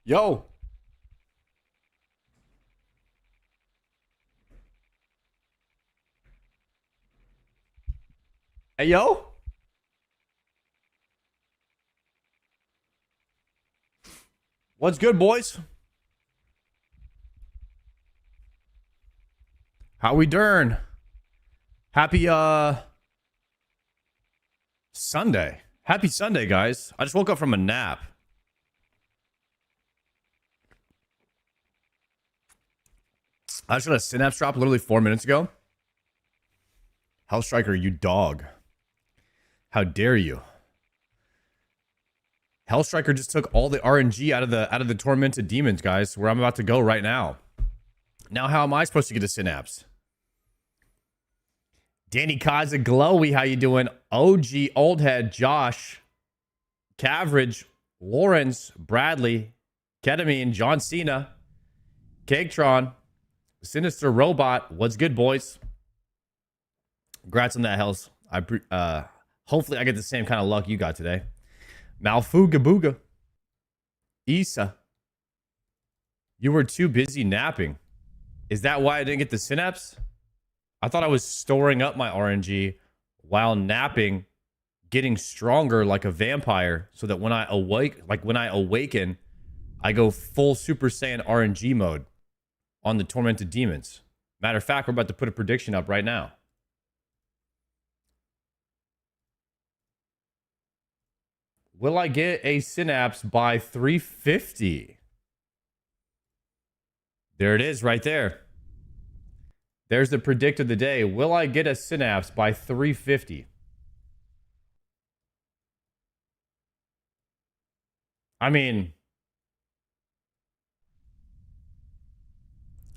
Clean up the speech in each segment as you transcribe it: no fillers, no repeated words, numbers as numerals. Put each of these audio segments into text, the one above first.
Yo. Hey, yo. What's good, boys? How we doing? Happy Sunday. Happy Sunday, guys. I just woke up from a nap. I just got a synapse drop literally 4 minutes ago. Hellstriker, you dog. How dare you? Hellstriker just took all the RNG out of the tormented demons, guys, where I'm about to go right now. Now how am I supposed to get a synapse? Danny Kaza Glowy, how you doing? OG Oldhead, Josh, Cavridge, Lawrence, Bradley, Ketamine, John Cena, Caketron, Sinister Robot. What's good, boys? Congrats on that, Hells. Hopefully I get the same kind of luck you got today. Malfuga Booga. Issa. You were too busy napping. Is that why I didn't get the synapse? I thought I was storing up my RNG while napping, getting stronger like a vampire, so that when I awaken, I go full Super Saiyan RNG mode on the tormented demons. Matter of fact, we're about to put a prediction up right now. Will I get a synapse by 350? There it is right there. There's the predict of the day. Will I get a synapse by 350? I mean,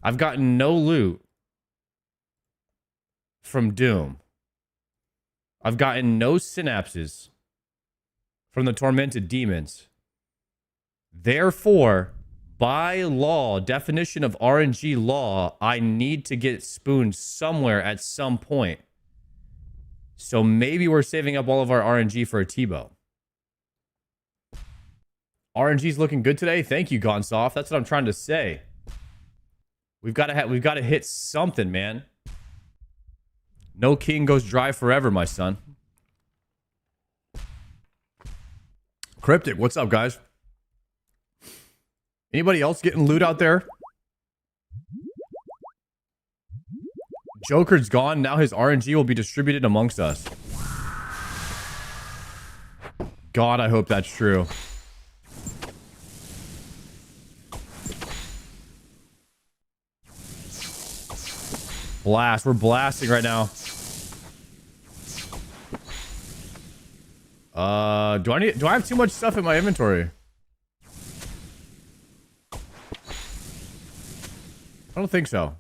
I've gotten no loot from Doom. I've gotten no synapses from the tormented demons. Therefore, by law, definition of RNG law, I need to get spooned somewhere at some point. So maybe we're saving up all of our RNG for a Tbow. RNG's looking good today. Thank you, Gonsoft. That's what I'm trying to say. We've got to hit something, man. No king goes dry forever, my son. Cryptic, what's up, guys? Anybody else getting loot out there? Joker's gone. Now his RNG will be distributed amongst us. God, I hope that's true. Blast. We're blasting right now. Do I have too much stuff in my inventory? I don't think so.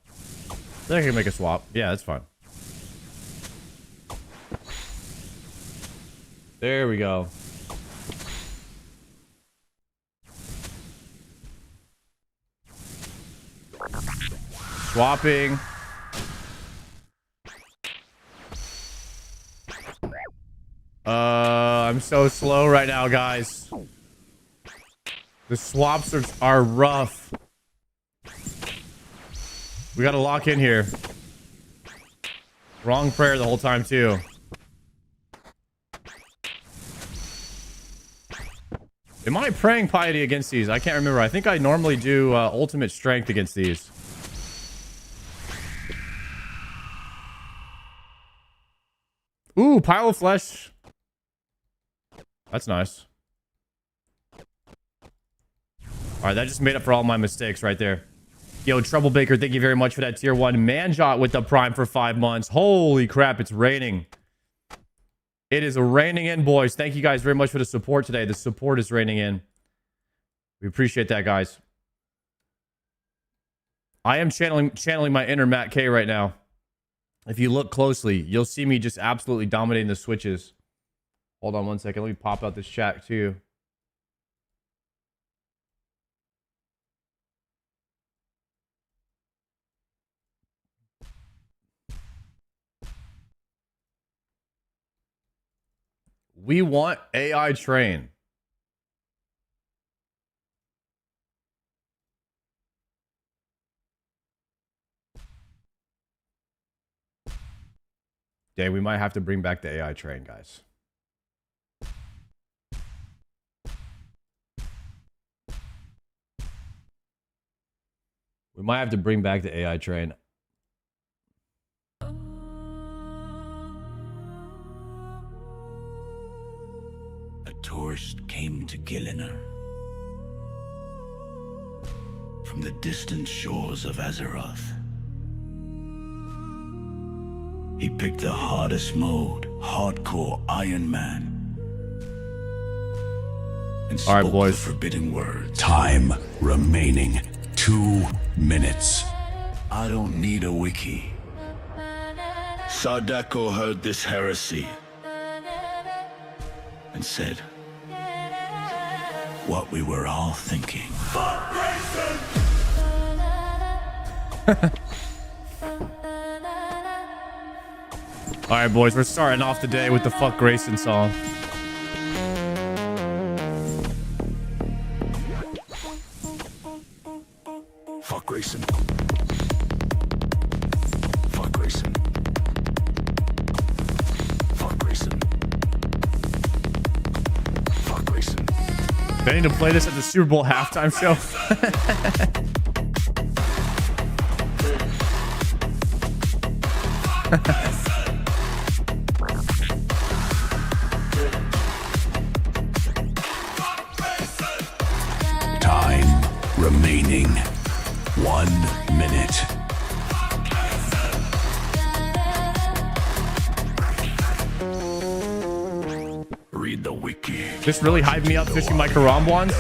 I think I can make a swap. Yeah, that's fine. There we go. Swapping. I'm so slow right now, guys. The swaps are rough. We gotta lock in here. Wrong prayer the whole time, too. Am I praying piety against these? I can't remember. I think I normally do ultimate strength against these. Ooh, pile of flesh. That's nice. Alright, that just made up for all my mistakes right there. Yo, Troublebaker, thank you very much for that tier 1. Manjot with the prime for 5 months. Holy crap, it's raining. It is raining in, boys. Thank you guys very much for the support today. The support is raining in. We appreciate that, guys. I am channeling my inner Matt K right now. If you look closely, you'll see me just absolutely dominating the switches. Hold on one second. Let me pop out this chat, too. We want AI train. Dave, we might have to bring back the AI train, guys. We might have to bring back the AI train. A tourist came to Gilliner from the distant shores of Azeroth. He picked the hardest mode, hardcore Iron Man, and spoke all right, boys. the forbidden words. Time remaining 2 minutes. I don't need a wiki. Sardako heard this heresy and said what we were all thinking. Fuck Grayson! All right, boys, we're starting off the day with the Fuck Grayson song. Fuck Grayson. Fuck Grayson. Fuck Grayson. Fuck Grayson. They need to play this at the Super Bowl halftime show. Time remaining 1 minute. Read the wiki. This really hyped me up fishing my Karambwans.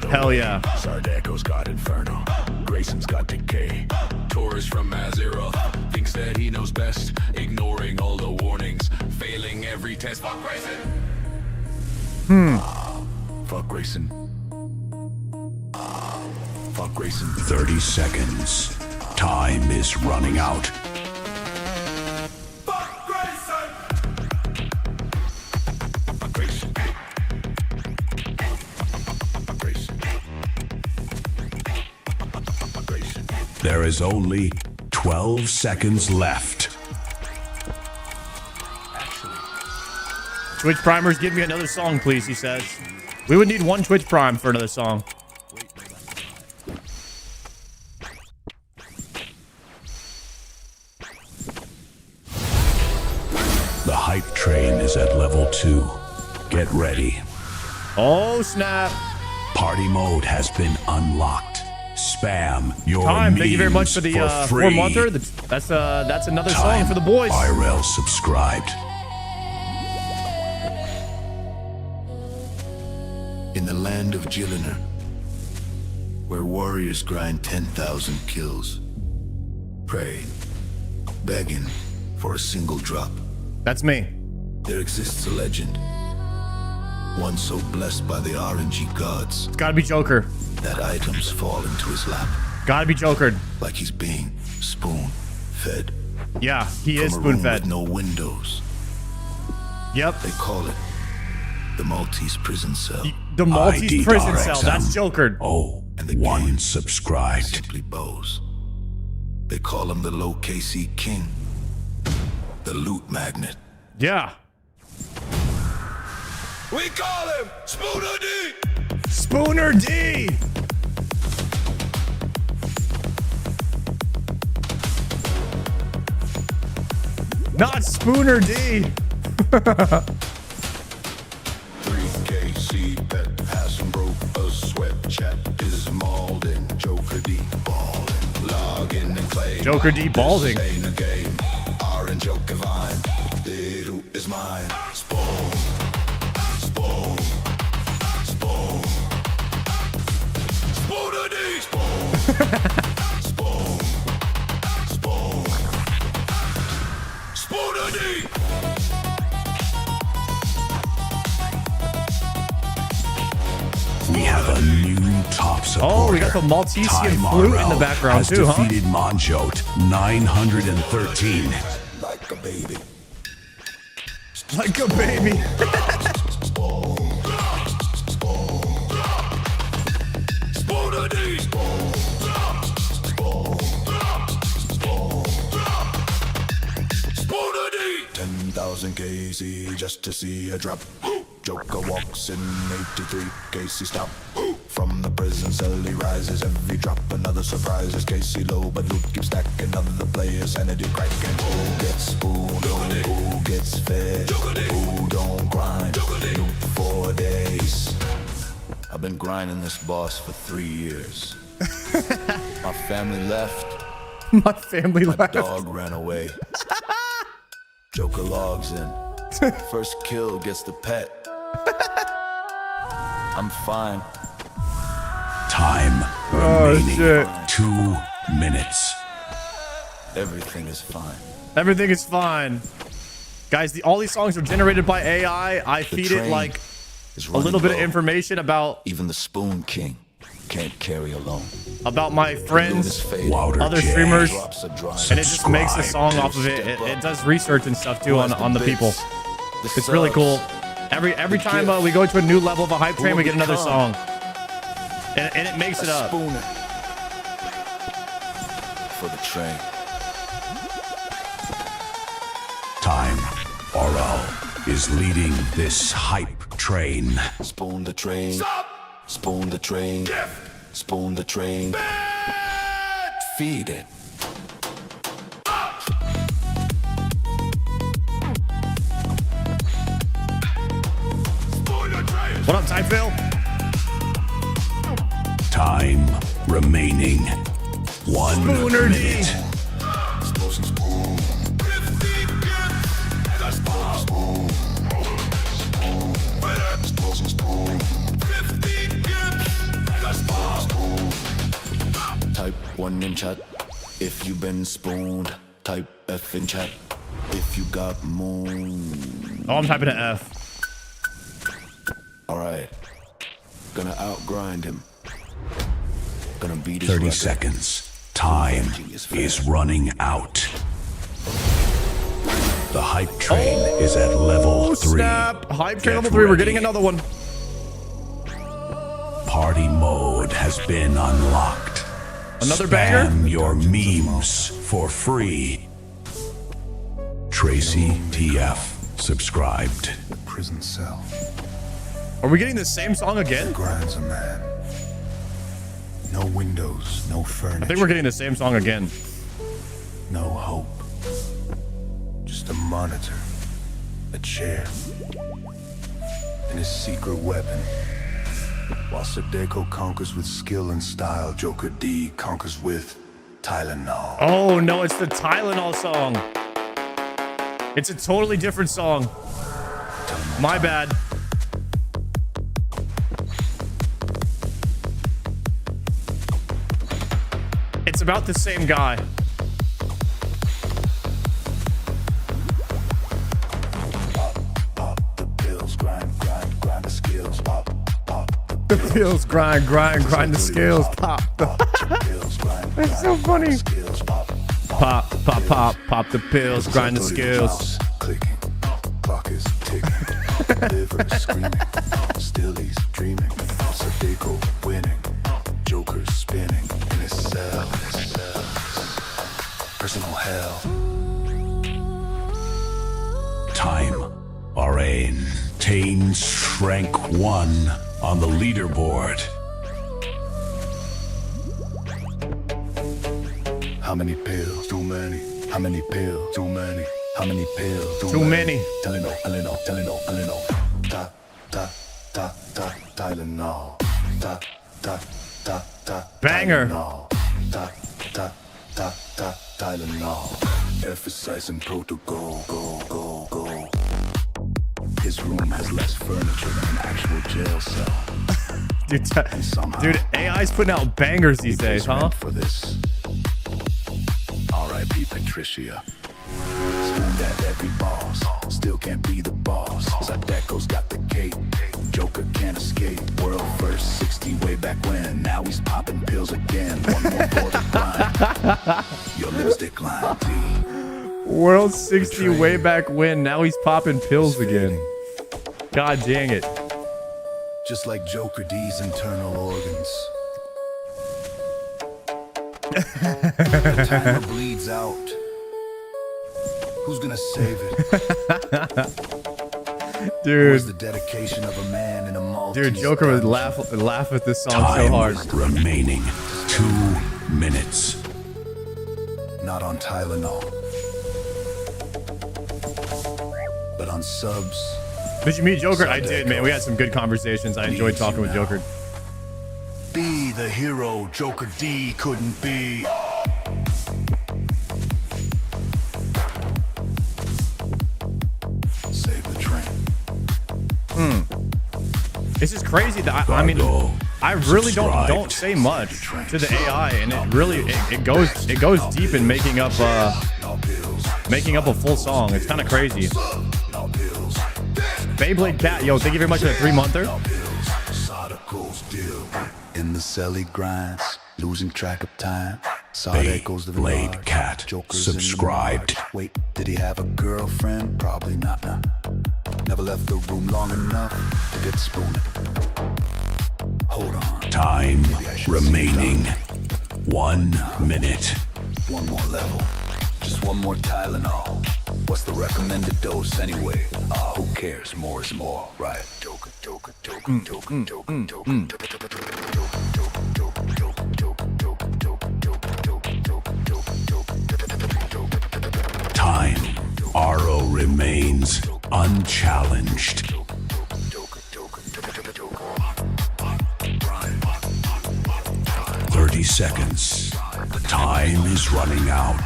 Hell yeah. Sardako's got Inferno. Grayson's got Decay. Tourist from Azeroth thinks that he knows best, ignoring all the warnings, failing every test. Fuck Grayson! Fuck Grayson. Fuck Grayson. 30 seconds. Time is running out. Fuck Grayson! Fuck Grayson. Fuck Grayson. Fuck Grayson. There is only 12 seconds left. Twitch primers, give me another song, please, he says. We would need one Twitch prime for another song. The hype train is at level 2. Get ready. Oh, snap. Party mode has been unlocked. Spam your Time, thank you very much for the free. 4-monther. That's another song for the boys. IRL subscribed. In the land of Gilliner, where warriors grind 10,000 kills, praying, begging for a single drop, That's me. there exists a legend. One so blessed by the RNG gods It's gotta be Joker. that items fall into his lap, Gotta be Jokered. like he's being spoon-fed Yeah, he is from a room spoon-fed. with no windows. Yep. They call it the Maltese prison cell. The Maltese prison cell. IDRXM. That's Jokered. Oh, And the one game subscribed. Simply bows. They call him the low KC king, the loot magnet. Yeah. We call him Spooner D. Spooner D. Not Spooner D. 3KC bet hasn't broke a sweat. Chat is mauled in Joker D balling. Log in and claim. Joker D balding. This ain't a game. Orange Joker vine. The who is mine. Spawn. Spawn. Spawn. Spooner D. Spawn. Spawn. Spawn. Spooner D. We have a new top supporter. Oh, we got the Maltesian Time flute in the RL background has too, huh? defeated Monjot 913. Like a baby. Like a baby. Spooner D. Spooner D. 10 Casey just to see a drop. Joker walks in 83, Casey stop. From the prison cell he rises, every drop another surprise. Is Casey low, but loot keeps stacking. Other players sanity cracking. Who gets spooned? Who gets fed? Who don't grind? Loot for days. I've been grinding this boss for 3 years. My family left. My family My left. dog ran away. Joker logs in. First kill gets the pet. I'm fine. Time remaining. Shit. 2 minutes. Everything is fine. Everything is fine. Guys, all these songs are generated by AI. I feed it train like is a running little bit of low. information about Even the Spoon King can't carry alone. my Loot is friends, fading. Louder, other Jay. streamers, Drops are dry. and it just makes a song Subscribe. off of it. It does research and stuff too Who has on the bits? people. The It's really subs. cool. Every time gift. we go to a new level of a hype train, will we get another become? song, and it makes it A up. spooner for the train. Time. RL is leading this hype train. Spoon the train. Stop. Spoon the train. Spoon the train. Feed it. What up, Typhil? Time remaining. 1 Spooner D. minute. Type 1 in chat if you been spooned. Type F in chat if you got moon. Oh, I'm typing an F. Alright. Gonna outgrind him. Gonna beat his 30 record. seconds. Time is running out. The hype train is at level 3. Snap! Hype train Get level 3. We're ready. getting another one. Party mode has been unlocked. Another banger? Spam your memes for free. Tracy TF subscribed. Prison cell. Are we getting the same song again? Grinds a man. No windows, no furniture. I think we're getting the same song again. No hope. Just a monitor. A chair. And his secret weapon. While Sadeko conquers with skill and style, Joker D conquers with Tylenol. Oh no, it's the Tylenol song. It's a totally different song. My bad. It's about the same guy. Pop the pills, grind the skills. Pop The pills grind the scales pop. pills, grind That's so funny. skills. Pop Pop the pills, grind the scales. Clicking, clock is ticking, liver screaming, still he's dreaming. Sadeko winning, Joker spinning in his cell. Personal hell. Time. Arain. Tane's rank 1 on the leaderboard. How many pills? Too many. How many pills? Too many. How many pills? Too many. Tylenol. Ta ta ta ta Tylenol. Ta ta ta ta. Banger. Tylenol. Ta ta ta ta Tylenol. Emphasizing protocol. Go. His room has less furniture than an actual jail cell. Dude, AI's putting out bangers these days, huh? For this. R.I.P. Patricia. Spooned at every boss. Still can't be the boss. Sadeko's got the cake. Joker can't escape. World first 60 way back when. Now he's popping pills again. One more for the grind. Your lipstick line T. World 60 way back when. Now he's popping pills again. God dang it. Just like Joker D's internal organs. The timer bleeds out. Who's gonna save it? Dude. Was the dedication of a man in a Maltese Dude, Joker would dungeon. laugh at this song so Time hard. remaining. 2 minutes. Not on Tylenol, but on subs. Did you meet Joker? I did, man. We had some good conversations. I enjoyed talking with Joker. Be the hero Joker D couldn't be. Save the train. It's just crazy that I mean, I really don't say much to the AI, and it really it goes deep in making up a full song. It's kind of crazy. Beyblade Cat, yo, thank you very much for the 3-monther. In the celly grinds, losing track of time. Saw echoes of the Beyblade yard. Cat Jokers in the subscribed. yard. Wait, did he have a girlfriend? Probably not. Nah. Never left the room long enough to get spooned. Hold on. Time remaining. 1 minute. One more level. Just one more Tylenol. What's the recommended dose anyway? Who cares? More is more, right? Joker, Joker, Joker, Joker, Joker, Joker. Time. RO remains unchallenged. 30 seconds. Time is running out.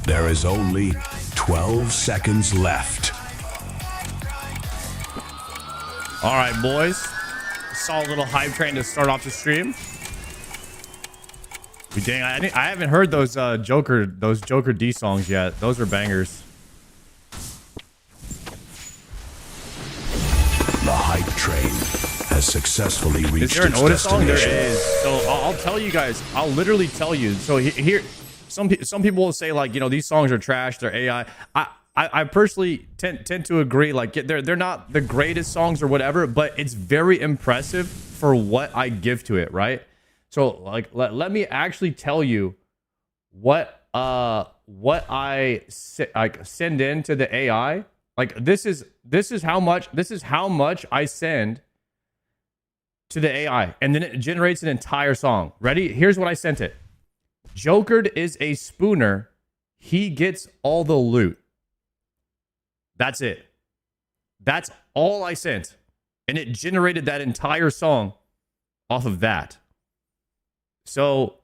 There is only 12 seconds left. All right, boys. Saw a little hype train to start off the stream. Dang, I haven't heard those Joker D songs yet. Those are bangers. The hype train has successfully reached Is there an its Otis song? There destination. is. So I'll tell you guys. I'll literally tell you. So here, some people will say, like, you know, these songs are trash. They're AI. I personally tend to agree. Like, they're not the greatest songs or whatever, but it's very impressive for what I give to it, right? So like, let me actually tell you what I send in to the AI. Like, this is how much I send to the AI, and then it generates an entire song. Ready? Here's what I sent it. Jokered is a spooner. He gets all the loot. That's it. That's all I sent. And it generated that entire song off of that. So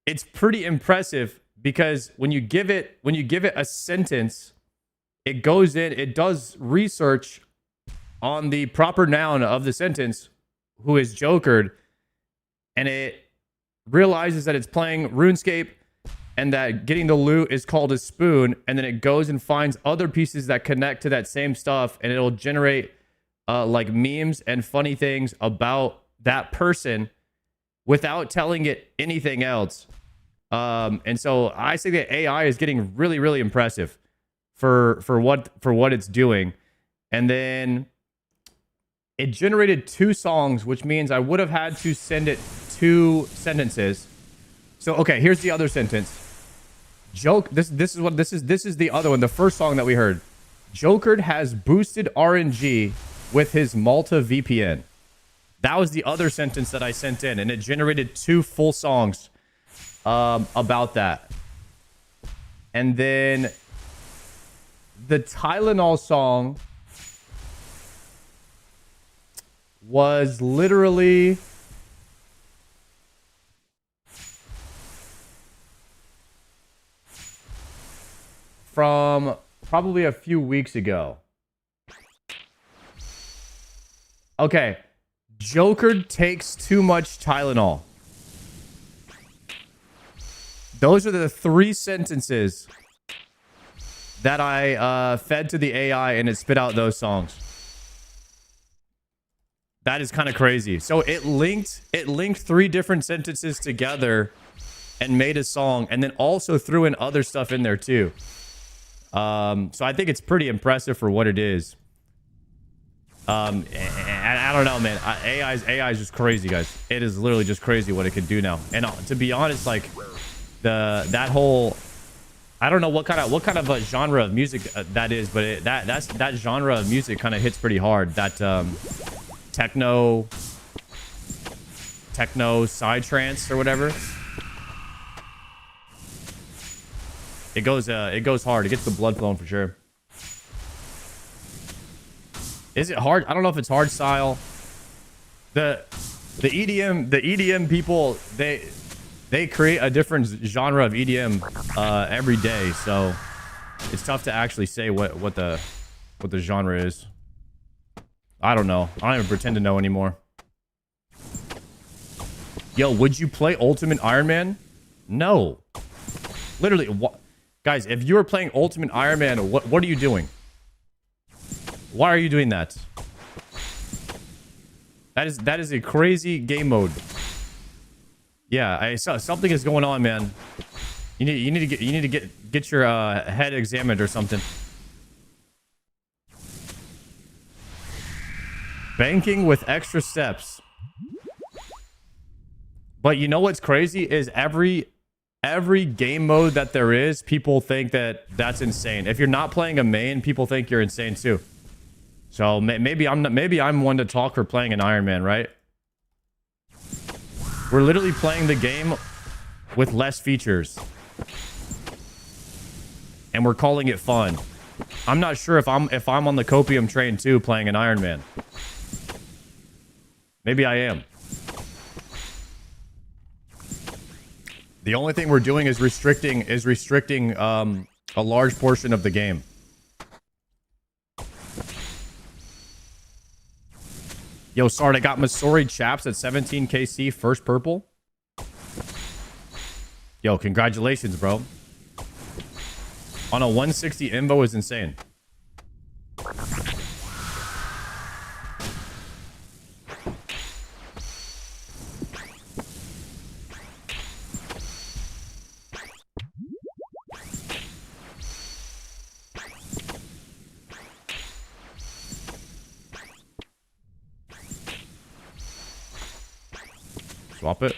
it's pretty impressive, because when you give it a sentence, it goes in, it does research on the proper noun of the sentence, who is jokered, and it realizes that it's playing RuneScape and that getting the loot is called a spoon, and then it goes and finds other pieces that connect to that same stuff, and it'll generate like memes and funny things about that person without telling it anything else. And so I think that AI is getting really, really impressive for what it's doing. And then it generated 2 songs, which means I would have had to send it 2 sentences. So okay, here's the other sentence. This is the other one, the first song that we heard. Jokered has boosted RNG with his Malta VPN. That was the other sentence that I sent in, and it generated 2 full songs about that. And then the Tylenol song was literally from probably a few weeks ago. Okay. Joker takes too much Tylenol. Those are the 3 sentences that I fed to the AI, and it spit out those songs. That is kind of crazy. So it linked 3 different sentences together and made a song, and then also threw in other stuff in there too. So I think it's pretty impressive for what it is. And I don't know, man. AI is just crazy, guys. It is literally just crazy what it can do now. And to be honest, like that whole, I don't know what kind of a genre of music that is, but that genre of music kind of hits pretty hard. That techno psytrance or whatever. It goes hard. It gets the blood flowing for sure. Is it hard? I don't know if it's hard style. The EDM people, they create a different genre of EDM every day, so it's tough to actually say what the genre is. I don't know. I don't even pretend to know anymore. Yo, would you play Ultimate Iron Man? No. Literally, what? Guys, if you were playing Ultimate Iron Man, what are you doing? Why are you doing that? That is a crazy game mode. Yeah, I saw something is going on, man. You need to get your head examined or something. Banking with extra steps. But you know what's crazy is every game mode that there is, people think that that's insane. If you're not playing a main, people think you're insane too. So maybe I'm one to talk for playing an Iron Man, right? We're literally playing the game with less features. And we're calling it fun. I'm not sure if I'm on the copium train too playing an Iron Man. Maybe I am. The only thing we're doing is restricting a large portion of the game. Yo, Sard, I got Missouri Chaps at 17 KC, first purple. Yo, congratulations, bro. On a 160 invo is insane. Swap it.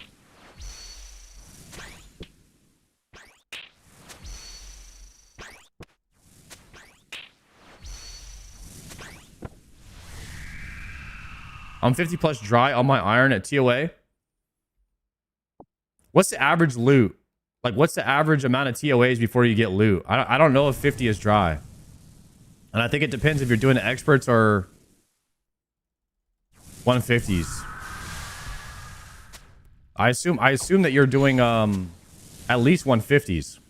I'm 50 plus dry on my iron at TOA. What's the average loot? Like, what's the average amount of TOAs before you get loot? I don't know if 50 is dry. And I think it depends if you're doing experts or 150s. I assume that you're doing at least 150s.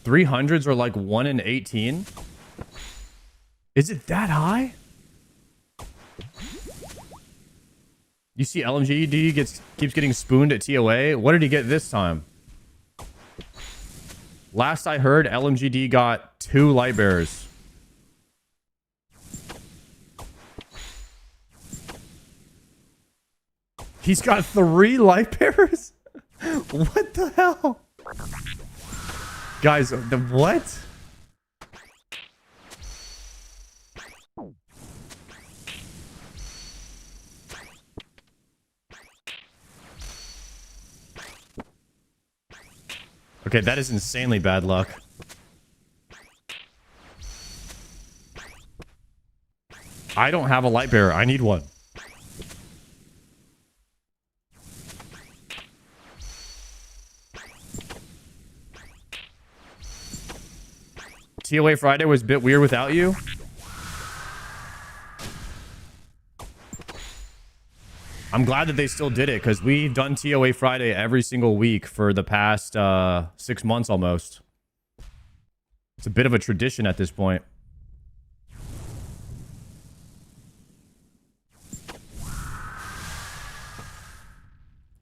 $300s are like 1 in 18. Is it that high? You see LMGD keeps getting spooned at TOA. What did he get this time? Last I heard, LMGD got 2 light bearers. He's got 3 light bearers? What the hell? Guys, the what? Okay, that is insanely bad luck. I don't have a light bearer. I need one. TOA Friday was a bit weird without you. I'm glad that they still did it because we've done TOA Friday every single week for the past 6 months almost. It's a bit of a tradition at this point.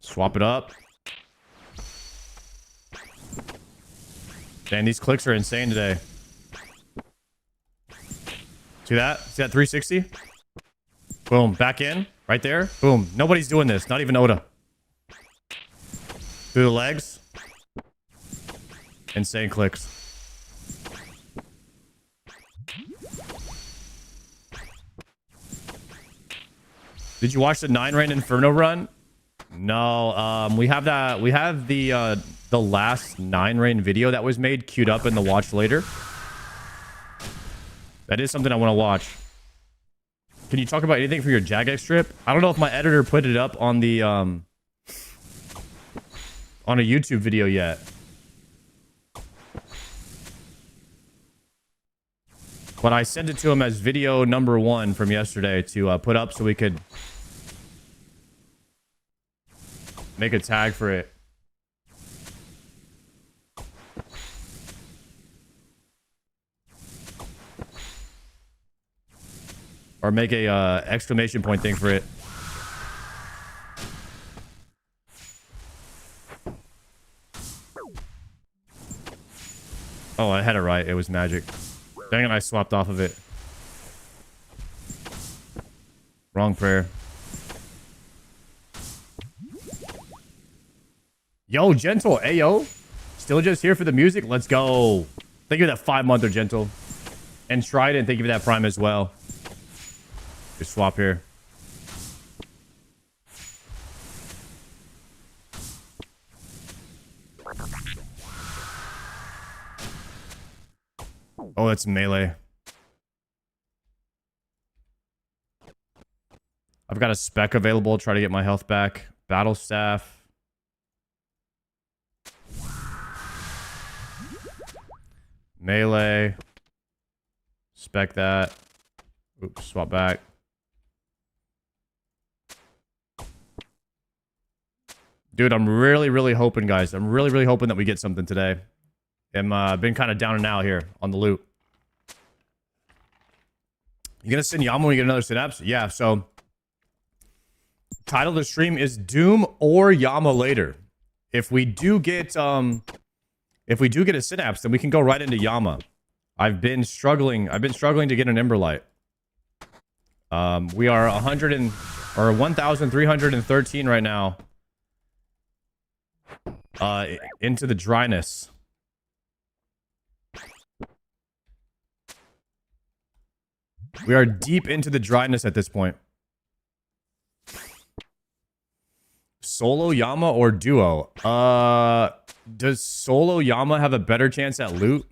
Swap it up. Damn, these clicks are insane today. See that? See that 360? Boom. Back in. Right there. Boom. Nobody's doing this. Not even Oda. Through the legs. Insane clicks. Did you watch the 9 Rain Inferno run? No. We have that. We have the last 9 Rain video that was made queued up in the watch later. That is something I want to watch. Can you talk about anything for your Jagex strip? I don't know if my editor put it up on the on a YouTube video yet. But I sent it to him as video number 1 from yesterday to put up so we could make a tag for it. Or make a exclamation point thing for it. Oh, I had it right. It was magic. Dang it, I swapped off of it. Wrong prayer. Yo, Gentle. Ayo. Still just here for the music? Let's go. Thank you for that 5-monther, Gentle. And Trident, thank you for that Prime as well. Just swap here. Oh, that's melee. I've got a spec available. Try to get my health back. Battle staff. Melee. Spec that. Oops, swap back. Dude, I'm really hoping, guys. I'm really hoping that we get something today. I'm been kind of down and out here on the loot. You gonna send Yama when you get another synapse? Yeah, so title of the stream is Doom or Yama later. If we do get a synapse, then we can go right into Yama. I've been struggling to get an Emberlight. We are 1,313 right now. Into the dryness. We are deep into the dryness at this point. Solo Yama or duo? Does solo Yama have a better chance at loot?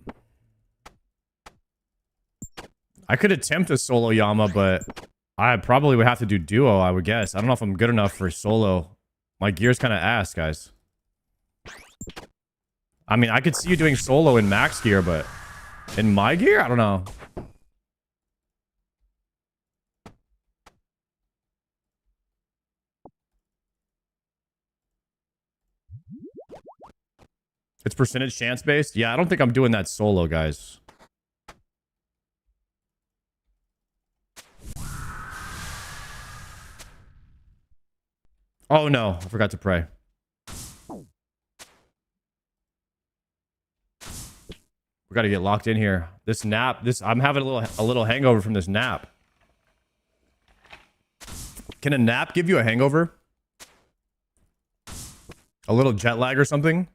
I could attempt a solo Yama, but I probably would have to do duo, I would guess. I don't know if I'm good enough for solo. My gear's kind of ass, guys. I mean, I could see you doing solo in max gear, but in my gear, I don't know. It's percentage chance based? Yeah, I don't think I'm doing that solo, guys. Oh no, I forgot to pray. We gotta get locked in here. This nap, I'm having a little hangover from this nap. Can a nap give you a hangover? A little jet lag or something?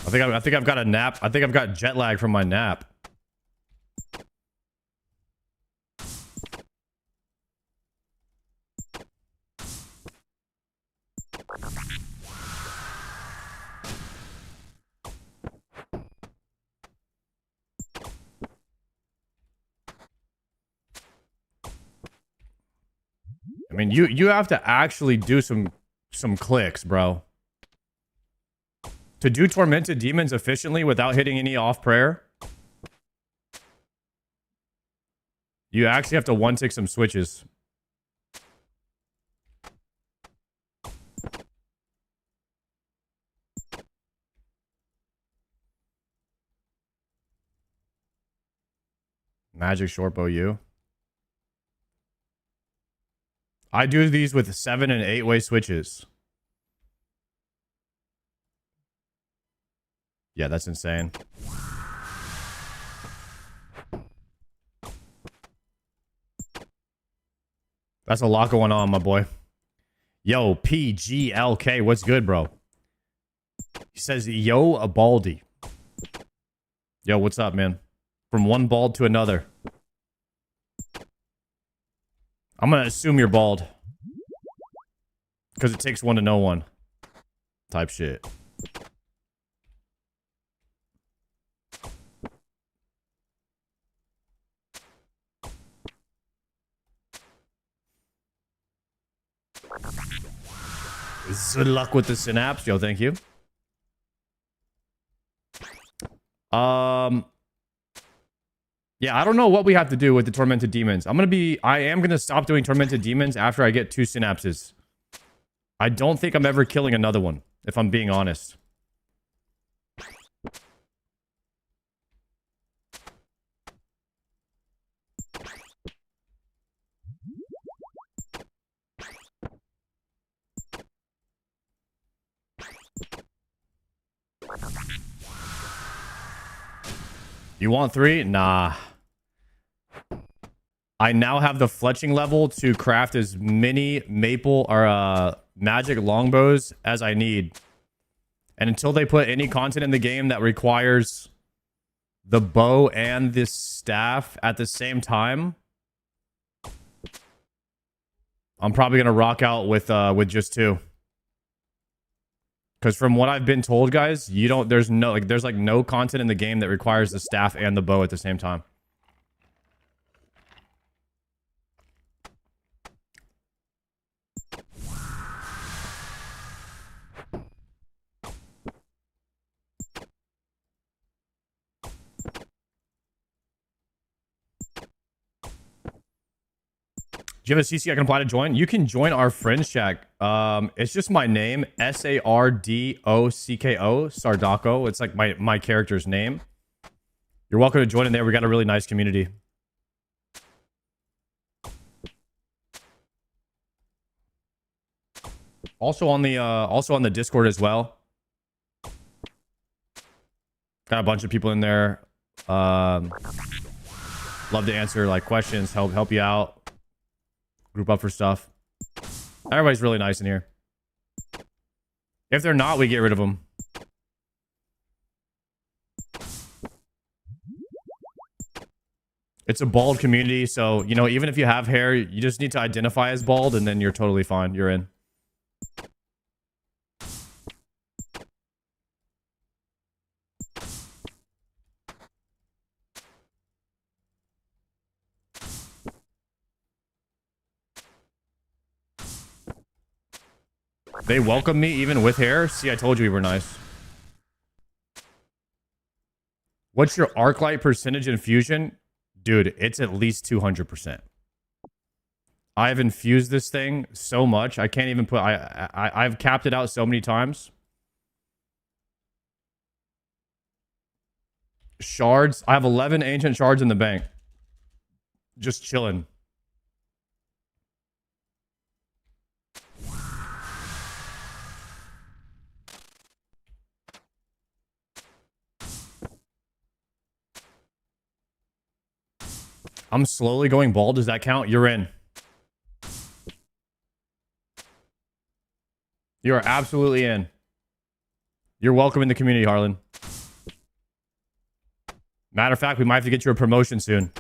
I think I've got a nap. I think I've got jet lag from my nap. I mean, you have to actually do some clicks, bro. To do Tormented Demons efficiently without hitting any off prayer, you actually have to one-tick some switches. Magic Shortbow you. I do these with 7- and 8-way switches. Yeah, that's insane. That's a lot going on, my boy. Yo, PGLK, what's good, bro? He says, yo, a baldy. Yo, what's up, man? From one bald to another. I'm gonna assume you're bald. Because it takes one to know one. Type shit. Good luck with the synapse, yo. Thank you. Yeah, I don't know what we have to do with the tormented demons. I am gonna stop doing tormented demons after I get 2 synapses. I don't think I'm ever killing another one, if I'm being honest. You want 3? Nah. I now have the fletching level to craft as many maple or magic longbows as I need. And until they put any content in the game that requires the bow and this staff at the same time, I'm probably gonna rock out with just 2. Because from what I've been told, guys, there's no content in the game that requires the staff and the bow at the same time. Do you have a CC I can apply to join? You can join our friends chat. It's just my name, Sardocko, Sardocko. It's like my character's name. You're welcome to join in there. We got a really nice community. Also on the Discord as well. Got a bunch of people in there. Love to answer like questions, help you out. Group up for stuff. Everybody's really nice in here. If they're not, we get rid of them. It's a bald community, so, you know, even if you have hair, you just need to identify as bald, and then you're totally fine. You're in. They welcome me even with hair? See, I told you we were nice. What's your arc light percentage infusion? Dude, it's at least 200%. I've infused this thing so much. I can't even put... I've capped it out so many times. Shards. I have 11 ancient shards in the bank. Just chilling. I'm slowly going bald. Does that count? You're in. You are absolutely in. You're welcome in the community, Harlan. Matter of fact, we might have to get you a promotion soon.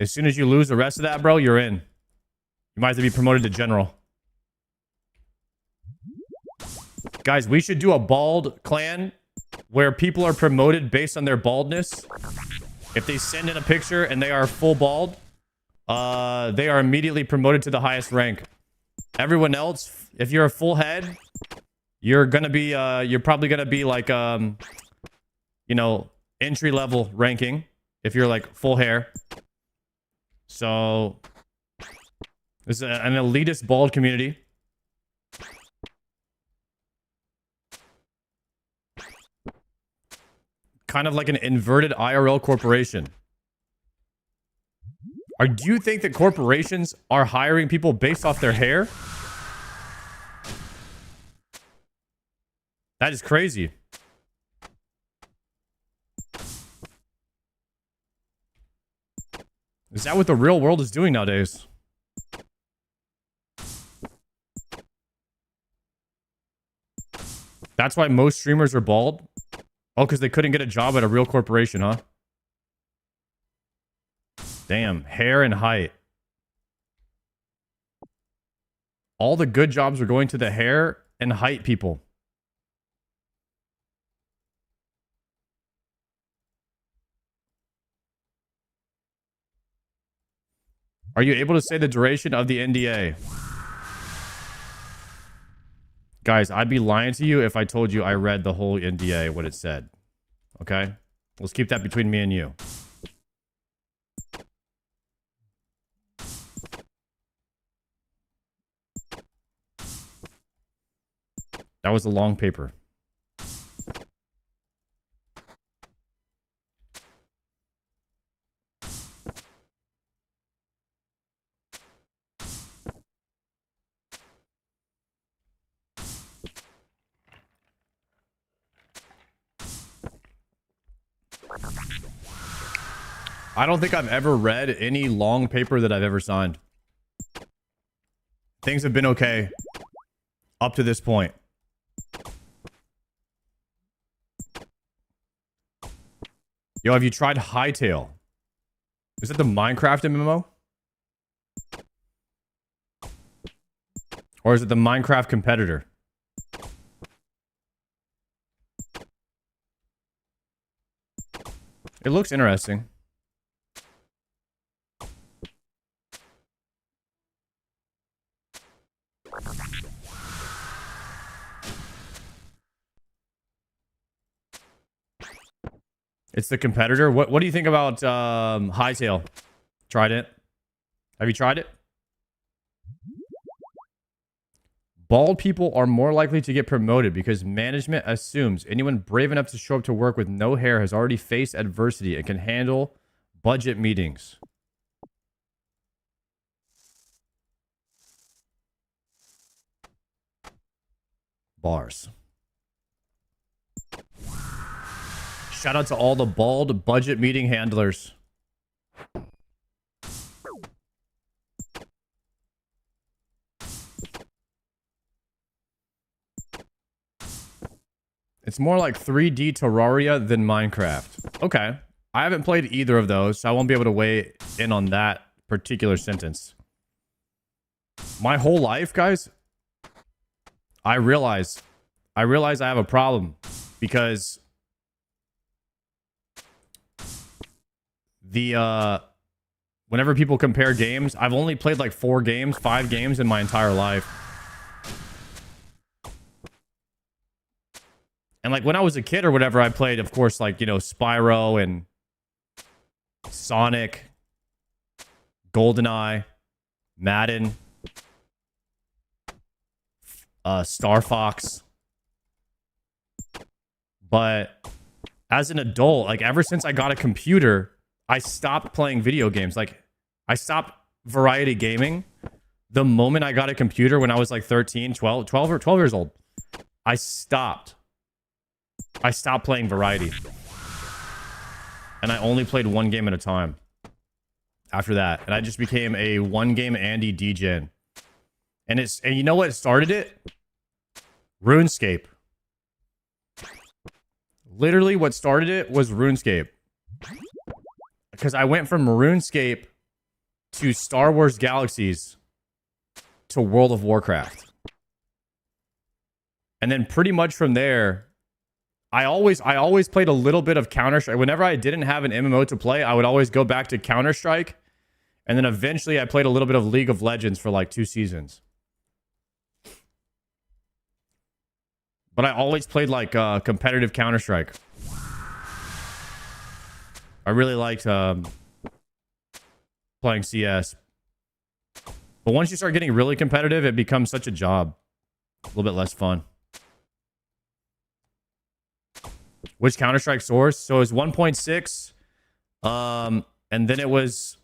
As soon as you lose the rest of that, bro, you're in. You might have to be promoted to general. Guys, we should do a bald clan where people are promoted based on their baldness. If they send in a picture and they are full bald, they are immediately promoted to the highest rank. Everyone else, if you're a full head, you're probably gonna be like, you know, entry level ranking. If you're like full hair. So, this is an elitist bald community. Kind of like an inverted IRL corporation. Do you think that corporations are hiring people based off their hair? That is crazy. Is that what the real world is doing nowadays? That's why most streamers are bald? Oh, because they couldn't get a job at a real corporation, huh? Damn, hair and height. All the good jobs are going to the hair and height people. Are you able to say the duration of the NDA? Guys, I'd be lying to you if I told you I read the whole NDA, what it said. Okay? Let's keep that between me and you. That was a long paper. I don't think I've ever read any long paper that I've ever signed. Things have been okay up to this point. Yo, have you tried Hightail? Is it the Minecraft MMO? Or is it the Minecraft competitor? It looks interesting. It's the competitor. What do you think about Hightail? Tried it? Have you tried it? Bald people are more likely to get promoted because management assumes anyone brave enough to show up to work with no hair has already faced adversity and can handle budget meetings. Bars. Shout out to all the bald budget meeting handlers. It's more like 3D Terraria than Minecraft. Okay. I haven't played either of those, so I won't be able to weigh in on that particular sentence. My whole life, guys, I realize I have a problem because whenever people compare games, I've only played like 5 games in my entire life. And like when I was a kid or whatever, I played, of course, like, you know, Spyro and Sonic, GoldenEye, Madden, Star Fox. But as an adult, like ever since I got a computer, I stopped playing video games. Like I stopped variety gaming the moment I got a computer when I was like 13, 12 years old. I stopped playing variety. And I only played one game at a time after that. And I just became a one game Andy degen. And you know what started it? RuneScape. Literally what started it was RuneScape. Because I went from RuneScape to Star Wars Galaxies to World of Warcraft. And then pretty much from there, I always played a little bit of Counter-Strike. Whenever I didn't have an MMO to play, I would always go back to Counter-Strike. And then eventually I played a little bit of League of Legends for like 2 seasons. But I always played like competitive Counter-Strike. I really liked playing CS. But once you start getting really competitive, it becomes such a job. A little bit less fun. Which Counter-Strike source? So it was 1.6. And then it was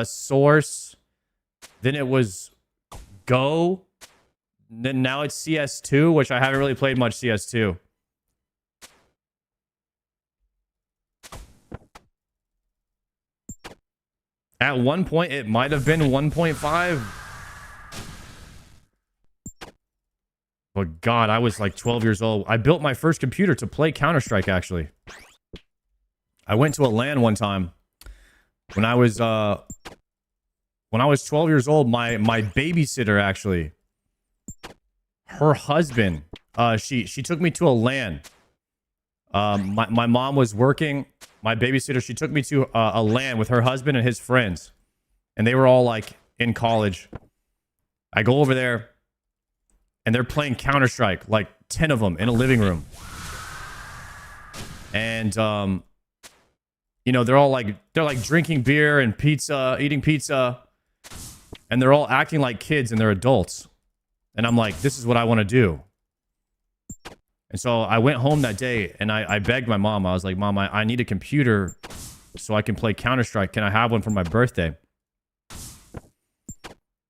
source. Then it was Go. Then now it's CS2, which I haven't really played much CS2. At one point, it might have been 1.5. But God, I was like 12 years old. I built my first computer to play Counter-Strike, actually. I went to a LAN one time when I was when I was 12 years old, my babysitter actually, her husband, she took me to a LAN. My mom was working. My babysitter, she took me to a LAN with her husband and his friends, and they were all like in college. I go over there, and they're playing Counter-Strike, like 10 of them in a living room. And you know, they're like drinking beer and pizza, eating pizza, and they're all acting like kids and they're adults. And I'm like, this is what I want to do. And so I went home that day and I begged my mom. I was like, Mom, I need a computer so I can play Counter-Strike. Can I have one for my birthday?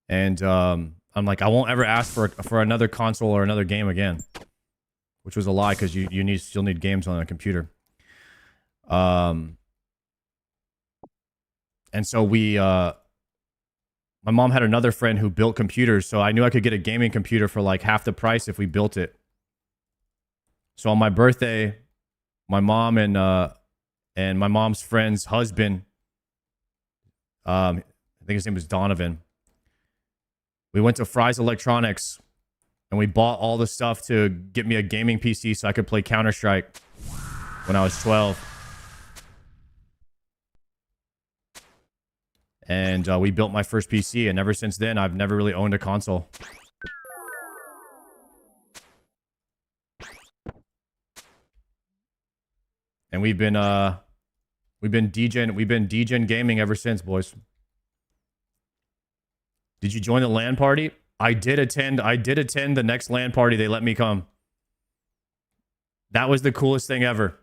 And I'm like, I won't ever ask for another console or another game again. Which was a lie, because you still need games on a computer. And so my mom had another friend who built computers, so I knew I could get a gaming computer for like half the price if we built it. So on my birthday, my mom and my mom's friend's husband, I think his name was Donovan, we went to Fry's Electronics and we bought all the stuff to get me a gaming PC so I could play Counter-Strike when I was 12. And we built my first PC, and ever since then, I've never really owned a console. And we've been DJing gaming ever since, boys. Did you join the LAN party? I did attend the next LAN party. They let me come. That was the coolest thing ever.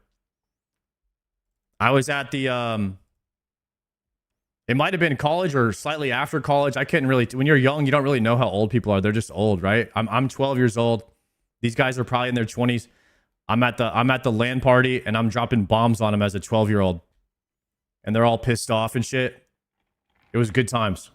I was at the it might have been college or slightly after college. I couldn't really... When you're young, you don't really know how old people are. They're just old, right? I'm 12 years old. These guys are probably in their 20s. I'm at the LAN party, and I'm dropping bombs on them as a 12-year-old. And they're all pissed off and shit. It was good times.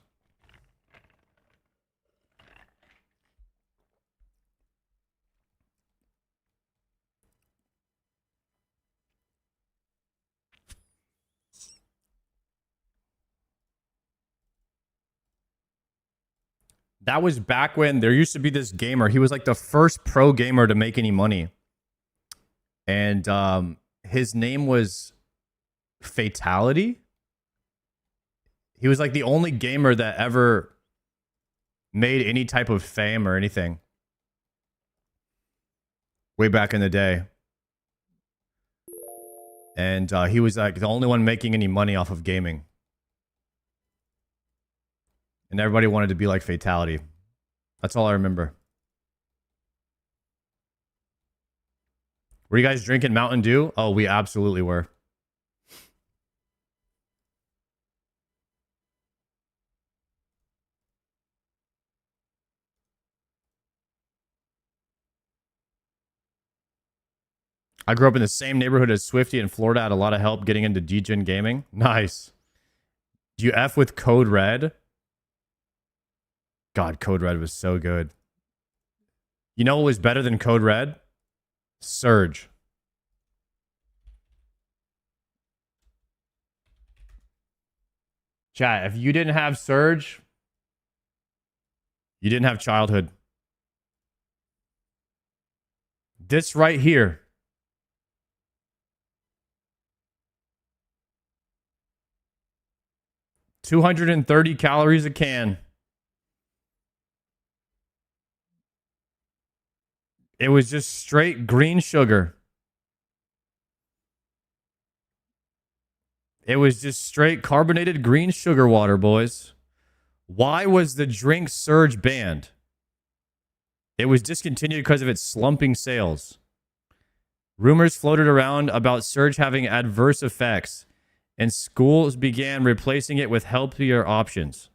That was back when there used to be this gamer. He was like the first pro gamer to make any money. And his name was Fatality. He was like the only gamer that ever made any type of fame or anything. Way back in the day. And he was like the only one making any money off of gaming. And everybody wanted to be like Fatality. That's all I remember. Were you guys drinking Mountain Dew? Oh, we absolutely were. I grew up in the same neighborhood as Swifty in Florida. I had a lot of help getting into DGen gaming. Nice. Do you F with Code Red? God, Code Red was so good. You know what was better than Code Red? Surge. Chat, if you didn't have Surge, you didn't have childhood. This right here. $230 calories a can. It was just straight green sugar. It was just straight carbonated green sugar water, boys. Why was the drink Surge banned? It was discontinued because of its slumping sales. Rumors floated around about Surge having adverse effects, and schools began replacing it with healthier options.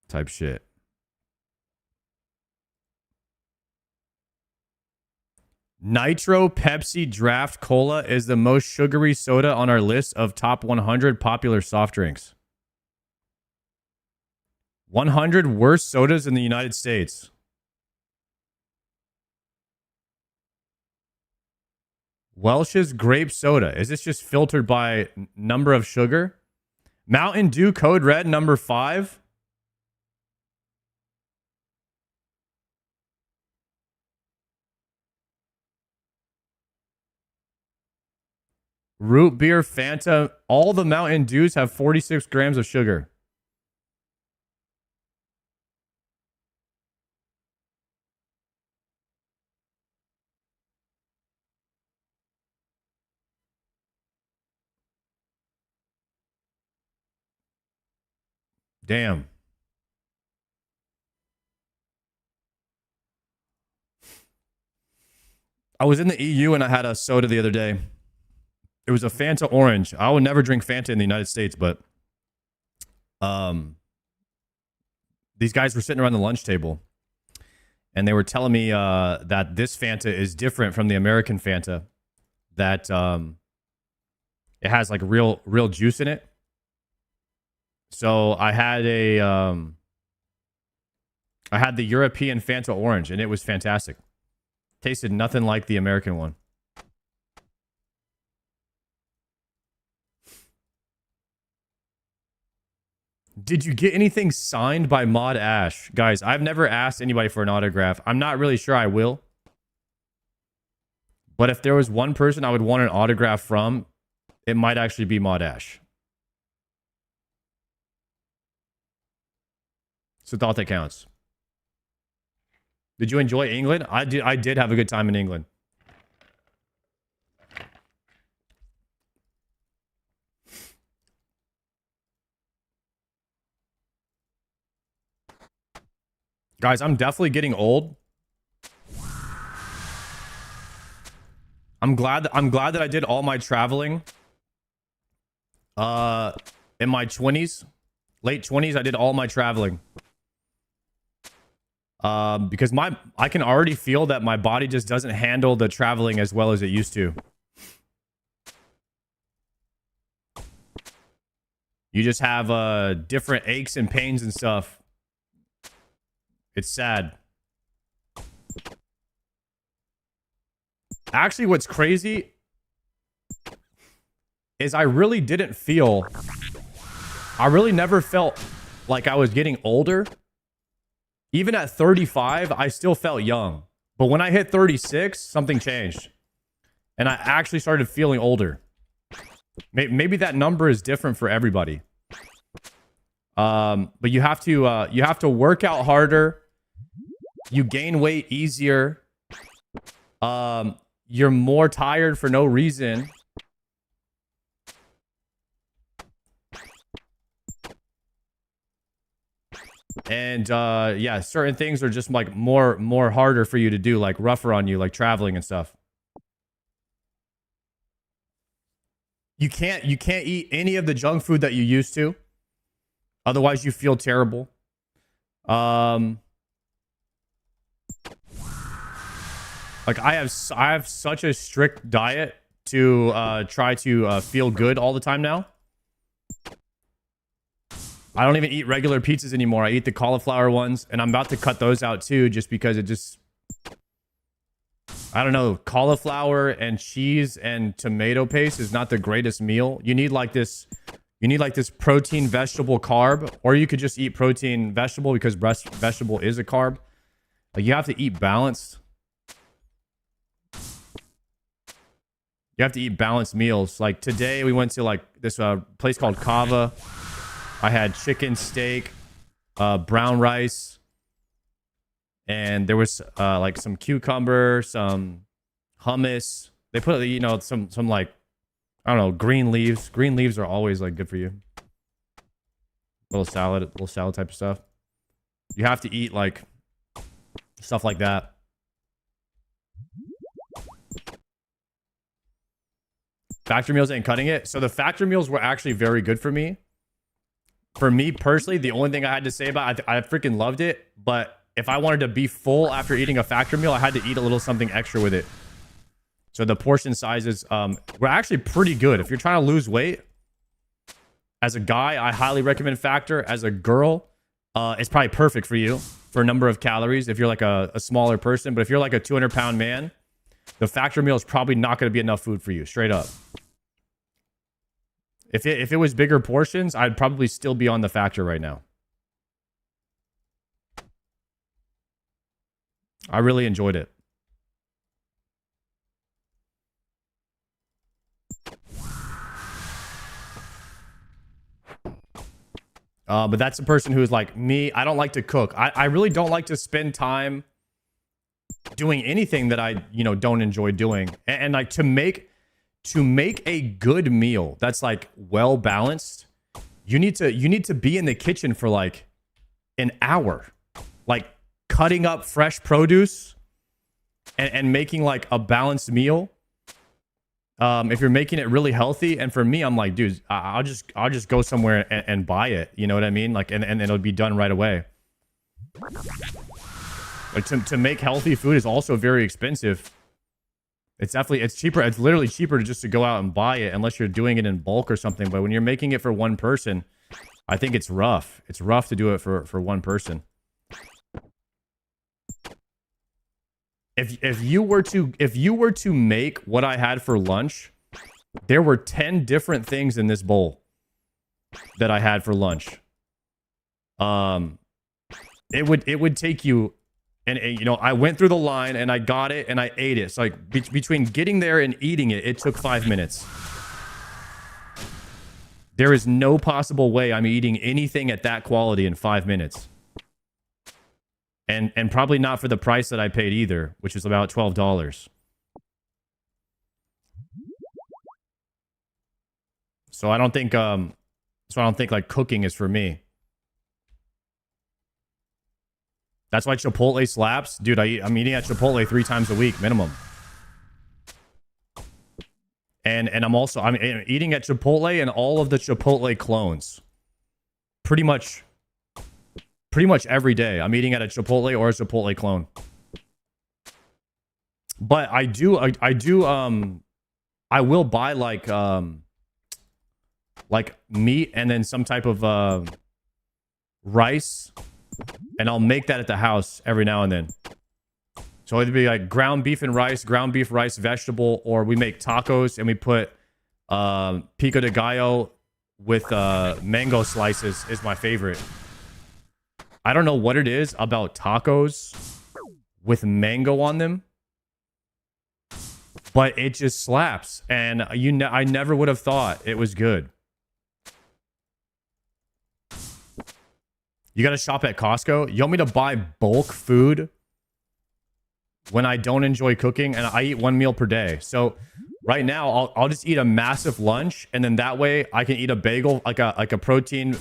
Type shit. Nitro Pepsi Draft Cola is the most sugary soda on our list of top 100 popular soft drinks. 100 worst sodas in the United States. Welch's grape soda. Is this just filtered by number of sugar? Mountain Dew Code Red number 5. Root beer, Fanta. All the Mountain Dews have 46 grams of sugar. Damn. I was in the EU and I had a soda the other day. It was a Fanta orange. I would never drink Fanta in the United States, but these guys were sitting around the lunch table and they were telling me that this Fanta is different from the American Fanta. That it has like real juice in it. So I had the European Fanta orange and it was fantastic. Tasted nothing like the American one. Did you get anything signed by Mod Ash? Guys, I've never asked anybody for an autograph. I'm not really sure I will. But if there was one person I would want an autograph from, it might actually be Mod Ash. So thought that counts. Did you enjoy England? I did have a good time in England. Guys, I'm definitely getting old. I'm glad that I did all my traveling in my 20s. Late 20s, I did all my traveling. Because I can already feel that my body just doesn't handle the traveling as well as it used to. You just have different aches and pains and stuff. It's sad. Actually, what's crazy is I really never felt like I was getting older. Even at 35, I still felt young. But when I hit 36, something changed. And I actually started feeling older. Maybe that number is different for everybody. But you have to work out harder. You gain weight easier. You're more tired for no reason. And yeah, certain things are just like more harder for you to do, like rougher on you, like traveling and stuff. You can't eat any of the junk food that you used to. Otherwise you feel terrible. Like I have such a strict diet to try to feel good all the time now. I don't even eat regular pizzas anymore. I eat the cauliflower ones, and I'm about to cut those out too, just because it just, I don't know, cauliflower and cheese and tomato paste is not the greatest meal. You need like this protein vegetable carb, or you could just eat protein vegetable because vegetable is a carb. Like you have to eat balanced. You have to eat balanced meals. Like today we went to like this place called Kava. I had chicken, steak, brown rice, and there was like some cucumber, some hummus. They put, you know, some like, I don't know, green leaves. Green leaves are always like good for you. Little salad type of stuff. You have to eat like stuff like that. Factory meals ain't cutting it. So the factory meals were actually very good for me. For me personally, the only thing I had to say about it, I freaking loved it. But if I wanted to be full after eating a factory meal, I had to eat a little something extra with it. So the portion sizes were actually pretty good. If you're trying to lose weight, as a guy, I highly recommend Factor. As a girl, it's probably perfect for you for a number of calories if you're like a smaller person. But if you're like a 200-pound man, the factory meal is probably not going to be enough food for you, straight up. If it was bigger portions, I'd probably still be on the factor right now. I really enjoyed it. But that's a person who's like me. I don't like to cook. I really don't like to spend time doing anything that I, don't enjoy doing. And like to make a good meal that's like well balanced, you need to be in the kitchen for like an hour, like cutting up fresh produce and making like a balanced meal. If you're making it really healthy, and for me, I'm like, dude, I'll just go somewhere and buy it. You know what I mean? Like, and it'll be done right away. Like to make healthy food is also very expensive. It's cheaper. It's literally cheaper just to go out and buy it unless you're doing it in bulk or something. But when you're making it for one person, I think it's rough. It's rough to do it for one person. If you were to make what I had for lunch, there were 10 different things in this bowl that I had for lunch. It would take you, and I went through the line and I got it and I ate it. So like between getting there and eating it, it took 5 minutes. There is no possible way I'm eating anything at that quality in 5 minutes. And probably not for the price that I paid either, which is about $12. So I don't think like cooking is for me. That's why Chipotle slaps. Dude, I'm eating at Chipotle 3 times a week minimum. And I'm eating at Chipotle and all of the Chipotle clones. Pretty much every day I'm eating at a Chipotle or a Chipotle clone. But I will buy like meat and then some type of rice, and I'll make that at the house every now and then. So it'd be like ground beef, rice, vegetable, or we make tacos and we put pico de gallo with mango slices is my favorite. I don't know what it is about tacos with mango on them, but it just slaps. And I never would have thought it was good. You got to shop at Costco? You want me to buy bulk food when I don't enjoy cooking and I eat 1 meal per day? So right now I'll just eat a massive lunch, and then that way I can eat a bagel, like a protein,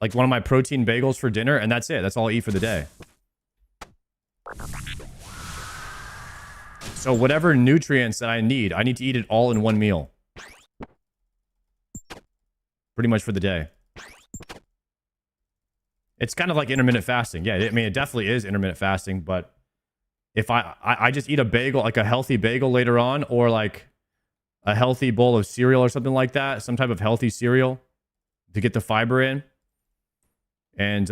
like one of my protein bagels for dinner, and that's it. That's all I eat for the day. So whatever nutrients that I need to eat it all in 1 meal. Pretty much for the day. It's kind of like intermittent fasting. Yeah, I mean, it definitely is intermittent fasting, but if I just eat a bagel, like a healthy bagel later on, or like a healthy bowl of cereal or something like that, some type of healthy cereal to get the fiber in, and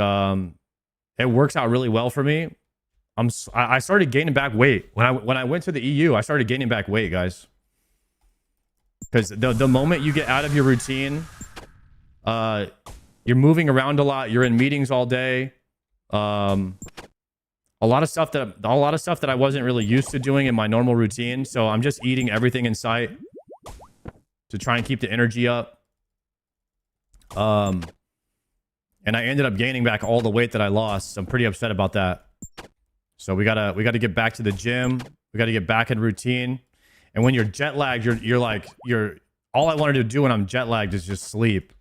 it works out really well for me. I started gaining back weight when I went to the EU. I started gaining back weight, guys, because the moment you get out of your routine, you're moving around a lot. You're in meetings all day. A lot of stuff that I wasn't really used to doing in my normal routine. So I'm just eating everything in sight to try and keep the energy up. And I ended up gaining back all the weight that I lost. So I'm pretty upset about that. So we gotta get back to the gym. We gotta get back in routine. And when you're jet lagged, you're all I wanted to do when I'm jet lagged is just sleep.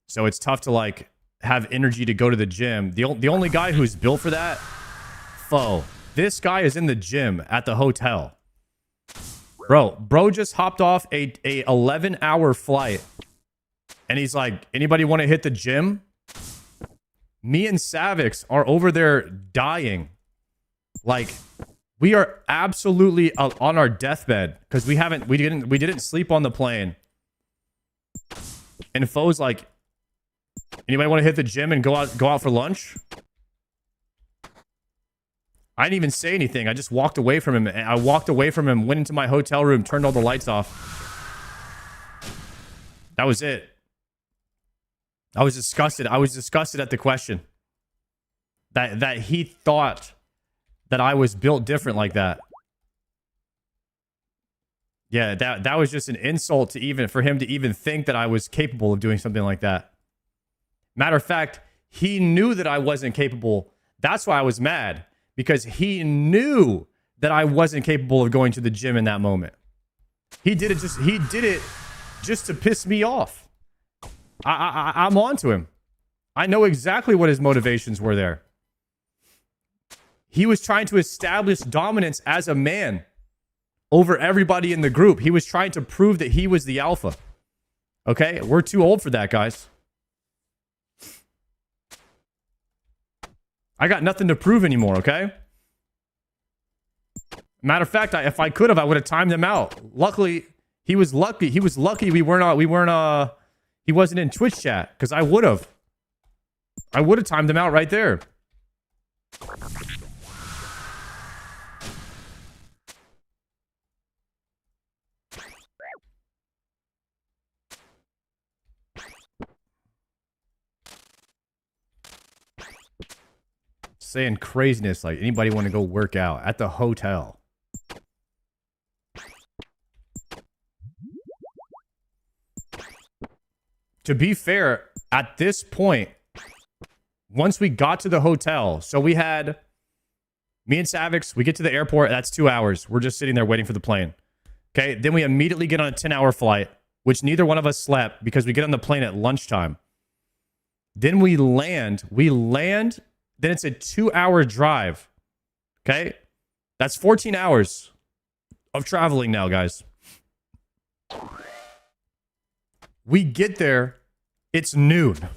So it's tough to like have energy to go to the gym. The only guy who's built for that, Tbow. This guy is in the gym at the hotel. Bro just hopped off a 11-hour flight. And he's like, anybody want to hit the gym? Me and Savix are over there dying. Like, we are absolutely on our deathbed because we didn't sleep on the plane. And Tbow's like, anybody want to hit the gym and go out for lunch? I didn't even say anything. I just walked away from him. I walked away from him, went into my hotel room, turned all the lights off. That was it. I was disgusted. I was disgusted at the question. That he thought that I was built different like that. Yeah, that was just an insult to even for him to even think that I was capable of doing something like that. Matter of fact, he knew that I wasn't capable. That's why I was mad, because he knew that I wasn't capable of going to the gym in that moment. He did it just to piss me off. I'm on to him. I know exactly what his motivations were there. He was trying to establish dominance as a man over everybody in the group. He was trying to prove that he was the alpha. Okay? We're too old for that, guys. I got nothing to prove anymore, okay? Matter of fact, if I could have, I would have timed him out. Luckily, he was lucky. He was lucky he wasn't in Twitch chat, because I would have timed him out right there. Saying craziness like anybody want to go work out at the hotel. To be fair, at this point, once we got to the hotel, so we had me and Savix, we get to the airport, that's 2 hours. We're just sitting there waiting for the plane. Okay, then we immediately get on a 10-hour flight, which neither one of us slept because we get on the plane at lunchtime. Then we land, then it's a 2-hour drive. Okay? That's 14 hours of traveling now, guys. We get there, it's noon.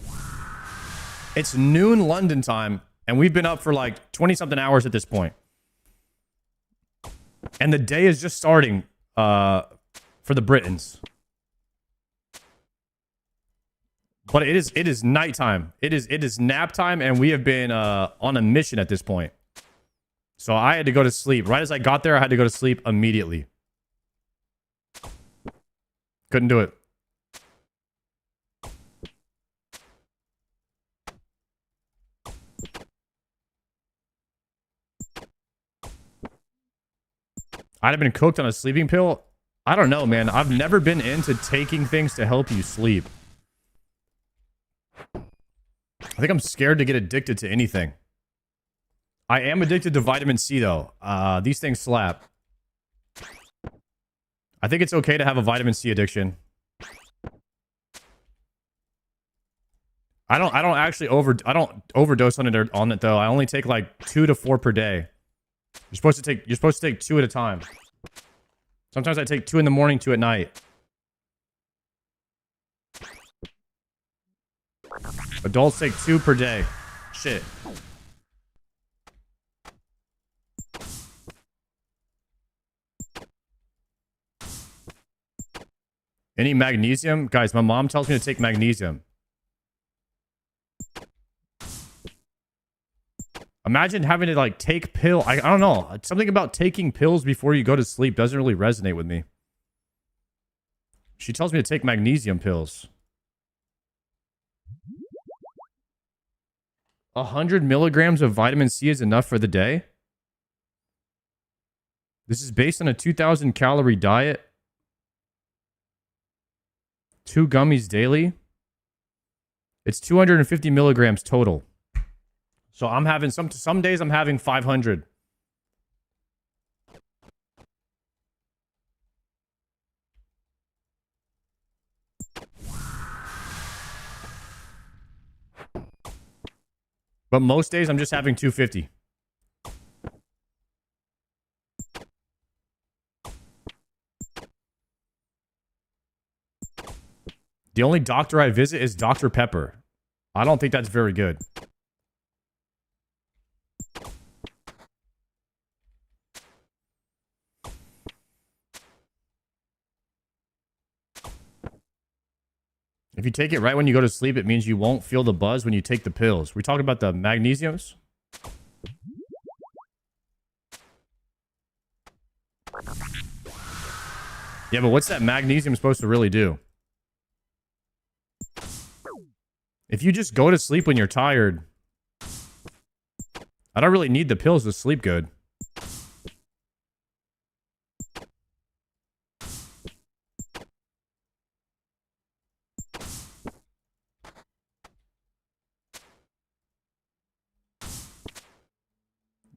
It's noon London time, and we've been up for like 20-something hours at this point. And the day is just starting for the Britons. But it is nighttime. It is nap time, and we have been on a mission at this point. So I had to go to sleep. Right as I got there, I had to go to sleep immediately. Couldn't do it. I'd have been cooked on a sleeping pill. I don't know, man. I've never been into taking things to help you sleep. I think I'm scared to get addicted to anything. I am addicted to vitamin C, though. These things slap. I think it's okay to have a vitamin C addiction. I don't actually overdose on it though. I only take like 2 to 4 per day. You're supposed to take 2 at a time. Sometimes I take 2 in the morning, 2 at night. Adults take 2 per day. Shit. Any magnesium? Guys, my mom tells me to take magnesium. Imagine having to like take pill. I don't know. Something about taking pills before you go to sleep doesn't really resonate with me. She tells me to take magnesium pills. 100 milligrams of vitamin C is enough for the day. This is based on a 2,000 calorie diet. 2 gummies daily. It's 250 milligrams total. So I'm having some days I'm having 500. But most days I'm just having 250. The only doctor I visit is Dr. Pepper. I don't think that's very good. If you take it right when you go to sleep, it means you won't feel the buzz when you take the pills. We talking about the magnesiums? Yeah, but what's that magnesium supposed to really do? If you just go to sleep when you're tired, I don't really need the pills to sleep good.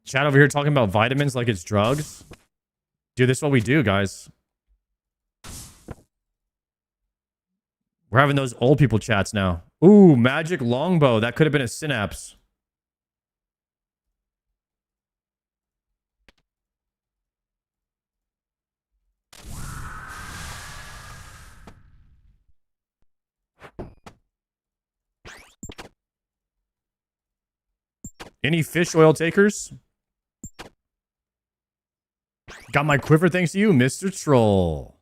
Chat over here talking about vitamins like it's drugs. Dude, this is what we do, guys. We're having those old people chats now. Ooh, magic longbow. That could have been a synapse. Any fish oil takers? Got my quiver thanks to you, Mr. Troll.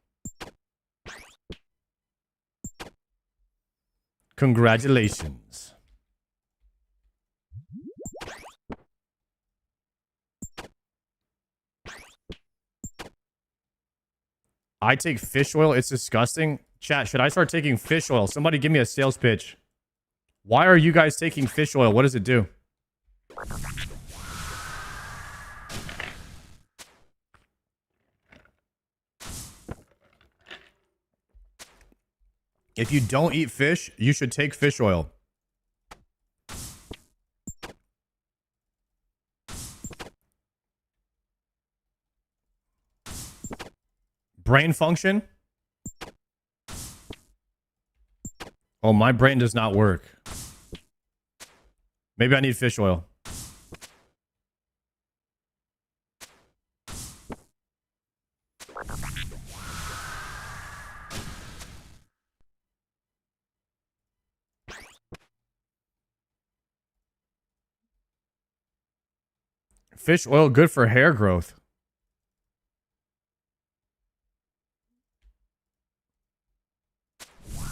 Congratulations. I take fish oil. It's disgusting. Chat, should I start taking fish oil? Somebody give me a sales pitch. Why are you guys taking fish oil? What does it do? If you don't eat fish, you should take fish oil. Brain function? Oh, my brain does not work. Maybe I need fish oil. Fish oil good for hair growth.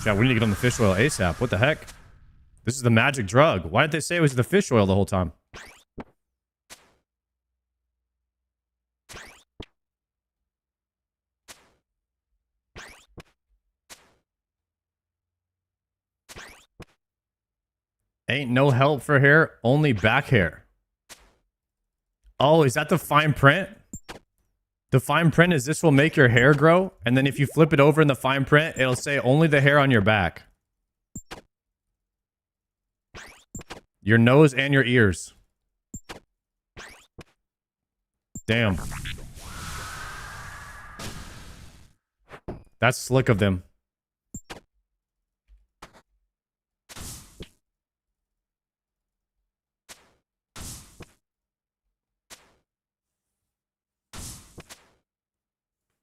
Chat, we need to get on the fish oil ASAP. What the heck? This is the magic drug. Why did they say it was the fish oil the whole time? Ain't no help for hair, only back hair. Oh, is that the fine print? The fine print is this will make your hair grow, and then if you flip it over in the fine print, it'll say only the hair on your back. Your nose and your ears. Damn. That's slick of them.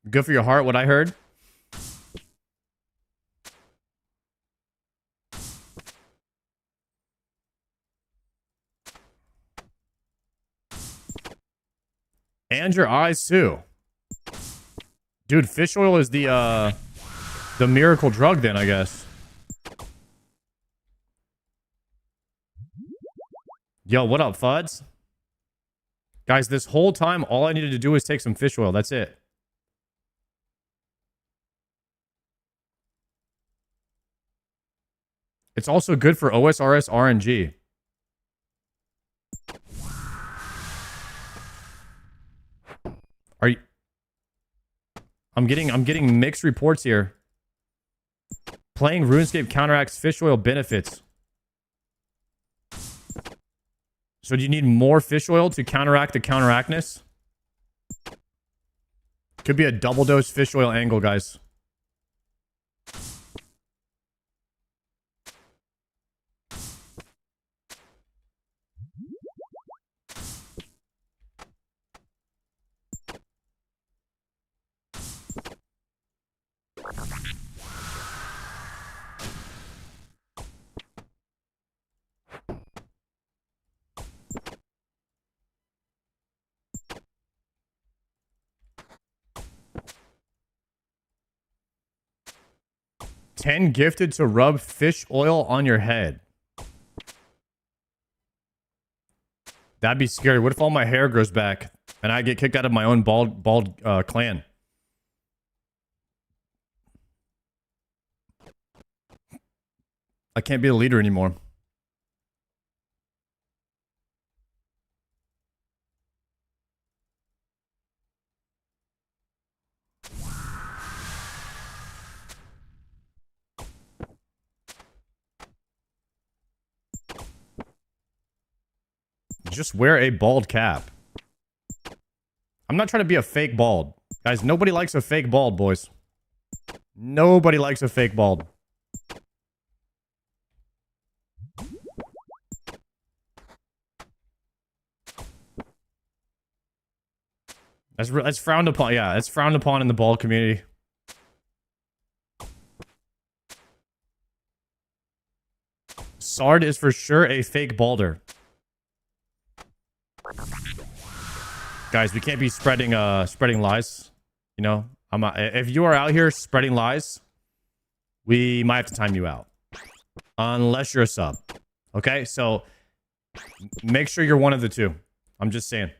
Good for your heart, what I heard. And your eyes too. Dude, fish oil is the miracle drug then, I guess. Yo, what up, Fuds? Guys, this whole time, all I needed to do was take some fish oil. That's it. It's also good for OSRS RNG. Are you... I'm getting mixed reports here. Playing RuneScape counteracts fish oil benefits. So do you need more fish oil to counteract the counteractness? Could be a double dose fish oil angle, guys. $10 gifted to rub fish oil on your head. That'd be scary. What if all my hair grows back and I get kicked out of my own bald clan? I can't be the leader anymore. Just wear a bald cap. I'm not trying to be a fake bald. Guys, nobody likes a fake bald, boys. Nobody likes a fake bald. That's frowned upon. Yeah, that's frowned upon in the bald community. Sard is for sure a fake balder. Guys, we can't be spreading lies. You know, if you are out here spreading lies, we might have to time you out. Unless you're a sub. Okay, so make sure you're one of the two. I'm just saying.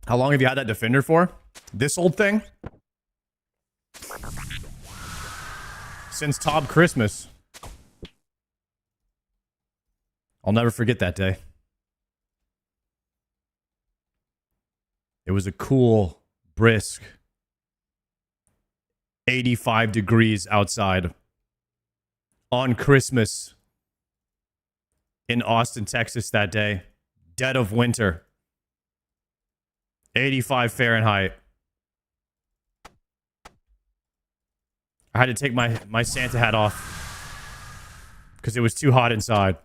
How long have you had that defender for? This old thing? Since Tbow Christmas. I'll never forget that day. It was a cool, brisk 85 degrees outside on Christmas in Austin, Texas that day. Dead of winter. 85 Fahrenheit. I had to take my Santa hat off because it was too hot inside.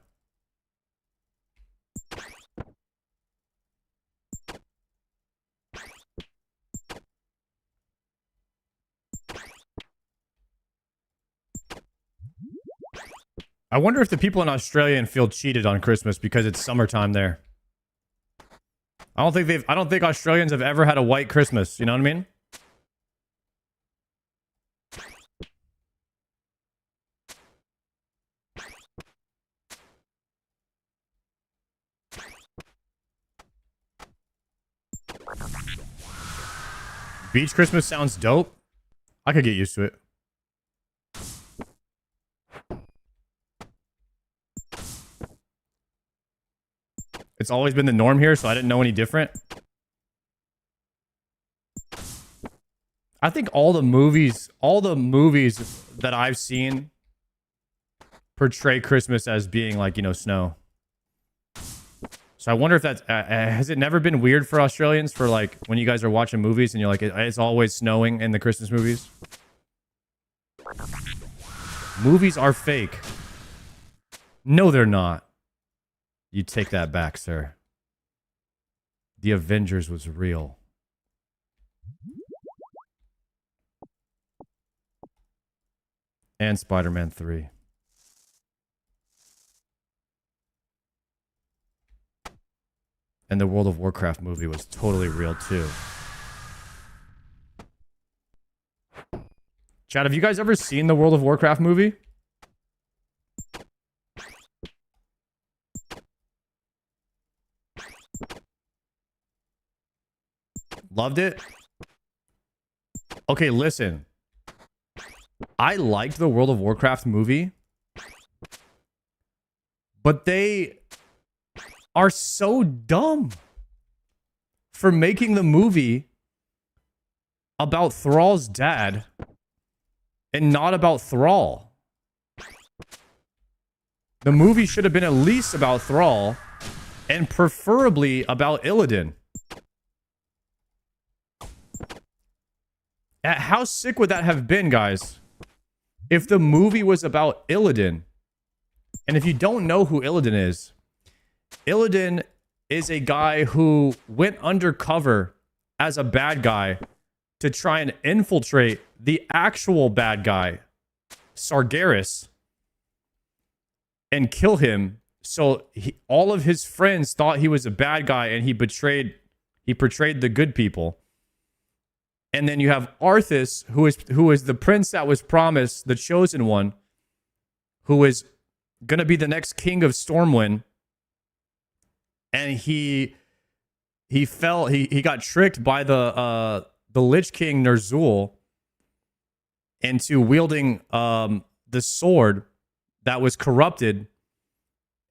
I wonder if the people in Australia feel cheated on Christmas because it's summertime there. I don't think Australians have ever had a white Christmas, you know what I mean? Beach Christmas sounds dope. I could get used to it. It's always been the norm here, so I didn't know any different. I think all the movies that I've seen portray Christmas as being like, you know, snow. So I wonder if that's, has it never been weird for Australians for like, when you guys are watching movies and you're like, it's always snowing in the Christmas movies? Movies are fake. No, they're not. You take that back, sir. The Avengers was real. And Spider-Man 3. And the World of Warcraft movie was totally real, too. Chad, have you guys ever seen the World of Warcraft movie? Loved it? Okay, listen. I liked the World of Warcraft movie, but they are so dumb for making the movie about Thrall's dad and not about Thrall. The movie should have been at least about Thrall and preferably about Illidan. How sick would that have been, guys? If the movie was about Illidan. And if you don't know who Illidan is a guy who went undercover as a bad guy to try and infiltrate the actual bad guy, Sargeras, and kill him. So all of his friends thought he was a bad guy and he portrayed the good people. And then you have Arthas, who is the prince that was promised, the chosen one, who is gonna be the next king of Stormwind, and he got tricked by the Lich King Ner'zhul into wielding the sword that was corrupted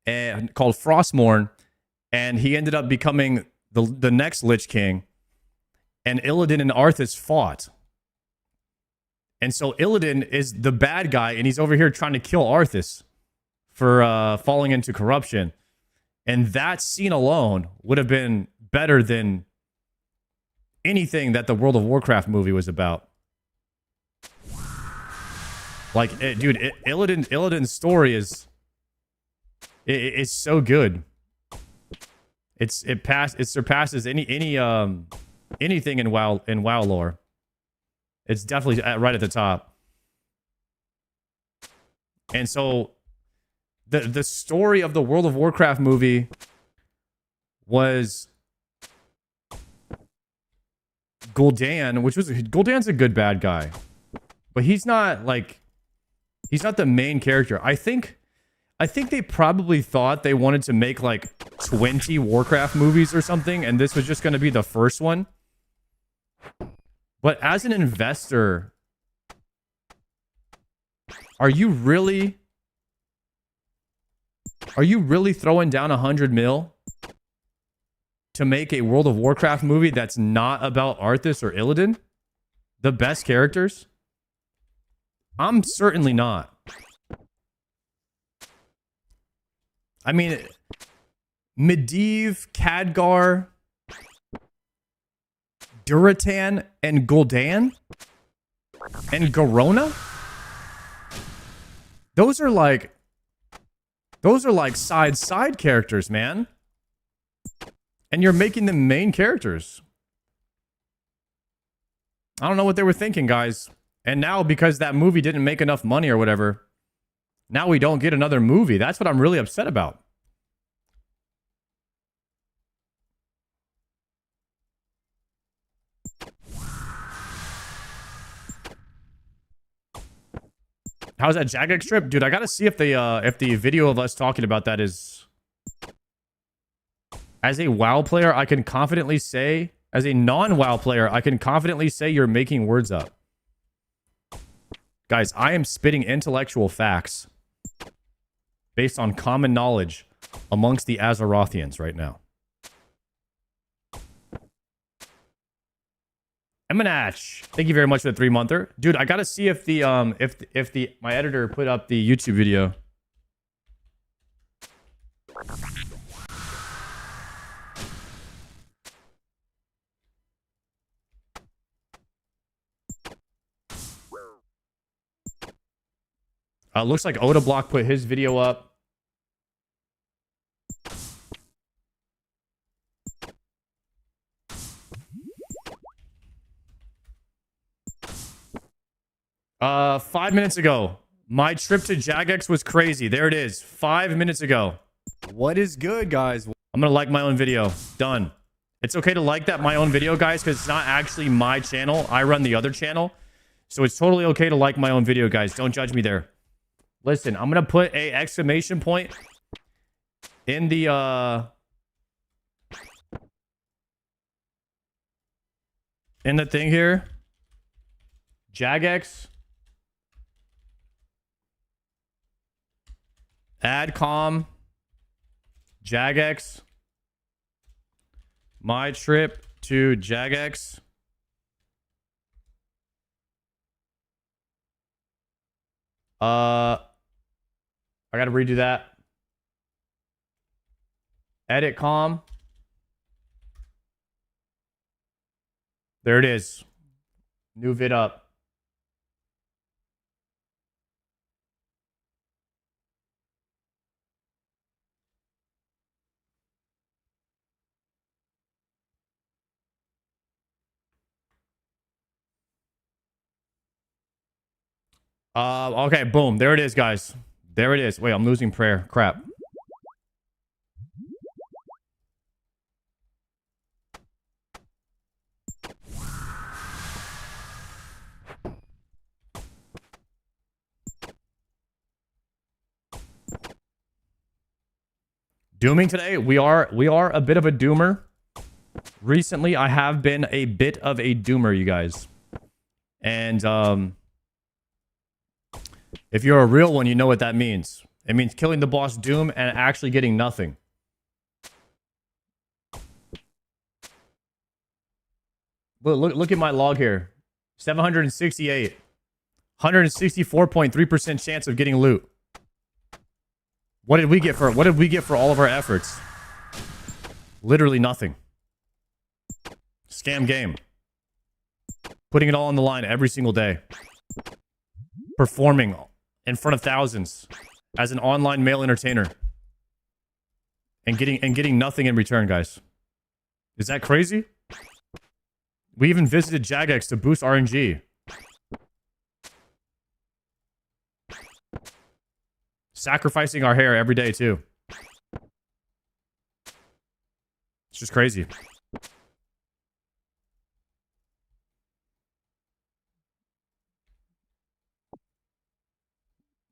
and called Frostmourne, and he ended up becoming the next Lich King. And Illidan and Arthas fought. And so Illidan is the bad guy, and he's over here trying to kill Arthas for falling into corruption. And that scene alone would have been better than anything that the World of Warcraft movie was about. Like, Illidan's story is so good. It surpasses anything in WoW lore. It's definitely right at the top. And so the story of the World of Warcraft movie was Gul'dan, Gul'dan's a good bad guy, but he's not the main character. I think they probably thought they wanted to make like 20 Warcraft movies or something, and this was just going to be the first one. But as an investor, are you really throwing down $100 million to make a World of Warcraft movie that's not about Arthas or Illidan, the best characters? I'm certainly not. I mean, Medivh, Khadgar, Duratan, and Gul'dan, and Garona? Those are like side characters, man. And you're making them main characters. I don't know what they were thinking, guys. And now, because that movie didn't make enough money or whatever, now we don't get another movie. That's what I'm really upset about. How's that Jagex trip? Dude, I gotta see if the video of us talking about that is... As a WoW player, I can confidently say... As a non-WoW player, I can confidently say you're making words up. Guys, I am spitting intellectual facts based on common knowledge amongst the Azerothians right now. Emanach, thank you very much for the 3-monther. Dude, I gotta see if my editor put up the YouTube video. Looks like Odablock put his video up. Uh, 5 minutes ago. My trip to Jagex was crazy. There it is. 5 minutes ago. What is good, guys? I'm gonna like my own video. Done. It's okay to like that my own video, guys, because it's not actually my channel. I run the other channel. So it's totally okay to like my own video, guys. Don't judge me there. Listen, I'm gonna put a exclamation point in the thing here. Jagex. Adcom. Jagex. My trip to Jagex. I gotta redo that. Edit com. There it is. New vid up. Okay, boom. There it is, guys. There it is. Wait, I'm losing prayer. Crap. Dooming today? We are a bit of a doomer. Recently, I have been a bit of a doomer, you guys. And if you're a real one, you know what that means. It means killing the boss Doom and actually getting nothing. Look at my log here. 768. 164.3% chance of getting loot. What did we get for all of our efforts? Literally nothing. Scam game. Putting it all on the line every single day. Performing in front of thousands as an online male entertainer. And getting nothing in return, guys. Is that crazy? We even visited Jagex to boost RNG. Sacrificing our hair every day, too. It's just crazy.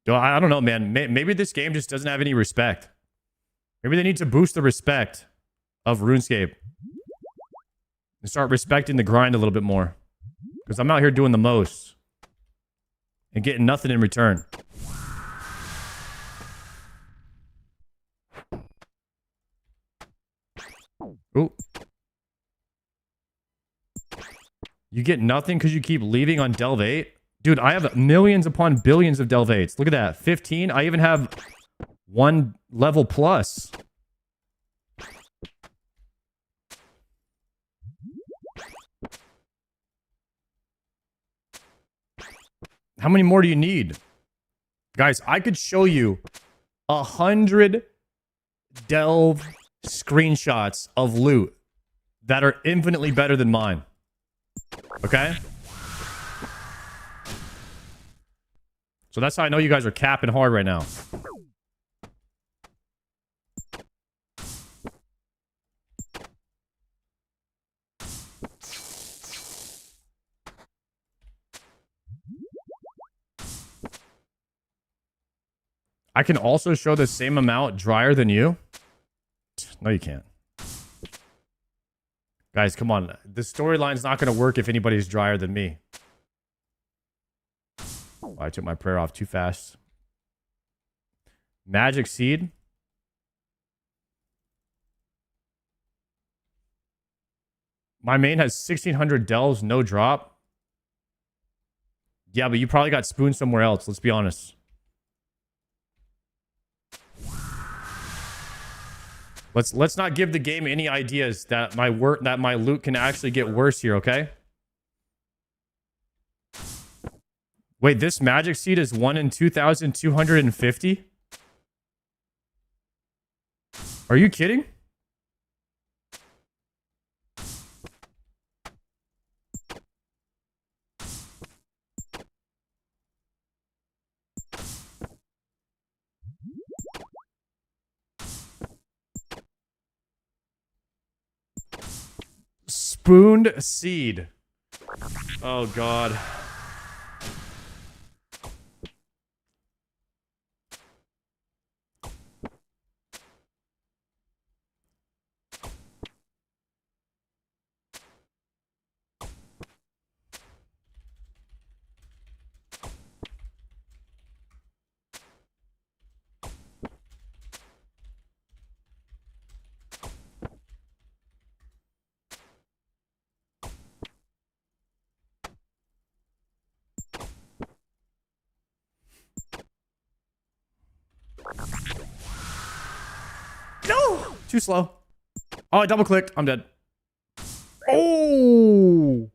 I don't know, man. Maybe this game just doesn't have any respect. Maybe they need to boost the respect of RuneScape. And start respecting the grind a little bit more. Because I'm out here doing the most. And getting nothing in return. Ooh. You get nothing because you keep leaving on Delve 8? Dude, I have millions upon billions of Delve 8s. Look at that. 15. I even have 1 level plus. How many more do you need? Guys, I could show you 100 Delve screenshots of loot that are infinitely better than mine. Okay? So that's how I know you guys are capping hard right now. I can also show the same amount drier than you. No, you can't. Guys, come on. The storyline's not going to work if anybody's drier than me. Oh, I took my prayer off too fast. Magic Seed. My main has 1,600 delves, no drop. Yeah, but you probably got spooned somewhere else. Let's be honest. Let's not give the game any ideas that my loot can actually get worse here, okay? Wait, this magic seed is 1 in 2,250? Are you kidding? Spooned seed. Oh, God. No! Too slow. Oh, I double clicked. I'm dead. Oh!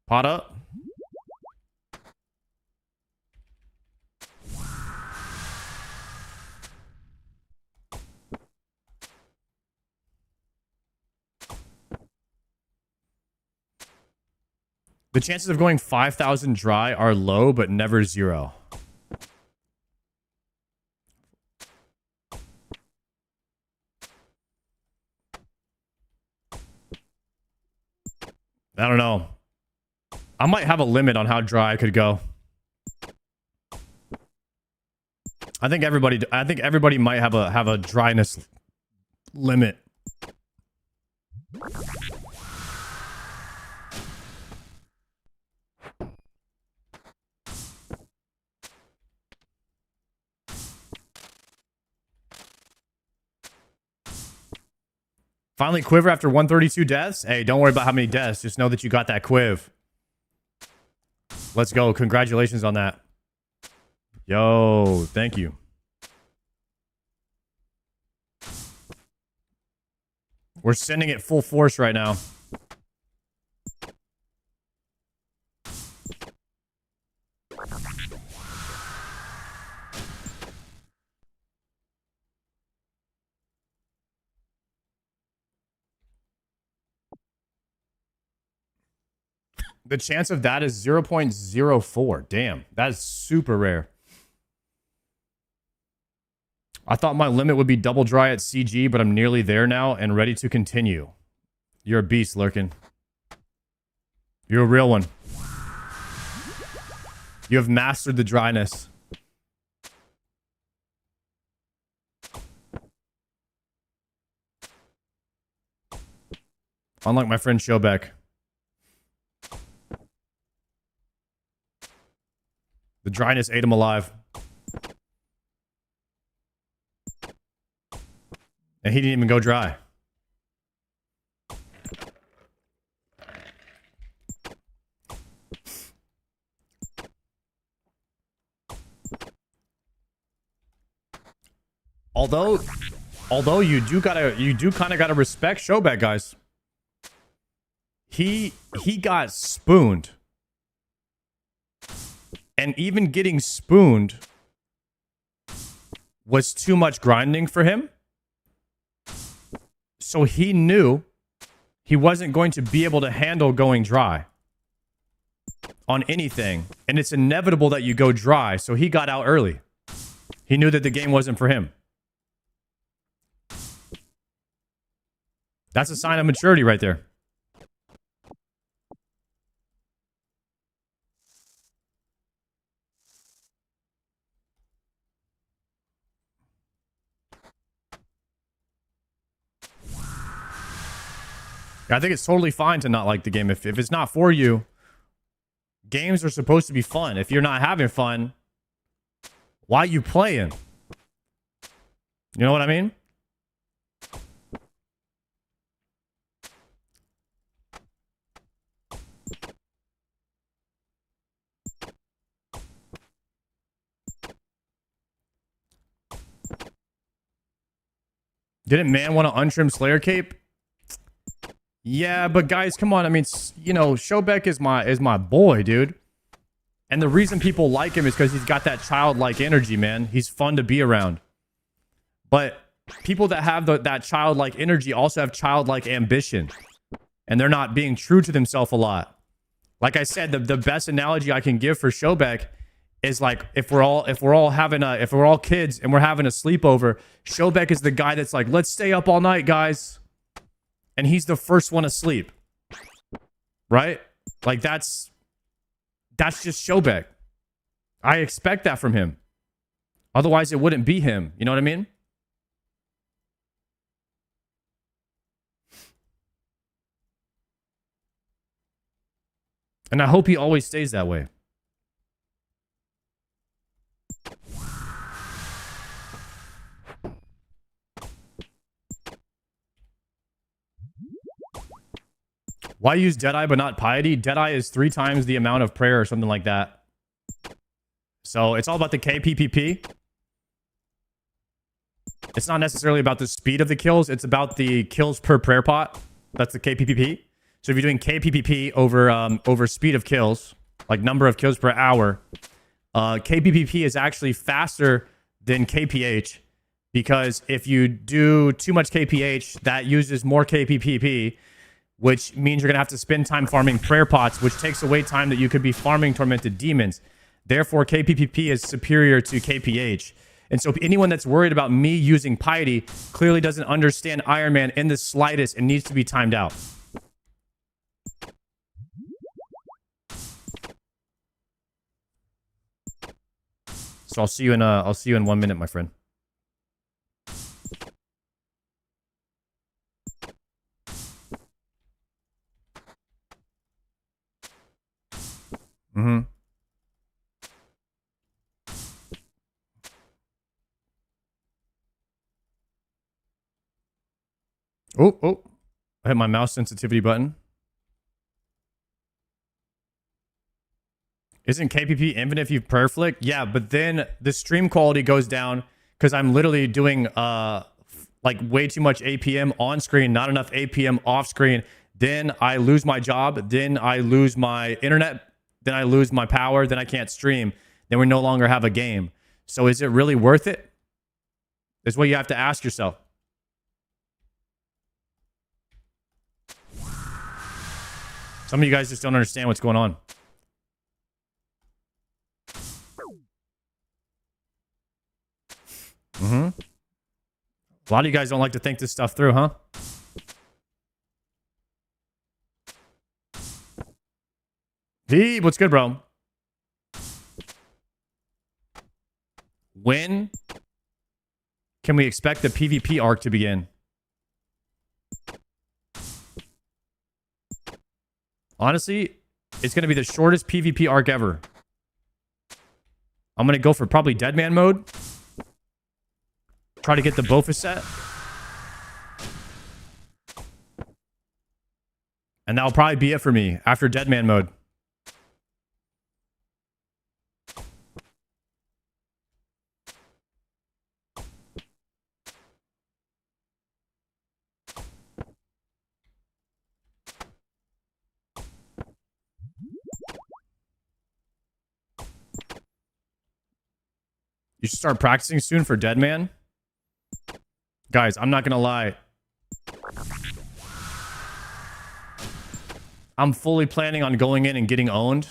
Pot up. The chances of going 5,000 dry are low, but never zero. I don't know. I might have a limit on how dry I could go. I think everybody might have a dryness limit. Finally quiver after 132 deaths? Hey, don't worry about how many deaths. Just know that you got that quiv. Let's go. Congratulations on that. Yo, thank you. We're sending it full force right now. The chance of that is 0.04. Damn, that is super rare. I thought my limit would be double dry at CG, but I'm nearly there now and ready to continue. You're a beast, Lurkin. You're a real one. You have mastered the dryness. Unlike my friend Shobek. The dryness ate him alive. And he didn't even go dry. Although you do kind of gotta respect Shobek, guys. He got spooned. And even getting spooned was too much grinding for him. So he knew he wasn't going to be able to handle going dry on anything. And it's inevitable that you go dry. So he got out early. He knew that the game wasn't for him. That's a sign of maturity right there. I think it's totally fine to not like the game. If it's not for you, games are supposed to be fun. If you're not having fun, why are you playing? You know what I mean? Didn't man want to untrim Slayer cape? Yeah, but guys, come on. I mean, you know, Shobek is my boy, dude. And the reason people like him is because he's got that childlike energy, man. He's fun to be around. But people that have that childlike energy also have childlike ambition. And they're not being true to themselves a lot. Like I said, the best analogy I can give for Shobek is like if we're all kids and we're having a sleepover, Shobek is the guy that's like, let's stay up all night, guys. And he's the first one asleep. Right? Like that's just Shobek. I expect that from him. Otherwise it wouldn't be him. You know what I mean? And I hope he always stays that way. Why use Deadeye but not Piety? Deadeye is 3 times the amount of prayer or something like that. So it's all about the KPPP. It's not necessarily about the speed of the kills. It's about the kills per prayer pot. That's the KPPP. So if you're doing KPPP over speed of kills, like number of kills per hour, KPPP is actually faster than KPH because if you do too much KPH, that uses more KPPP, which means you're going to have to spend time farming prayer pots, which takes away time that you could be farming tormented demons. Therefore, KPPP is superior to KPH. And so anyone that's worried about me using Piety clearly doesn't understand Iron Man in the slightest and needs to be timed out. So I'll see you in 1 minute, my friend. Mm-hmm. Oh. I hit my mouse sensitivity button. Isn't KPP infinite if you prayer flick? Yeah, but then the stream quality goes down because I'm literally doing like way too much APM on screen, not enough APM off screen. Then I lose my job. Then I lose my internet. Then I lose my power. Then I can't stream. Then we no longer have a game. So is it really worth it? Is what you have to ask yourself. Some of you guys just don't understand what's going on. Mm-hmm. A lot of you guys don't like to think this stuff through, huh? V, what's good, bro? When can we expect the PvP arc to begin? Honestly, it's going to be the shortest PvP arc ever. I'm going to go for probably Deadman mode. Try to get the Bofa set. And that'll probably be it for me after Deadman mode. You should start practicing soon for Deadman. Guys, I'm not gonna lie. I'm fully planning on going in and getting owned.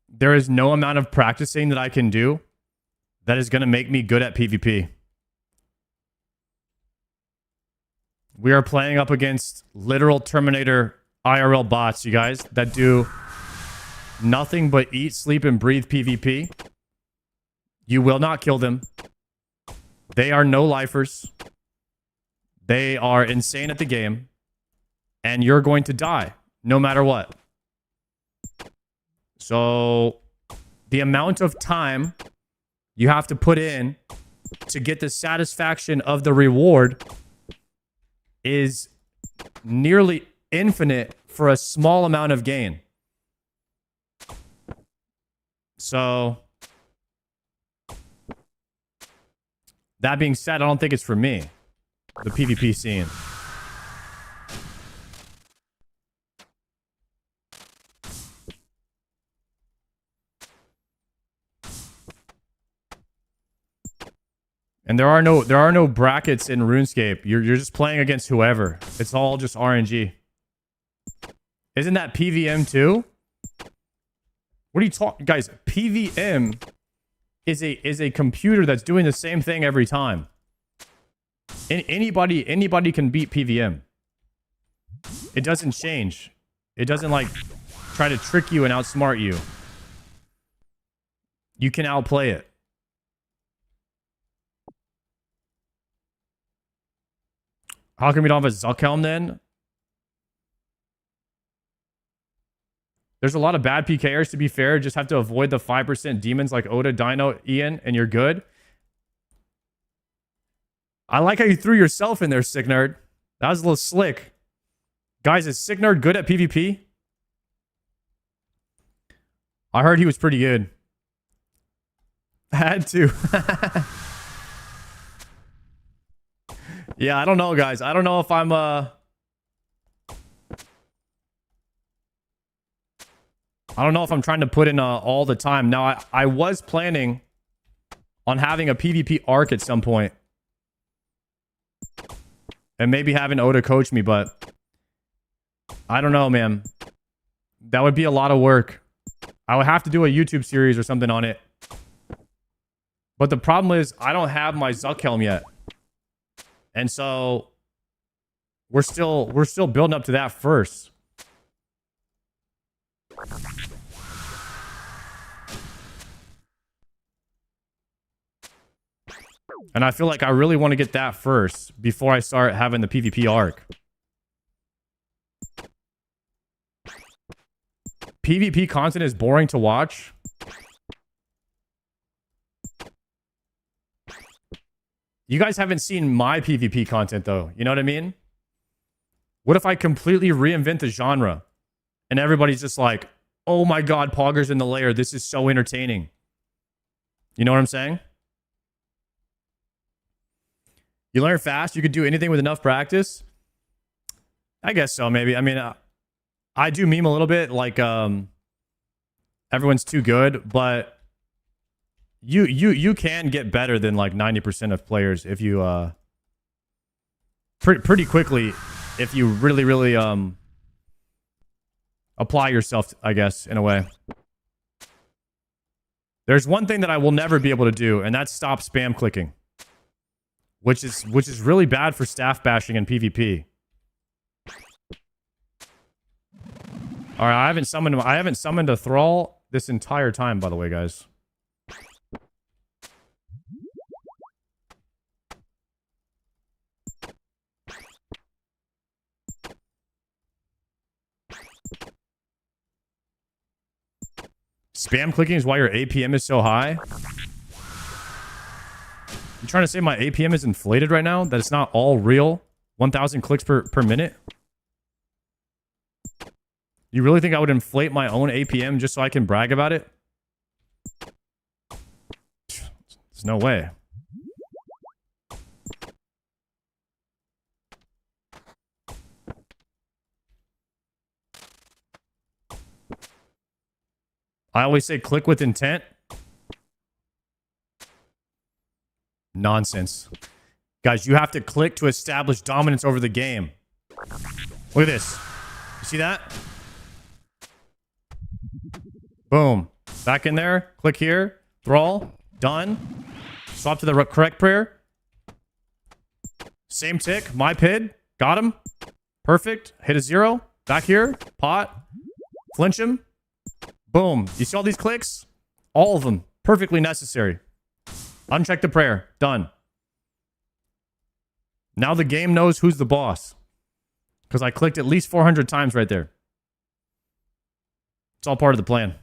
There is no amount of practicing that I can do that is gonna make me good at PvP. We are playing up against literal Terminator IRL bots, you guys, that do nothing but eat, sleep, and breathe PvP. You will not kill them. They are no-lifers. They are insane at the game. And you're going to die, no matter what. So, the amount of time you have to put in to get the satisfaction of the reward is nearly infinite for a small amount of gain. So, that being said, I don't think it's for me, the PvP scene. And there are no brackets in RuneScape. You're just playing against whoever. It's all just RNG. Isn't that PVM too? What are you talking, guys? PVM is a computer that's doing the same thing every time. Anybody can beat PVM. It doesn't change. It doesn't like try to trick you and outsmart you. You can outplay it. How come we don't have a Zuckhelm then? There's a lot of bad PKers, to be fair. Just have to avoid the 5% demons like Oda, Dino, Ian, and you're good. I like how you threw yourself in there, Sick Nerd. That was a little slick. Guys, is Sick Nerd good at PvP? I heard he was pretty good. Had to. Yeah, I don't know, guys. I don't know if I'm I don't know if I'm trying to put in all the time. Now, I was planning on having a PvP arc at some point. And maybe having Oda coach me, but I don't know, man. That would be a lot of work. I would have to do a YouTube series or something on it. But the problem is I don't have my Zuckhelm yet. And so we're still building up to that first. And I feel like I really want to get that first before I start having the PvP arc. PvP content is boring to watch. You guys haven't seen my PvP content though. You know what I mean? What if I completely reinvent the genre and everybody's just like, oh my God, Poggers in the lair. This is so entertaining. You know what I'm saying? You learn fast. You could do anything with enough practice. I guess so, maybe. I mean, I do meme a little bit like everyone's too good, but you can get better than like 90% of players if you pretty quickly if you really apply yourself, I guess, in a way. There's one thing that I will never be able to do, and that's stop spam clicking. Which is really bad for staff bashing in PvP. All right, I haven't summoned a thrall this entire time, by the way, guys. Spam clicking is why your APM is so high. You trying to say my APM is inflated right now? That it's not all real? 1,000 clicks per minute? You really think I would inflate my own APM just so I can brag about it? There's no way. I always say click with intent. Nonsense. Guys, you have to click to establish dominance over the game. Look at this. You see that? Boom. Back in there. Click here. Thrall. Done. Swap to the correct prayer. Same tick. My pid. Got him. Perfect. Hit a 0. Back here. Pot. Flinch him. Boom. You see all these clicks? All of them. Perfectly necessary. Uncheck the prayer. Done. Now the game knows who's the boss. Because I clicked at least 400 times right there. It's all part of the plan.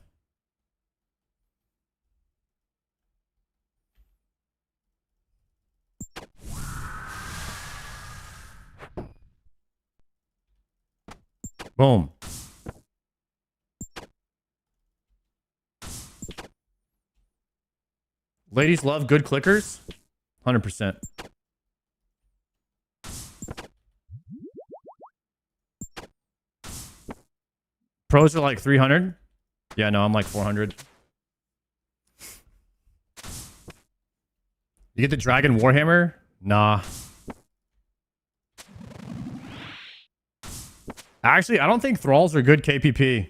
Boom. Ladies love good clickers. 100%. Pros are like 300. Yeah, no, I'm like 400. You get the Dragon Warhammer? Nah. Actually, I don't think Thralls are good KPP.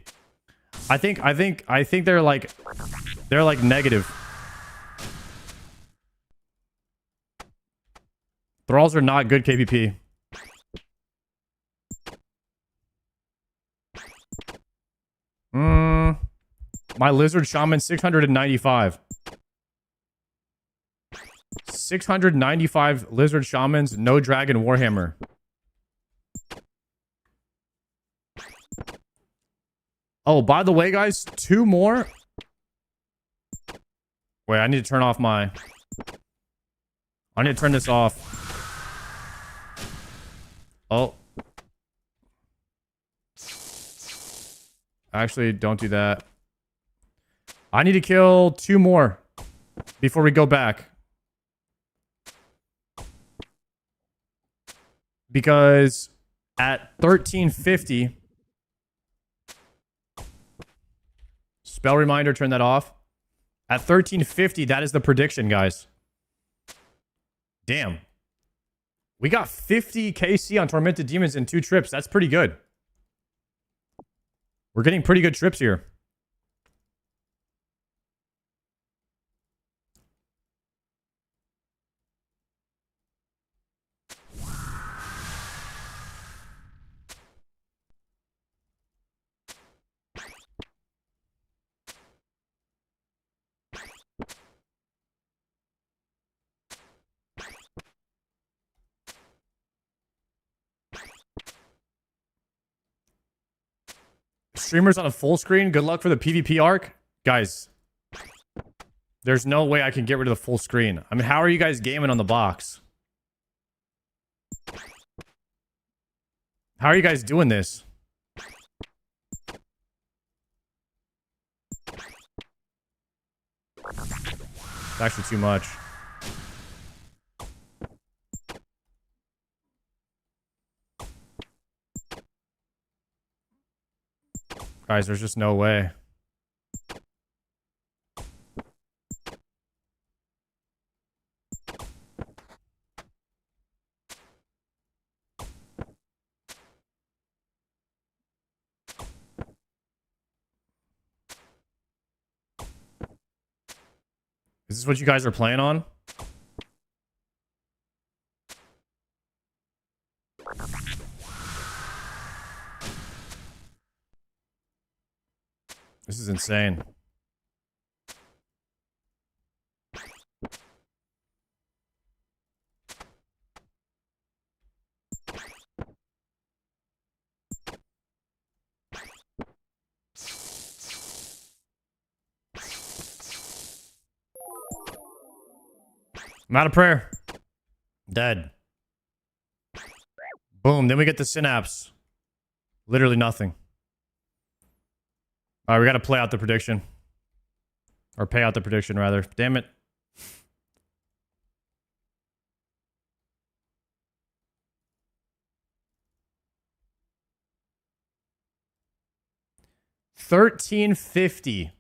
I think they're like negative. Thralls are not good KPP. My Lizard Shaman 695. 695 Lizard Shamans, no Dragon Warhammer. Oh, by the way, guys, 2 more. Wait, I need to turn off my... I need to turn this off. Oh. Actually, don't do that. I need to kill 2 more before we go back. Because at 1350... Spell reminder, turn that off. At 1350, that is the prediction, guys. Damn. We got 50 KC on Tormented Demons in 2 trips. That's pretty good. We're getting pretty good trips here. streamers on a full screen. Good luck for the PvP arc. Guys, there's no way I can get rid of the full screen. I mean, how are you guys gaming on the box? How are you guys doing this? It's actually too much. Guys, there's just no way. Is this what you guys are playing on? This is insane. I'm out of prayer. Dead. Boom. Then we get the synapse. Literally nothing. All right, we got to play out the prediction. Or pay out the prediction, rather. Damn it. $13.50.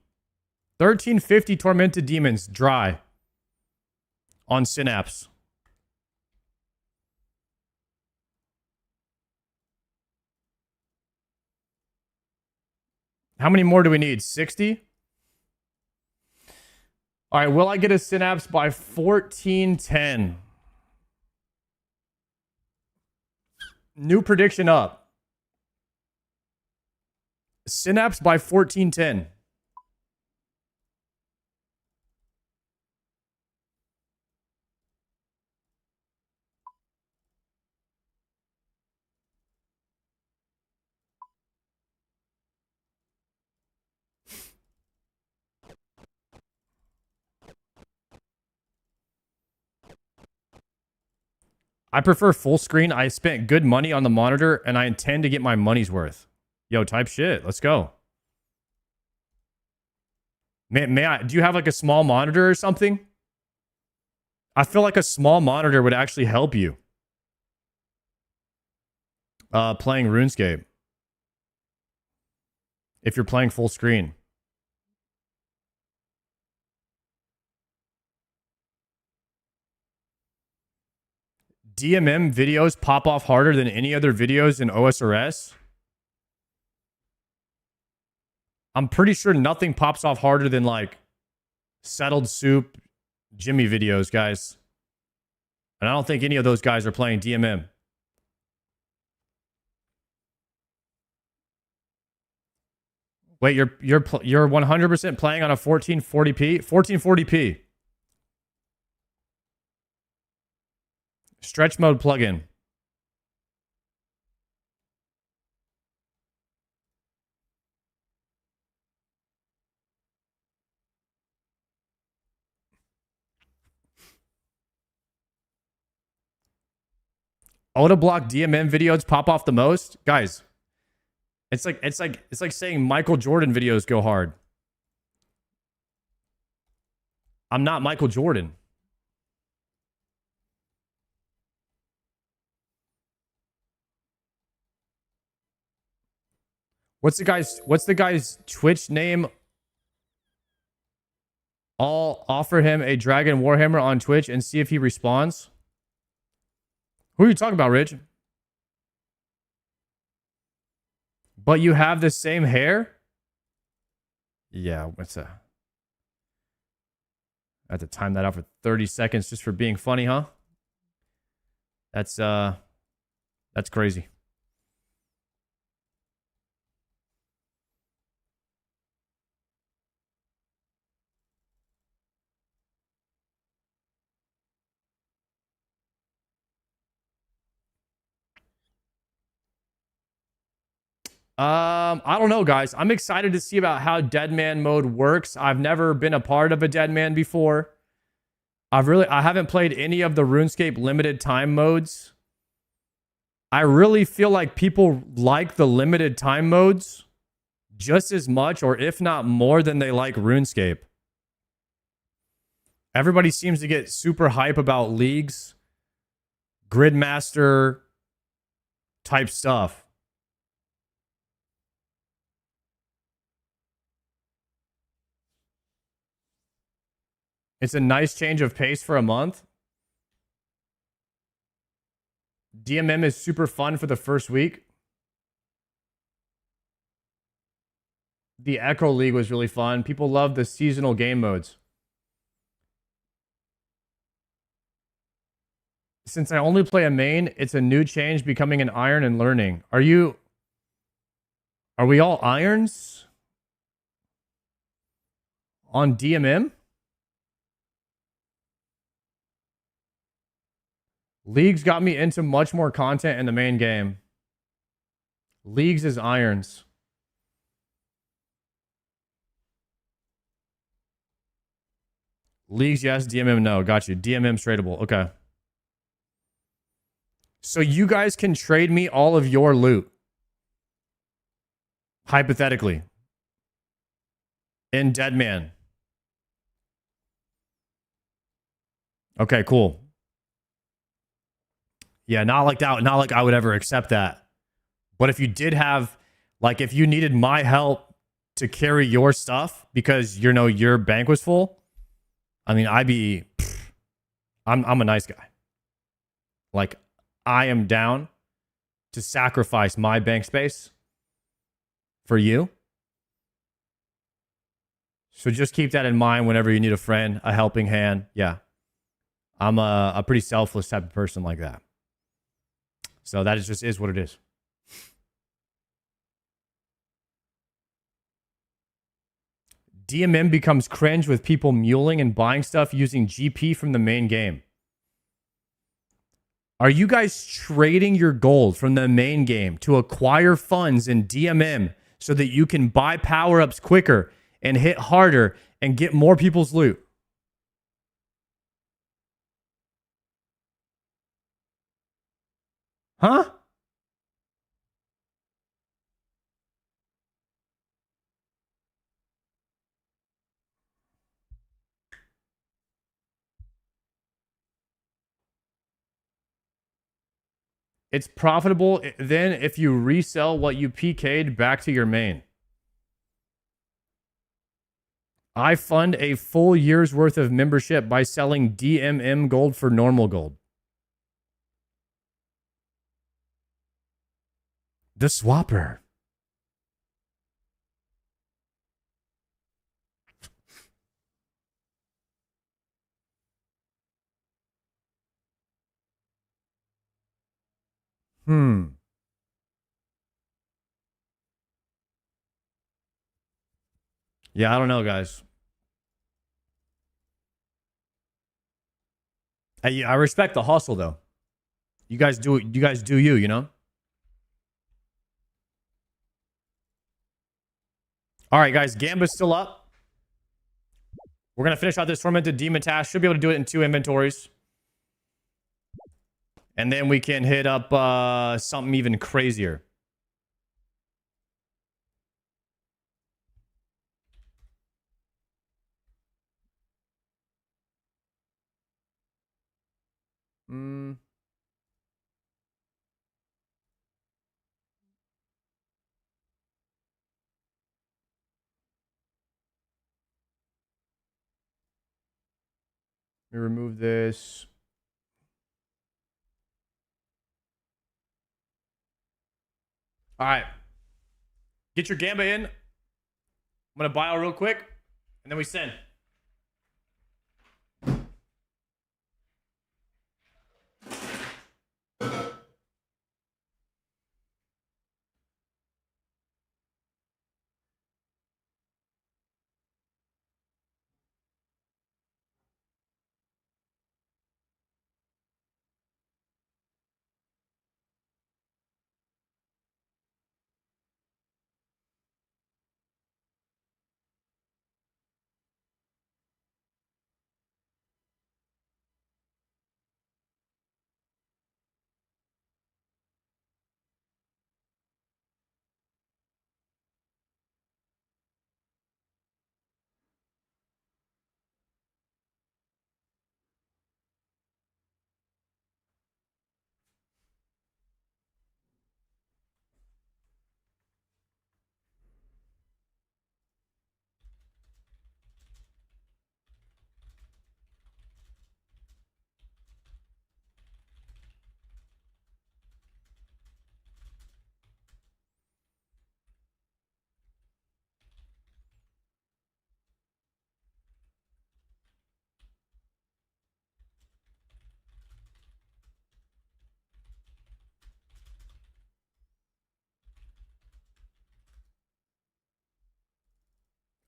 $13.50 Tormented Demons. Dry. On Synapse. How many more do we need? 60? All right, will I get a Synapse by 1410? New prediction up. Synapse by 1410. I prefer full screen. I spent good money on the monitor, and I intend to get my money's worth. Yo, type shit. Let's go. May I? Do you have like a small monitor or something? I feel like a small monitor would actually help you. Playing RuneScape. If you're playing full screen. DMM videos pop off harder than any other videos in OSRS. I'm pretty sure nothing pops off harder than like Settled Soup, Jimmy videos, guys. And I don't think any of those guys are playing DMM. Wait, you're 100% playing on a 1440p? 1440p. Stretch mode plugin. Auto block DMM videos pop off the most, guys. It's like saying Michael Jordan videos go hard. I'm not Michael Jordan. What's the guy's Twitch name? I'll offer him a Dragon Warhammer on Twitch and see if he responds. Who are you talking about, Rich? But you have the same hair? Yeah, what's that? I have to time that out for 30 seconds just for being funny, huh? That's crazy. I don't know, guys. I'm excited to see about how Deadman mode works. I've never been a part of a Deadman before. I haven't played any of the RuneScape limited time modes. I really feel like people like the limited time modes just as much, or if not more, than they like RuneScape. Everybody seems to get super hype about leagues, Gridmaster type stuff. It's a nice change of pace for a month. DMM is super fun for the first week. The Echo League was really fun. People love the seasonal game modes. Since I only play a main, it's a new change becoming an iron and learning. Are we all irons on DMM? Leagues got me into much more content in the main game. Leagues is irons. Leagues, yes. DMM, no. Got you. DMM tradable. Okay. So you guys can trade me all of your loot. Hypothetically. In Deadman. Okay, cool. Yeah, not like that. Not like I would ever accept that. But if you did have, like, if you needed my help to carry your stuff because, you know, your bank was full, I mean, I'm a nice guy. Like, I am down to sacrifice my bank space for you. So just keep that in mind whenever you need a friend, a helping hand. Yeah. I'm a pretty selfless type of person like that. So that just is what it is. DMM becomes cringe with people muling and buying stuff using GP from the main game. Are you guys trading your gold from the main game to acquire funds in DMM so that you can buy power-ups quicker and hit harder and get more people's loot? Huh? It's profitable then if you resell what you PK'd back to your main. I fund a full year's worth of membership by selling DMM gold for normal gold. The swapper. Yeah, I don't know, guys. I respect the hustle, though. You guys do you, you know? All right, guys. Gamba's still up. We're going to finish out this tormented demon task. Should be able to do it in 2 inventories. And then we can hit up something even crazier. Let me remove this. All right. Get your Gamba in. I'm going to bio real quick, and then we send.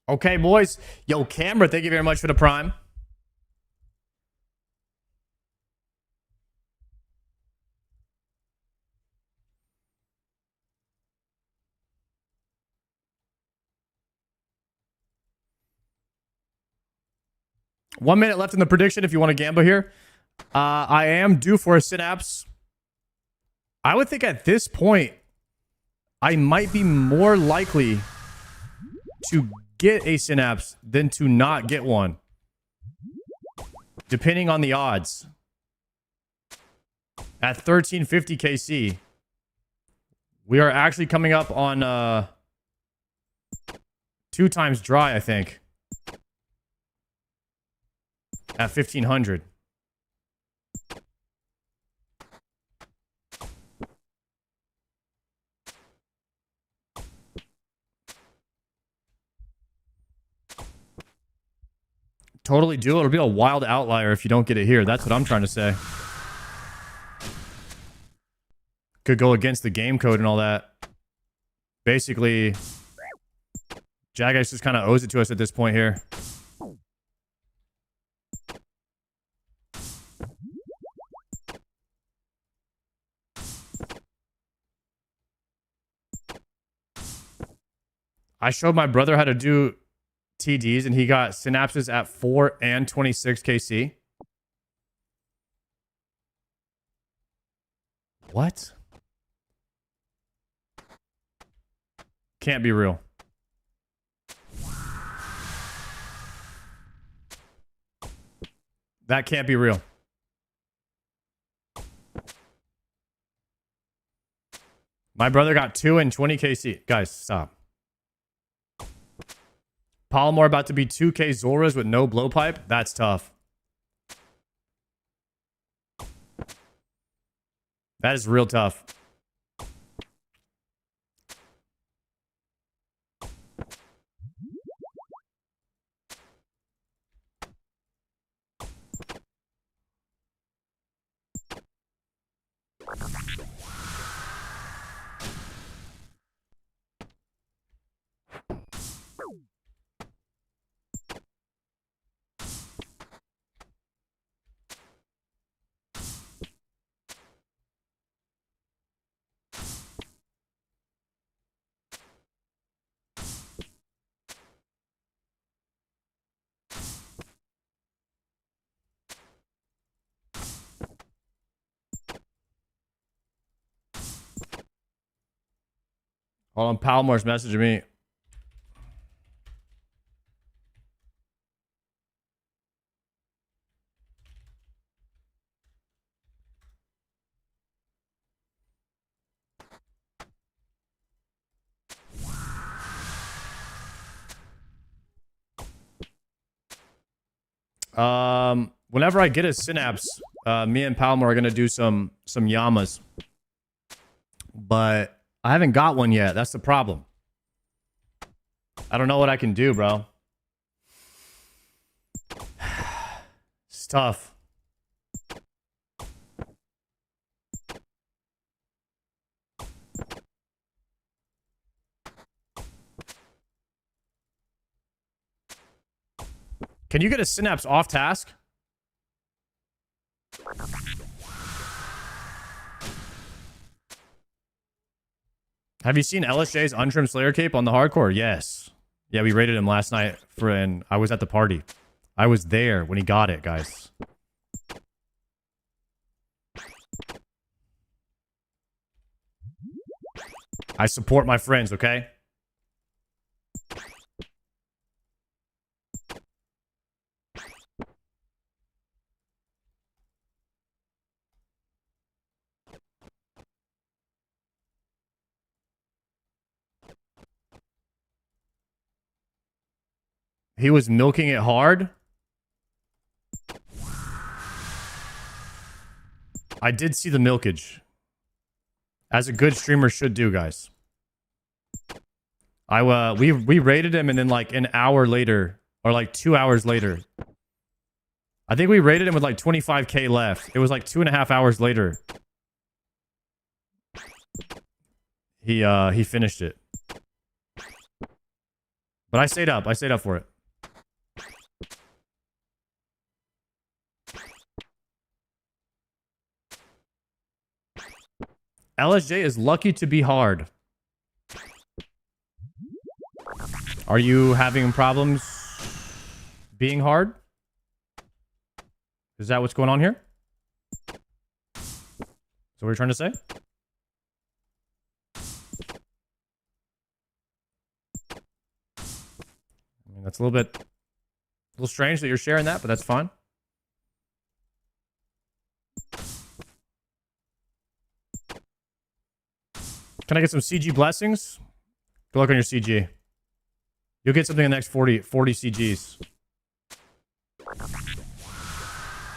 Okay, boys. Yo, Camera, thank you very much for the prime. One minute left in the prediction if you want to gamble here. I am due for a synapse. I would think at this point, I might be more likely to get a synapse than to not get one. Depending on the odds. At 1350 KC, we are actually coming up on 2 times dry, I think. At 1500. Totally do. It'll be a wild outlier if you don't get it here. That's what I'm trying to say. Could go against the game code and all that. Basically, Jagex just kind of owes it to us at this point here. I showed my brother how to do TDs, and he got synapses at 4 and 26 KC. What? Can't be real. That can't be real. My brother got 2 and 20 KC. Guys, stop. Palomar about to be 2K Zoras with no blowpipe? That's tough. That is real tough. Hold on, Palomar's messaging me. Whenever I get a synapse, me and Palomar are gonna do some Yamas. But I haven't got one yet. That's the problem. I don't know what I can do, bro. It's tough. Can you get a synapse off task? Have you seen LSJ's untrimmed Slayer cape on the hardcore? Yes. Yeah, we raided him last night and I was at the party. I was there when he got it, guys. I support my friends, okay? He was milking it hard. I did see the milkage. As a good streamer should do, guys. We raided him and then like an hour later, or like 2 hours later. I think we raided him with like 25k left. It was like 2.5 hours later. He finished it. But I stayed up. I stayed up for it. LSJ is lucky to be hard. Are you having problems being hard? Is that what's going on here? So what you're trying to say? I mean, that's a little strange that you're sharing that, but that's fine. Can I get some CG blessings? Good luck on your CG. You'll get something in the next 40 CGs.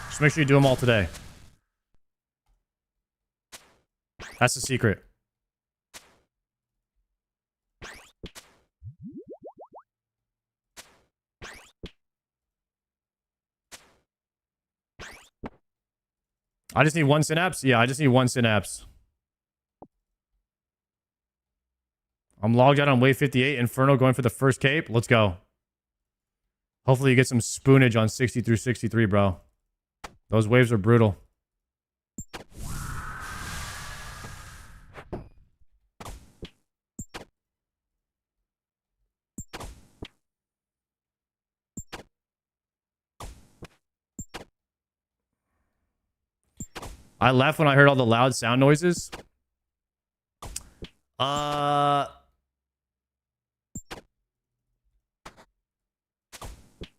Just make sure you do them all today. That's the secret. I just need one synapse? Yeah, I just need one synapse. I'm logged out on wave 58. Inferno going for the first cape. Let's go. Hopefully you get some spoonage on 60 through 63, bro. Those waves are brutal. I left when I heard all the loud sound noises.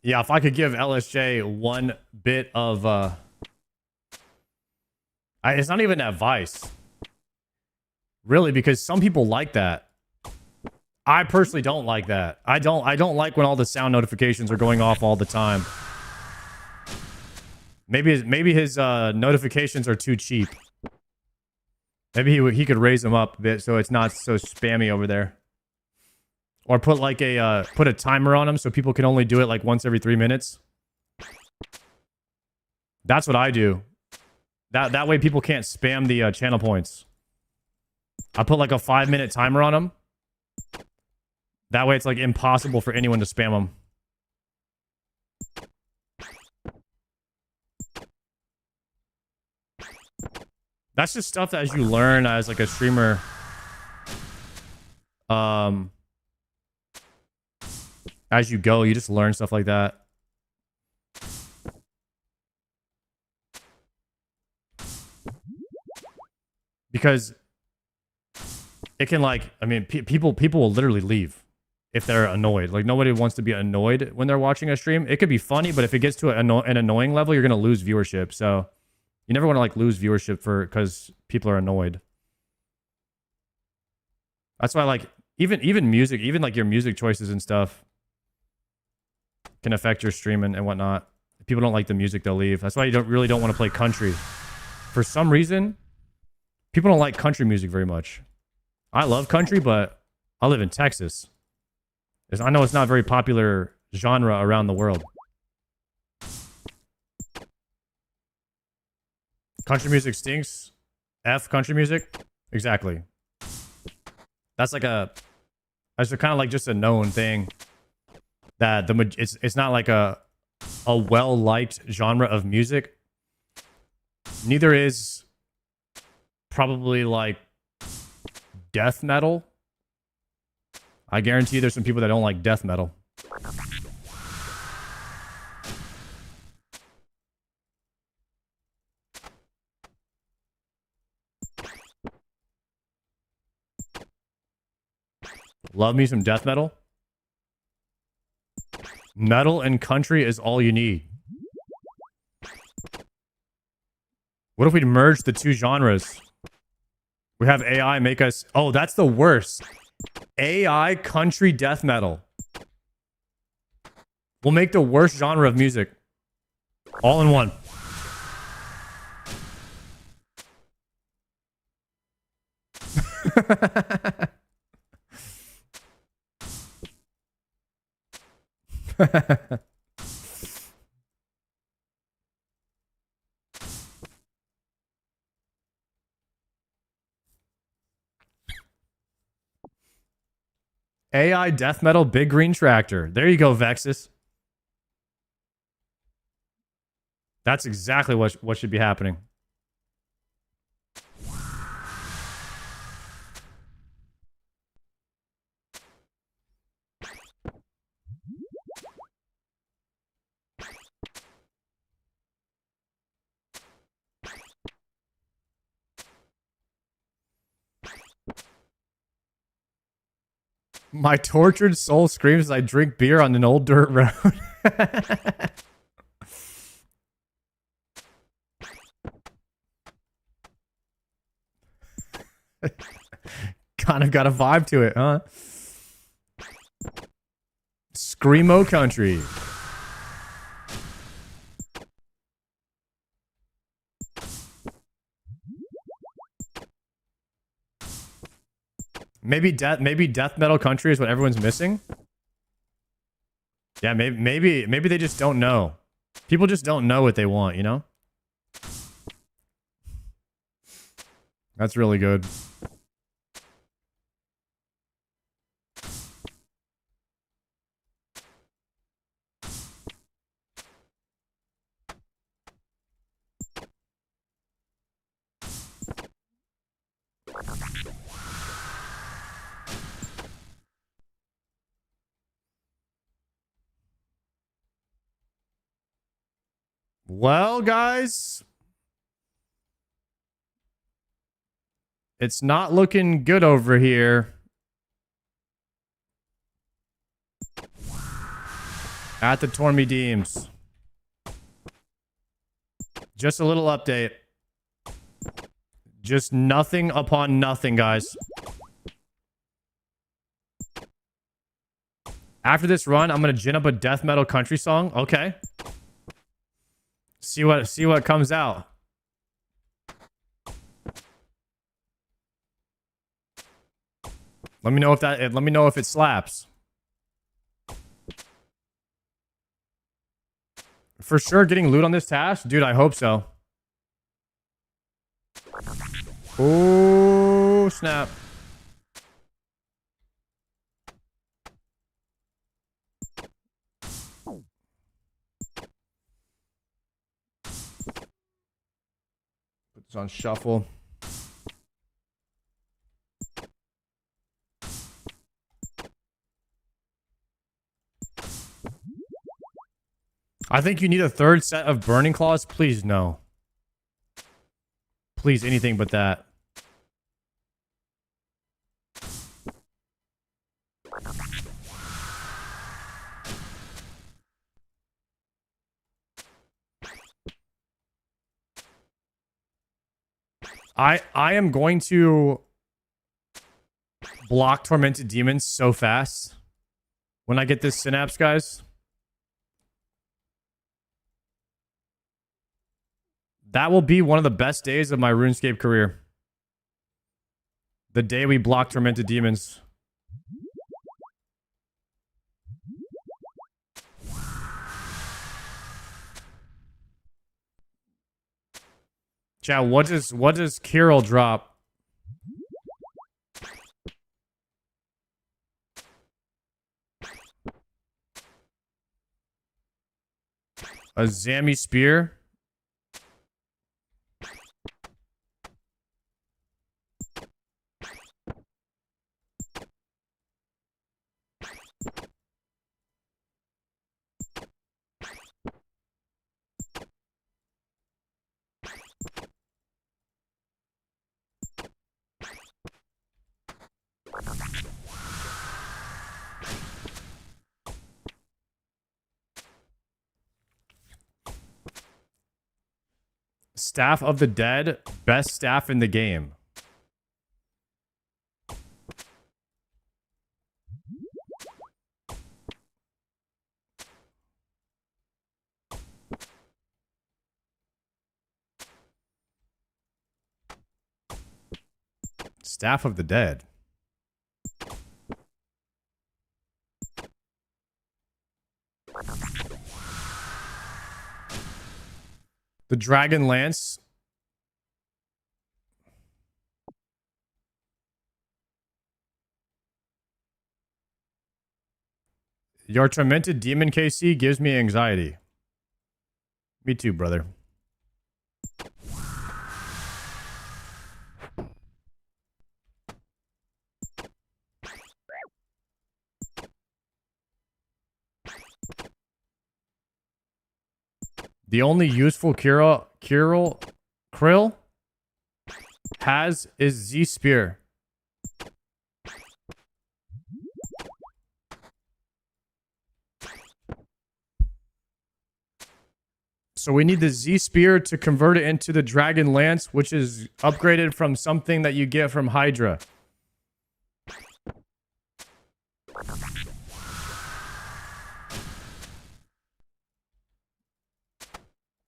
Yeah, if I could give LSJ one bit of it's not even advice. Really, because some people like that. I personally don't like that. I don't like when all the sound notifications are going off all the time. Maybe his notifications are too cheap. Maybe he could raise them up a bit so it's not so spammy over there. Or put like put a timer on them so people can only do it like once every 3 minutes. That's what I do. That way people can't spam the channel points. I put like a 5-minute timer on them. That way it's like impossible for anyone to spam them. That's just stuff that as you learn as like a streamer, as you go, you just learn stuff like that. Because it can like, I mean, people will literally leave if they're annoyed. Like nobody wants to be annoyed when they're watching a stream. It could be funny, but if it gets to an annoying level, you're going to lose viewership. So you never want to like lose viewership because people are annoyed. That's why like even music, even like your music choices and stuff can affect your stream and whatnot. If people don't like the music, they'll leave. That's why you really don't want to play country. For some reason, people don't like country music very much. I love country, but I live in Texas. I know it's not a very popular genre around the world. Country music stinks. F country music? Exactly. That's like that's kind of like just a known thing. That it's not like a well-liked genre of music. Neither is probably like death metal. I guarantee there's some people that don't like death metal. Love me some death metal. Metal and country is all you need. What if we merge the two genres? We have AI make us... Oh, that's the worst. AI country death metal. We'll make the worst genre of music. All in one. AI death metal big green tractor. There you go, Vexus. That's exactly what should be happening. My tortured soul screams as I drink beer on an old dirt road. Kind of got a vibe to it, huh? Screamo country. Maybe death metal country is what everyone's missing. Yeah, maybe they just don't know. People just don't know what they want, you know? That's really good. Well, guys, it's not looking good over here. At the Tormy Deems. Just a little update. Just nothing upon nothing, guys. After this run, I'm gonna gin up a death metal country song. Okay. See what comes out. Let me know if it slaps. For sure getting loot on this task? Dude, I hope so. Oh, snap. Put this on shuffle. I think you need a third set of burning claws. Please, no. Please, anything but that. I am going to block Tormented Demons so fast when I get this synapse, guys. That will be one of the best days of my RuneScape career. The day we block Tormented Demons. Chat, what does Kirill drop? A Zami Spear? Staff of the Dead, best staff in the game. Staff of the Dead. The Dragon Lance. Your tormented demon KC gives me anxiety. Me too, brother. The only useful Krill has is Z Spear. So we need the Z Spear to convert it into the Dragon Lance, which is upgraded from something that you get from Hydra.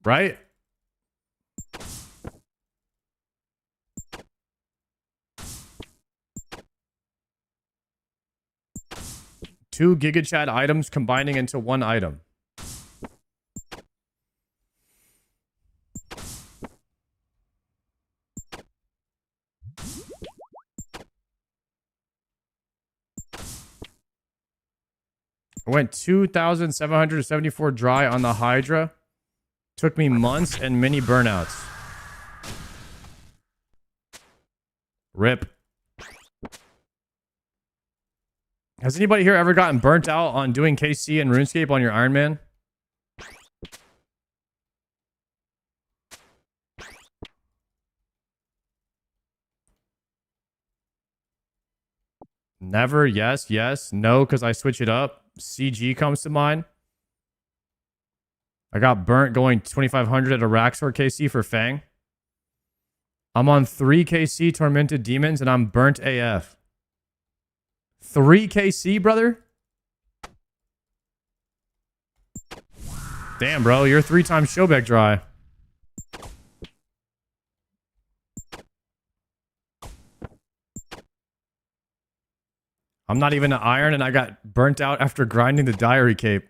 Right? Two Giga Chat items combining into one item. I went 2,774 dry on the Hydra. Took me months and many burnouts. RIP. Has anybody here ever gotten burnt out on doing KC and RuneScape on your Iron Man? Never. Yes. Yes. No, because I switch it up. CG comes to mind. I got burnt going 2,500 at a Raxor KC for Fang. I'm on 3 KC Tormented Demons and I'm burnt AF. 3 KC, brother? Damn, bro. You're 3 times Showback dry. I'm not even an iron and I got burnt out after grinding the Diary Cape.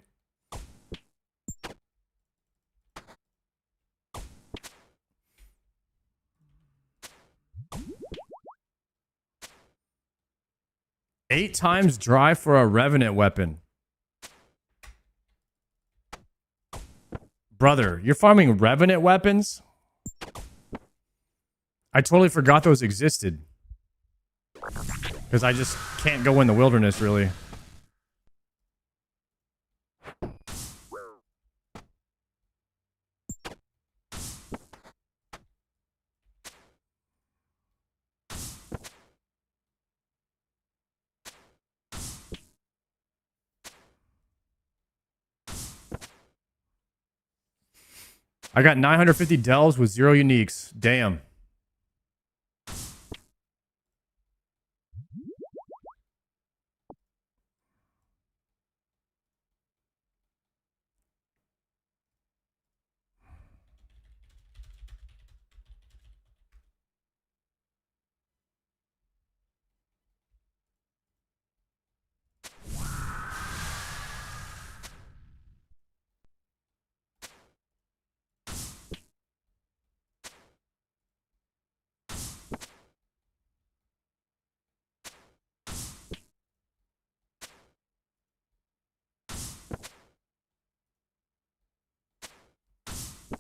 Eight times dry for a Revenant weapon. Brother, you're farming Revenant weapons? I totally forgot those existed. Because I just can't go in the wilderness, really. I got 950 delves with 0 uniques. Damn.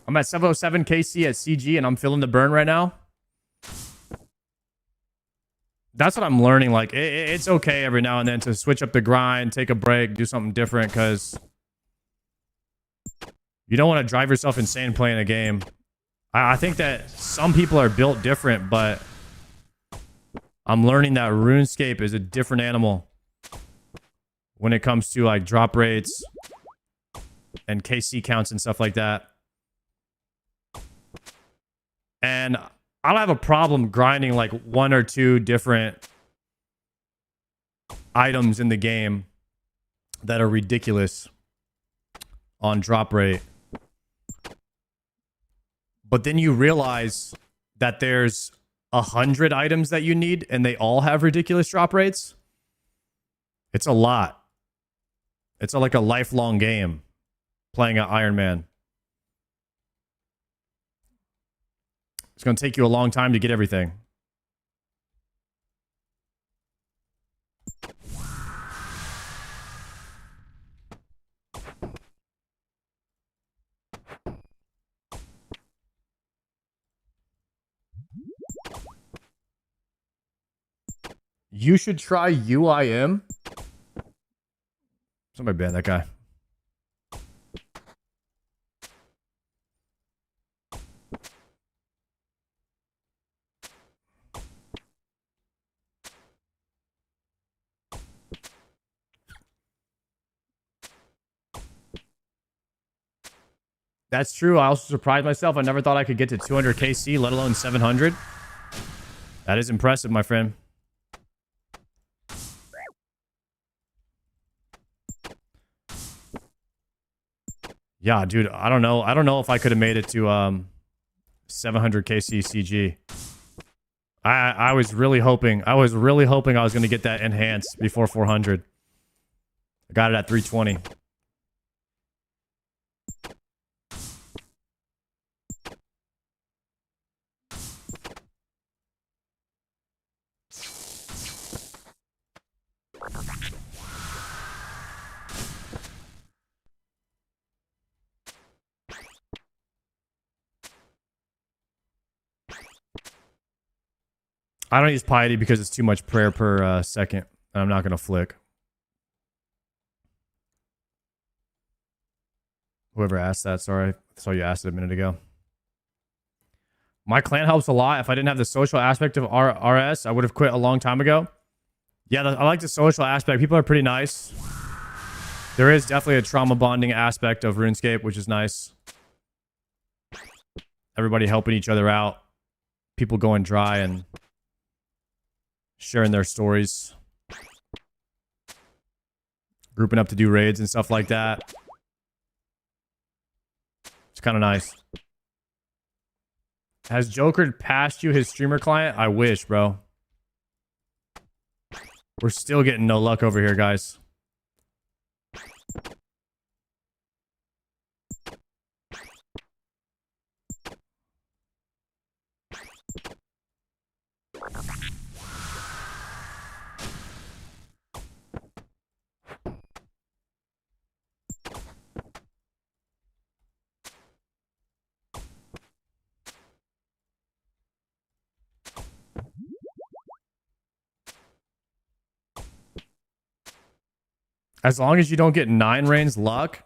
I'm at 707 KC at CG and I'm feeling the burn right now. That's what I'm learning. Like, it's okay every now and then to switch up the grind, take a break, do something different, because you don't want to drive yourself insane playing a game. I think that some people are built different, but I'm learning that RuneScape is a different animal when it comes to like drop rates and KC counts and stuff like that. And I don't have a problem grinding like 1 or 2 different items in the game that are ridiculous on drop rate. But then you realize that there's 100 items that you need and they all have ridiculous drop rates. It's a lot. It's like a lifelong game playing an Iron Man. It's going to take you a long time to get everything. You should try UIM. Somebody ban that guy. That's true. I also surprised myself. I never thought I could get to 200 KC, let alone 700. That is impressive, my friend. Yeah, dude, I don't know. I don't know if I could have made it to 700 KC CG. I was really hoping. I was going to get that enhanced before 400. I got it at 320. I don't use piety because it's too much prayer per second, and I'm not going to flick. Whoever asked that, sorry. I saw you asked it a minute ago. My clan helps a lot. If I didn't have the social aspect of RS, I would have quit a long time ago. Yeah, I like the social aspect. People are pretty nice. There is definitely a trauma bonding aspect of RuneScape, which is nice. Everybody helping each other out. People going dry and sharing their stories. Grouping up to do raids and stuff like that. It's kind of nice. Has Joker passed you his streamer client? I wish, bro. We're still getting no luck over here, guys. As long as you don't get 9 Rain's luck.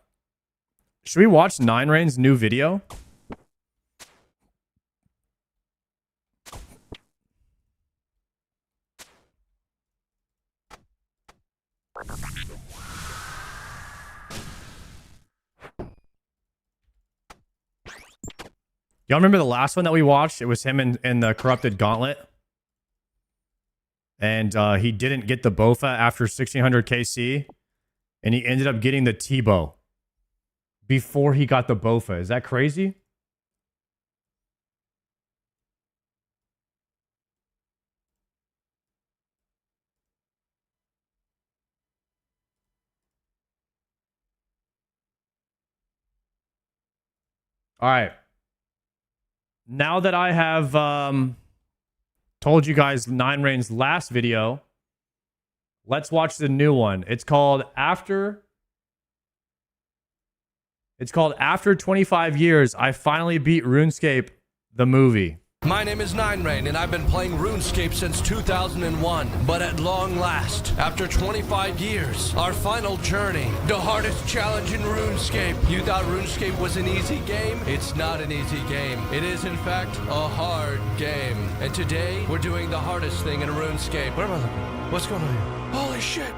Should we watch 9 Rain's new video? Y'all remember the last one that we watched? It was him in the corrupted gauntlet. And he didn't get the Bofa after 1600 KC. And he ended up getting the Tbow before he got the Bofa. Is that crazy? All right. Now that I have told you guys 9 Rain's last video, let's watch the new one. It's called After 25 Years, I Finally Beat RuneScape, the movie. My name is 9 Rain, and I've been playing RuneScape since 2001. But at long last, after 25 years, our final journey, the hardest challenge in RuneScape. You thought RuneScape was an easy game? It's not an easy game. It is, in fact, a hard game. And today, we're doing the hardest thing in RuneScape. Where am I looking? What's going on here? Holy shit!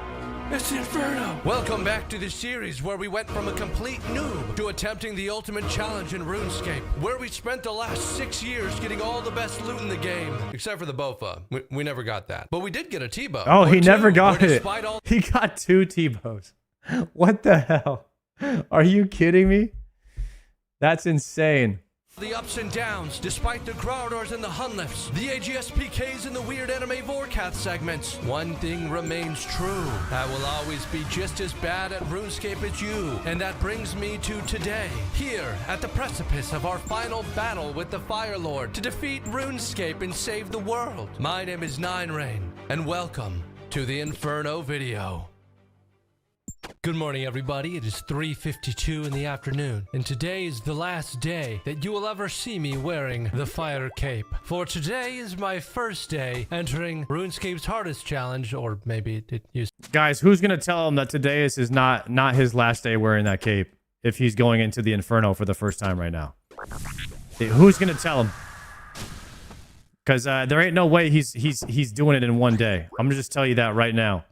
It's the Inferno! Welcome back to the series where we went from a complete noob to attempting the ultimate challenge in RuneScape, where we spent the last 6 years getting all the best loot in the game. Except for the Bofa. We never got that. But we did get a Tbow. Oh, he never got it. He got 2 Tbows. What the hell? Are you kidding me? That's insane. The ups and downs, despite the Groudors and the Hunlifts, the AGSPKs and the weird anime Vorkath segments, one thing remains true. I will always be just as bad at RuneScape as you. And that brings me to today, here at the precipice of our final battle with the Fire Lord to defeat RuneScape and save the world. My name is 9 Rain, and welcome to the Inferno video. Good morning, everybody. It is 3:52 in the afternoon, and today is the last day that you will ever see me wearing the fire cape. For today is my first day entering RuneScape's hardest challenge, or maybe it used. Guys, who's gonna tell him that today is not his last day wearing that cape if he's going into the Inferno for the first time right now? Who's gonna tell him? Because there ain't no way he's doing it in one day. I'm gonna just tell you that right now.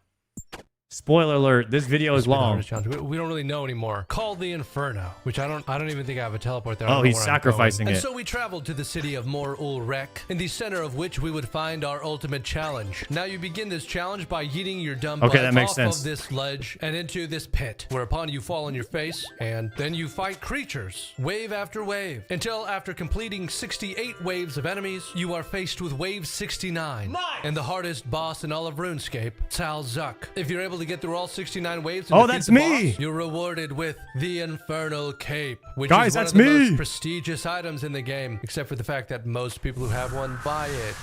Spoiler alert, this video is long. We don't really know anymore. Called the Inferno, which I don't even think I have a teleport there. Oh, he's sacrificing it. And so we traveled to the city of Mor Ul Rek, in the center of which we would find our ultimate challenge. Now you begin this challenge by yeeting your dumb butts off of this ledge and into this pit, whereupon you fall on your face, and then you fight creatures, wave after wave, until after completing 68 waves of enemies, you are faced with wave 69, and the hardest boss in all of RuneScape, Tbow. If you're able to get through all 69 waves and that's me. Boss, you're rewarded with the Infernal Cape, which Guys, is one that's of the me. most prestigious items in the game, except for the fact that most people who have one buy it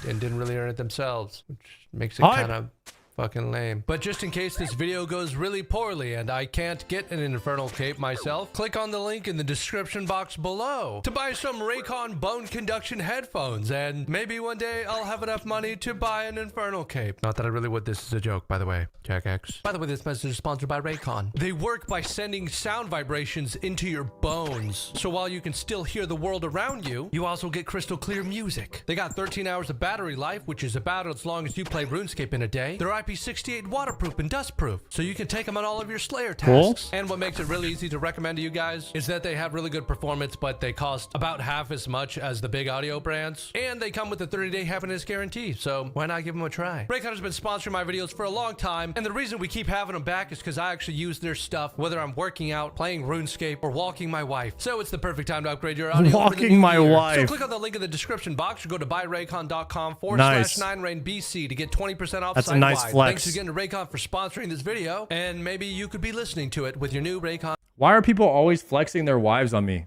and didn't really earn it themselves, which makes it kind of fucking lame. But just in case this video goes really poorly and I can't get an Infernal Cape myself, click on the link in the description box below to buy some Raycon bone conduction headphones, and maybe one day I'll have enough money to buy an Infernal Cape. Not that I really would. This is a joke, by the way. Jack X. By the way, this message is sponsored by Raycon. They work by sending sound vibrations into your bones, so while you can still hear the world around you, you also get crystal clear music. They got 13 hours of battery life, which is about as long as you play RuneScape in a day. They're IP68 waterproof and dustproof, so you can take them on all of your Slayer tasks. And what makes it really easy to recommend to you guys is that they have really good performance, but they cost about half as much as the big audio brands, and they come with a 30-day happiness guarantee, so why not give them a try? Raycon has been sponsoring my videos for a long time, and the reason we keep having them back is because I actually use their stuff whether I'm working out, playing RuneScape, or walking my wife. So it's the perfect time to upgrade your audio. Walking my wife. So click on the link in the description box or go to buyraycon.com/9rainbc to get 20% off. That's a nice flex. Thanks again to Raycon for sponsoring this video, and maybe you could be listening to it with your new Raycon. Why are people always flexing their wives on me?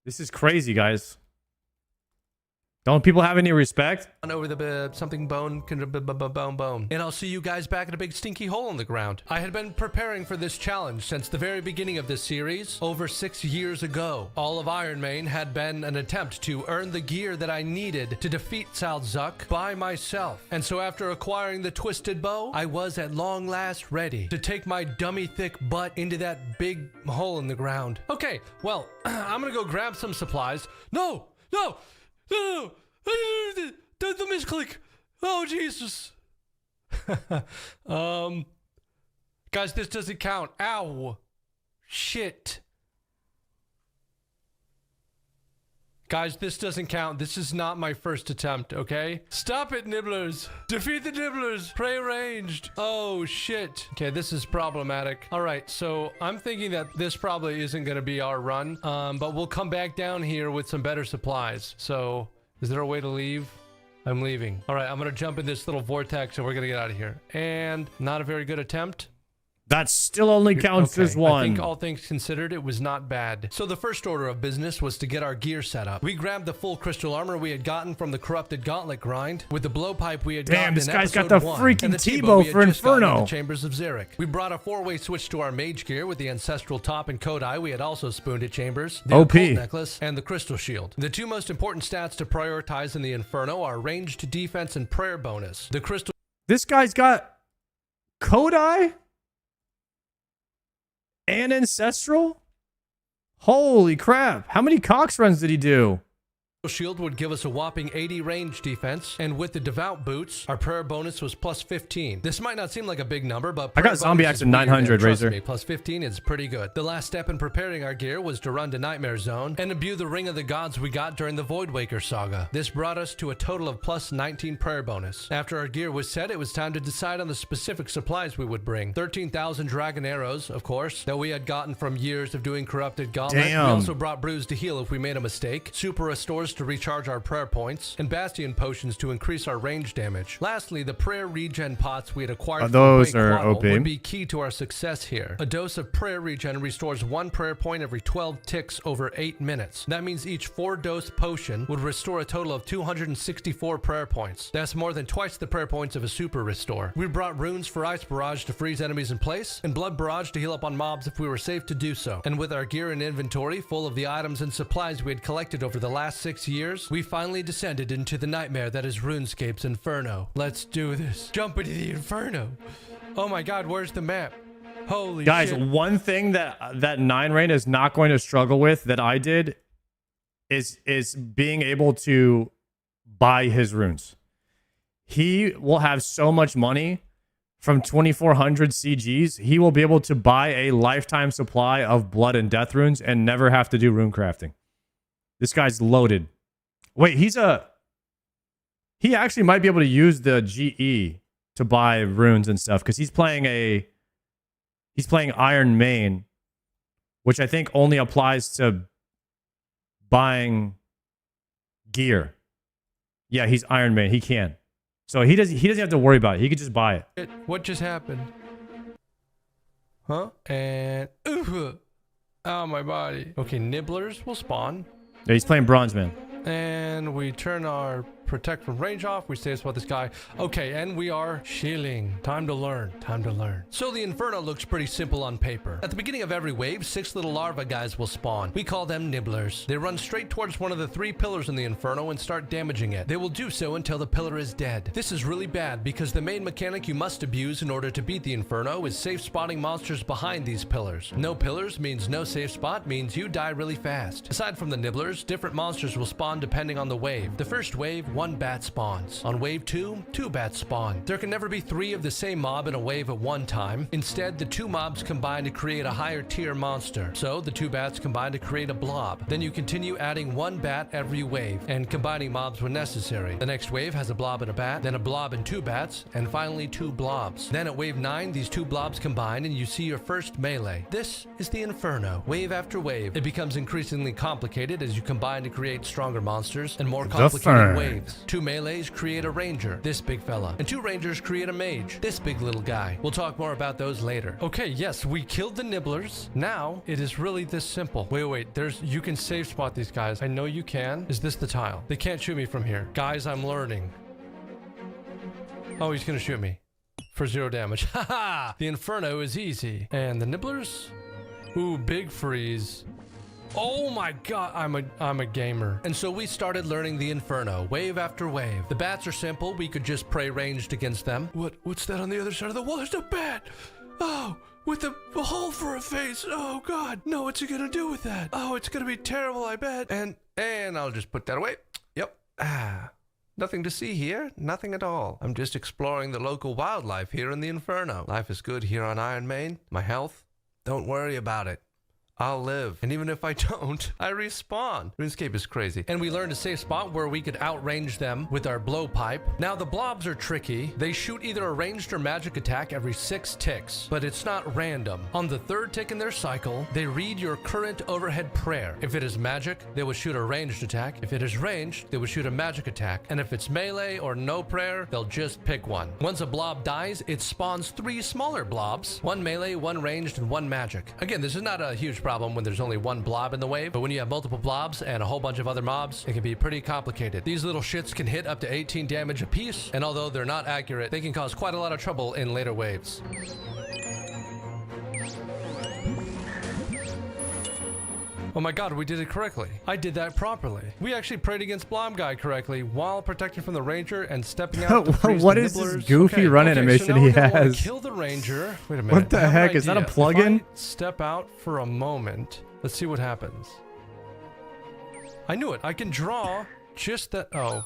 This is crazy, guys. Don't people have any respect? Over the something bone, bone. And I'll see you guys back at a big stinky hole in the ground. I had been preparing for this challenge since the very beginning of this series, over 6 years ago. All of Ironmane had been an attempt to earn the gear that I needed to defeat Tbow by myself. And so after acquiring the Twisted Bow, I was at long last ready to take my dummy thick butt into that big hole in the ground. Okay, well, I'm gonna go grab some supplies. No! The misclick. Oh, Jesus. Guys, this doesn't count. Ow. Shit. Guys, this doesn't count. This is not my first attempt, okay? Stop it, nibblers. Defeat the nibblers. Prey arranged. Oh, shit. Okay, this is problematic. All right, so I'm thinking that this probably isn't going to be our run, but we'll come back down here with some better supplies. So, is there a way to leave? I'm leaving. All right, I'm going to jump in this little vortex and we're going to get out of here. And not a very good attempt. That still only counts as one. I think all things considered, it was not bad. So the first order of business was to get our gear set up. We grabbed the full crystal armor we had gotten from the corrupted gauntlet grind with the blowpipe we had gotten this in guy's got episode the 1, freaking and the Tbow for Inferno. In the chambers of Xeric. We brought a 4-way switch to our mage gear with the ancestral top and Kodai we had also spooned at chambers, the OP occult necklace, and the crystal shield. The two most important stats to prioritize in the Inferno are ranged defense and prayer bonus. The crystal. This guy's got Kodai and Ancestral? Holy crap. How many Cox runs did he do? Shield would give us a whopping 80 range defense, and with the devout boots, our prayer bonus was plus 15. This might not seem like a big number, but I got zombie axe at 900, Razor. Me, plus 15 is pretty good. The last step in preparing our gear was to run to Nightmare Zone and imbue the Ring of the Gods we got during the Voidwaker saga. This brought us to a total of plus 19 prayer bonus. After our gear was set, it was time to decide on the specific supplies we would bring. 13,000 dragon arrows, of course, that we had gotten from years of doing corrupted gauntlet. Damn. We also brought brews to heal if we made a mistake, super restores to recharge our prayer points, and Bastion potions to increase our range damage. Lastly, the prayer regen pots we had acquired those are Quaddle OP. would be key to our success here. A dose of prayer regen restores 1 prayer point every 12 ticks over 8 minutes. That means each 4-dose potion would restore a total of 264 prayer points. That's more than twice the prayer points of a super restore. We brought runes for Ice Barrage to freeze enemies in place, and Blood Barrage to heal up on mobs if we were safe to do so. And with our gear and inventory full of the items and supplies we had collected over the last 6 years, we finally descended into the nightmare that is RuneScape's Inferno. Let's do this. Jump into the Inferno. Oh my god, where's the map? Holy Guys, shit. one thing that 9 Rain is not going to struggle with that I did is being able to buy his runes. He will have so much money from 2,400 CGs. He will be able to buy a lifetime supply of blood and death runes and never have to do rune crafting. This guy's loaded. Wait, he actually might be able to use the GE to buy runes and stuff because he's playing Iron Main, which I think only applies to buying gear. Yeah, he's Iron Main. He can. So he doesn't have to worry about it. He could just buy it. What just happened? Huh? And oh, my body. Okay, nibblers will spawn. Yeah, he's playing Bronze Man. And we turn our protect from range off. We stay spot this guy. Okay, and we are shielding. Time to learn. Time to learn. So the Inferno looks pretty simple on paper. At the beginning of every wave, 6 little larva guys will spawn. We call them nibblers. They run straight towards one of the 3 pillars in the Inferno and start damaging it. They will do so until the pillar is dead. This is really bad because the main mechanic you must abuse in order to beat the Inferno is safe spotting monsters behind these pillars. No pillars means no safe spot means you die really fast. Aside from the nibblers, different monsters will spawn depending on the wave. The first wave, 1 bat spawns. On wave 2, 2 bats spawn. There can never be 3 of the same mob in a wave at one time. Instead, the 2 mobs combine to create a higher tier monster. So the 2 bats combine to create a blob. Then you continue adding 1 bat every wave and combining mobs when necessary. The next wave has a blob and a bat, then a blob and 2 bats, and finally 2 blobs. Then at wave 9, these 2 blobs combine and you see your first melee. This is the Inferno. Wave after wave, it becomes increasingly complicated as you combine to create stronger monsters and more complicated waves. 2 melees create a ranger, this big fella, and 2 rangers create a mage, this big little guy. We'll talk more about those later. Okay, yes, we killed the nibblers. Now it is really this simple. Wait, you can safe spot these guys. I know you can. Is this the tile? They can't shoot me from here. Guys, I'm learning. Oh, he's gonna shoot me for 0 damage. Haha! The Inferno is easy. And the nibblers? Ooh, big freeze. Oh my god, I'm a gamer. And so we started learning the Inferno, wave after wave. The bats are simple, we could just pray ranged against them. What's that on the other side of the wall? There's a bat! Oh, with a hole for a face. Oh god, no, what's he gonna do with that? Oh, it's gonna be terrible, I bet. And I'll just put that away. Yep. Nothing to see here, nothing at all. I'm just exploring the local wildlife here in the Inferno. Life is good here on Iron Main. My health, don't worry about it. I'll live. And even if I don't, I respawn. RuneScape is crazy. And we learned a safe spot where we could outrange them with our blowpipe. Now the blobs are tricky. They shoot either a ranged or magic attack every 6 ticks, but it's not random. On the 3rd tick in their cycle, they read your current overhead prayer. If it is magic, they will shoot a ranged attack. If it is ranged, they will shoot a magic attack. And if it's melee or no prayer, they'll just pick one. Once a blob dies, it spawns 3 smaller blobs. 1 melee, 1 ranged, and 1 magic. Again, this is not a huge problem when there's only 1 blob in the wave, but when you have multiple blobs and a whole bunch of other mobs, it can be pretty complicated. These little shits can hit up to 18 damage apiece, and although they're not accurate, they can cause quite a lot of trouble in later waves. Oh my god, we did it correctly. I did that properly. We actually prayed against Blob Guy correctly while protecting from the Ranger and stepping out to freeze What the is nibblers. this goofy run animation so now he we're gonna wanna has? Kill the Ranger. Wait a minute. What the I have an heck? Is that a idea. plugin? If I step out for a moment. Let's see what happens. I knew it. I can draw just that. Oh.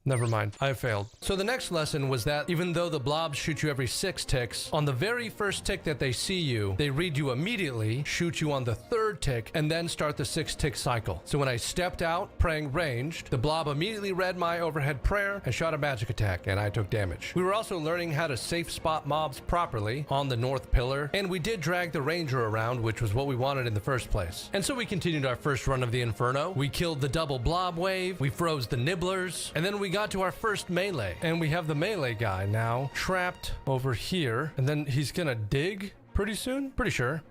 Never mind, I failed. So the next lesson was that even though the blobs shoot you every 6 ticks, on the very first tick that they see you, they read you immediately, shoot you on the 3rd tick, and then start the 6-tick cycle. So when I stepped out, praying ranged, the blob immediately read my overhead prayer and shot a magic attack, and I took damage. We were also learning how to safe spot mobs properly on the north pillar, and we did drag the ranger around, which was what we wanted in the first place. And so we continued our first run of the Inferno. We killed the double blob wave, we froze the nibblers, and then we got to our first melee. And we have the melee guy now trapped over here, and then he's gonna dig pretty soon? Pretty sure.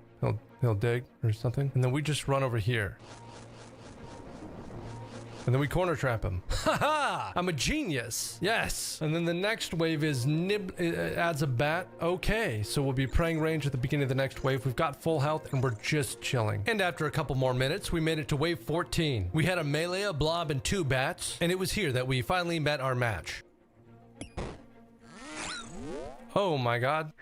He'll dig or something. And then we just run over here. And then we corner trap him. Haha! I'm a genius. Yes. And then the next wave is adds a bat. Okay. So we'll be praying range at the beginning of the next wave. We've got full health and we're just chilling. And after a couple more minutes, we made it to wave 14. We had a melee, a blob, and 2 bats. And it was here that we finally met our match. Oh my god.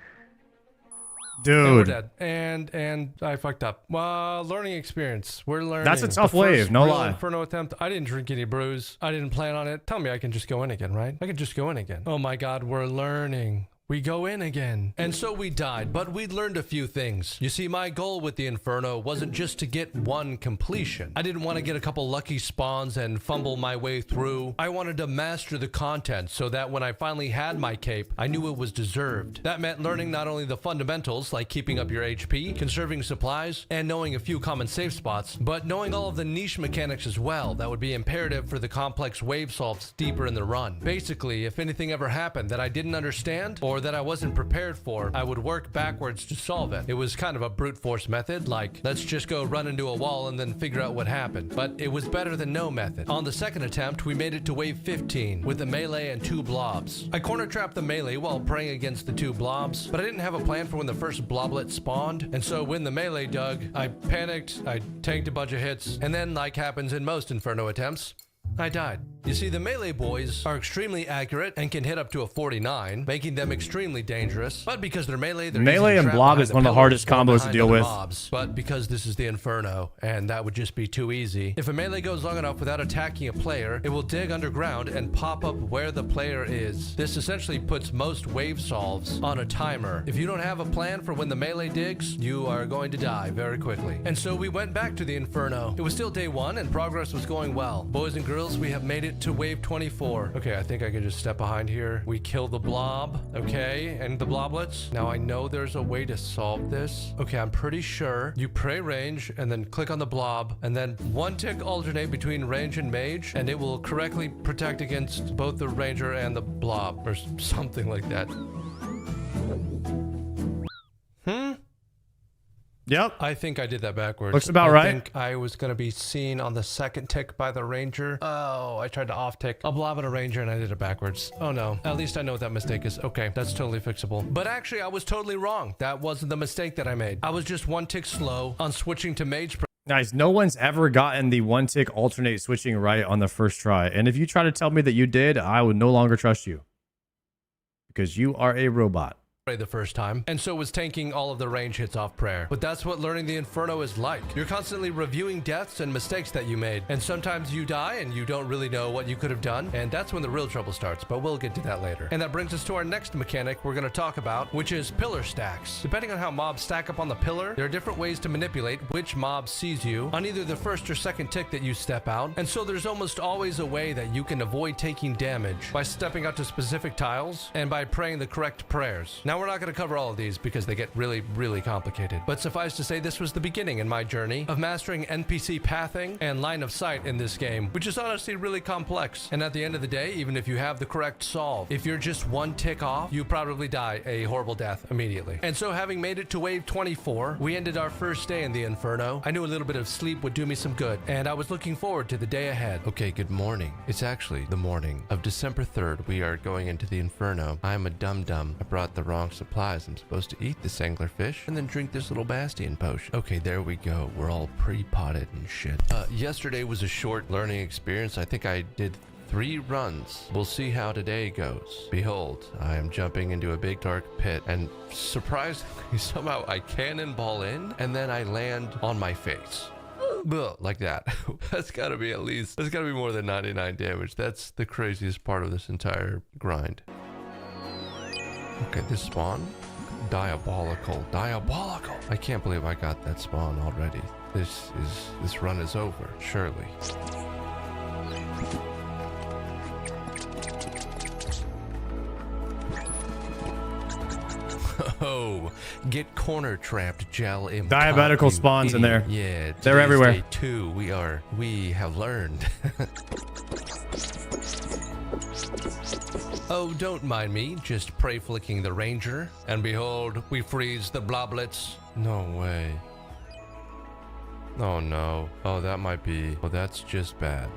Dude. And we're dead. And I fucked up. Well, learning experience. We're learning. That's a tough The first wave, no real lie. Inferno attempt. I didn't drink any brews. I didn't plan on it. Tell me I can just go in again, right? I can just go in again. Oh my god, we're learning. We go in again. And so we died, but we learned a few things. You see, my goal with the Inferno wasn't just to get one completion. I didn't want to get a couple lucky spawns and fumble my way through. I wanted to master the content so that when I finally had my cape, I knew it was deserved. That meant learning not only the fundamentals, like keeping up your HP, conserving supplies, and knowing a few common safe spots, but knowing all of the niche mechanics as well that would be imperative for the complex wave solves deeper in the run. Basically, if anything ever happened that I didn't understand, or that I wasn't prepared for, I would work backwards to solve it. It was kind of a brute force method, like, let's just go run into a wall and then figure out what happened. But it was better than no method. On the second attempt, we made it to wave 15 with a melee and 2 blobs. I corner trapped the melee while praying against the 2 blobs, but I didn't have a plan for when the first bloblet spawned, and so when the melee dug, I panicked, I tanked a bunch of hits, and then, like happens in most Inferno attempts, I died. You see, the melee boys are extremely accurate and can hit up to a 49, making them extremely dangerous. But because they're melee, they're Melee and blob is one of the hardest combos to deal with. Mobs. But because this is the Inferno, and that would just be too easy, if a melee goes long enough without attacking a player, it will dig underground and pop up where the player is. This essentially puts most wave solves on a timer. If you don't have a plan for when the melee digs, you are going to die very quickly. And so we went back to the Inferno. It was still day 1 and progress was going well. Boys and girls, we have made it to wave 24. Okay, I think I can just step behind here. We kill the blob, okay, and the bloblets. Now I know there's a way to solve this. Okay, I'm pretty sure you pray range and then click on the blob and then 1 tick alternate between range and mage and it will correctly protect against both the ranger and the blob or something like that. Yep. I think I did that backwards. Looks about right. I think I was going to be seen on the second tick by the ranger. Oh, I tried to off tick a blob and a ranger and I did it backwards. Oh no. At least I know what that mistake is. Okay, that's totally fixable. But actually, I was totally wrong. That wasn't the mistake that I made. I was just 1 tick slow on switching to mage. Guys, no one's ever gotten the 1 tick alternate switching right on the first try. And if you try to tell me that you did, I would no longer trust you. Because you are a robot. The first time, and so was tanking all of the range hits off prayer. But that's what learning the Inferno is like. You're constantly reviewing deaths and mistakes that you made, and sometimes you die and you don't really know what you could have done, and that's when the real trouble starts, but we'll get to that later. And that brings us to our next mechanic we're going to talk about, which is pillar stacks. Depending on how mobs stack up on the pillar, there are different ways to manipulate which mob sees you on either the first or second tick that you step out, and so there's almost always a way that you can avoid taking damage by stepping out to specific tiles and by praying the correct prayers. Now, we're not going to cover all of these because they get really, really complicated. But suffice to say, this was the beginning in my journey of mastering NPC pathing and line of sight in this game, which is honestly really complex. And at the end of the day, even if you have the correct solve, if you're just 1 tick off, you probably die a horrible death immediately. And so having made it to wave 24, we ended our first day in the Inferno. I knew a little bit of sleep would do me some good, and I was looking forward to the day ahead. Okay, good morning. It's actually the morning of December 3rd. We are going into the Inferno. I'm a dum-dum. I brought the wrong supplies. I'm supposed to eat this anglerfish and then drink this little bastion potion. Okay, there we go. We're all pre-potted and shit. Yesterday was a short learning experience. I think I did 3 runs. We'll see how today goes. Behold, I am jumping into a big dark pit and surprisingly somehow I cannonball in and then I land on my face. Like that. That's gotta be more than 99 damage. That's the craziest part of this entire grind. Okay, this spawn, diabolical. I can't believe I got that spawn already. This run is over, surely. Oh, get corner trapped gel in Diabetical spawns in there. Yeah, they're everywhere. Day 2, we have learned. Oh, don't mind me, just pray flicking the ranger, and behold, we freeze the bloblets. No way. Oh no. Oh, that might be. Oh, that's just bad.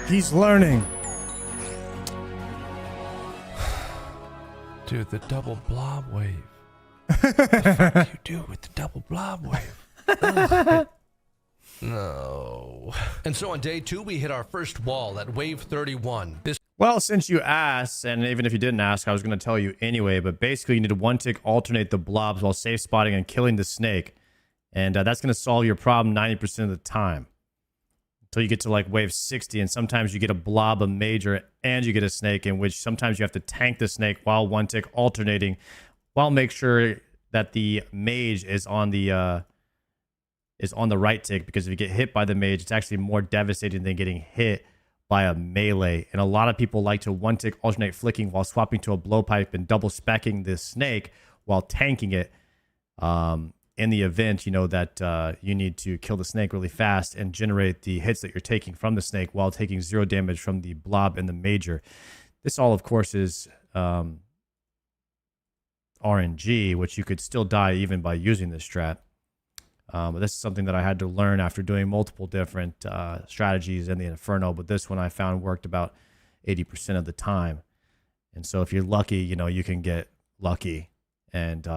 He's learning. Dude, the double blob wave. What the fuck do you do with the double blob wave? No. And so on day 2, we hit our first wall at wave 31. Well, since you asked, and even if you didn't ask, I was going to tell you anyway, but basically you need to one-tick alternate the blobs while safe spotting and killing the snake. And that's going to solve your problem 90% of the time. Until you get to like wave 60, and sometimes you get a blob, a major, and you get a snake, in which sometimes you have to tank the snake while one-tick alternating, while make sure that the mage is on the right tick, because if you get hit by the mage, it's actually more devastating than getting hit by a melee. And a lot of people like to one-tick alternate flicking while swapping to a blowpipe and double specking this snake while tanking it. In the event, you know, that you need to kill the snake really fast and generate the hits that you're taking from the snake while taking 0 damage from the blob and the major. This all, of course, is RNG, which you could still die even by using this strat. But this is something that I had to learn after doing multiple different strategies in the Inferno. But this one I found worked about 80% of the time. And so if you're lucky, you know, you can get lucky and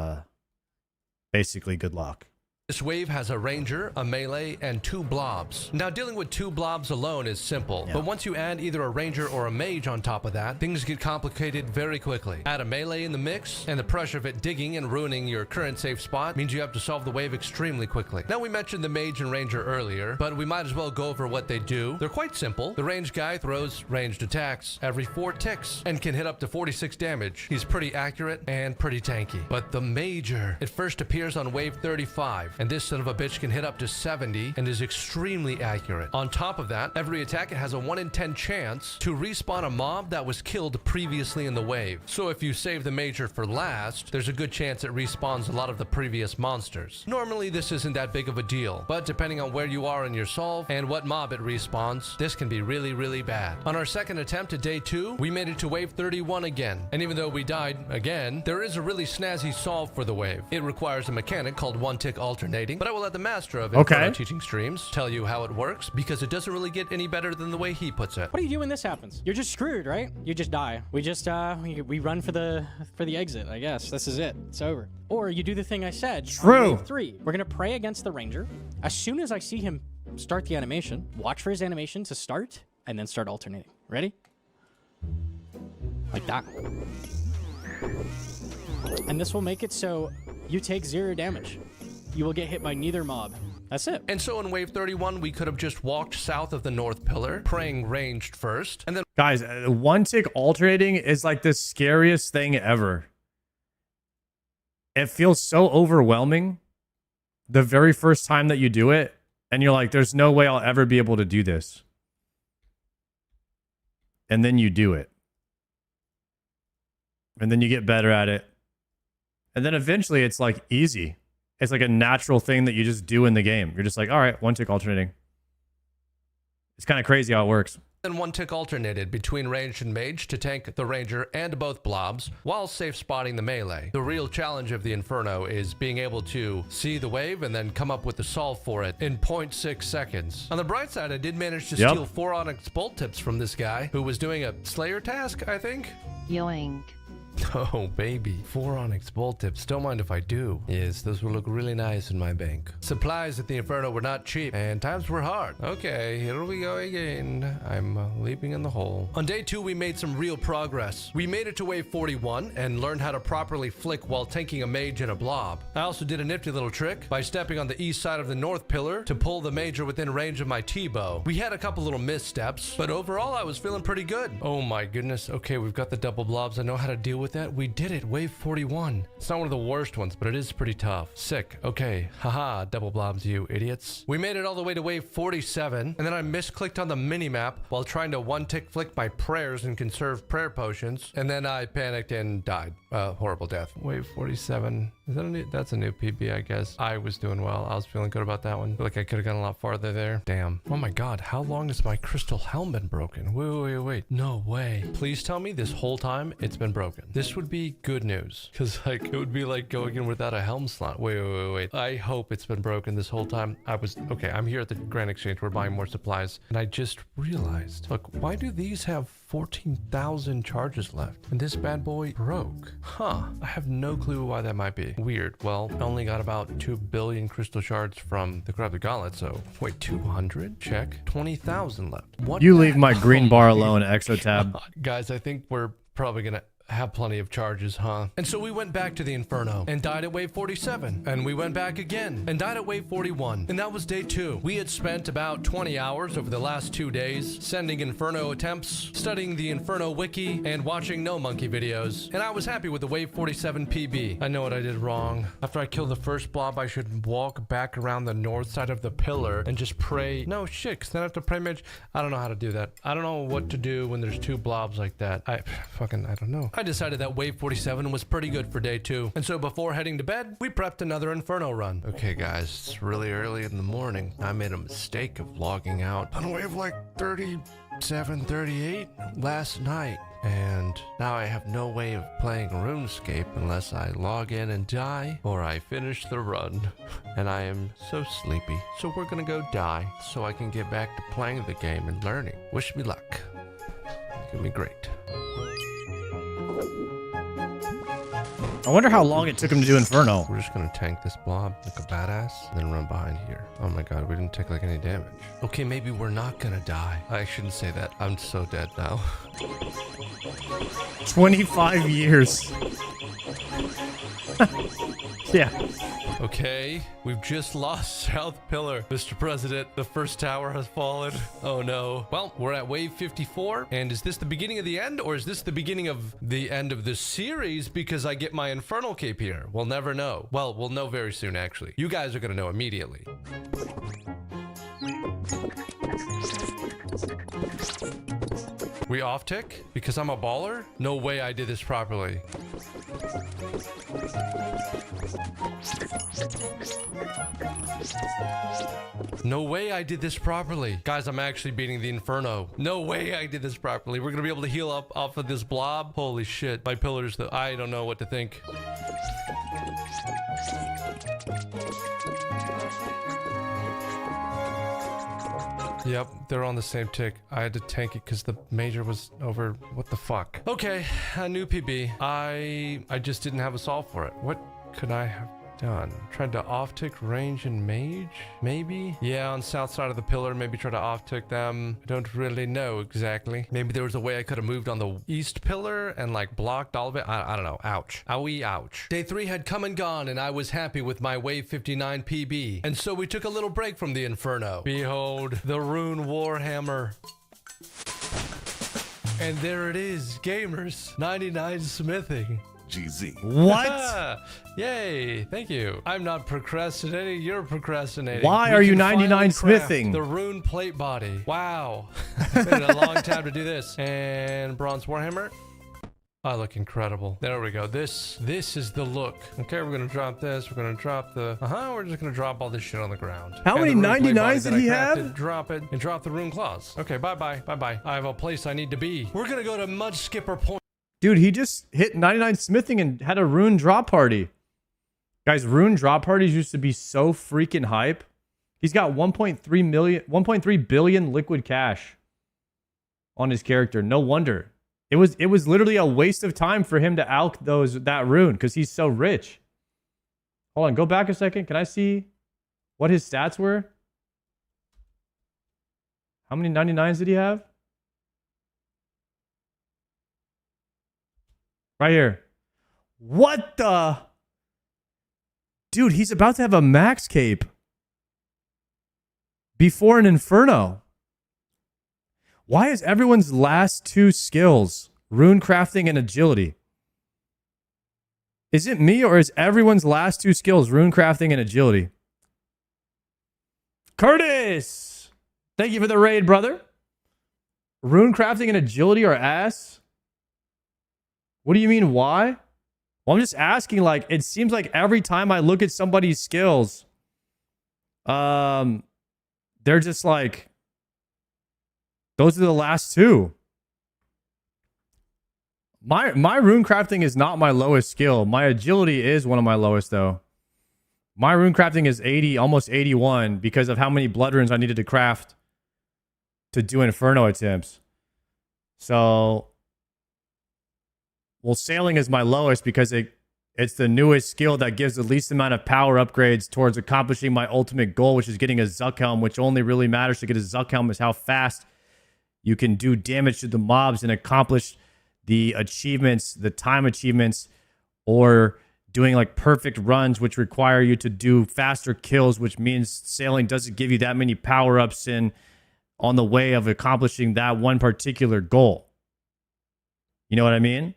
basically good luck. This wave has a ranger, a melee, and 2 blobs. Now, dealing with 2 blobs alone is simple, but once you add either a ranger or a mage on top of that, things get complicated very quickly. Add a melee in the mix, and the pressure of it digging and ruining your current safe spot means you have to solve the wave extremely quickly. Now, we mentioned the mage and ranger earlier, but we might as well go over what they do. They're quite simple. The ranged guy throws ranged attacks every 4 ticks and can hit up to 46 damage. He's pretty accurate and pretty tanky. But the major, it first appears on wave 35. And this son of a bitch can hit up to 70 and is extremely accurate. On top of that, every attack has a 1 in 10 chance to respawn a mob that was killed previously in the wave. So if you save the major for last, there's a good chance it respawns a lot of the previous monsters. Normally this isn't that big of a deal, but depending on where you are in your solve and what mob it respawns, this can be really, really bad. On our second attempt at day 2, we made it to wave 31 again. And even though we died again, there is a really snazzy solve for the wave. It requires a mechanic called one-tick alternating, but I will let the master of Inferno teaching streams tell you how it works, because it doesn't really get any better than the way he puts it. What do you do when this happens? You're just screwed, right? You just die. We just we run for the exit, I guess. This is it. It's over. Or you do the thing I said. True. On wave 3. We're gonna pray against the ranger. As soon as I see him start the animation, watch for his animation to start, and then start alternating. Ready? Like that. And this will make it so you take 0 damage. You will get hit by neither mob. That's it. And so in wave 31, we could have just walked south of the North Pillar, praying ranged first, and then... Guys, one-tick alternating is like the scariest thing ever. It feels so overwhelming the very first time that you do it, and you're like, there's no way I'll ever be able to do this. And then you do it. And then you get better at it. And then eventually it's like easy. It's like a natural thing that you just do in the game. You're just like, all right, one-tick alternating. It's kind of crazy how it works. Then one tick alternated between ranged and mage to tank the ranger and both blobs while safe spotting the melee. The real challenge of the Inferno is being able to see the wave and then come up with the solve for it in 0.6 seconds. On the bright side, I did manage to steal 4 Onyx bolt tips from this guy who was doing a Slayer task, I think. Yoink. Oh, baby. 4 Onyx bolt tips. Don't mind if I do. Yes, those will look really nice in my bank. Supplies at the Inferno were not cheap, and times were hard. Okay, here we go again. I'm leaping in the hole. On day 2, we made some real progress. We made it to wave 41 and learned how to properly flick while tanking a mage and a blob. I also did a nifty little trick by stepping on the east side of the north pillar to pull the major within range of my Tbow. We had a couple little missteps, but overall I was feeling pretty good. Oh my goodness. Okay, we've got the double blobs. I know how to deal with that. We did it. Wave 41. It's not one of the worst ones, but it is pretty tough. Sick. Okay. Haha, double blobs, you idiots. We made it all the way to wave 47, and then I misclicked on the mini-map while trying to one-tick flick my prayers and conserve prayer potions, and then I panicked and died. Horrible death. Wave 47. Is that a new? That's a new PB, I guess. I was doing well. I was feeling good about that one. Feel like I could have gone a lot farther there. Damn. Oh my god, how long has my crystal helm been broken? Wait. No way. Please tell me this whole time it's been broken. This would be good news, because like it would be like going in without a helm slot. Wait. I hope it's been broken this whole time. Okay, I'm here at the Grand Exchange. We're buying more supplies, and I just realized, look, why do these have 14,000 charges left and this bad boy broke? Huh, I have no clue why that might be. Weird. Well, I only got about 2 billion crystal shards from the Grab the Gauntlet, so wait, 200? Check. 20,000 left. What? You leave my green bar alone, Exotab. Guys, I think we're probably gonna have plenty of charges, huh? And so we went back to the Inferno and died at wave 47. And we went back again and died at wave 41. And that was day 2. We had spent about 20 hours over the last 2 days sending Inferno attempts, studying the Inferno wiki, and watching no monkey videos. And I was happy with the wave 47 PB. I know what I did wrong. After I kill the first blob, I should walk back around the north side of the pillar and just pray. No shit, because then I have to pray mage. I don't know how to do that. I don't know what to do when there's 2 blobs like that. I don't know. I decided that wave 47 was pretty good for day 2. And so before heading to bed, we prepped another Inferno run. Okay guys, it's really early in the morning. I made a mistake of logging out on wave like 37, 38 last night. And now I have no way of playing RuneScape unless I log in and die or I finish the run. And I am so sleepy. So we're gonna go die so I can get back to playing the game and learning. Wish me luck. It's gonna be great. I wonder how long it took him to do Inferno. We're just gonna tank this blob like a badass and then run behind here. Oh my god, we didn't take like any damage. Okay, maybe we're not gonna die. I shouldn't say that. I'm so dead now. 25 years. Yeah. Okay, we've just lost South Pillar. Mr. President, the first tower has fallen. Oh no. Well, we're at wave 54. And is this the beginning of the end, or is this the beginning of the end of the series because I get my Infernal Cape here? We'll never know. Well, we'll know very soon, actually. You guys are gonna know immediately. We off tick? Because I'm a baller? No way I did this properly. No way I did this properly. Guys, I'm actually beating the Inferno. No way I did this properly. We're gonna be able to heal up off of this blob. Holy shit. My pillars, though. I don't know what to think. Yep, they're on the same tick. I had to tank it because the major was over. What the fuck? Okay, a new PB. I just didn't have a solve for it. What could I have done? Tried to off-tick range and mage? Maybe? Yeah, on south side of the pillar. Maybe try to off-tick them. I don't really know exactly. Maybe there was a way I could have moved on the east pillar and like blocked all of it. I don't know. Ouch. Owie, ouch. Day 3 had come and gone, and I was happy with my wave 59 PB. And so we took a little break from the Inferno. Behold, the Rune Warhammer. And there it is, gamers. 99 smithing. GZ. What? Yay, thank you. I'm not procrastinating, you're procrastinating. Why We are you can 99 finally craft smithing? The rune plate body. Wow. It's been a long time to do this. And bronze warhammer. I look incredible. There we go. This is the look. Okay, we're gonna drop this. We're gonna drop the. We're just gonna drop all this shit on the ground. How many And the rune play 99s body did that he I crafted, have? Drop it and drop the rune claws. Okay, bye bye. I have a place I need to be. We're gonna go to Mud Skipper Point. Dude, he just hit 99 smithing and had a rune drop party. Guys, rune drop parties used to be so freaking hype. He's got 1.3 billion liquid cash on his character. No wonder. It was literally a waste of time for him to alch that rune because he's so rich. Hold on, go back a second. Can I see what his stats were? How many 99s did he have? Right here. What the? Dude, he's about to have a max cape before an inferno. Why is everyone's last two skills rune crafting and agility? Is it me or is everyone's last two skills rune crafting and agility? Curtis! Thank you for the raid, brother. Rune crafting and agility are ass? What do you mean, why? Well, I'm just asking, like, it seems like every time I look at somebody's skills, they're just like, those are the last two. My rune crafting is not my lowest skill. My agility is one of my lowest, though. My rune crafting is 80, almost 81, because of how many blood runes I needed to craft to do inferno attempts. So, well, sailing is my lowest because it's the newest skill that gives the least amount of power upgrades towards accomplishing my ultimate goal, which is getting a Zuck Helm, which only really matters to get a Zuck Helm is how fast you can do damage to the mobs and accomplish the achievements, the time achievements, or doing like perfect runs, which require you to do faster kills, which means sailing doesn't give you that many power-ups on the way of accomplishing that one particular goal. You know what I mean?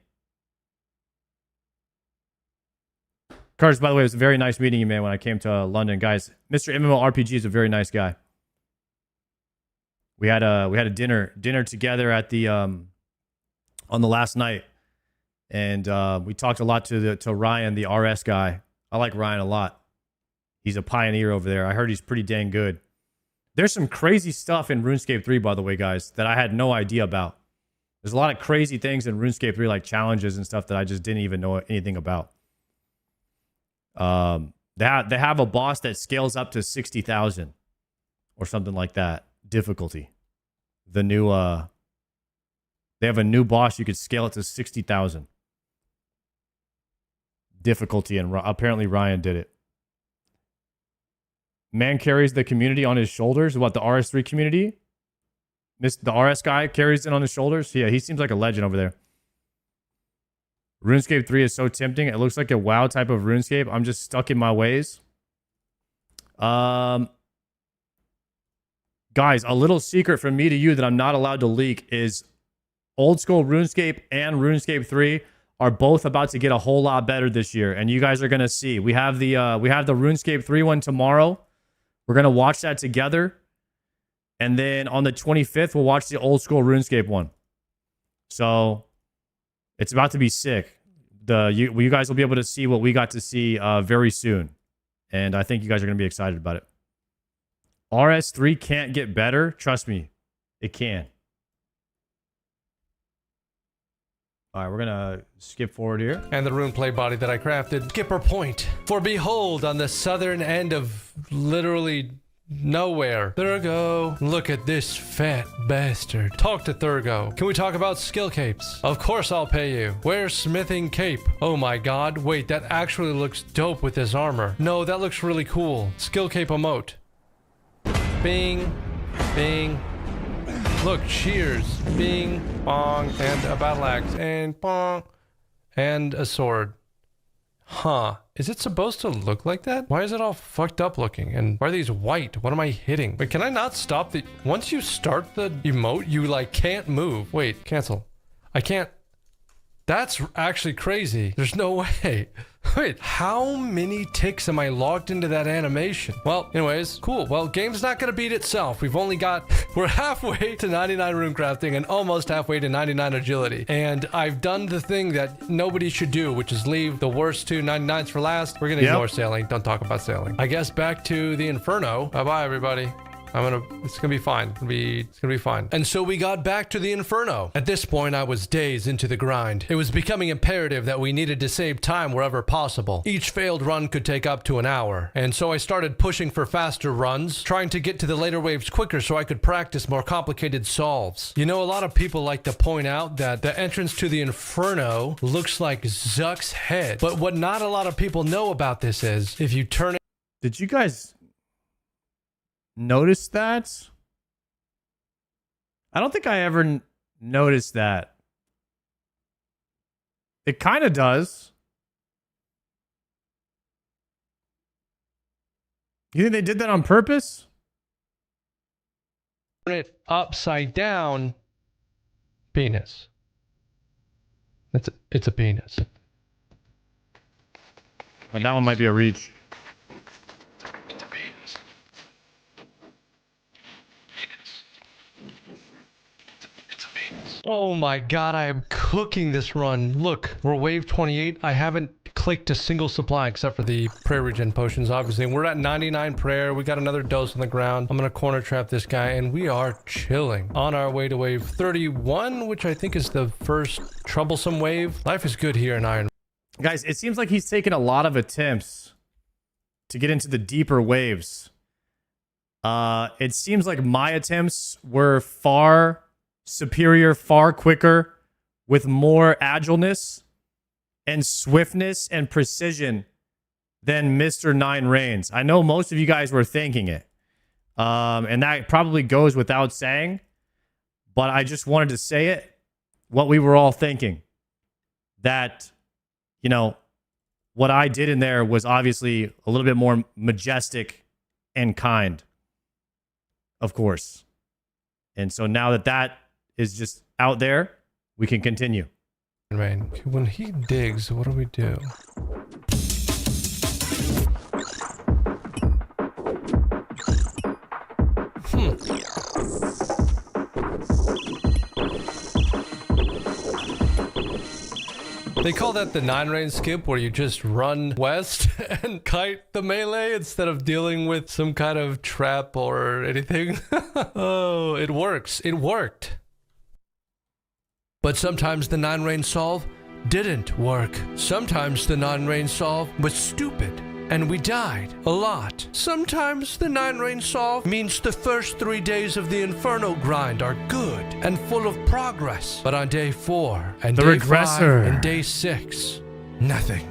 Curtis, by the way, it was very nice meeting you, man, when I came to London. Guys, Mr. MMORPG is a very nice guy. We had a dinner together at the on the last night, and we talked a lot to Ryan, the RS guy. I like Ryan a lot. He's a pioneer over there. I heard he's pretty dang good. There's some crazy stuff in RuneScape 3, by the way, guys, that I had no idea about. There's a lot of crazy things in RuneScape 3, like challenges and stuff that I just didn't even know anything about. They have a boss that scales up to 60,000 or something like that. Difficulty. The new they have a new boss you could scale it to 60,000 difficulty, and apparently Ryan did it. Man carries the community on his shoulders. What, the RS3 community? The RS guy carries it on his shoulders? Yeah, he seems like a legend over there. RuneScape 3 is so tempting. It looks like a WoW type of RuneScape. I'm just stuck in my ways. Guys, a little secret from me to you that I'm not allowed to leak is old school RuneScape and RuneScape 3 are both about to get a whole lot better this year, and you guys are gonna see. We have the RuneScape 3 one tomorrow. We're gonna watch that together, and then on the 25th we'll watch the old school RuneScape one. So it's about to be sick. You guys will be able to see what we got to see very soon, and I think you guys are gonna be excited about it. RS3 can't get better. Trust me, it can. All right, we're going to skip forward here. And the rune play body that I crafted, Skipper Point. For behold, on the southern end of literally nowhere, Thurgo. Look at this fat bastard. Talk to Thurgo. Can we talk about skill capes? Of course I'll pay you. Where's smithing cape? Oh my god, wait, that actually looks dope with this armor. No, that looks really cool. Skill cape emote. Bing, bing. Look, cheers. Bing, bong, and a battle axe, and bong, and a sword. Huh. Is it supposed to look like that? Why is it all fucked up looking? And why are these white? What am I hitting? Wait, can I not stop the... Once you start the emote, you, like, can't move. Wait, cancel. I can't... That's actually crazy. There's no way. Wait, how many ticks am I logged into that animation? Well, anyways, cool. Well, game's not gonna beat itself. We're halfway to 99 rune crafting and almost halfway to 99 agility. And I've done the thing that nobody should do, which is leave the worst two 99s for last. We're gonna ignore sailing. Don't talk about sailing. I guess back to the Inferno. Bye-bye, everybody. It's gonna be fine. It's gonna be fine. And so we got back to the Inferno. At this point, I was days into the grind. It was becoming imperative that we needed to save time wherever possible. Each failed run could take up to an hour. And so I started pushing for faster runs, trying to get to the later waves quicker so I could practice more complicated solves. You know, a lot of people like to point out that the entrance to the Inferno looks like Zuck's head. But what not a lot of people know about this is, if you turn it... Did you guys notice that? I don't think I ever noticed that. It kind of does. You think they did that on purpose? Turn it upside down. Penis. It's a penis. But that one might be a reach. Oh my god, I am cooking this run. Look, we're wave 28. I haven't clicked a single supply except for the prayer regen potions, obviously. We're at 99 prayer. We got another dose on the ground. I'm gonna corner trap this guy, and we are chilling. On our way to wave 31, which I think is the first troublesome wave. Life is good here in Iron. Guys, it seems like he's taken a lot of attempts to get into the deeper waves. It seems like my attempts were far superior, far quicker, with more agileness and swiftness and precision than Mr. Nine Reigns. I know most of you guys were thinking it. And that probably goes without saying, but I just wanted to say it, what we were all thinking. That, you know, what I did in there was obviously a little bit more majestic and kind, of course. And so now that that is just out there, we can continue. Rain. When he digs, what do we do? They call that the 9-rain skip, where you just run west and kite the melee instead of dealing with some kind of trap or anything. Oh, it works. It worked. But sometimes the 9-rain solve didn't work. Sometimes the 9-rain solve was stupid, and we died a lot. Sometimes the 9-rain solve means the first 3 days of the Inferno grind are good and full of progress. But on day 4 and day 5 and day 6, nothing.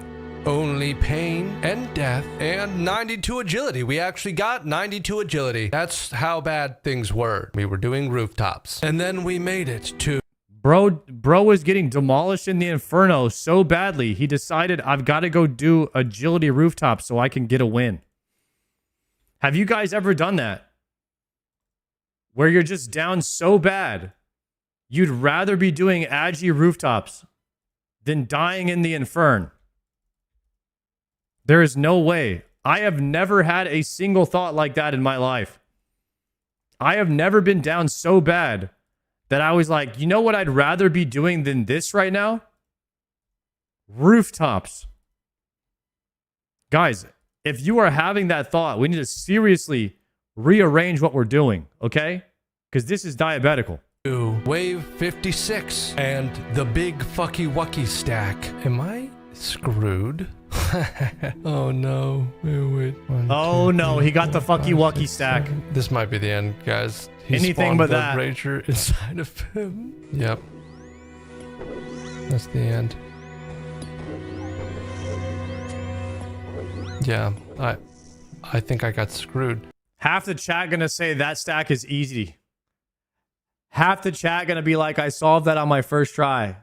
Only pain and death and 92 agility. We actually got 92 agility. That's how bad things were. We were doing rooftops. And then we made it to... Bro was getting demolished in the Inferno so badly, he decided, I've got to go do agility rooftop so I can get a win. Have you guys ever done that? Where you're just down so bad, you'd rather be doing agi rooftops than dying in the Infern. There is no way. I have never had a single thought like that in my life. I have never been down so bad that I was like, you know what I'd rather be doing than this right now? Rooftops. Guys, if you are having that thought, we need to seriously rearrange what we're doing, okay? Because this is diabetical. Wave 56 and the big fucky wucky stack. Am I screwed? Oh no. Wait. Oh no, he got the fucky wucky stack. This might be the end, guys. He Anything but that. Rager inside of him. Yep. That's the end. Yeah, I think I got screwed. Half the chat gonna say that stack is easy. Half the chat gonna be like, I solved that on my first try.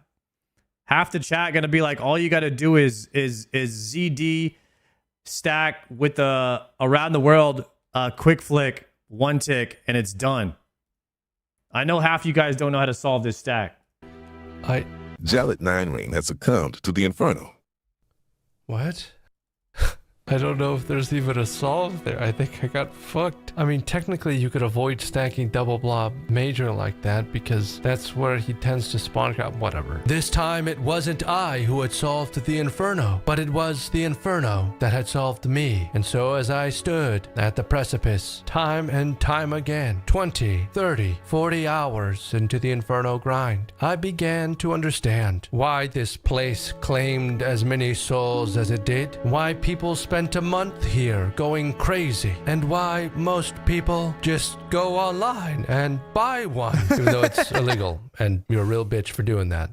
Half the chat gonna be like, all you gotta do is ZD stack with the around the world quick flick, one tick, and it's done. I know half you guys don't know how to solve this stack. Jellet 9 Rain has succumbed to the Inferno. What? I don't know if there's even a solve there. I think I got fucked. I mean, technically you could avoid stacking double blob major like that because that's where he tends to spawn crap, whatever. This time it wasn't I who had solved the Inferno, but it was the Inferno that had solved me. And so as I stood at the precipice, time and time again, 20, 30, 40 hours into the Inferno grind, I began to understand why this place claimed as many souls as it did, why people spent a month here going crazy, and why most people just go online and buy one, even though it's illegal, and you're a real bitch for doing that.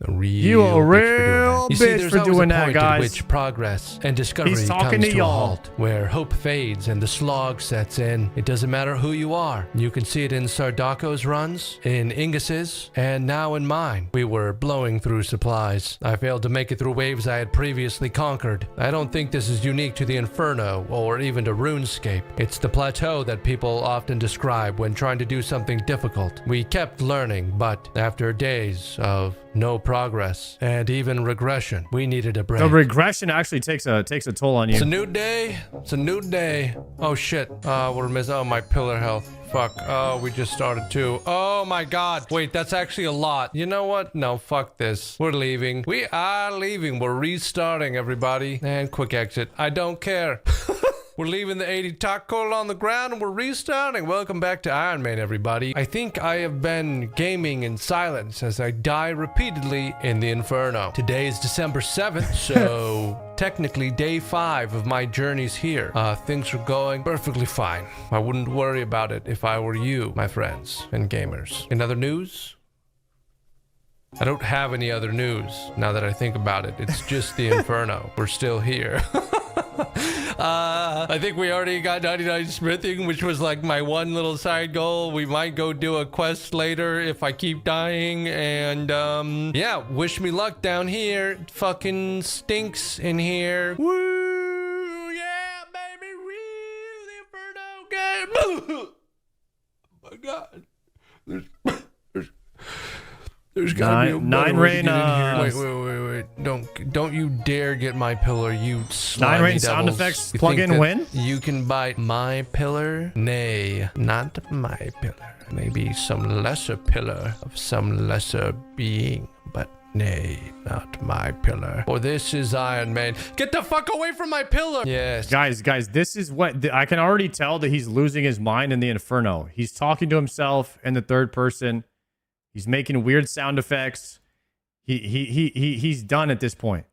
You a real bitch for doing that, guys. At which progress and discovery He's talking comes to to a y'all. halt, where hope fades and the slog sets in. It doesn't matter who you are. You can see it in Sardako's runs, in Ingus's, and now in mine. We were blowing through supplies. I failed to make it through waves I had previously conquered. I don't think this is unique to the Inferno or even to RuneScape. It's the plateau that people often describe when trying to do something difficult. We kept learning, but after days of no progress and even regression, we needed a break. The regression actually takes a toll on you. It's a new day. It's a new day. Oh shit. We're missing. Oh, my pillar health. Fuck. Oh, we just started too. Oh my god. Wait, that's actually a lot. You know what? No, fuck this. We're leaving. We are leaving. We're restarting, everybody. And quick exit. I don't care. We're leaving the 80 tackle on the ground and we're restarting. Welcome back to Iron Man, everybody. I think I have been gaming in silence as I die repeatedly in the Inferno. Today is December 7th, so technically day 5 of my journeys here. Things are going perfectly fine. I wouldn't worry about it if I were you, my friends and gamers. In other news? I don't have any other news now that I think about it. It's just the Inferno. We're still here. I think we already got 99 smithing, which was like my one little side goal. We might go do a quest later if I keep dying. And yeah, wish me luck down here. It fucking stinks in here. Woo! Yeah, baby! Woo! The Inferno game! Oh my god. There's gotta be a Nine way to Rain. get in here. Wait. Don't you dare get my pillar, you slimy 9 Rain devils. sound effects. You Plug think in that win. You can bite my pillar? Nay, not my pillar. Maybe some lesser pillar of some lesser being, but nay, not my pillar. For this is Iron Man. Get the fuck away from my pillar! Yes. Guys, this is what I can already tell that he's losing his mind in the Inferno. He's talking to himself in the third person. He's making weird sound effects. He's done at this point.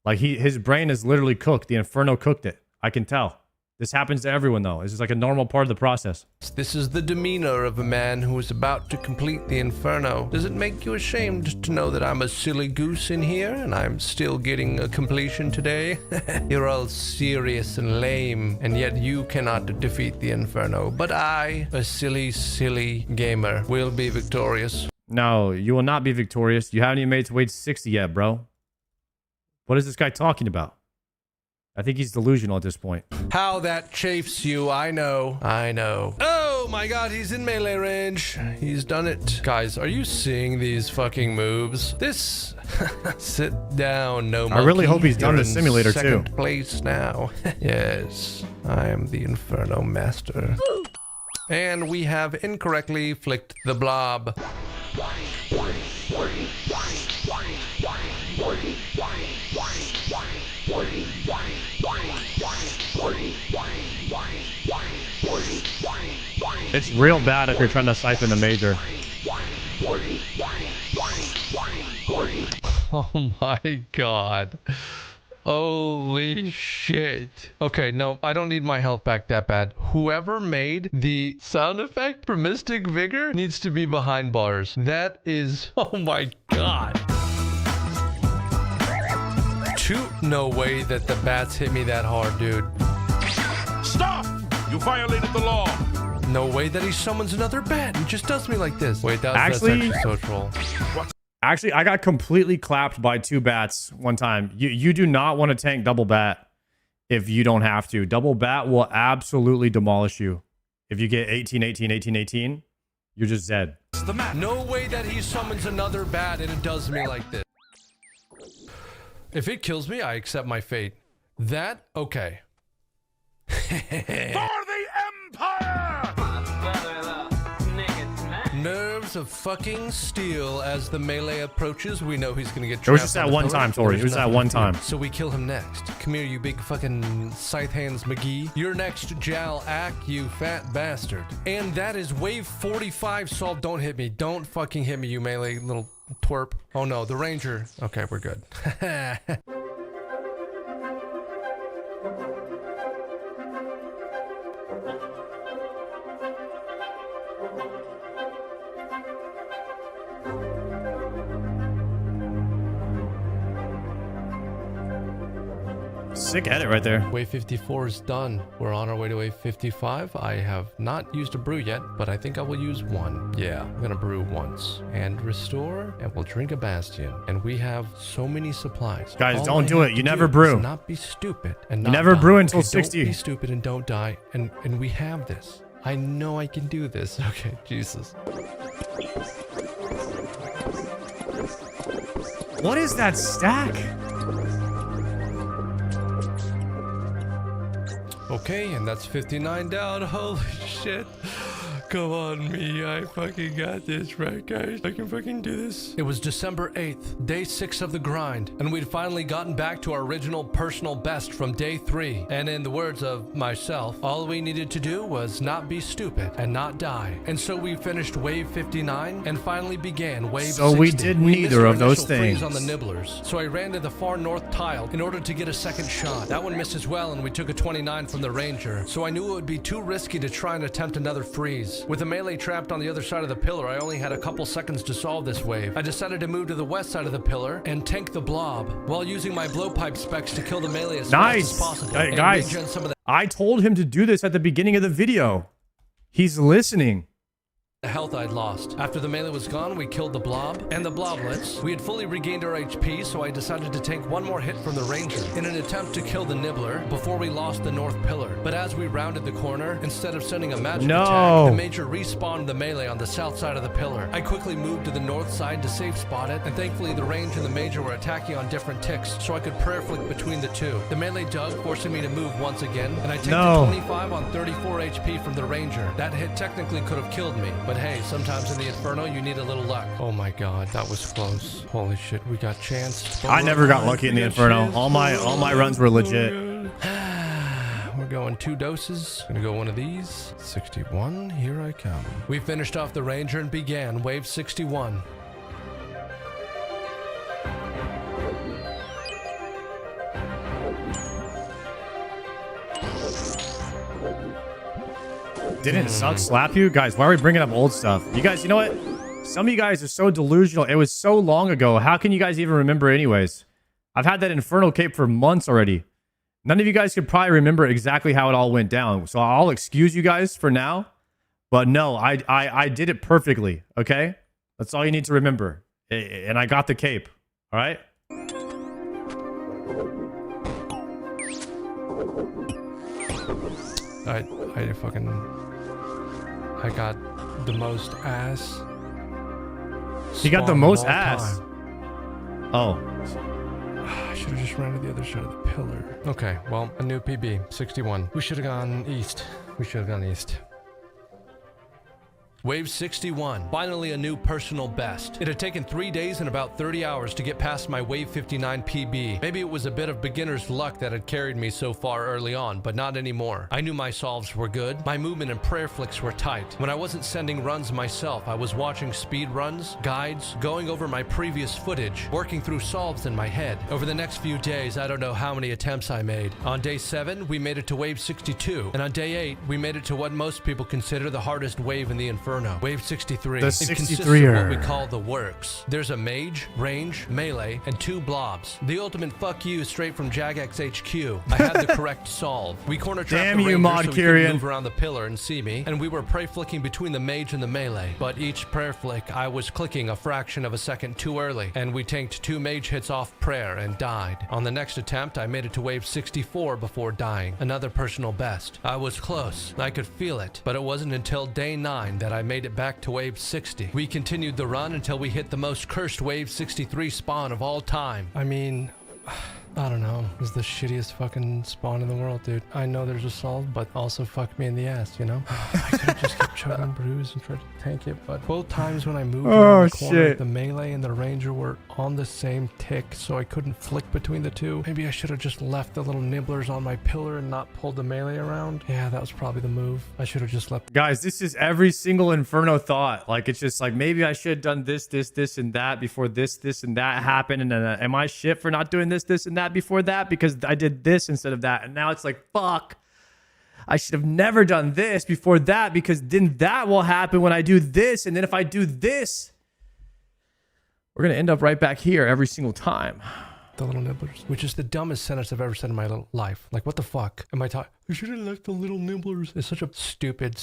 Like his brain is literally cooked. The Inferno cooked it. I can tell. This happens to everyone though. This is like a normal part of the process. This is the demeanor of a man who is about to complete the Inferno. Does it make you ashamed to know that I'm a silly goose in here and I'm still getting a completion today? You're all serious and lame, and yet you cannot defeat the Inferno. But I, a silly gamer, will be victorious. No, you will not be victorious. You haven't even made it to wage 60 yet, bro. What is this guy talking about? I think he's delusional at this point. How that chafes you, I know. Oh my god, he's in melee range. He's done it. Guys, are you seeing these fucking moves? This... Sit down, no monkey. I really hope he's done You're the in simulator second too. place now. Yes, I am the Inferno Master. And we have incorrectly flicked the blob. It's real bad if you're trying to siphon a major. Oh my god. Holy shit. Okay, no, I don't need my health back that bad. Whoever made the sound effect for Mystic Vigor needs to be behind bars. That is... Oh my god. No way that the bats hit me that hard, dude. Stop! You violated the law. No way that he summons another bat. He just does me like this. Wait, that's Actually- actually so troll. Actually, I got completely clapped by 2 bats one time. You do not want to tank double bat if you don't have to. Double bat will absolutely demolish you. If you get 18, 18, 18, 18, you're just dead. the map. No way that he summons another bat and it does me like this. If it kills me, I accept my fate. That, okay. For the Empire! Nerves of fucking steel. As the melee approaches, we know he's gonna get trapped. It was just on that the one pillar. time, Tori. It There's was that nothing one to fear. time. So we kill him next. Come here, you big fucking scythe hands McGee. You're next, Jal Ack, you fat bastard. And that is wave 45 solved. Don't hit me. Don't fucking hit me, you melee little twerp. Oh no, the ranger. Okay, we're good. Sick edit right there. Wave 54 is done. We're on our way to wave 55. I have not used a brew yet, but I think I will use one. Yeah, I'm gonna brew once and restore, and we'll drink a bastion. And we have so many supplies. Guys, All don't I do have it. to You never do brew. is not be stupid and You not never die. brew until Okay, 60. Don't be stupid and don't die. And we have this. I know I can do this. Okay, Jesus. What is that stack? Okay, and that's 59 down. Holy shit. Come on, me. I fucking got this, right, guys? I can fucking do this. It was December 8th, day 6 of the grind, and we'd finally gotten back to our original personal best from day 3. And in the words of myself, all we needed to do was not be stupid and not die. And so we finished wave 59 and finally began wave 60. So we did neither missed our of those initial freeze things. on the nibblers, so I ran to the far north tile in order to get a second shot. That one missed as well, and we took a 29 from the ranger, so I knew it would be too risky to try and attempt another freeze. With the melee trapped on the other side of the pillar, I only had a couple seconds to solve this wave. I decided to move to the west side of the pillar and tank the blob while using my blowpipe specs to kill the melee as fast as possible. Hey, and guys, regen some of I told him to do this at the beginning of the video. He's listening. the health I'd lost. After the melee was gone, we killed the blob and the bloblets. We had fully regained our HP, so I decided to take one more hit from the ranger in an attempt to kill the nibbler before we lost the north pillar. But as we rounded the corner, instead of sending a magic attack, the major respawned the melee on the south side of the pillar. I quickly moved to the north side to safe spot it, and thankfully the range and the major were attacking on different ticks, so I could prayer flick between the two. The melee dug, forcing me to move once again, and I tanked 25 on 34 HP from the ranger. That hit technically could have killed me, but hey, sometimes in the Inferno you need a little luck. Oh my god, that was close. Holy shit, we got chanced. I never got lucky in the Inferno. All my runs were legit. We're going 2 doses. Gonna go one of these. 61, here I come. We finished off the ranger and began wave 61. Didn't suck slap you? Guys, why are we bringing up old stuff? You guys, you know what? Some of you guys are so delusional. It was so long ago. How can you guys even remember anyways? I've had that Inferno cape for months already. None of you guys could probably remember exactly how it all went down. So I'll excuse you guys for now. But no, I did it perfectly, okay? That's all you need to remember. And I got the cape, all right? I got the most ass. You got the spawn most of all ass. time. Oh. I should have just ran to the other side of the pillar. Okay, well, a new PB, 61. We should have gone east. Wave 61. Finally a new personal best. It had taken 3 days and about 30 hours to get past my Wave 59 PB. Maybe it was a bit of beginner's luck that had carried me so far early on, but not anymore. I knew my solves were good. My movement and prayer flicks were tight. When I wasn't sending runs myself, I was watching speed runs, guides, going over my previous footage, working through solves in my head. Over the next few days, I don't know how many attempts I made. On day 7, we made it to Wave 62, and on day 8, we made it to what most people consider the hardest wave in the Inferno. Wave 63. The It consists of 63er. what we call the works. There's a mage, range, melee, and 2 blobs. The ultimate fuck you straight from Jagex HQ. I had the correct solve. We corner trapped Damn the you, ranger Mod so he Kyrian. couldn't move around the pillar and see me, and we were prey flicking between the mage and the melee. But each prayer flick, I was clicking a fraction of a second too early, and we tanked 2 mage hits off prayer and died. On the next attempt, I made it to wave 64 before dying. Another personal best. I was close. I could feel it, but it wasn't until day 9 that I made it back to wave 60. We continued the run until we hit the most cursed wave 63 spawn of all time. I mean, I don't know. It's the shittiest fucking spawn in the world, dude. I know there's a solve, but also fuck me in the ass, you know? I could have just kept chugging brews and tried to tank it, but both times when I moved around the corner, the melee and the ranger were on the same tick, so I couldn't flick between the two. Maybe I should have just left the little nibblers on my pillar and not pulled the melee around. Yeah, that was probably the move. I should have just left. Guys, this is every single Inferno thought. Like, it's just like, maybe I should have done this, and that before this, and that happened. And then am I shit for not doing this, and that before that? Because I did this instead of that. And now it's like, fuck. I should have never done this before that, because then that will happen when I do this. And then if I do this, we're going to end up right back here every single time. The little nibblers, which is the dumbest sentence I've ever said in my life. Like, what the fuck am I talking? I should have left the little nibblers. It's such a stupid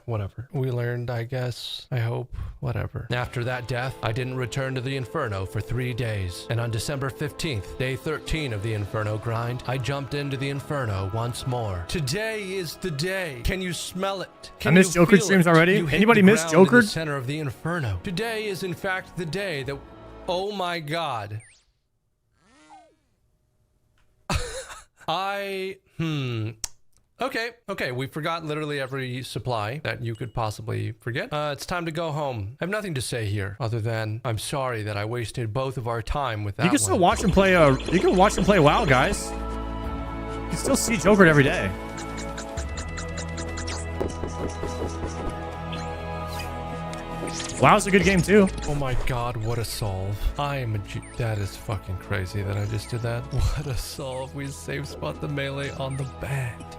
whatever. We learned, I guess. I hope. Whatever. After that death, I didn't return to the Inferno for 3 days. And on December 15th, day 13 of the Inferno grind, I jumped into the Inferno once more. Today is the day. Can you smell it? I missed Joker streams already. Anybody miss Joker? In the center of the Inferno. Today is in fact the day that, oh my God. Okay, we forgot literally every supply that you could possibly forget. It's time to go home. I have nothing to say here other than I'm sorry that I wasted both of our time with that. You can still watch him play you can watch him play WoW, guys. You can still see Joker every day. WoW's a good game too. Oh my God, what a solve. That is fucking crazy that I just did that. What a solve. We safe spot the melee on the bat.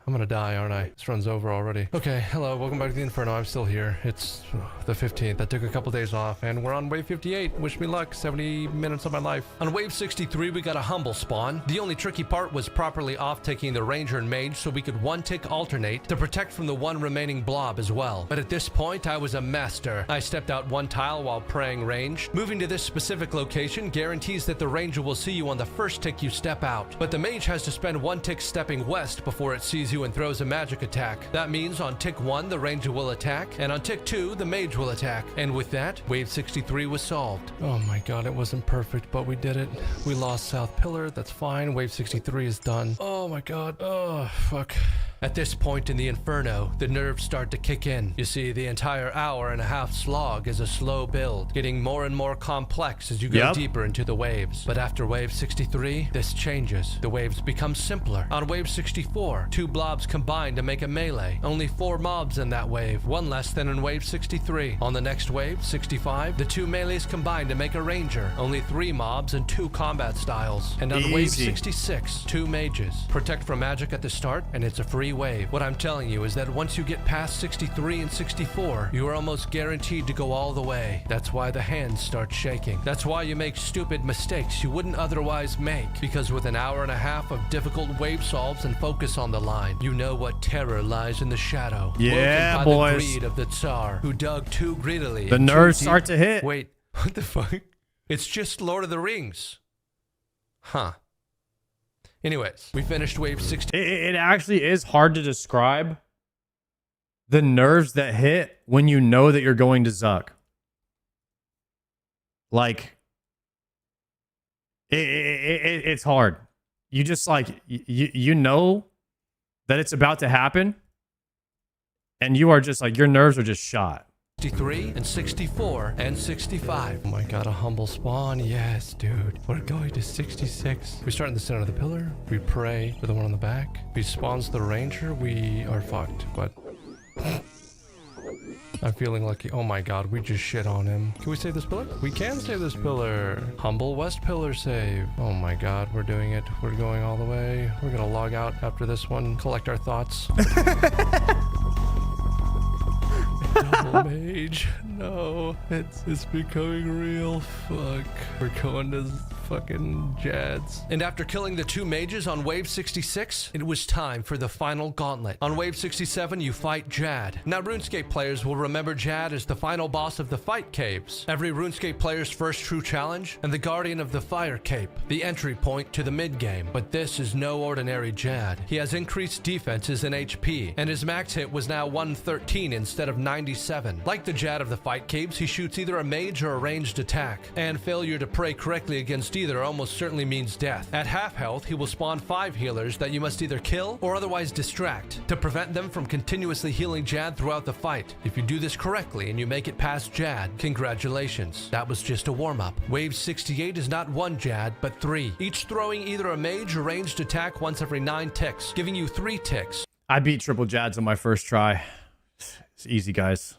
I'm gonna die, aren't I? This run's over already. Okay, hello, welcome back to the Inferno. I'm still here. It's the 15th. I took a couple days off, and we're on wave 58. Wish me luck. 70 minutes of my life. On wave 63, we got a humble spawn. The only tricky part was properly off-ticking the ranger and mage so we could one-tick alternate to protect from the one remaining blob as well. But at this point, I was a master. I stepped out one tile while praying range. Moving to this specific location guarantees that the ranger will see you on the first tick you step out. But the mage has to spend one tick stepping west before it sees you and throws a magic attack. That means on tick 1, the ranger will attack, and on tick 2, the mage will attack. And with that, wave 63 was solved. Oh my God, it wasn't perfect, but we did it. We lost South Pillar, that's fine. Wave 63 is done. Oh my God, oh, fuck. At this point in the Inferno, the nerves start to kick in. You see, the entire hour-and-a-half slog is a slow build, getting more and more complex as you go deeper into the waves. But after wave 63, this changes. The waves become simpler. On wave 64, 2 blobs combine to make a melee. Only 4 mobs in that wave, 1 less than in wave 63. On the next wave, 65, the 2 melees combine to make a ranger. Only 3 mobs and 2 combat styles. And on wave 66, 2 mages. Protect from magic at the start, and it's a free wave. What I'm telling you is that once you get past 63 and 64, you are almost guaranteed to go all the way. That's why the hands start shaking. That's why you make stupid mistakes you wouldn't otherwise make. Because with an hour-and-a-half of difficult wave solves and focus on the line, you know what terror lies in the shadow. Yeah, by boys. the greed of the Tsar, who dug too greedily. The nerves start to hit. Wait, what the fuck? It's just Lord of the Rings. Huh. Anyways, we finished wave 60. It actually is hard to describe the nerves that hit when you know that you're going to Zuck. Like, it's hard. You just like, you know that it's about to happen, and you are just like, your nerves are just shot. 63 and 64 and 65. Oh my God, a humble spawn. Yes, dude. We're going to 66. We start in the center of the pillar. We pray for the one on the back. If he spawns the ranger, we are fucked. But I'm feeling lucky. Oh my God, we just shit on him. Can we save this pillar? We can save this pillar. Humble West pillar save. Oh my God, we're doing it. We're going all the way. We're gonna log out after this one, collect our thoughts. Double mage. No, it's becoming real. Fuck. We're going to fucking Jads. And after killing the 2 mages on Wave 66, it was time for the final gauntlet. On Wave 67, you fight Jad. Now, RuneScape players will remember Jad as the final boss of the Fight Caves, every RuneScape player's first true challenge, and the Guardian of the Fire Cape, the entry point to the mid-game. But this is no ordinary Jad. He has increased defenses and HP, and his max hit was now 113 instead of 97. Like the Jad of the Fight Caves, he shoots either a mage or a ranged attack, and failure to pray correctly against either almost certainly means death. At half health, he will spawn 5 healers that you must either kill or otherwise distract to prevent them from continuously healing Jad throughout the fight. If you do this correctly and you make it past Jad, congratulations. That was just a warm-up. Wave 68 is not 1 Jad, but 3, each throwing either a mage or ranged attack once every 9 ticks, giving you 3 ticks. I beat triple Jads on my first try. It's easy, guys.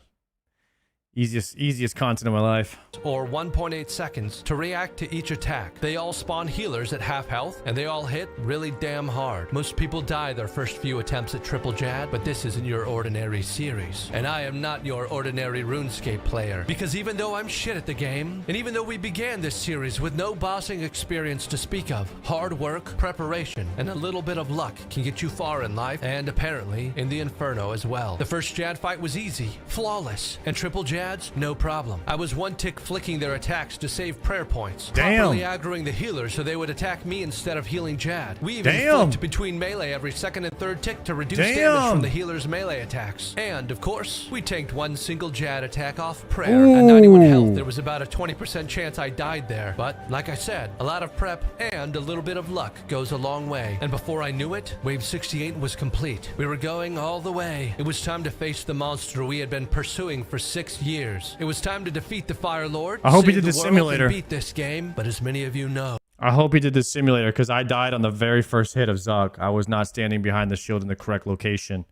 Easiest content of my life. Or 1.8 seconds to react to each attack. They all spawn healers at half health, and they all hit really damn hard. Most people die their first few attempts at triple Jad, but this isn't your ordinary series. And I am not your ordinary RuneScape player. Because even though I'm shit at the game, and even though we began this series with no bossing experience to speak of, hard work, preparation, and a little bit of luck can get you far in life, and apparently in the Inferno as well. The first Jad fight was easy, flawless, and triple Jad, no problem. I was 1 tick flicking their attacks to save prayer points. Damn. Properly aggroing the healers so they would attack me instead of healing Jad. We even flicked between melee every 2nd and 3rd tick to reduce damage from the healer's melee attacks. And, of course, we tanked 1 single Jad attack off prayer. At 91 health, there was about a 20% chance I died there. But, like I said, a lot of prep and a little bit of luck goes a long way. And before I knew it, Wave 68 was complete. We were going all the way. It was time to face the monster we had been pursuing for 6 years. It was time to defeat the Fire Lord. I hope he did the simulator. Beat this game, but as many of you know, I hope he did the simulator because I died on the very first hit of Zuck. I was not standing behind the shield in the correct location.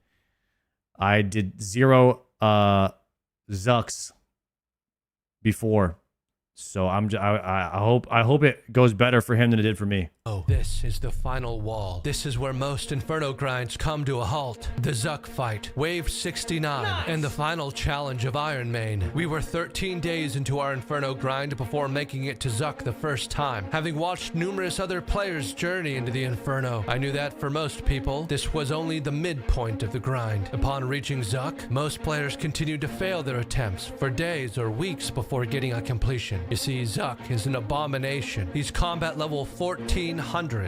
I did 0 Zucks before, so I hope it goes better for him than it did for me. Oh, this is the final wall. This is where most Inferno grinds come to a halt. The Zuck fight, Wave 69, and the final challenge of Ironmane. We were 13 days into our Inferno grind before making it to Zuck the first time. Having watched numerous other players journey into the Inferno, I knew that for most people, this was only the midpoint of the grind. Upon reaching Zuck, most players continued to fail their attempts for days or weeks before getting a completion. You see, Zuck is an abomination. He's combat level 1400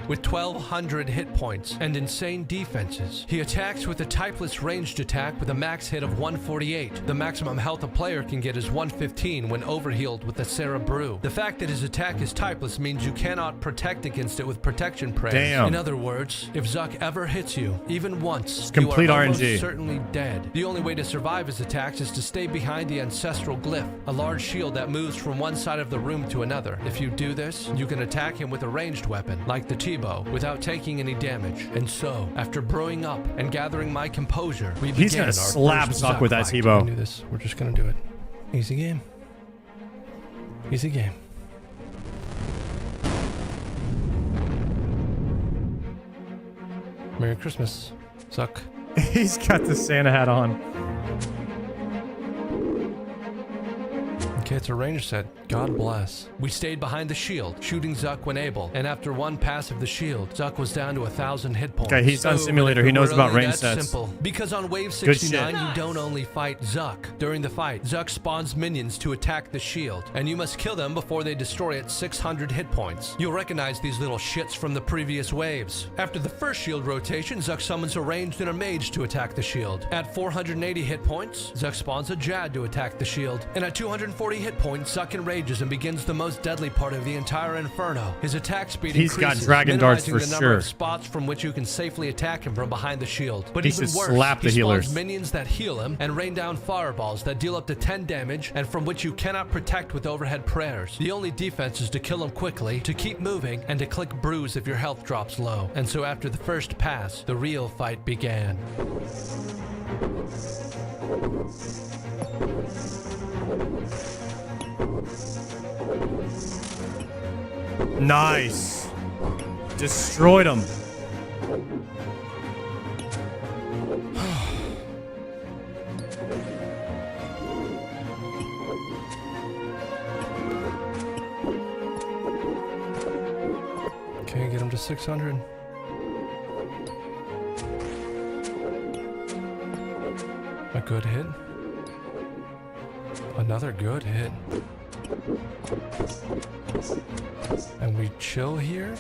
with 1200 hit points and insane defenses. He attacks with a typeless ranged attack with a max hit of 148. The maximum health a player can get is 115 when overhealed with the Sarah Brew. The fact that his attack is typeless means you cannot protect against it with protection prayers. Damn. In other words, if Zuck ever hits you, even once, it's complete you are RNG. almost certainly dead. The only way to survive his attacks is to stay behind the ancestral glyph, a large shield that moves from one side of the room to another. If you do this, you can attack him with a ranged weapon, like the Tbow, without taking any damage. And so, after brewing up and gathering my composure, we He's began gonna our slap first Zuck with that fight. Tbow. We knew this. We're just gonna do it. Easy game. Easy game. Merry Christmas, Zuck. He's got the Santa hat on. Okay, it's a range set. God bless. We stayed behind the shield, shooting Zuck when able, and after 1 pass of the shield, Zuck was down to 1,000 hit points. Okay, he's done simulator. He knows about range that's sets. Simple. Because on Wave Good 69, shit. you don't only fight Zuck. During the fight, Zuck spawns minions to attack the shield, and you must kill them before they destroy its 600 hit points. You'll recognize these little shits from the previous waves. After the first shield rotation, Zuck summons a ranged and a mage to attack the shield. At 480 hit points, Zuck spawns a Jad to attack the shield, and at 240 hit points, Zuck enrages and begins the most deadly part of the entire Inferno. His attack speed He's got increases, dragon darts minimizing for the number sure. of spots from which you can safely attack him from behind the shield. But He even should worse, slap the he healers. spawns minions that heal him and rain down fireballs that deal up to 10 damage and from which you cannot protect with overhead prayers. The only defense is to kill him quickly, to keep moving, and to click bruise if your health drops low. And so after the first pass, the real fight began. Nice. Destroyed him. 600. A good hit. Another good hit. And we chill here.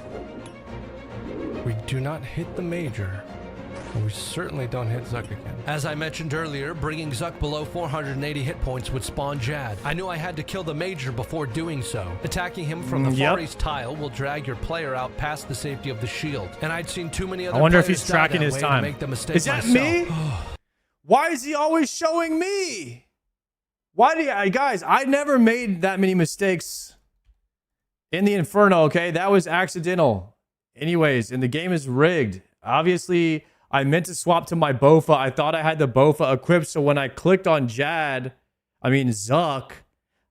We do not hit the major. And we certainly don't hit Zuck again. As I mentioned earlier, bringing Zuck below 480 hit points would spawn Jad. I knew I had to kill the major before doing so. Attacking him from the far east tile will drag your player out past the safety of the shield. And I'd seen too many other I wonder if players he's die tracking that his way to time. make the mistake Is that myself. me? Why is he always showing me? Why do you, guys, I never made that many mistakes in the Inferno, okay? That was accidental. Anyways, and the game is rigged. Obviously, I meant to swap to my Bofa. I thought I had the Bofa equipped, so when I clicked on Zuck,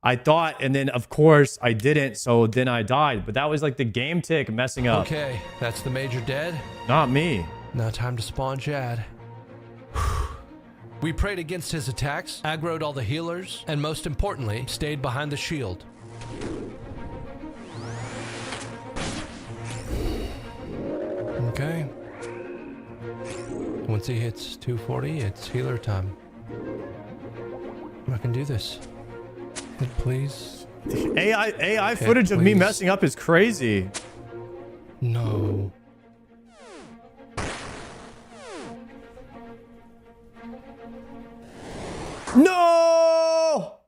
I thought, and then of course I didn't, so then I died. But that was like the game tick messing up. Okay, that's the major dead. Not me. Now time to spawn Jad. We prayed against his attacks, aggroed all the healers, and most importantly, stayed behind the shield. Okay. Once he hits 240, it's healer time. I can do this. Hit, please. AI footage of me please. messing up is crazy. No. No!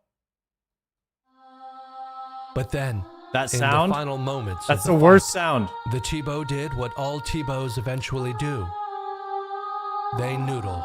But then, That in sound? the final moments, That's of the fight, worst sound. The Tbow did what all Tbows eventually do. They noodle.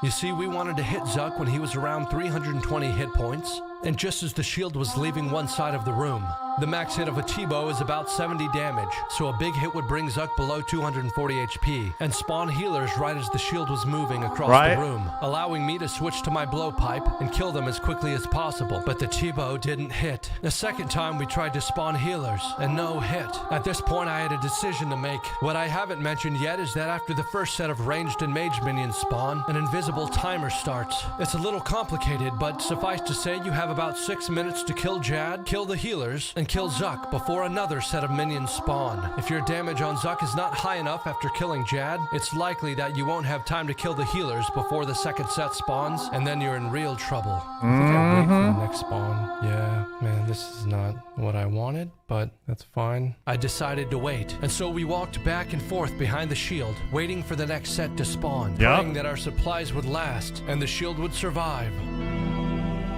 You see, we wanted to hit Zuck when he was around 320 hit points, and just as the shield was leaving one side of the room. The max hit of a Tbow is about 70 damage, so a big hit would bring Zuck below 240 HP, and spawn healers right as the shield was moving across the room, allowing me to switch to my blowpipe and kill them as quickly as possible. But the Tbow didn't hit. The second time we tried to spawn healers, and no hit. At this point I had a decision to make. What I haven't mentioned yet is that after the first set of ranged and mage minions spawn, an invisible timer starts. It's a little complicated, but suffice to say you have about 6 minutes to kill Jad, kill the healers, and kill Zuck before another set of minions spawn. If your damage on Zuck is not high enough after killing Jad, it's likely that you won't have time to kill the healers before the second set spawns, and then you're in real trouble. I think I'll wait for the next spawn. Yeah, man, this is not what I wanted, but that's fine. I decided to wait, and so we walked back and forth behind the shield, waiting for the next set to spawn, praying that our supplies would last and the shield would survive.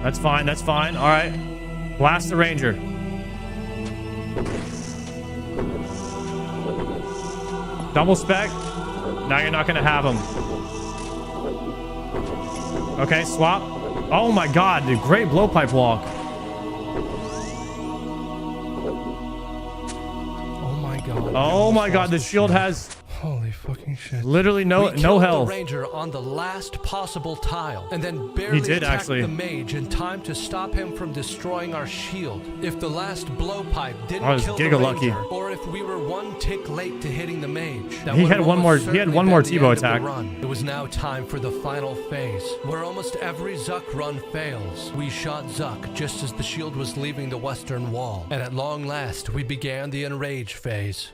That's fine, that's fine. All right. Blast the Ranger. Double spec. Now you're not going to have him. Okay, swap. Oh my god, dude. Great blowpipe walk. Oh my god. Oh my god, the shield has Holy fucking shit. literally no health. The ranger on the last possible tile, and then barely attacked actually. the mage in time to stop him from destroying our shield. If the last blowpipe didn't kill the ranger, or if we were one tick late to hitting the mage, that He would had one more Tbow Tbow attack. It was now time for the final phase, where almost every Zuck run fails. We shot Zuck just as the shield was leaving the western wall, and at long last we began the enrage phase.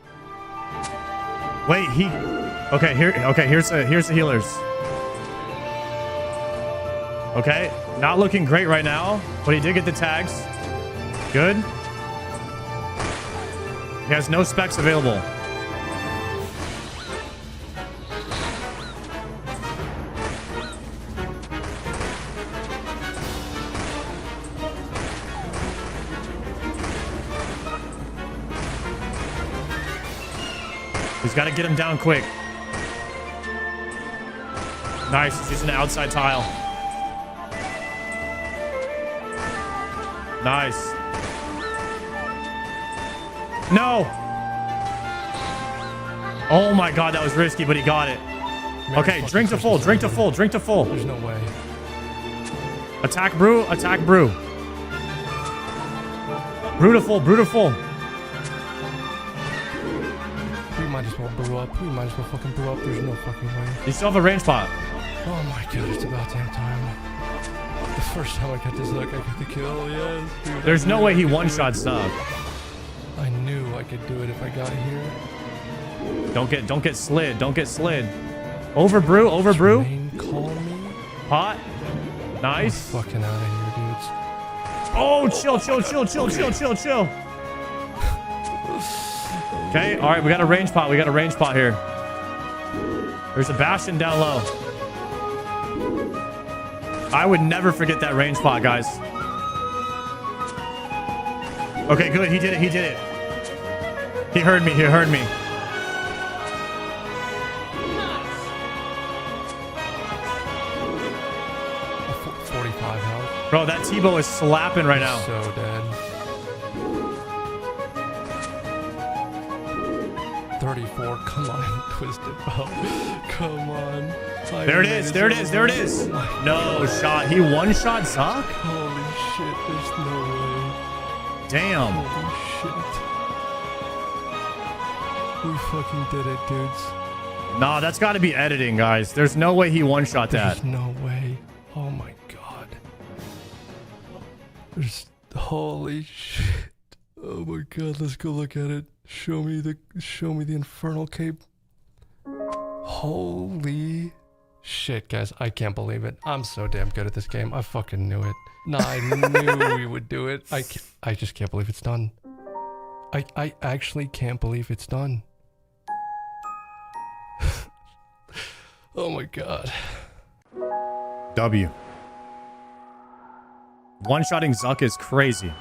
Wait, here's the healers. Okay, not looking great right now, but he did get the tags. Good. He has no specs available. He's got to get him down quick. Nice. He's using the outside tile. Nice. No. Oh my god, that was risky, but he got it. Okay, drink to full, drink to full, drink to full. There's no way. Attack brew, attack brew. Brew to full, brew to full. We might as well brew up. We might as well fucking brew up. There's no fucking way. You still have a range pot. Oh my god, it's about damn time. The first time I got this look, I got the kill, yes. Dude, There's no way he one-shot Zuck. I knew I could do it if I got here. Don't get slid. Don't get slid. Over brew. Over brew. Jermaine, call me. Hot. Nice. Fucking out of here, dudes. Oh, chill. Okay, all right, we got a range pot. Here. There's a Bastion down low. I would never forget that range pot, guys. Okay, good. He did it. He heard me. 45 health. Bro, that Tbow is slapping right now. So dead. 34. Come on, Twisted Bow. Come on. There it is. No shot. He one-shot Zuck? Holy shit, there's no way. Damn. Holy shit. We fucking did it, dudes. Nah, that's got to be editing, guys. There's no way he one-shot that. There's no way. Oh my god. There's holy shit. Oh my god, let's go look at it. Show me the infernal cape. Holy shit, guys. I can't believe it. I'm so damn good at this game. I fucking knew it. Nah, I knew we would do it. I just can't believe it's done. I actually can't believe it's done. Oh my god. W. One-shotting Zuck is crazy.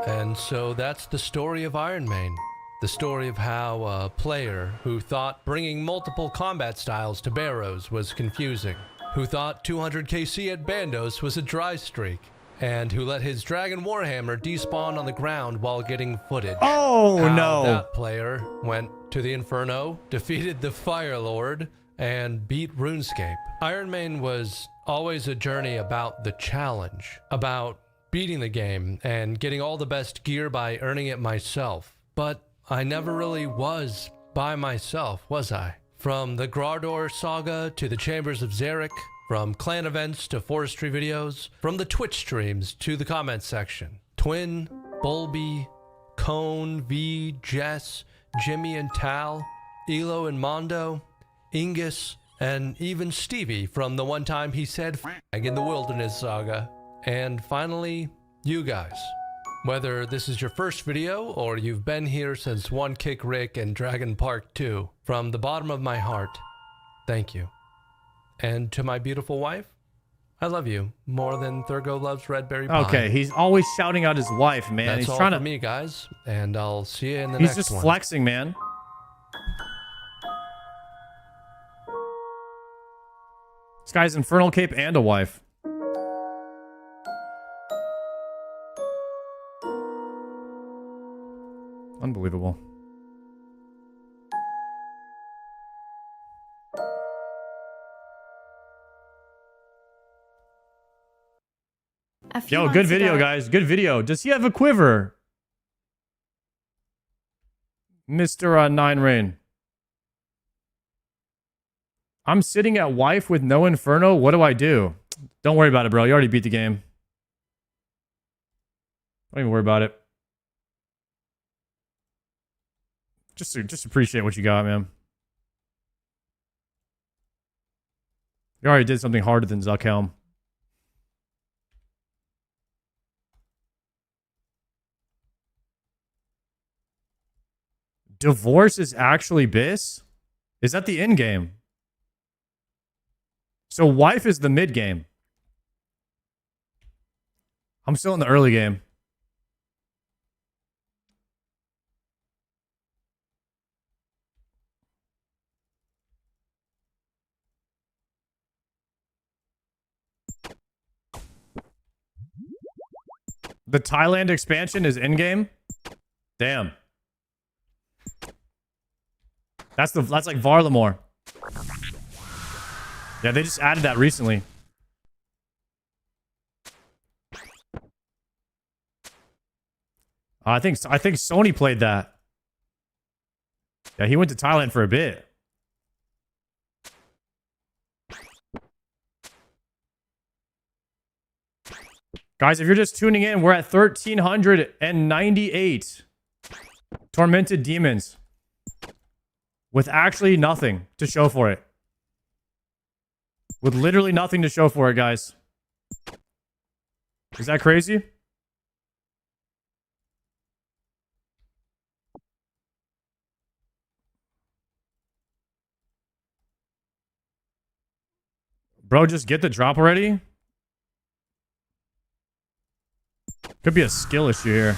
And so that's the story of Iron Main. The story of how a player who thought bringing multiple combat styles to Barrows was confusing, who thought 200 KC at Bandos was a dry streak, and who let his Dragon Warhammer despawn on the ground while getting footage. Oh, How no. that player went to the Inferno, defeated the Fire Lord, and beat RuneScape. Iron Main was always a journey about the challenge, about beating the game and getting all the best gear by earning it myself. But I never really was by myself, was I? From the Grardor saga to the Chambers of Zarek, from clan events to forestry videos, from the Twitch streams to the comment section. Twin, Bulby, Cone, V, Jess, Jimmy and Tal, Elo and Mondo, Ingus, and even Stevie from the one time he said f***ing in the Wilderness saga. And finally, you guys. Whether this is your first video or you've been here since One Kick Rick and Dragon Park 2, from the bottom of my heart, thank you. And to my beautiful wife, I love you more than Thurgo loves red berry pie. Okay, he's always shouting out his wife, man. That's He's all trying for to. me, guys, and I'll see you in the He's next just one. flexing, man. This guy's Infernal Cape and a wife. Unbelievable. Yo, good video, guys. Good video. Does he have a quiver? Mr. Nine Rain. I'm sitting at wife with no Inferno. What do I do? Don't worry about it, bro. You already beat the game. Don't even worry about it. Just appreciate what you got, man. You already did something harder than Zuckhelm. Divorce is actually Biss? Is that the end game? So wife is the mid game. I'm still in the early game. The Thailand expansion is in game? Damn. That's like Varlamore. Yeah, they just added that recently. I think Sony played that. Yeah, he went to Thailand for a bit. Guys, if you're just tuning in, we're at 1,398 tormented demons with actually nothing to show for it. With literally nothing to show for it, guys. Is that crazy? Bro, just get the drop already? Could be a skill issue here.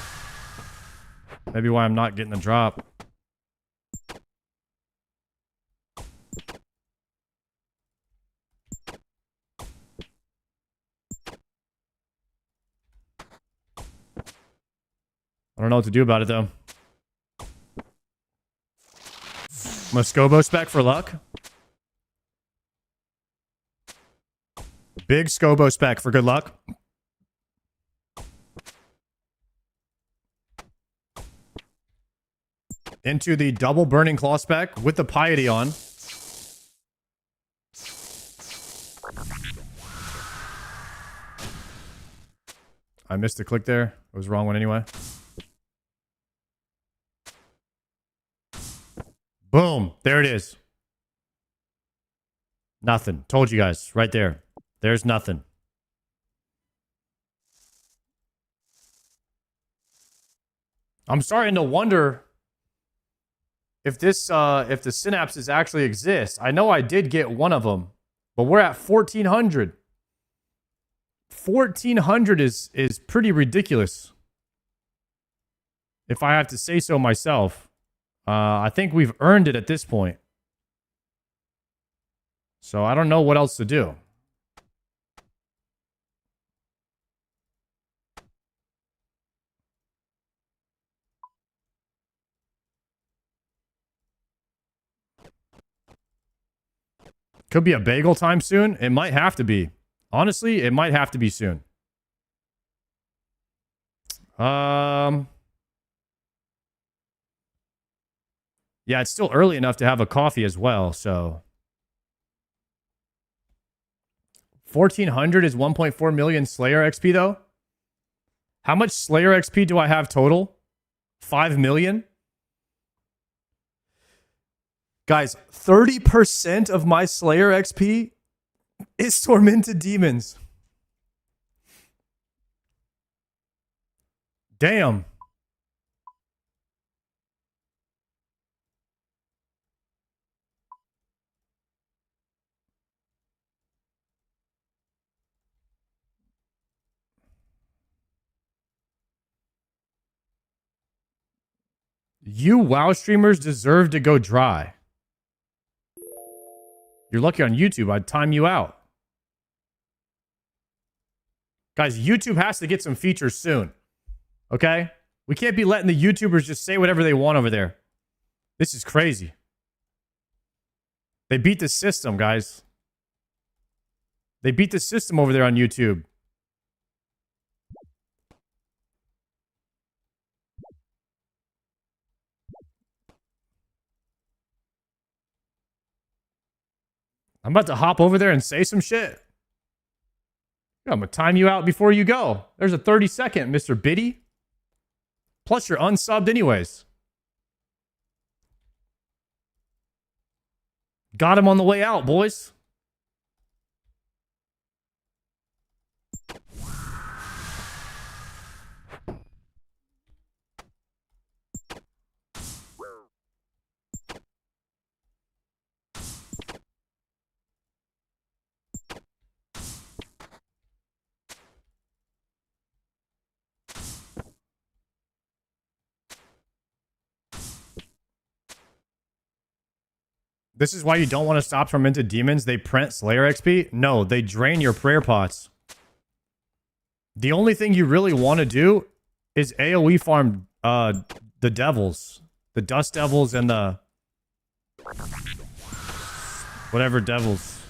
Maybe why I'm not getting the drop. I don't know what to do about it, though. Moscobo spec for luck. Big Scobo spec for good luck. Into the double burning claw spec with the piety on. I missed the click there. It was the wrong one anyway. Boom. There it is. Nothing. Told you guys. Right there. There's nothing. I'm starting to wonder if this, if the synapses actually exist. I know I did get one of them, but we're at 1,400. 1,400 is pretty ridiculous, if I have to say so myself. I think we've earned it at this point. So I don't know what else to do. Could be a bagel time soon. It might have to be. Honestly, it might have to be soon. Yeah, it's still early enough to have a coffee as well, so 1,400 is 1.4 million Slayer XP though. How much Slayer XP do I have total? 5 million? Guys, 30% of my Slayer XP is tormented demons. Damn. You WoW streamers deserve to go dry. You're lucky on YouTube. I'd time you out. Guys, YouTube has to get some features soon. Okay? We can't be letting the YouTubers just say whatever they want over there. This is crazy. They beat the system, guys. They beat the system over there on YouTube. I'm about to hop over there and say some shit. I'm going to time you out before you go. There's a 30-second, Mr. Biddy. Plus, you're unsubbed anyways. Got him on the way out, boys. This is why you don't want to stop tormented demons. They print Slayer XP. No, they drain your prayer pots. The only thing you really want to do is AoE farm the devils. The dust devils and the whatever devils.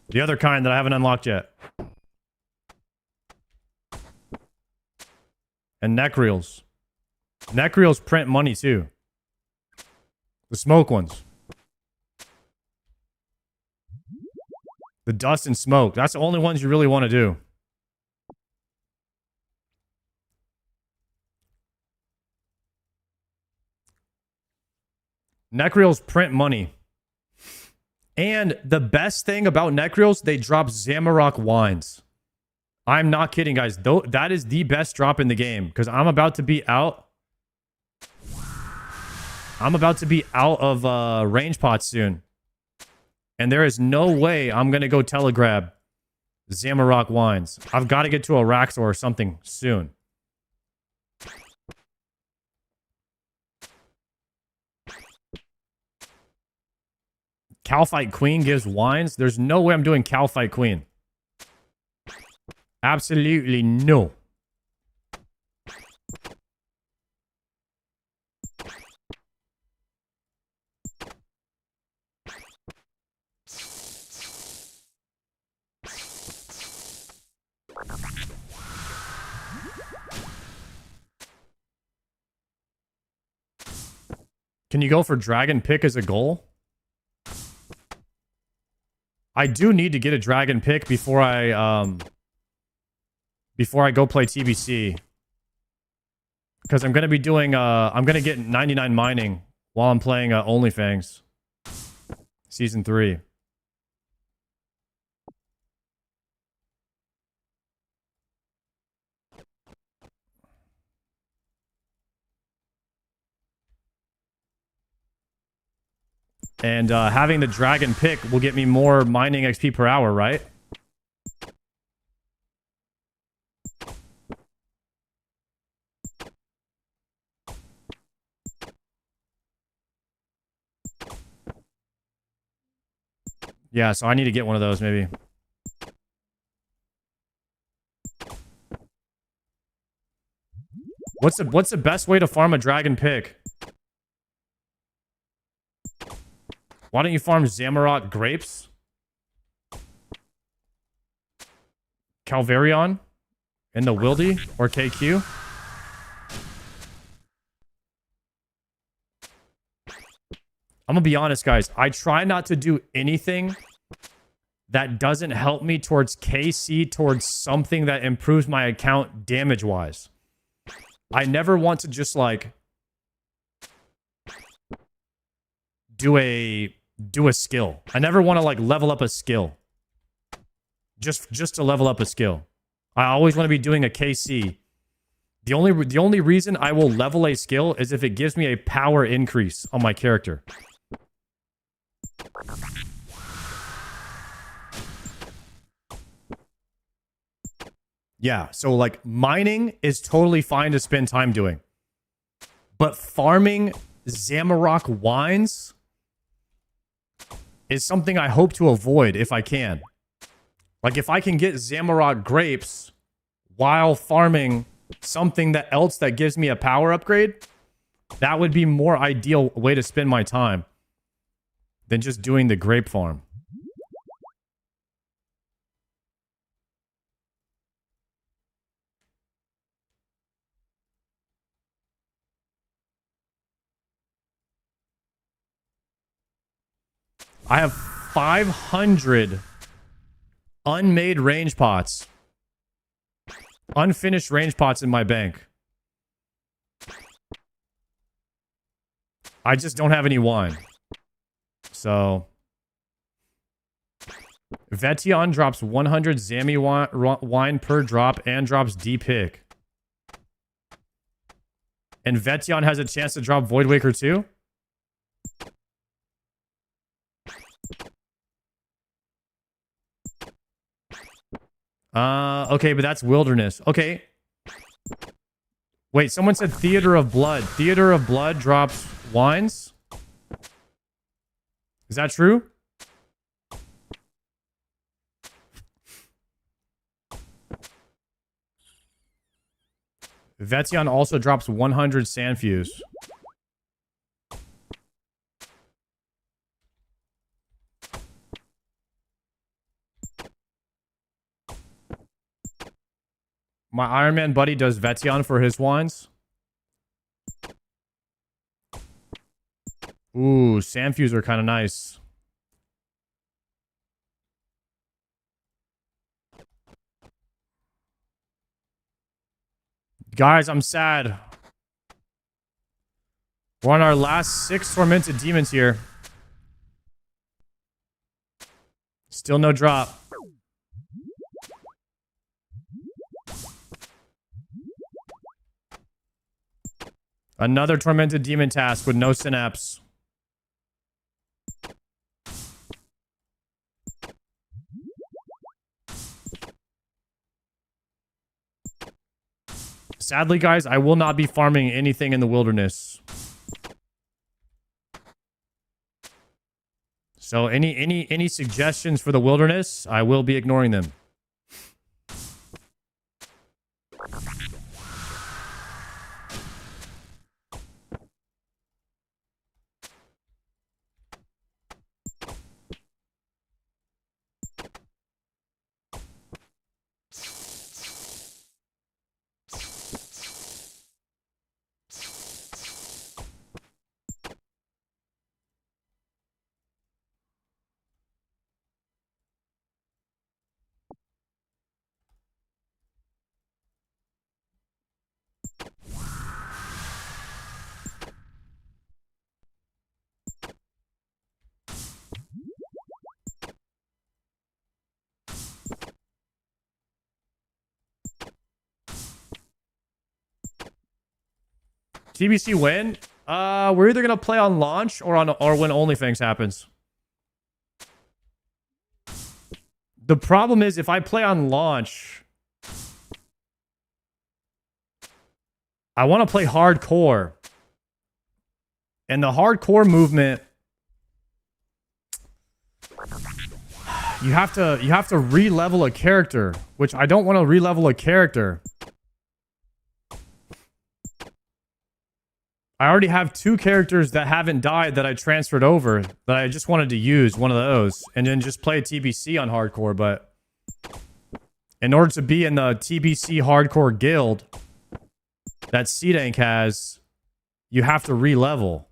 The other kind that I haven't unlocked yet. And Necreals. Necreals print money too. The smoke ones. The dust and smoke. That's the only ones you really want to do. Necreals print money. And the best thing about Necreals, they drop Zamorak wines. I'm not kidding, guys. Though that is the best drop in the game because I'm about to be out. I'm about to be out of range pots soon. And there is no way I'm going to go telegrab Zamorak wines. I've got to get to a Raxor or something soon. Calfight Queen gives wines. There's no way I'm doing Calfight Queen. Absolutely no. Can you go for Dragon Pick as a goal? I do need to get a Dragon Pick before I go play TBC. Because I'm going to be doing, I'm going to get 99 mining while I'm playing OnlyFans. Season 3. And having the Dragon Pick will get me more mining XP per hour, right? Yeah, so I need to get one of those, maybe. What's the best way to farm a Dragon Pick? Why don't you farm Zamorak grapes? Calvarion? In the Wildy? Or KQ? I'm gonna be honest, guys. I try not to do anything that doesn't help me towards KC, towards something that improves my account damage-wise. I never want to just, like, do a skill. I never want to, like, level up a skill. Just to level up a skill. I always want to be doing a KC. The only reason I will level a skill is if it gives me a power increase on my character. Yeah, so like mining is totally fine to spend time doing. But farming Zamorak wines is something I hope to avoid if I can. Like if I can get Zamorak grapes while farming something else that gives me a power upgrade, that would be more ideal way to spend my time than just doing the grape farm. I have 500 unmade range pots. Unfinished range pots in my bank. I just don't have any wine. So Vetion drops 100 Zami wine per drop and drops D-Pick. And Vetion has a chance to drop Voidwaker too? Okay, but that's Wilderness. Okay. Wait, someone said Theater of Blood. Theater of Blood drops wines? Is that true? Vetion also drops 100 Sandfuse. My Iron Man buddy does Vetion for his wines. Ooh, Sandfuse are kind of nice. Guys, I'm sad. We're on our last 6 tormented demons here. Still no drop. Another tormented demon task with no synapse. Sadly, guys, I will not be farming anything in the wilderness. So any suggestions for the wilderness, I will be ignoring them. TBC win? We're either gonna play on launch or when OnlyFans happens. The problem is if I play on launch, I want to play hardcore. And the hardcore movement, you have to re-level a character, which I don't want to re-level a character. I already have 2 characters that haven't died that I transferred over that I just wanted to use one of those and then just play TBC on hardcore. But in order to be in the TBC hardcore guild that C-Dank has, you have to re-level.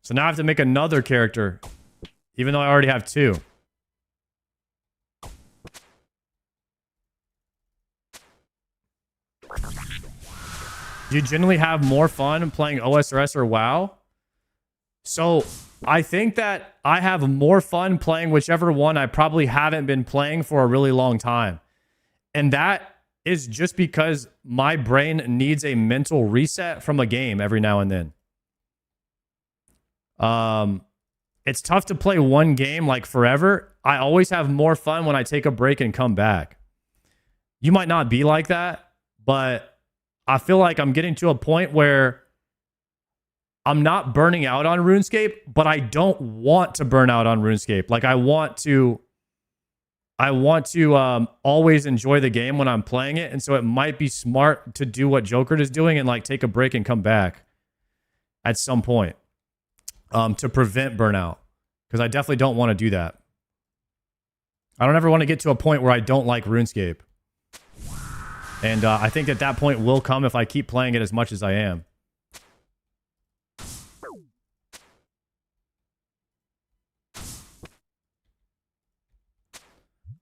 So now I have to make another character, even though I already have 2. Do you generally have more fun playing OSRS or WoW? So I think that I have more fun playing whichever one I probably haven't been playing for a really long time. And that is just because my brain needs a mental reset from a game every now and then. It's tough to play one game like forever. I always have more fun when I take a break and come back. You might not be like that, but I feel like I'm getting to a point where I'm not burning out on RuneScape, but I don't want to burn out on RuneScape. Like I want to always enjoy the game when I'm playing it. And so it might be smart to do what Joker is doing and like take a break and come back at some point to prevent burnout. Because I definitely don't want to do that. I don't ever want to get to a point where I don't like RuneScape. And I think that point will come if I keep playing it as much as I am.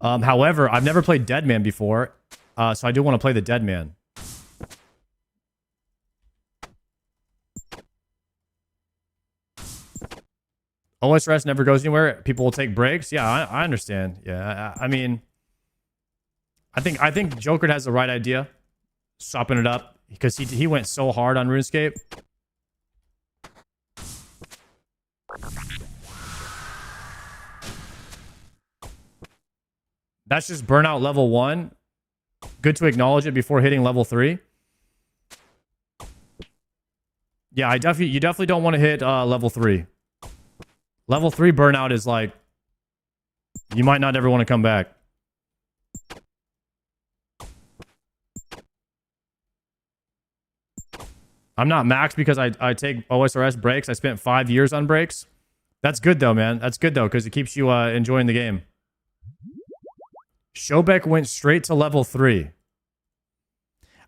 However, I've never played Deadman before, so I do want to play the Deadman. OSRS never goes anywhere. People will take breaks. Yeah, I understand. Yeah, I mean... I think Joker has the right idea, swapping it up because he went so hard on RuneScape. That's just burnout level 1. Good to acknowledge it before hitting level 3. Yeah, you definitely don't want to hit level 3. Level 3 burnout is like you might not ever want to come back. I'm not maxed because I take OSRS breaks. I spent 5 years on breaks. That's good though, man. That's good though because it keeps you enjoying the game. Shobek went straight to level 3.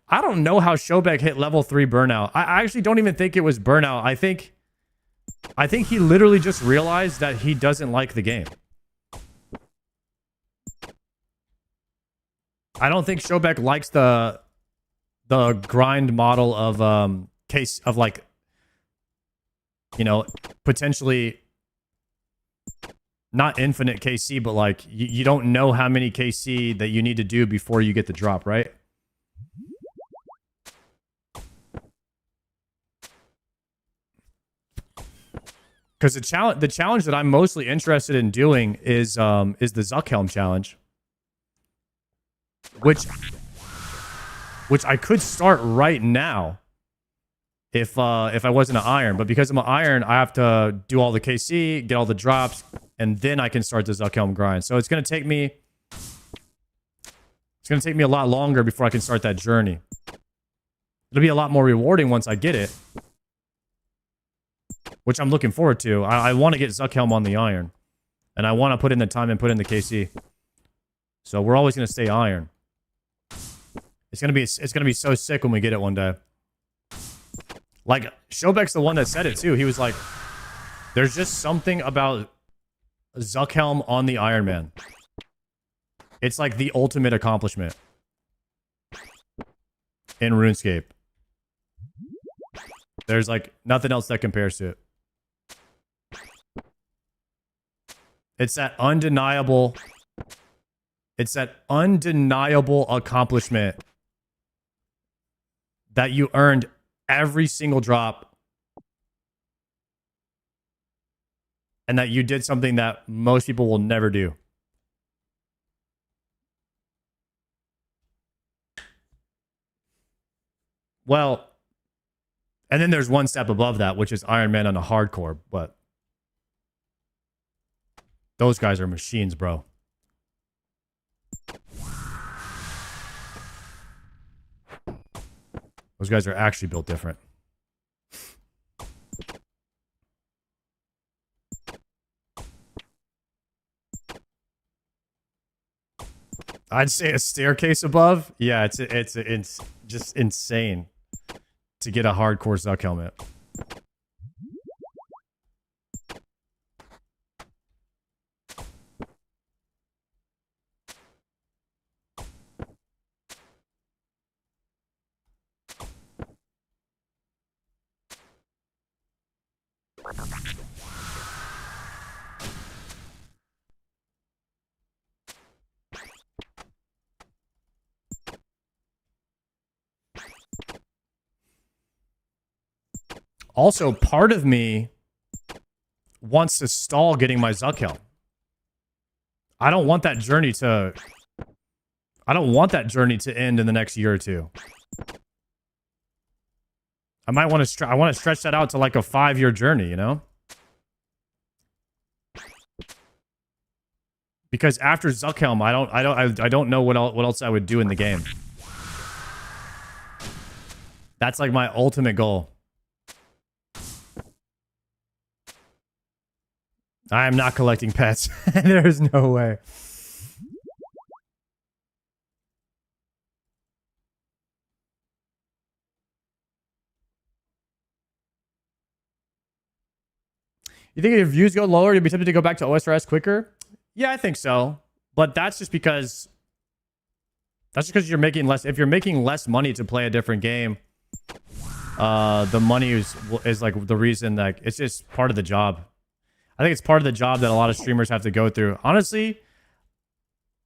I don't know how Shobek hit level 3 burnout. I actually don't even think it was burnout. I think he literally just realized that he doesn't like the game. I don't think Shobek likes the the grind model of case of like, you know, potentially not infinite KC, but like you don't know how many KC that you need to do before you get the drop, right? Because the challenge that I'm mostly interested in doing is the Zuckhelm challenge, which I could start right now if I wasn't an iron, but because I'm an iron, I have to do all the KC, get all the drops, and then I can start the Zuckhelm grind. So it's gonna take me a lot longer before I can start that journey. It'll be a lot more rewarding once I get it, which I'm looking forward to. I want to get Zuckhelm on the iron, and I want to put in the time and put in the KC. So we're always gonna stay iron. It's gonna be so sick when we get it one day. Like Shobek's the one that said it too. He was like, "There's just something about Zuckhelm on the Iron Man. It's like the ultimate accomplishment in RuneScape. There's like nothing else that compares to it. It's that undeniable accomplishment that you earned every single drop and that you did something that most people will never do. Well, and then there's one step above that, which is Iron Man on a hardcore, but those guys are machines, bro. Those guys are actually built different. I'd say a staircase above. Yeah, it's just insane to get a hardcore Zuck helmet. Also, part of me wants to stall getting my Zuckhelm. I don't want that journey to end in the next year or two. I might want to I want to stretch that out to like a 5-year journey, you know? Because after Zuckhelm, I don't know what else I would do in the game. That's like my ultimate goal. I am not collecting pets. There's no way. You think if views go lower, you'd be tempted to go back to osrs quicker? Yeah, I think so. But that's just because you're making less. If you're making less money to play a different game, the money is like the reason that it's just part of the job. I think it's part of the job that a lot of streamers have to go through. Honestly,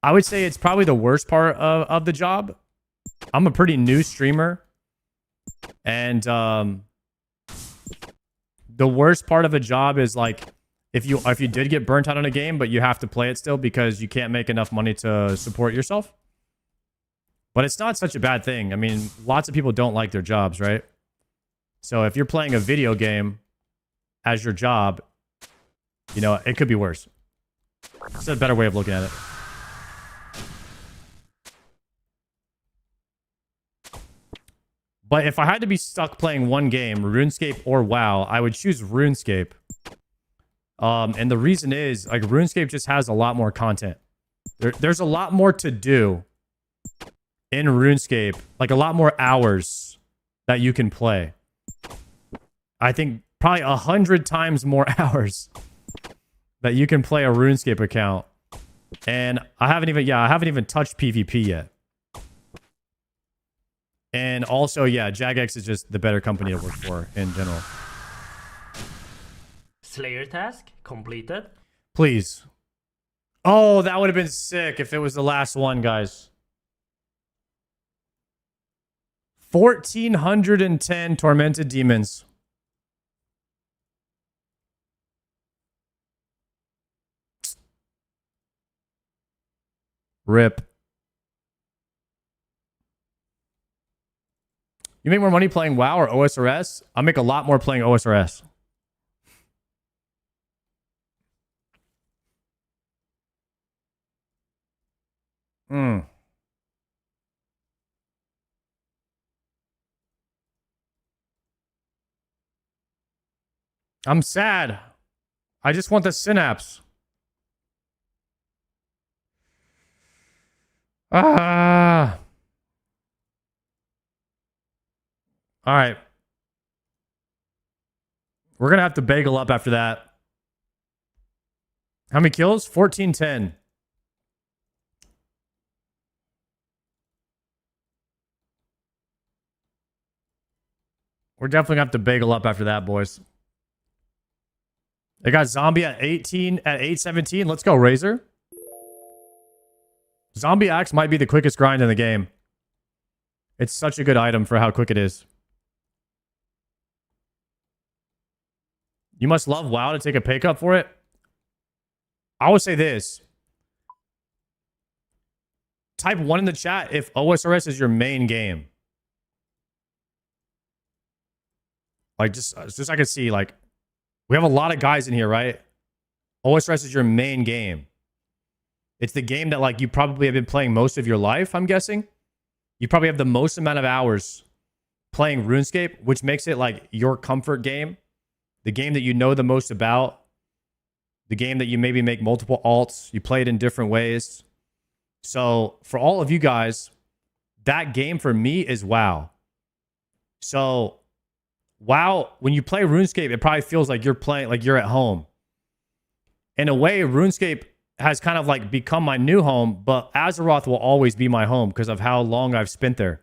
I would say it's probably the worst part of the job. I'm a pretty new streamer. And the worst part of a job is like if you did get burnt out on a game, but you have to play it still because you can't make enough money to support yourself. But it's not such a bad thing. I mean, lots of people don't like their jobs, right? So if you're playing a video game as your job, you know, it could be worse. It's a better way of looking at it. But if I had to be stuck playing one game, RuneScape or WoW, I would choose RuneScape. And the reason is, like, RuneScape just has a lot more content. There's a lot more to do in RuneScape. Like, a lot more hours that you can play. I think probably 100 times more hours that you can play a RuneScape account. And I haven't even touched PvP yet. And also, yeah, Jagex is just the better company to work for in general. Slayer task completed. Please. Oh, that would have been sick if it was the last one, guys. 1,410 tormented demons. Rip. You make more money playing WoW or OSRS? I make a lot more playing OSRS. I'm sad. I just want the synapse. Ah. All right. We're going to have to bagel up after that. How many kills? 1410. We're definitely going to have to bagel up after that, boys. They got Zombie at 18, at 817. Let's go, Razor. Zombie Axe might be the quickest grind in the game. It's such a good item for how quick it is. You must love WoW to take a pay cut for it. I would say this. Type 1 in the chat if OSRS is your main game. Like, just I can see, like, we have a lot of guys in here, right? OSRS is your main game. It's the game that, like, you probably have been playing most of your life, I'm guessing. You probably have the most amount of hours playing RuneScape, which makes it, like, your comfort game. The game that you know the most about. The game that you maybe make multiple alts. You play it in different ways. So, for all of you guys, that game for me is WoW. So, WoW, when you play RuneScape, it probably feels like you're playing, like you're at home. In a way, RuneScape has kind of like become my new home, but Azeroth will always be my home because of how long I've spent there.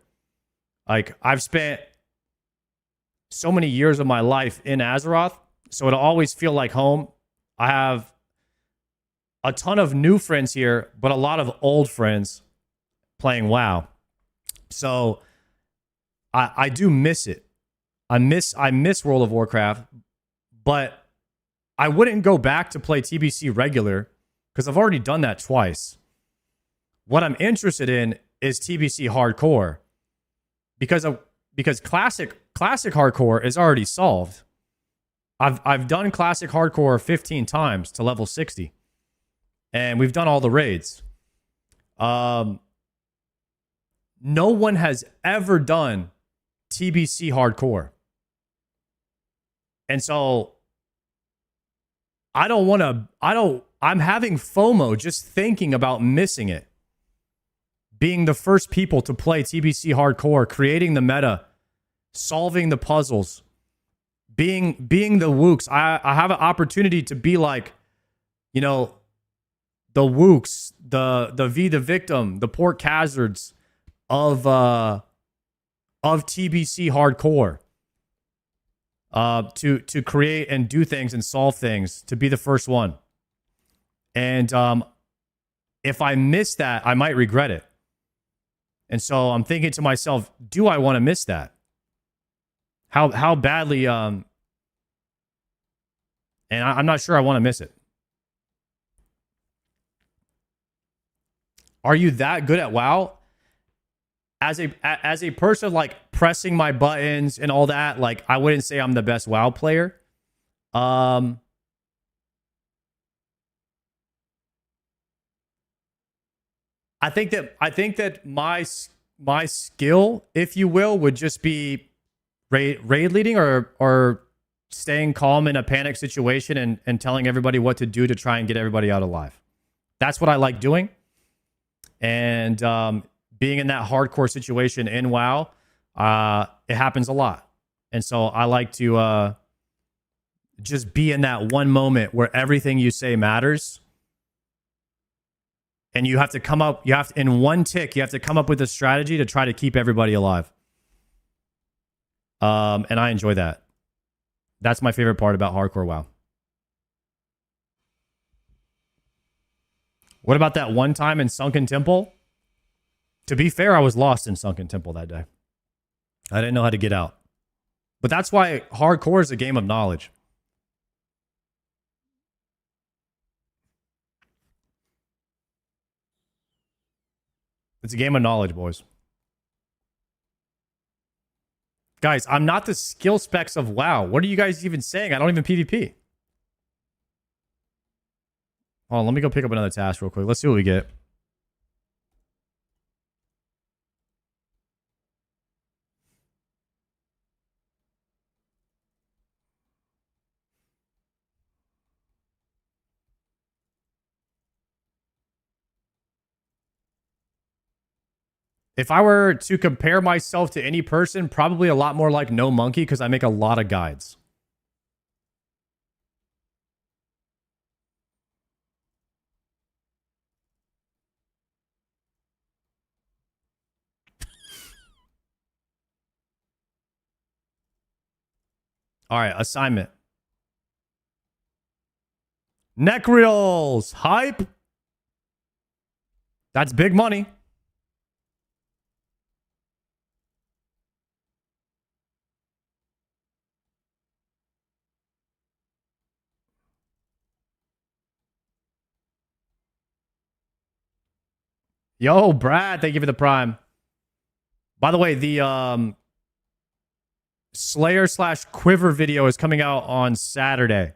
Like, I've spent so many years of my life in Azeroth, so it'll always feel like home. I have a ton of new friends here, but a lot of old friends playing WoW. So I do miss it. I miss World of Warcraft, but I wouldn't go back to play TBC regular because I've already done that twice. What I'm interested in is TBC hardcore because classic hardcore is already solved. I've done classic hardcore 15 times to level 60, and we've done all the raids. No one has ever done TBC hardcore. And so I'm having FOMO just thinking about missing it. Being the first people to play TBC hardcore, creating the meta, solving the puzzles, being the Wooks. I have an opportunity to be like, you know, the Wooks, the V the Victim, the Port Hazards of TBC hardcore. To create and do things and solve things, to be the first one. And if I miss that, I might regret it. And so I'm thinking to myself, do I want to miss that? How badly and I'm not sure I want to miss it. Are you that good at WoW? As a person, like, pressing my buttons and all that, like, I wouldn't say I'm the best WoW player. I think that my skill, if you will, would just be raid leading or staying calm in a panic situation and telling everybody what to do to try and get everybody out alive. That's what I like doing. And being in that hardcore situation in WoW, it happens a lot. And so I like to just be in that one moment where everything you say matters. And you have to come up, in one tick, you have to come up with a strategy to try to keep everybody alive. And I enjoy that. That's my favorite part about hardcore WoW. What about that one time in Sunken Temple? To be fair, I was lost in Sunken Temple that day. I didn't know how to get out. But that's why hardcore is a game of knowledge. It's a game of knowledge, boys. Guys, I'm not the skill specs of WoW. What are you guys even saying? I don't even PvP. Hold on, let me go pick up another task real quick. Let's see what we get. If I were to compare myself to any person, probably a lot more like No Monkey because I make a lot of guides. All right, assignment. Neck reels. Hype. That's big money. Yo, Brad, thank you for the prime. By the way, the Slayer / Quiver video is coming out on Saturday.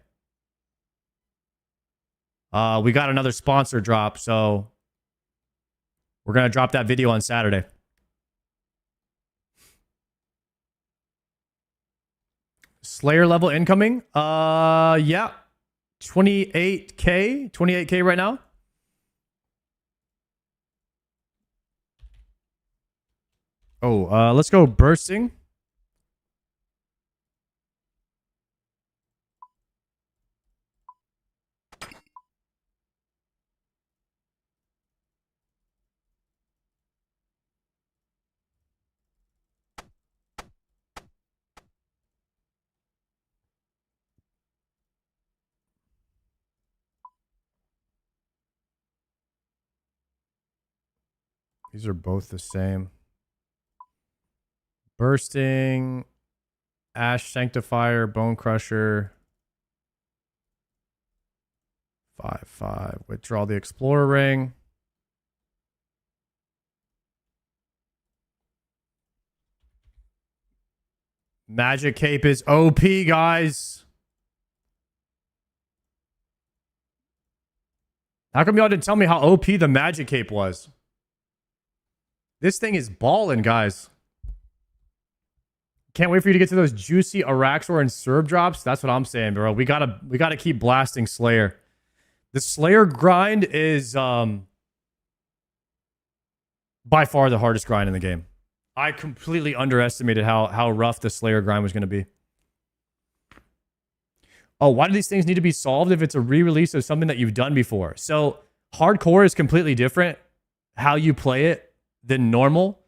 We got another sponsor drop, so we're going to drop that video on Saturday. Slayer level incoming? Yeah. 28K. 28K right now. Oh, let's go bursting. These are both the same. Bursting, Ash Sanctifier, Bone Crusher. 5/5. Withdraw the Explorer Ring. Magic Cape is OP, guys. How come y'all didn't tell me how OP the Magic Cape was? This thing is balling, guys. Can't wait for you to get to those juicy Araxor and Serb drops. That's what I'm saying, bro. We gotta keep blasting Slayer. The Slayer grind is by far the hardest grind in the game. I completely underestimated how rough the Slayer grind was going to be. Oh, why do these things need to be solved if it's a re-release of something that you've done before? So hardcore is completely different how you play it than normal.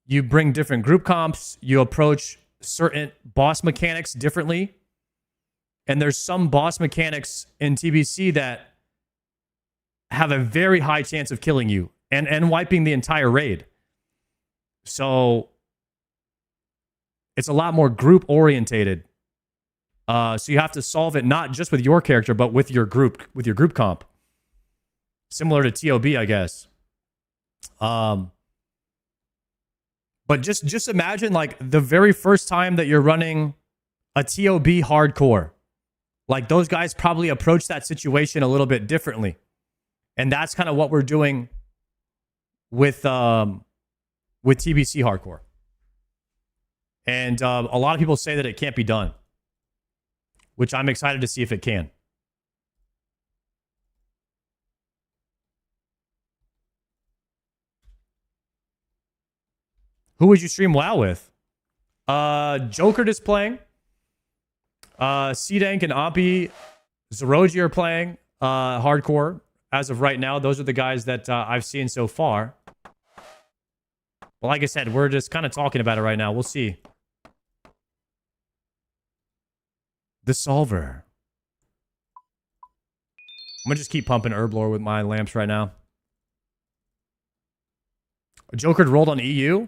You bring different group comps. You approach certain boss mechanics differently. And there's some boss mechanics in TBC that have a very high chance of killing you and wiping the entire raid. So it's a lot more group orientated. So you have to solve it not just with your character, but with your group comp. Similar to TOB, I guess. But just imagine like the very first time that you're running a TOB hardcore. Like those guys probably approach that situation a little bit differently. And that's kind of what we're doing with TBC hardcore. And a lot of people say that it can't be done, which I'm excited to see if it can. Who would you stream WoW with? Joker is playing. C-Dank and Ampi, Zeroji are playing hardcore as of right now. Those are the guys that I've seen so far. But like I said, we're just kind of talking about it right now. We'll see. The solver. I'm gonna just keep pumping Herblore with my lamps right now. Joker rolled on EU.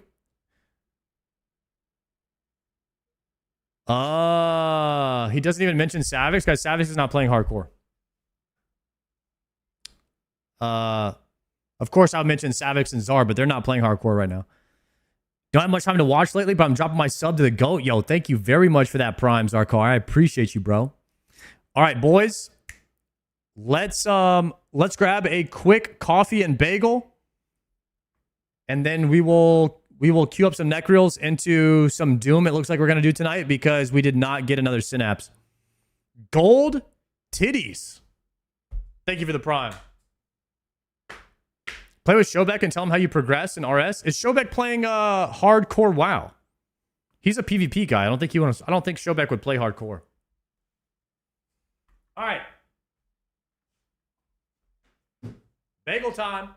He doesn't even mention Savix. Guys, Savix is not playing hardcore. Of course, I would mention Savix and Czar, but they're not playing hardcore right now. Don't have much time to watch lately, but I'm dropping my sub to the GOAT. Yo, thank you very much for that Prime, Zarkar. I appreciate you, bro. All right, boys. Let's grab a quick coffee and bagel. And then we will queue up some neck reels into some Doom. It looks like we're going to do tonight because we did not get another Synapse. Gold titties. Thank you for the Prime. Play with Shobek and tell him how you progress in RS. Is Shobek playing hardcore WoW? He's a PvP guy. I don't think Shobek would play hardcore. All right. Bagel time.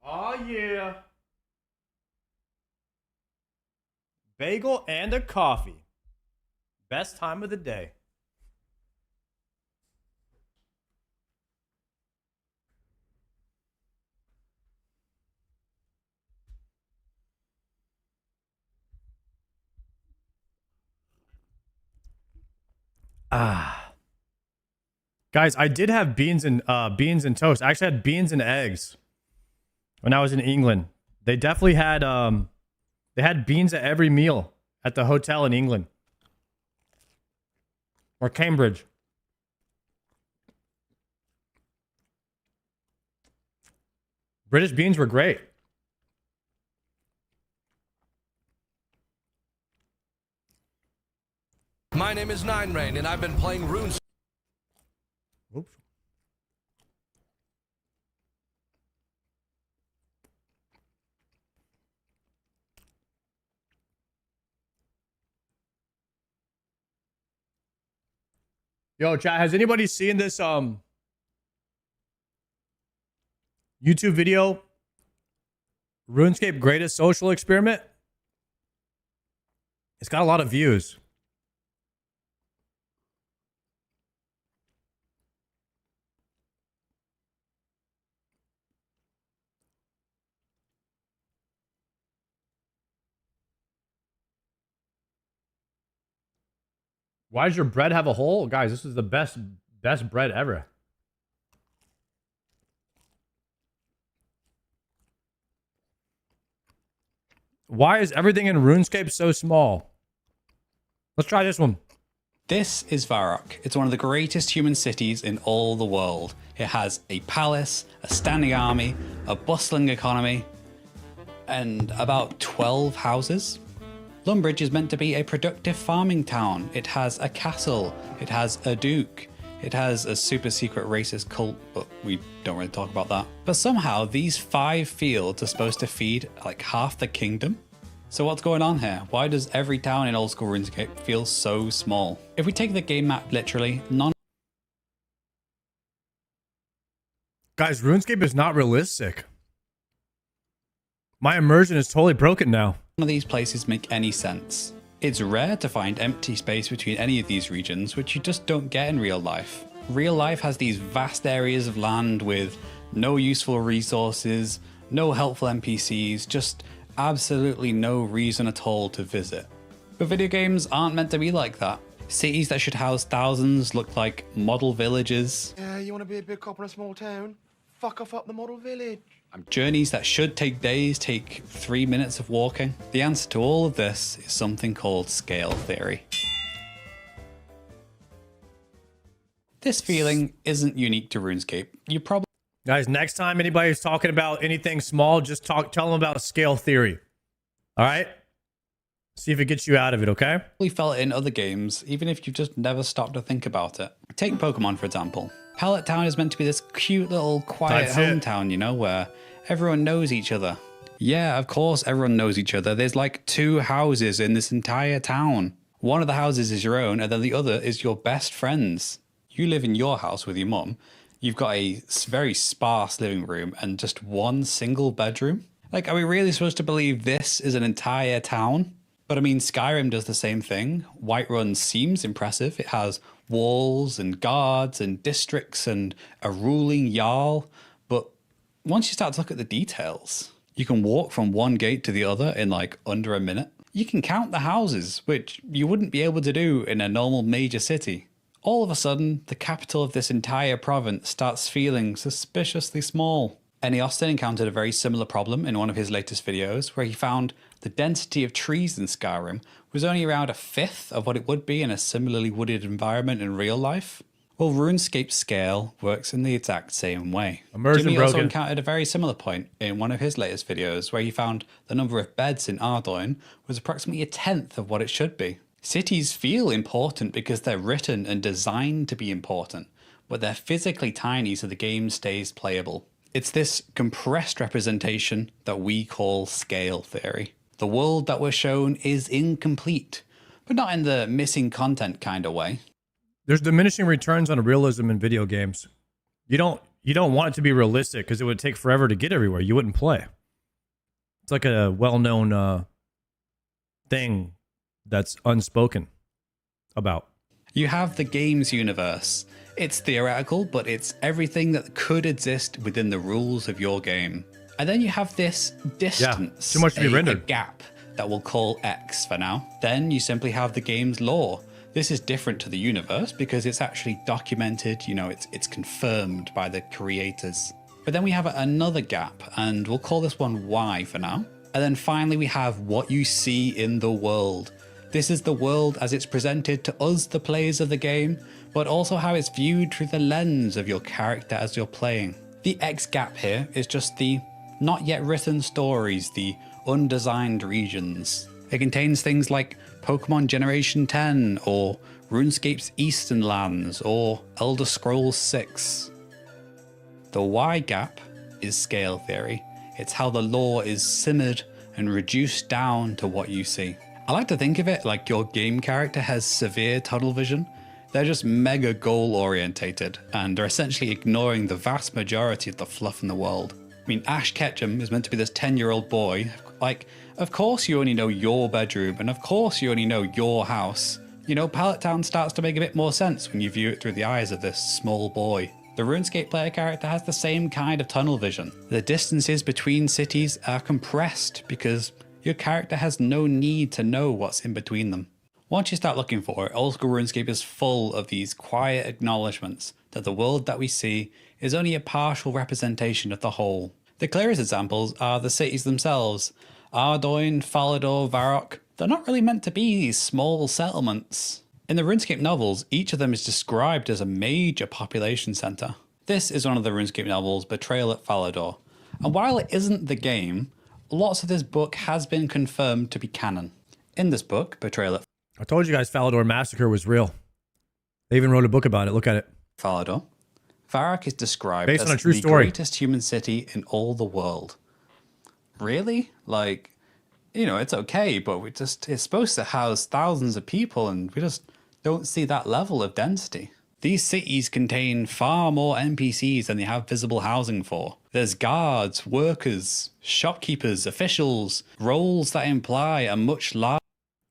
Oh, yeah. Bagel and a coffee. Best time of the day. Guys, I did have beans and toast. I actually had beans and eggs when I was in England. They definitely had they had beans at every meal at the hotel in England. Or Cambridge. British beans were great. My name is Nine Rain, and I've been playing RuneScape. Oops. Yo, chat, has anybody seen this YouTube video? RuneScape Greatest Social Experiment? It's got a lot of views. Why does your bread have a hole? Guys, this is the best bread ever. Why is everything in RuneScape so small? Let's try this one. This is Varrock. It's one of the greatest human cities in all the world. It has a palace, a standing army, a bustling economy, and about 12 houses. Lumbridge is meant to be a productive farming town. It has a castle, it has a duke, it has a super secret racist cult, but we don't really talk about that. But somehow these 5 fields are supposed to feed like half the kingdom. So what's going on here? Why does every town in old school RuneScape feel so small? If we take the game map literally, Guys, RuneScape is not realistic. My immersion is totally broken now. None of these places make any sense. It's rare to find empty space between any of these regions, which you just don't get in real life. Real life has these vast areas of land with no useful resources, no helpful NPCs, just absolutely no reason at all to visit. But video games aren't meant to be like that. Cities that should house thousands look like model villages. Yeah, you want to be a big cop in a small town? Fuck off up the model village. Journeys that should take days take 3 minutes of walking. The answer to all of this is something called scale theory. This feeling isn't unique to RuneScape. You probably Guys, next time anybody's talking about anything small, just tell them about scale theory. All right? See if it gets you out of it, okay? felt it in other games, even if you've just never stopped to think about it. Take Pokemon, for example. Pallet Town is meant to be this cute little quiet hometown, you know, where everyone knows each other. Yeah, of course everyone knows each other. There's like 2 houses in this entire town. One of the houses is your own, and then the other is your best friend's. You live in your house with your mum. You've got a very sparse living room and just one single bedroom. Like, are we really supposed to believe this is an entire town? But I mean, Skyrim does the same thing. Whiterun seems impressive. It has walls and guards and districts and a ruling jarl. But once you start to look at the details, you can walk from one gate to the other in like under a minute. You can count the houses, which you wouldn't be able to do in a normal major city. All of a sudden, the capital of this entire province starts feeling suspiciously small. Eni Austin encountered a very similar problem in one of his latest videos, where he found the density of trees in Skyrim was only around 1/5 of what it would be in a similarly wooded environment in real life. Well, RuneScape's scale works in the exact same way. Jimmy also encountered a very similar point in one of his latest videos, where he found the number of beds in Ardoin was approximately 1/10 of what it should be. Cities feel important because they're written and designed to be important, but they're physically tiny so the game stays playable. It's this compressed representation that we call scale theory. The world that we're shown is incomplete, but not in the missing content kind of way. There's diminishing returns on realism in video games. You you don't want it to be realistic because it would take forever to get everywhere. You wouldn't play. It's like a well-known thing that's unspoken about. You have the games universe. It's theoretical, but it's everything that could exist within the rules of your game. And then you have this distance, too much to be a rendered. gap that we'll call X for now. Then you simply have the game's lore. This is different to the universe because it's actually documented, you know, it's confirmed by the creators. But then we have another gap, and we'll call this one Y for now. And then finally we have what you see in the world. This is the world as it's presented to us, the players of the game, but also how it's viewed through the lens of your character as you're playing. The X gap here is just the not yet written stories, the undesigned regions. It contains things like Pokemon Generation 10 or RuneScape's Eastern Lands or Elder Scrolls 6. The Y gap is scale theory. It's how the lore is simmered and reduced down to what you see. I like to think of it like your game character has severe tunnel vision. They're just mega goal orientated and are essentially ignoring the vast majority of the fluff in the world. I mean, Ash Ketchum is meant to be this 10-year-old boy. Like, of course you only know your bedroom, and of course you only know your house. You know, Pallet Town starts to make a bit more sense when you view it through the eyes of this small boy. The RuneScape player character has the same kind of tunnel vision. The distances between cities are compressed because your character has no need to know what's in between them. Once you start looking for it, old school RuneScape is full of these quiet acknowledgements that the world that we see is only a partial representation of the whole. The clearest examples are the cities themselves. Ardoin, Falador, Varrock, they're not really meant to be these small settlements. In the RuneScape novels, each of them is described as a major population centre. This is one of the RuneScape novels, Betrayal at Falador. And while it isn't the game, lots of this book has been confirmed to be canon. In this book, Betrayal at I told you guys Falador Massacre was real. They even wrote a book about it. Look at it. Falador, Varrock is described Based as on a true the story. greatest human city in all the world. Really? Like, you know, it's okay, but it's supposed to house thousands of people and we just don't see that level of density. These cities contain far more NPCs than they have visible housing for. There's guards, workers, shopkeepers, officials, roles that imply a much larger...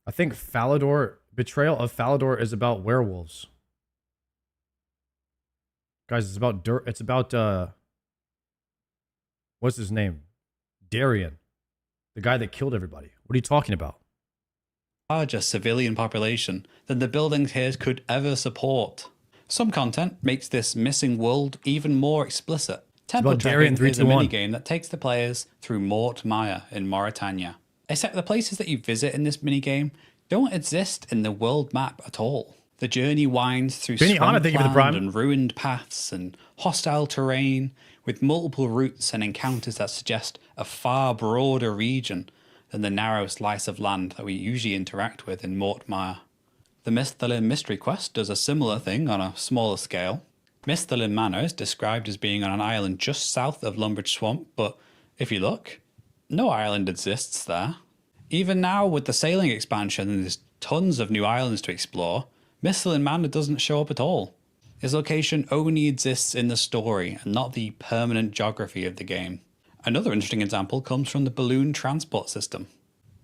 I think Betrayal of Falador is about werewolves. Guys, it's about dirt. It's about, what's his name? Darian. The guy that killed everybody. What are you talking about? Larger civilian population than the buildings here could ever support. Some content makes this missing world even more explicit. Temple Tracking is a minigame that takes the players through Mort Maya in Mauritania. Except the places that you visit in this minigame don't exist in the world map at all. The journey winds through swampland and ruined paths and hostile terrain with multiple routes and encounters that suggest a far broader region than the narrow slice of land that we usually interact with in Mort Maya. The Misthalin Mystery Quest does a similar thing on a smaller scale. Misthalin Manor is described as being on an island just south of Lumbridge Swamp, but if you look, no island exists there. Even now with the sailing expansion and there's tons of new islands to explore, Misthalin Manor doesn't show up at all. Its location only exists in the story and not the permanent geography of the game. Another interesting example comes from the balloon transport system.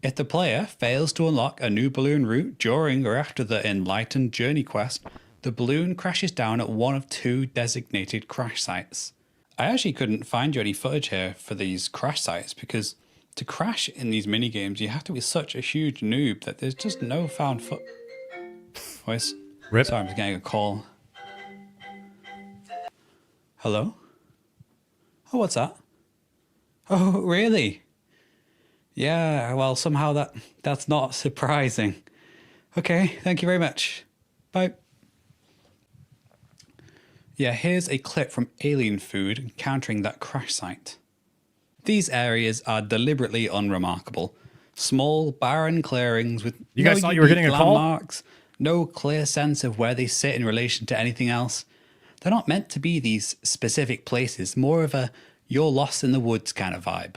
If the player fails to unlock a new balloon route during or after the Enlightened Journey quest, the balloon crashes down at one of 2 designated crash sites. I actually couldn't find you any footage here for these crash sites because to crash in these minigames you have to be such a huge noob that there's just no found voice. Rip. Sorry, I'm just getting a call. Hello? Oh, what's that? Oh, really? Yeah, well, somehow that's not surprising. Okay, thank you very much. Bye. Yeah, here's a clip from Alien Food encountering that crash site. These areas are deliberately unremarkable. Small, barren clearings with you guys thought you were getting a call? Landmarks, no clear sense of where they sit in relation to anything else. They're not meant to be these specific places, more of a you're lost in the woods kind of vibe.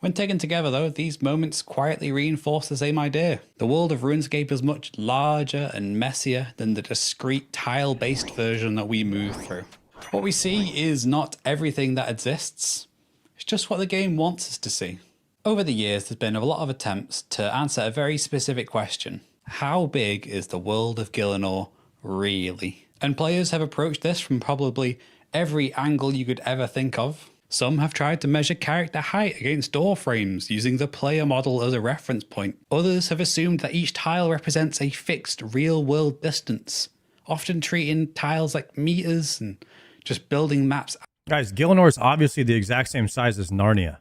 When taken together though, these moments quietly reinforce the same idea. The world of RuneScape is much larger and messier than the discrete tile-based version that we move through. What we see is not everything that exists. It's just what the game wants us to see. Over the years, there's been a lot of attempts to answer a very specific question. How big is the world of Gielinor really? And players have approached this from probably every angle you could ever think of. Some have tried to measure character height against door frames using the player model as a reference point. Others have assumed that each tile represents a fixed real-world distance, often treating tiles like meters and just building maps. Guys, Gielinor is obviously the exact same size as Narnia.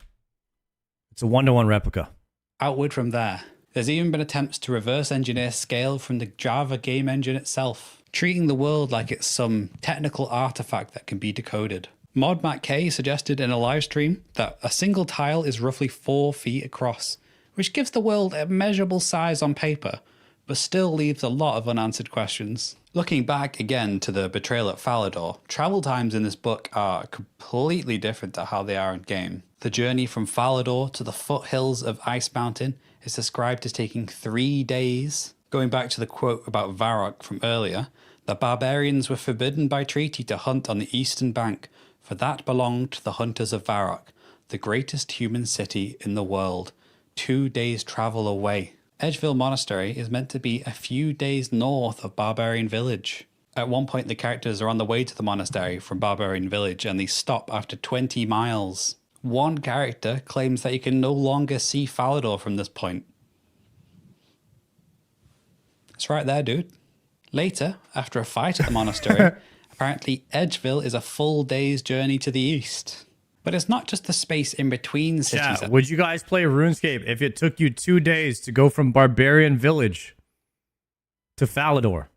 It's a 1-to-1 replica. Outward from there. There's even been attempts to reverse engineer scale from the Java game engine itself, treating the world like it's some technical artifact that can be decoded. Mod Matt K suggested in a live stream that a single tile is roughly 4 feet across, which gives the world a measurable size on paper, but still leaves a lot of unanswered questions. Looking back again to the betrayal at Falador, travel times in this book are completely different to how they are in game. The journey from Falador to the foothills of Ice Mountain is described as taking 3 days. Going back to the quote about Varrock from earlier, the barbarians were forbidden by treaty to hunt on the eastern bank, for that belonged to the hunters of Varrock, the greatest human city in the world, 2 days' travel away. Edgeville Monastery is meant to be a few days north of Barbarian Village. At one point, the characters are on the way to the monastery from Barbarian Village and they stop after 20 miles. One character claims that you can no longer see Falador from this point. It's right there, dude. Later, after a fight at the monastery, apparently Edgeville is a full day's journey to the east. But it's not just the space in between cities. Yeah, would you guys play RuneScape if it took you 2 days to go from Barbarian Village to Falador?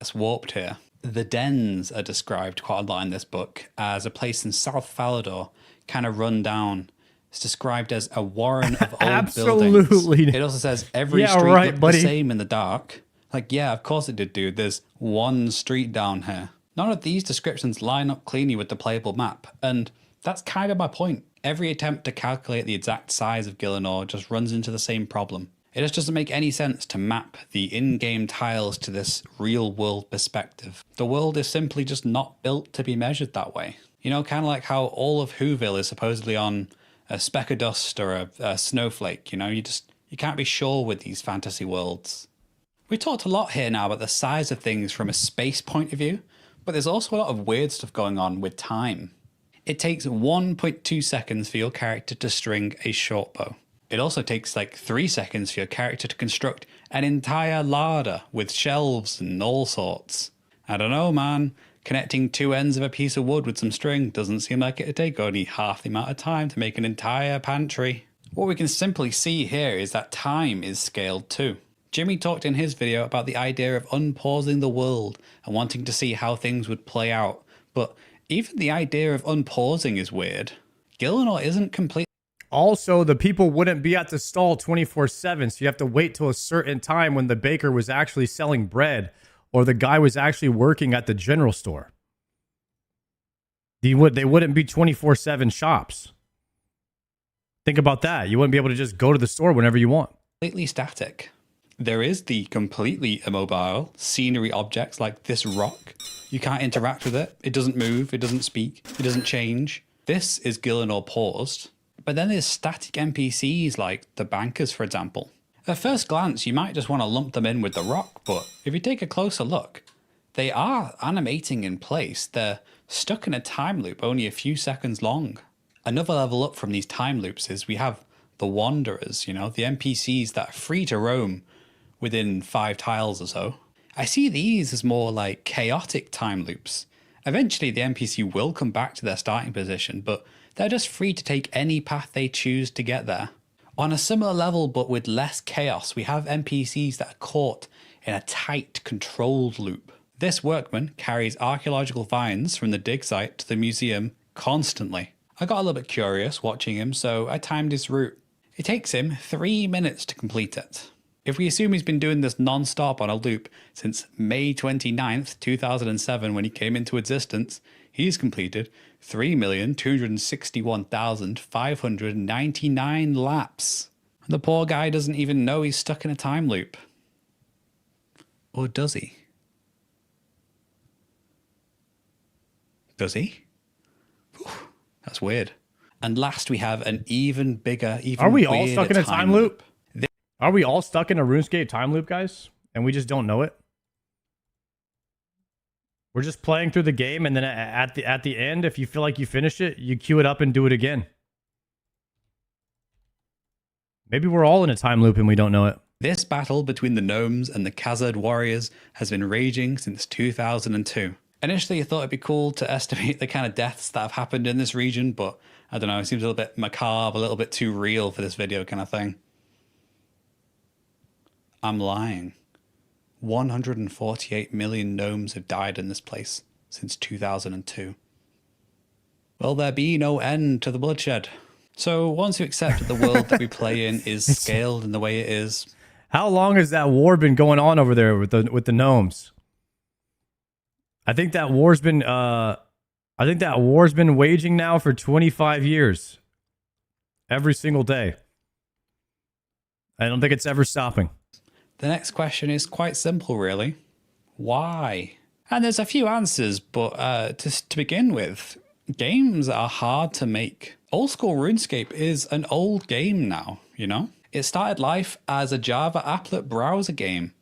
It's warped here. The dens are described quite a lot in this book as a place in South Falador, kind of run down. It's described as a warren of old Absolutely. buildings. It also says every street looked the same in the dark. Like, yeah, of course it did, dude. There's one street down here. None of these descriptions line up cleanly with the playable map, and that's kind of my point. Every attempt to calculate the exact size of Gielinor just runs into the same problem. It just doesn't make any sense to map the in-game tiles to this real-world perspective. The world is simply just not built to be measured that way. You know, kind of like how all of Whoville is supposedly on a speck of dust or a snowflake, you know? You can't be sure with these fantasy worlds. We talked a lot here now about the size of things from a space point of view, but there's also a lot of weird stuff going on with time. It takes 1.2 seconds for your character to string a short bow. It also takes like 3 seconds for your character to construct an entire larder with shelves and all sorts. I don't know, man. Connecting 2 ends of a piece of wood with some string doesn't seem like it'd take only half the amount of time to make an entire pantry. What we can simply see here is that time is scaled too. Jimmy talked in his video about the idea of unpausing the world and wanting to see how things would play out, but even the idea of unpausing is weird. Gielinor isn't complete. Also, the people wouldn't be at the stall 24/7, so you have to wait till a certain time when the baker was actually selling bread or the guy was actually working at the general store. They wouldn't be 24/7 shops. Think about that. You wouldn't be able to just go to the store whenever you want. Completely static. There is the completely immobile scenery objects like this rock. You can't interact with it. It doesn't move. It doesn't speak. It doesn't change. This is Gielinor paused. But then there's static NPCs like the bankers, for example. At first glance, you might just want to lump them in with the rock, but if you take a closer look, they are animating in place. They're stuck in a time loop only a few seconds long. Another level up from these time loops is we have the Wanderers, you know, the NPCs that are free to roam within 5 tiles or so. I see these as more like chaotic time loops. Eventually the NPC will come back to their starting position, but they're just free to take any path they choose to get there. On a similar level but with less chaos, we have NPCs that are caught in a tight, controlled loop. This workman carries archaeological finds from the dig site to the museum constantly. I got a little bit curious watching him, so I timed his route. It takes him 3 minutes to complete it. If we assume he's been doing this non-stop on a loop since May 29th, 2007 when he came into existence, he's completed 3,261,599 laps. And the poor guy doesn't even know he's stuck in a time loop. Or does he? Does he? Whew, that's weird. And last we have an even bigger, even Are we all weirder stuck in a time loop? Are we all stuck in a RuneScape time loop, guys? And we just don't know it? We're just playing through the game, and then at the end, if you feel like you finished it, you queue it up and do it again. Maybe we're all in a time loop and we don't know it. This battle between the gnomes and the Khazad warriors has been raging since 2002. Initially, I thought it'd be cool to estimate the kind of deaths that have happened in this region, but I don't know, it seems a little bit macabre, a little bit too real for this video kind of thing. I'm lying. 148 million gnomes have died in this place since 2002. Will there be no end to the bloodshed? So once you accept that the world that we play in is scaled in the way it is... How long has that war been going on over there with the gnomes? I think that war's been waging now for 25 years. Every single day. I don't think it's ever stopping. The next question is quite simple, really. Why? And there's a few answers, but to begin with, games are hard to make. Old school RuneScape is an old game now, you know? It started life as a Java applet browser game,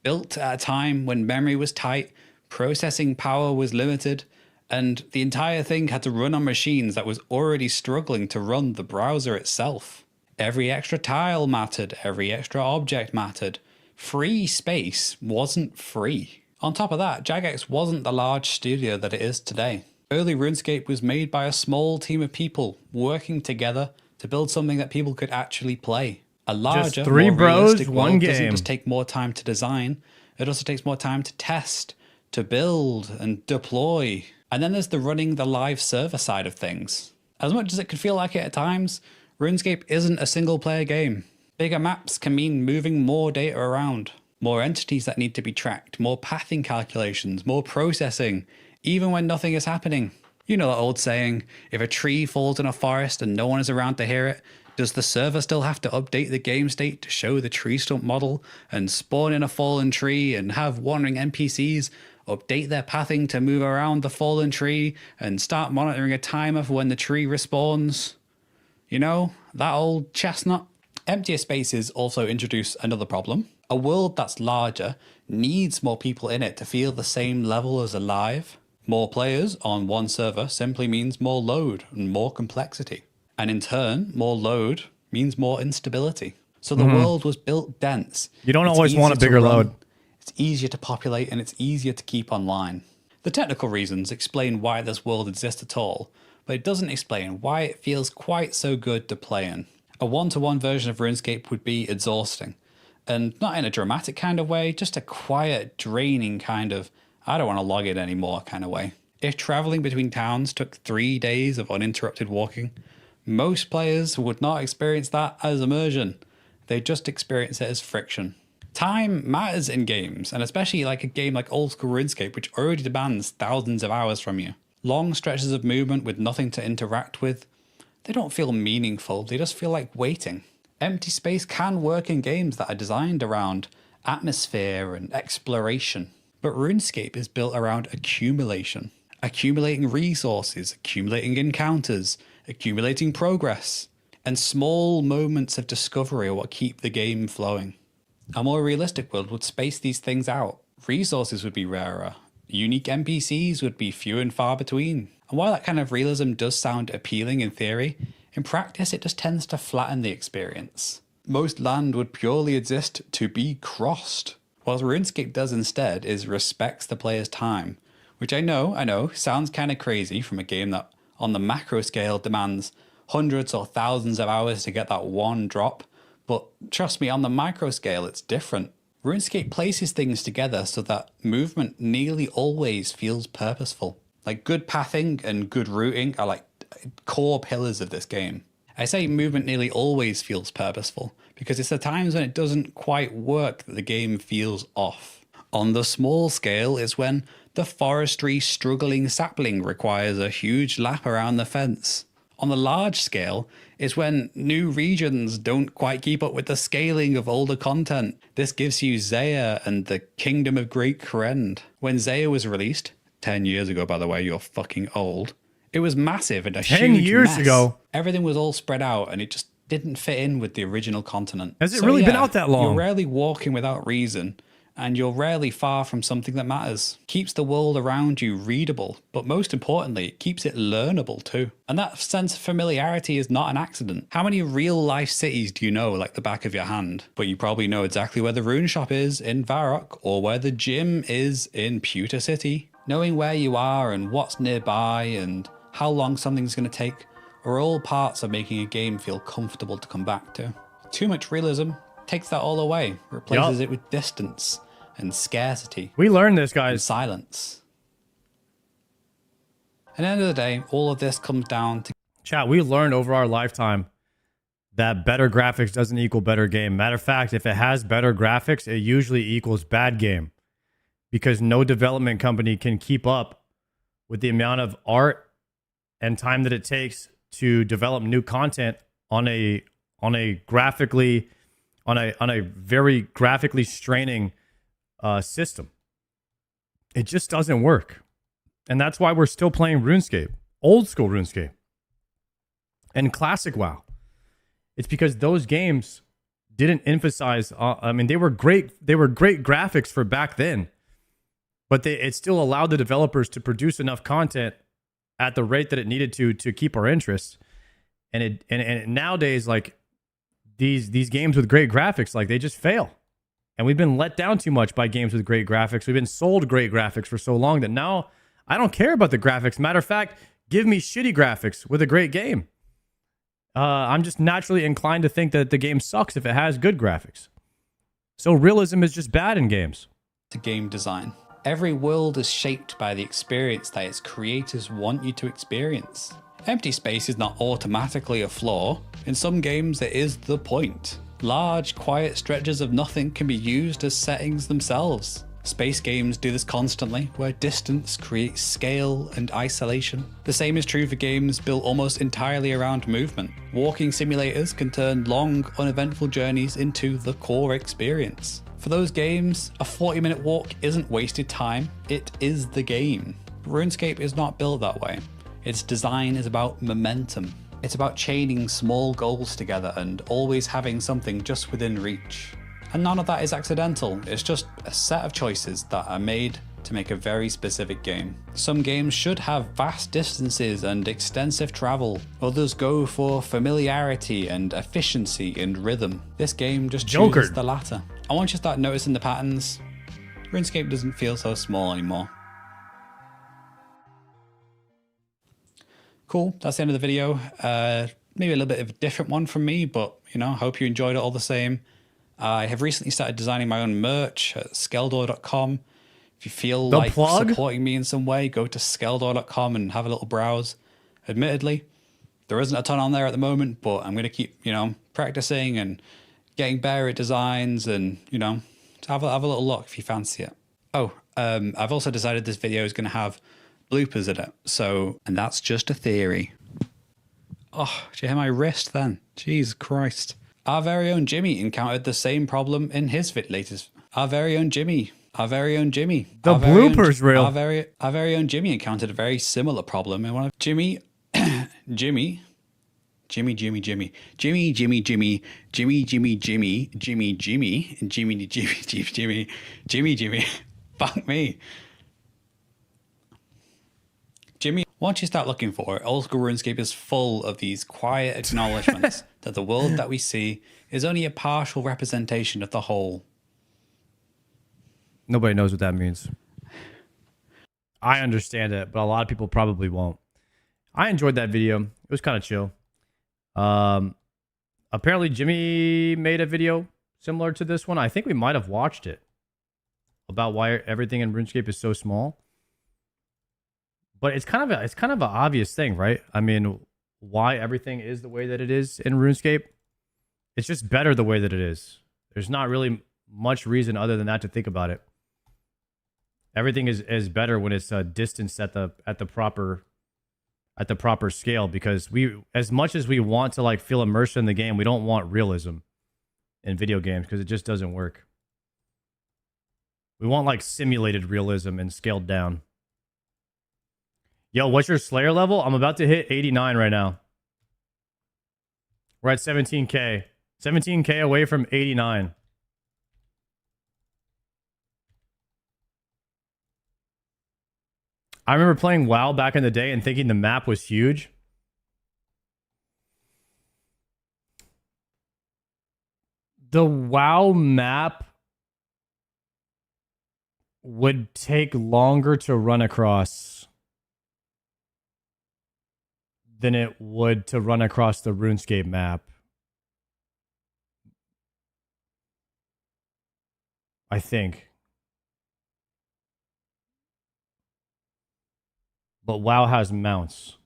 built at a time when memory was tight, processing power was limited, and the entire thing had to run on machines that was already struggling to run the browser itself. Every extra tile mattered, every extra object mattered. Free space wasn't free. On top of that, Jagex wasn't the large studio that it is today. Early RuneScape was made by a small team of people working together to build something that people could actually play. A larger, just three more bros, realistic one world game. doesn't just take more time to design, it also takes more time to test, to build and deploy. And then there's the running the live server side of things. As much as it could feel like it at times, RuneScape isn't a single player game. Bigger maps can mean moving more data around, more entities that need to be tracked, more pathing calculations, more processing, even when nothing is happening. You know that old saying, if a tree falls in a forest and no one is around to hear it, does the server still have to update the game state to show the tree stump model and spawn in a fallen tree and have wandering NPCs update their pathing to move around the fallen tree and start monitoring a timer for when the tree respawns? You know, that old chestnut? Emptier spaces also introduce another problem. A world that's larger needs more people in it to feel the same level as alive. More players on one server simply means more load and more complexity. And in turn, more load means more instability. So the world was built dense. You don't It's always want a easier to bigger run, load. It's easier to populate and it's easier to keep online. The technical reasons explain why this world exists at all, but it doesn't explain why it feels quite so good to play in. A one-to-one version of RuneScape would be exhausting. And not in a dramatic kind of way, just a quiet, draining kind of, I don't want to log in anymore kind of way. If traveling between towns took 3 days of uninterrupted walking, most players would not experience that as immersion. They just experience it as friction. Time matters in games, and especially like a game like old school RuneScape, which already demands thousands of hours from you. Long stretches of movement with nothing to interact with, they don't feel meaningful, they just feel like waiting. Empty space can work in games that are designed around atmosphere and exploration. But RuneScape is built around accumulation. Accumulating resources, accumulating encounters, accumulating progress. And small moments of discovery are what keep the game flowing. A more realistic world would space these things out. Resources would be rarer. Unique NPCs would be few and far between. And while that kind of realism does sound appealing in theory, in practice it just tends to flatten the experience. Most land would purely exist to be crossed. What RuneScape does instead is respects the player's time, which I know, sounds kind of crazy from a game that on the macro scale demands hundreds or thousands of hours to get that one drop, but trust me, on the micro scale it's different. RuneScape places things together so that movement nearly always feels purposeful. Like good pathing and good routing are like core pillars of this game. I say movement nearly always feels purposeful because it's the times when it doesn't quite work that the game feels off. On the small scale is when the forestry struggling sapling requires a huge lap around the fence. On the large scale is when new regions don't quite keep up with the scaling of older content. This gives you Zaya and the Kingdom of Great Krend. When Zaya was released, 10 years ago, by the way, you're fucking old. It was massive and a 10 huge years mess. ago. Everything was all spread out and it just didn't fit in with the original continent. Has it really been out that long? You're rarely walking without reason, and you're rarely far from something that matters. Keeps the world around you readable, but most importantly, it keeps it learnable too. And that sense of familiarity is not an accident. How many real life cities do you know like the back of your hand? But you probably know exactly where the rune shop is in Varrock, or where the gym is in Pewter City. Knowing where you are and what's nearby and how long something's going to take are all parts of making a game feel comfortable to come back to. Too much realism takes that all away, replaces it with distance and scarcity. We learned this, And guys. silence. At the end of the day, all of this comes down to Chat, we learned over our lifetime that better graphics doesn't equal better game. Matter of fact, if it has better graphics, it usually equals bad game. Because no development company can keep up with the amount of art and time that it takes to develop new content on a very graphically straining system. It just doesn't work. And that's why we're still playing RuneScape, old school RuneScape, and classic WoW. It's because those games didn't emphasize. They were great. They were great graphics for back then, but it still allowed the developers to produce enough content at the rate that it needed to keep our interest. And nowadays, like these games with great graphics, like they just fail. And we've been let down too much by games with great graphics. We've been sold great graphics for so long that now I don't care about the graphics. Matter of fact, give me shitty graphics with a great game. I'm just naturally inclined to think that the game sucks if it has good graphics. So realism is just bad in games. to game design. Every world is shaped by the experience that its creators want you to experience. Empty space is not automatically a flaw. In some games, it is the point. Large, quiet stretches of nothing can be used as settings themselves. Space games do this constantly, where distance creates scale and isolation. The same is true for games built almost entirely around movement. Walking simulators can turn long, uneventful journeys into the core experience. For those games, a 40-minute walk isn't wasted time, it is the game. RuneScape is not built that way. Its design is about momentum. It's about chaining small goals together and always having something just within reach. And none of that is accidental, it's just a set of choices that are made to make a very specific game. Some games should have vast distances and extensive travel. Others go for familiarity and efficiency and rhythm. This game just chooses the latter. And once you start noticing the patterns, RuneScape doesn't feel so small anymore. Cool, that's the end of the video. Maybe a little bit of a different one from me, but you know, hope you enjoyed it all the same. I have recently started designing my own merch at skeldor.com. If you feel like supporting me in some way, go to skeldor.com and have a little browse. Admittedly, there isn't a ton on there at the moment, but I'm going to keep, practicing and getting better at designs and, have a little look if you fancy it. Oh, I've also decided this video is going to have bloopers in it. And that's just a theory. Oh, did you hear my wrist then? Jesus Christ. Our very own Jimmy encountered the same problem in his latest. Our very own Jimmy. The bloopers reel. Our very own Jimmy encountered a very similar problem in one of Jimmy, Jimmy, fuck me. Jimmy, once you start looking for it, old school RuneScape is full of these quiet acknowledgements that the world that we see is only a partial representation of the whole. Nobody knows what that means. I understand it, but a lot of people probably won't. I enjoyed that video. It was kind of chill. Apparently Jimmy made a video similar to this one. I think we might have watched it about why everything in RuneScape is so small. But it's kind of an obvious thing, right? I mean, why everything is the way that it is in RuneScape. It's just better the way that it is. There's not really much reason other than that to think about it. Everything is better when it's distanced at the proper scale, because as much as we want to like feel immersed in the game, we don't want realism in video games because it just doesn't work. We want like simulated realism and scaled down. Yo, what's your Slayer level? I'm about to hit 89 right now. We're at 17k. 17k away from 89. I remember playing WoW back in the day and thinking the map was huge. The WoW map would take longer to run across than it would to run across the RuneScape map. I think. But WoW has mounts.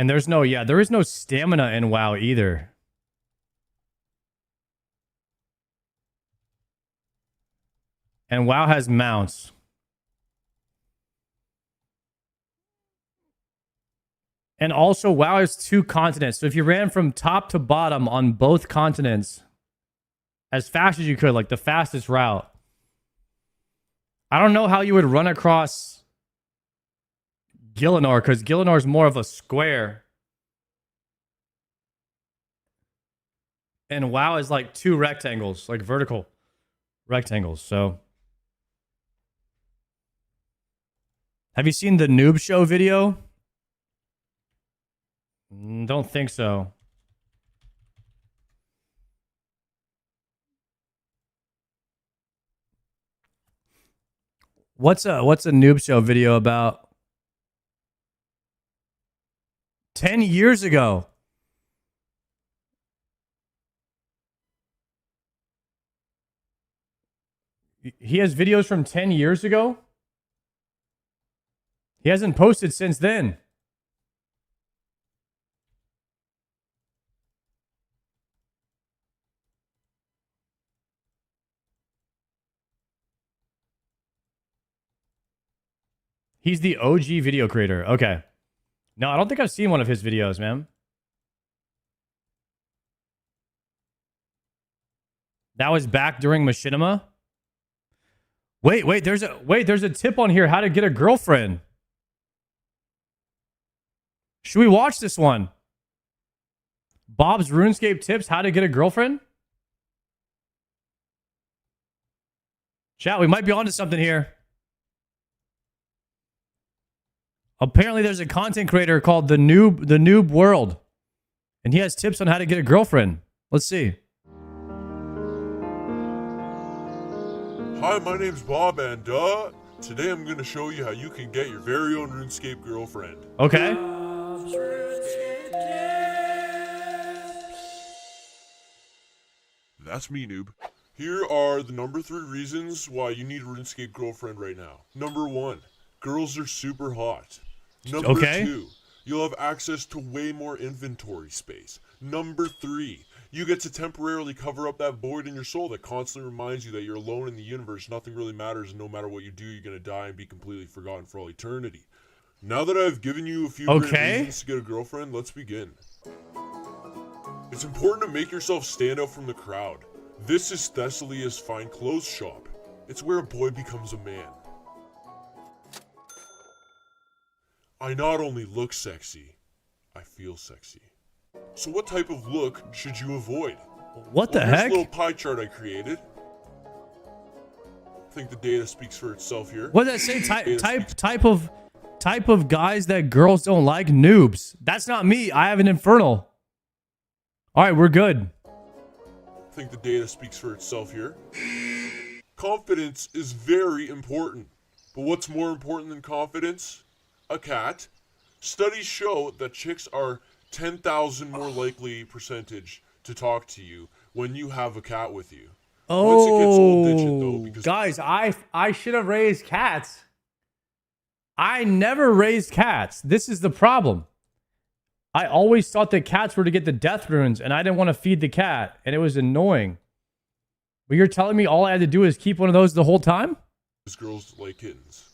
And there's no, yeah, there is no stamina in WoW either. And WoW has mounts. And also, WoW has 2 continents. So if you ran from top to bottom on both continents as fast as you could, like the fastest route, I don't know how you would run across Gielinor, because Gielinor is more of a square. And WoW is like 2 rectangles, like vertical rectangles. So, have you seen the Noob Show video? Don't think so. What's a Noob Show video about? 10 years ago. He has videos from 10 years ago? He hasn't posted since then. He's the OG video creator. Okay. No, I don't think I've seen one of his videos, man. That was back during Machinima. Wait, there's a tip on here how to get a girlfriend. Should we watch this one? Bob's RuneScape tips how to get a girlfriend? Chat, we might be onto something here. Apparently there's a content creator called the Noob World. And he has tips on how to get a girlfriend. Let's see. Hi, my name's Bob, and today I'm going to show you how you can get your very own RuneScape girlfriend. Okay. That's me, noob. Here are the number 3 reasons why you need a RuneScape girlfriend right now. Number 1, girls are super hot. Number 2, you'll have access to way more inventory space. Number 3, you get to temporarily cover up that void in your soul that constantly reminds you that you're alone in the universe, nothing really matters, and no matter what you do, you're gonna die and be completely forgotten for all eternity. Now that I've given you a few great reasons to get a girlfriend, let's begin. It's important to make yourself stand out from the crowd. This is Thessalia's fine clothes shop. It's where a boy becomes a man. I not only look sexy, I feel sexy. So what type of look should you avoid? What the heck? Here's a little pie chart I created. I think the data speaks for itself here. What does that say? Type of guys that girls don't like? Noobs. That's not me. I have an infernal. All right, we're good. I think the data speaks for itself here. Confidence is very important. But what's more important than confidence? A cat. Studies show that chicks are 10,000 more likely percentage to talk to you when you have a cat with you. Once it gets old, ditch it though, because guys, I should have raised cats. I never raised cats. This is the problem. I always thought that cats were to get the death runes, and I didn't want to feed the cat, and it was annoying. But you're telling me all I had to do is keep one of those the whole time? girls like kittens.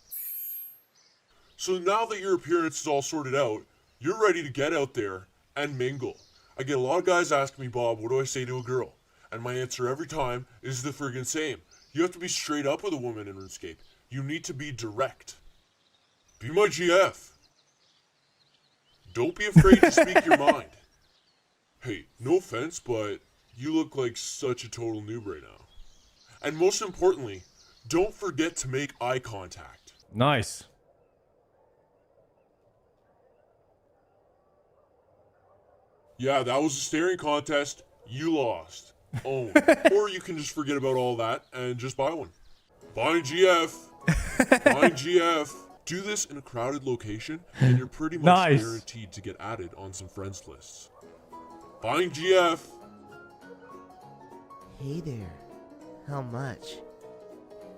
So now that your appearance is all sorted out, you're ready to get out there and mingle. I get a lot of guys asking me, Bob, what do I say to a girl? And my answer every time is the friggin' same. You have to be straight up with a woman in RuneScape. You need to be direct. Be my GF. Don't be afraid to speak your mind. Hey, no offense, but you look like such a total noob right now. And most importantly, don't forget to make eye contact. Nice. Yeah, that was a staring contest. You lost. Own. Or you can just forget about all that and just buy one. Buy GF. Buy GF. Do this in a crowded location, and you're pretty much guaranteed to get added on some friends lists. Buying GF. Hey there. How much?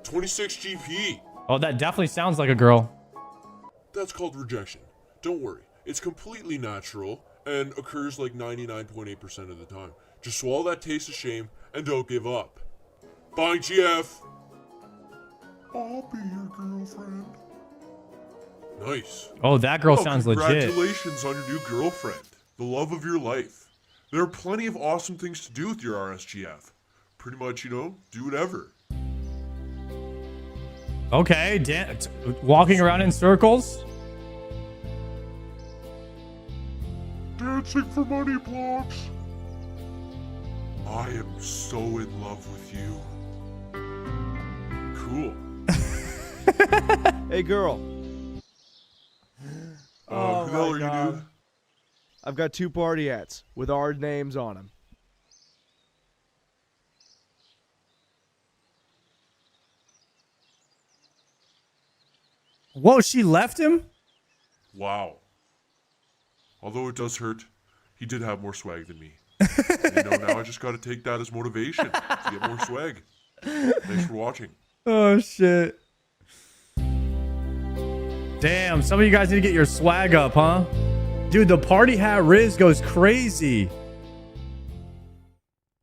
26 GP. Oh, that definitely sounds like a girl. That's called rejection. Don't worry. It's completely natural and occurs like 99.8% of the time. Just swallow that taste of shame and don't give up. Buying GF. I'll be your girlfriend. Nice. Oh, that girl sounds legit. Congratulations on your new girlfriend. The love of your life. There are plenty of awesome things to do with your RSGF. Pretty much, you know, do whatever. Okay, walking around in circles. Dancing for money blocks. I am so in love with you. Cool. Hey, girl. Who the hell are you, dude? I've got 2 party hats with our names on them. Whoa, she left him? Wow. Although it does hurt, he did have more swag than me. You know, now I just gotta take that as motivation to get more swag. Thanks for watching. Oh, shit. Damn, some of you guys need to get your swag up, huh? Dude, the party hat Riz goes crazy.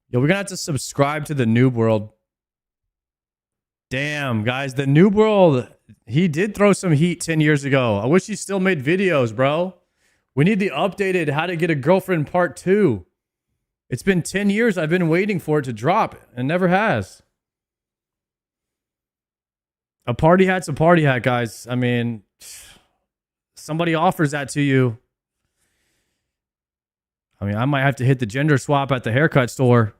Yo, we're gonna have to subscribe to the Noob World. Damn, guys, the Noob World, he did throw some heat 10 years ago. I wish he still made videos, bro. We need the updated How to Get a Girlfriend Part 2. It's been 10 years I've been waiting for it to drop, and never has. A party hat's a party hat, guys. I mean, somebody offers that to you. I mean, I might have to hit the gender swap at the haircut store.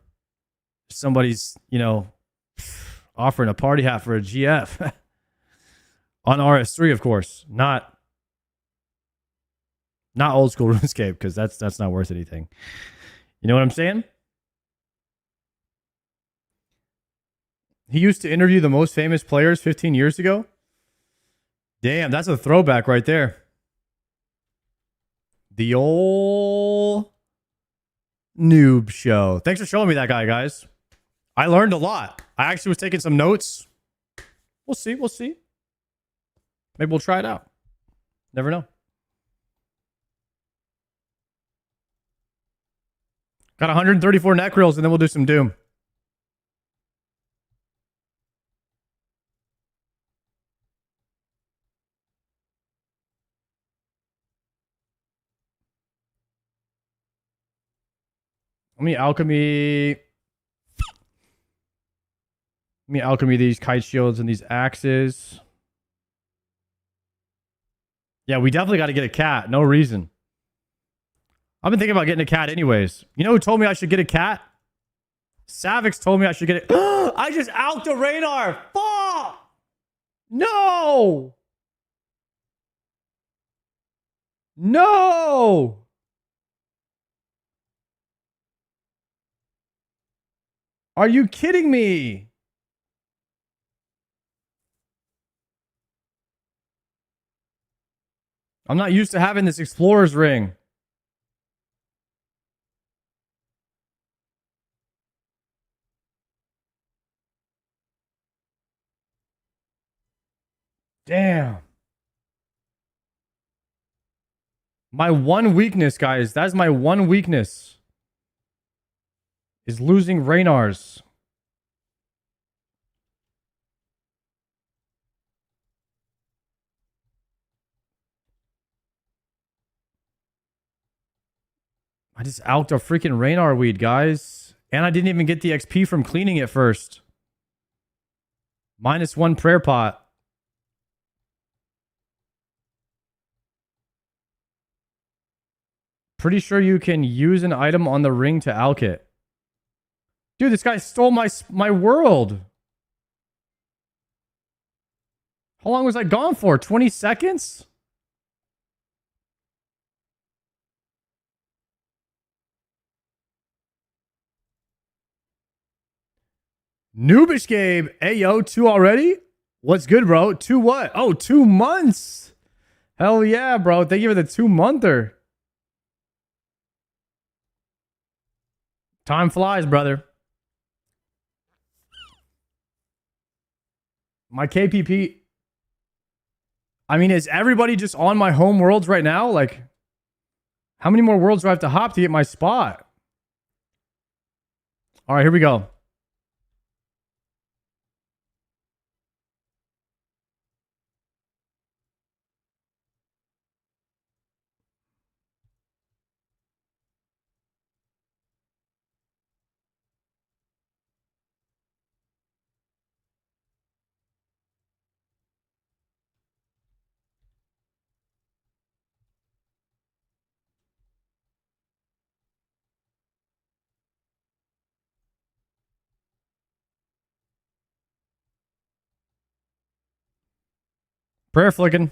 Somebody's, you know, offering a party hat for a GF. On RS3, of course. Not old school RuneScape, because that's not worth anything. You know what I'm saying? He used to interview the most famous players 15 years ago. Damn, that's a throwback right there. The old Noob Show. Thanks for showing me that guy, guys. I learned a lot. I actually was taking some notes. We'll see. We'll see. Maybe we'll try it out. Never know. Got 134 necrils, and then we'll do some Doom. Let me alchemy these kite shields and these axes. Yeah, we definitely got to get a cat. No reason. I've been thinking about getting a cat anyways. You know who told me I should get a cat? Savix told me I should get it. I just out the radar. Fuck! No! No! Are you kidding me? I'm not used to having this explorer's ring. Damn. My one weakness, guys. That's my one weakness. Is losing Raynars. I just alked a freaking Raynar weed, guys. And I didn't even get the XP from cleaning it first. -1 prayer pot. Pretty sure you can use an item on the ring to alk it. Dude, this guy stole my world. How long was I gone for? 20 seconds? Noobish Gabe. Hey, yo, 2 already? What's good, bro? 2 what? Oh, 2 months. Hell yeah, bro. Thank you for the 2-monther. Time flies, brother. My KPP. I mean, is everybody just on my home worlds right now? Like, how many more worlds do I have to hop to get my spot? All right, here we go. Prayer flicking.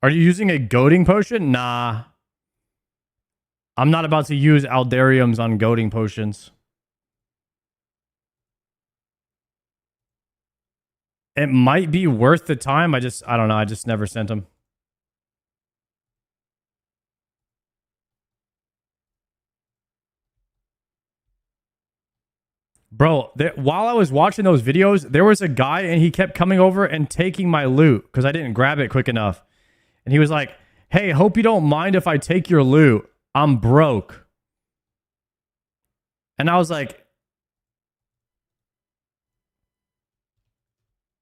Are you using a goading potion? Nah. I'm not about to use Aldariums on goading potions. It might be worth the time. I don't know. I just never sent them. Bro, while I was watching those videos, there was a guy and he kept coming over and taking my loot because I didn't grab it quick enough. And he was like, hey, hope you don't mind if I take your loot. I'm broke. And I was like,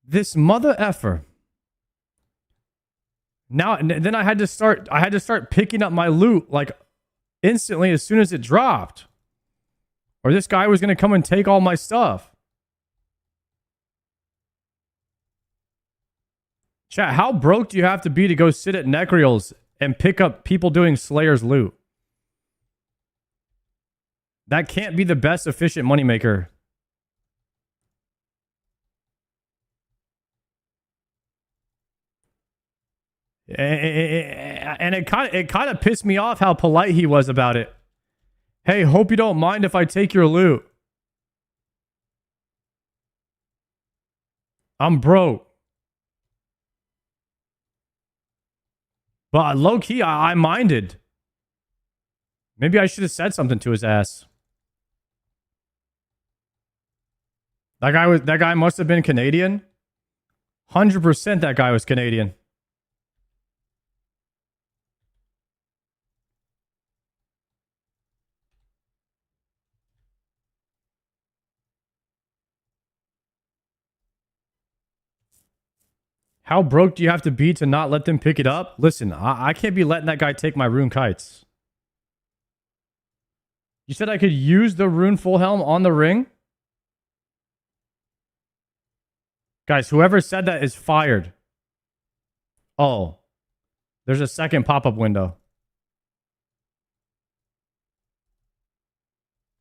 this mother effer. Now, then I had to start picking up my loot like instantly as soon as it dropped. Or this guy was going to come and take all my stuff. Chat, how broke do you have to be to go sit at Necreals and pick up people doing Slayer's loot? That can't be the best efficient moneymaker. And it kind of pissed me off how polite he was about it. Hey, hope you don't mind if I take your loot. I'm broke. But low key, I minded. Maybe I should have said something to his ass. That guy must have been Canadian. 100% that guy was Canadian. How broke do you have to be to not let them pick it up? Listen, I can't be letting that guy take my rune kites. You said I could use the rune full helm on the ring? Guys, whoever said that is fired. Oh. There's a second pop-up window.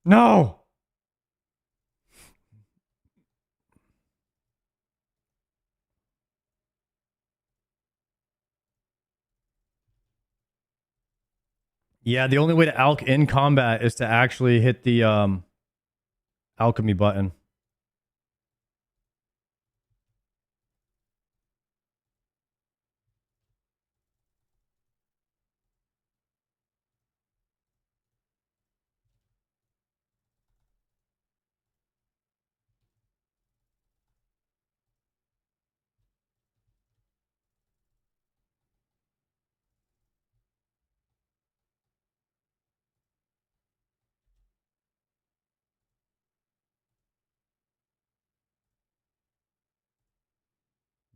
No! Yeah, the only way to alch in combat is to actually hit the alchemy button.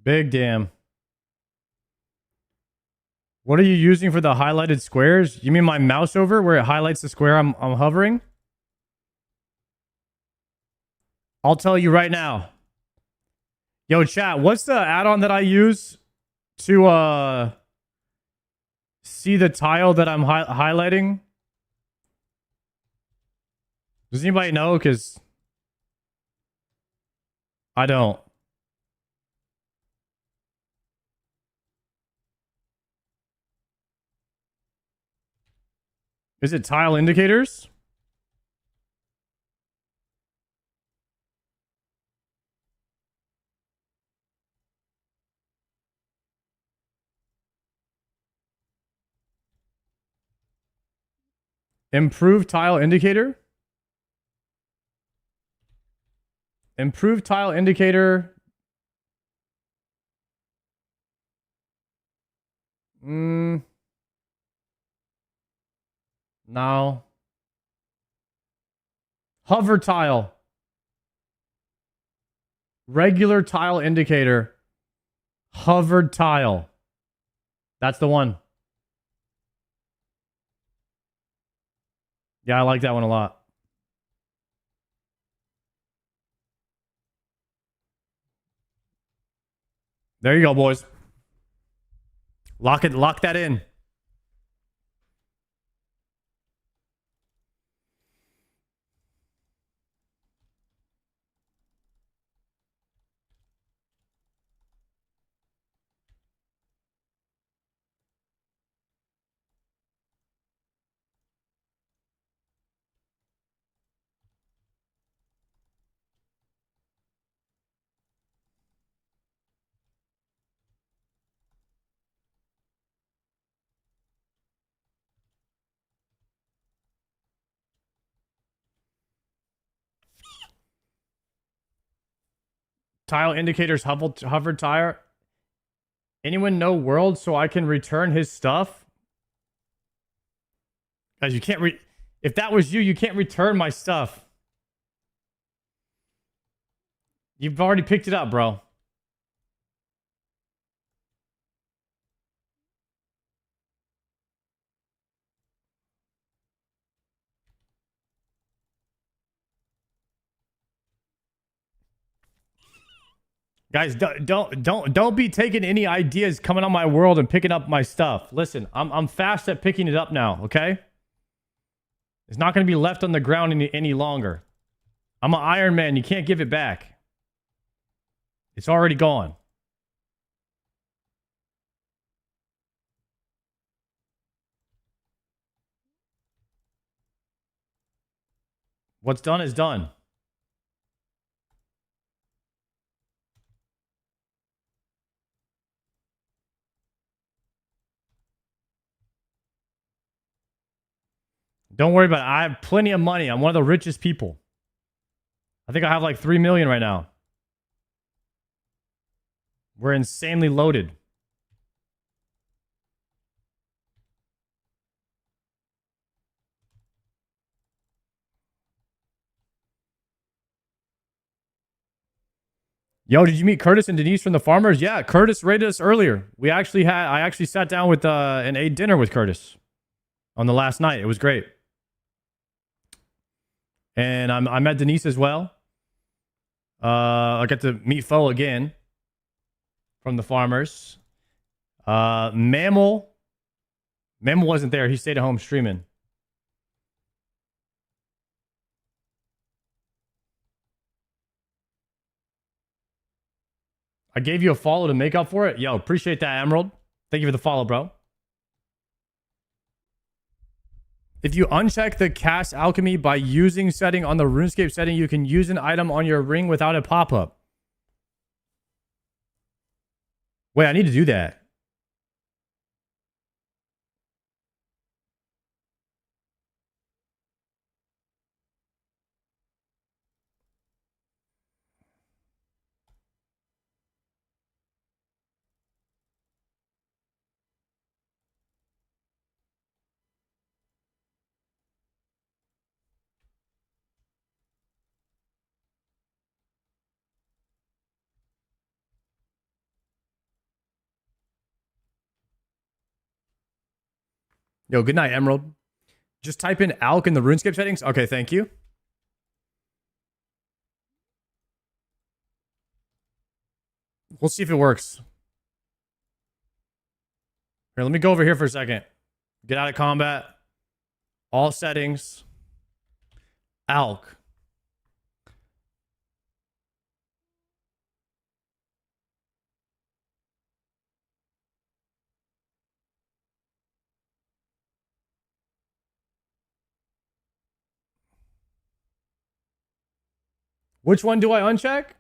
Big damn. What are you using for the highlighted squares? You mean my mouse over where it highlights the square I'm hovering? I'll tell you right now. Yo, chat, what's the add-on that I use to see the tile that I'm highlighting? Does anybody know? Because I don't. Is it tile indicators? Improve tile indicator? Improve tile indicator. No. Hover tile. Regular tile indicator. Hovered tile. That's the one. Yeah, I like that one a lot. There you go, boys. Lock that in. Tile indicators hovered tire. Anyone know world so I can return his stuff? Guys, you can't if that was you, you can't return my stuff. You've already picked it up, bro. Guys, don't be taking any ideas coming on my world and picking up my stuff. Listen, I'm fast at picking it up now, okay? It's not going to be left on the ground any longer. I'm an Iron Man. You can't give it back. It's already gone. What's done is done. Don't worry about it. I have plenty of money. I'm one of the richest people. I think I have like 3 million right now. We're insanely loaded. Yo, did you meet Curtis and Denise from the Farmers? Yeah, Curtis raided us earlier. I actually sat down with and ate dinner with Curtis on the last night. It was great. And I met Denise as well. I got to meet Foe again from the Farmers. Mammal wasn't there. He stayed at home streaming. I gave you a follow to make up for it. Yo, appreciate that, Emerald. Thank you for the follow, bro. If you uncheck the cast alchemy by using setting on the RuneScape setting, you can use an item on your ring without a pop-up. Wait, I need to do that. Yo, good night, Emerald. Just type in ALK in the RuneScape settings. Okay, thank you. We'll see if it works. Here, let me go over here for a second. Get out of combat. All settings. ALK. Which one do I uncheck?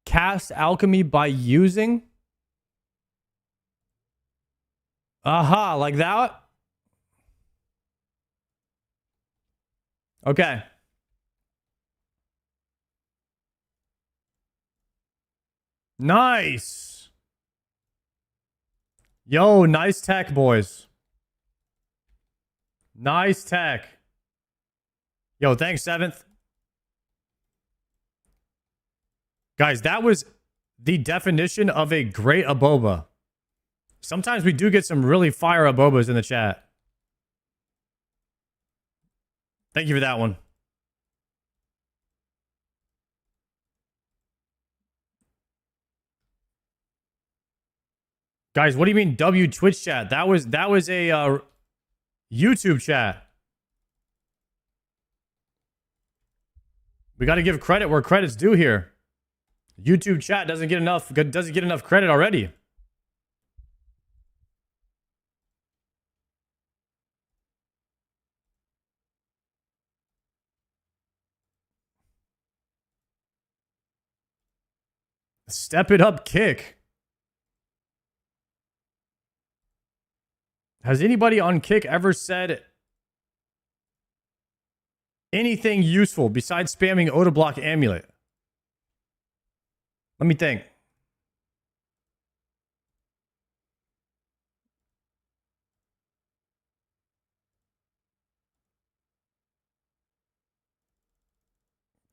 Cast alchemy by using? Aha, like that? Okay. Nice. Yo, nice tech, boys. Nice tech. Yo, thanks, 7th. Guys, that was the definition of a great aboba. Sometimes we do get some really fire abobas in the chat. Thank you for that one. Guys, what do you mean W Twitch chat? That was a YouTube chat. We got to give credit where credit's due here. YouTube chat doesn't get enough credit already. Step it up kick. Has anybody on Kick ever said anything useful besides spamming Odablock Amulet? Let me think.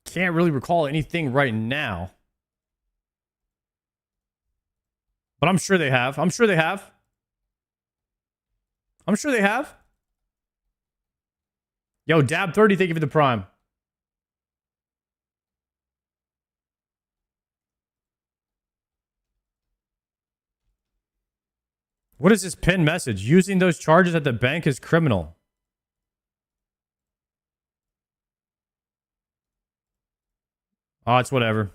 Can't really recall anything right now. But I'm sure they have. I'm sure they have. I'm sure they have. Yo, Dab30, thank you for the prime. What is this pin message? Using those charges at the bank is criminal. Oh, it's whatever.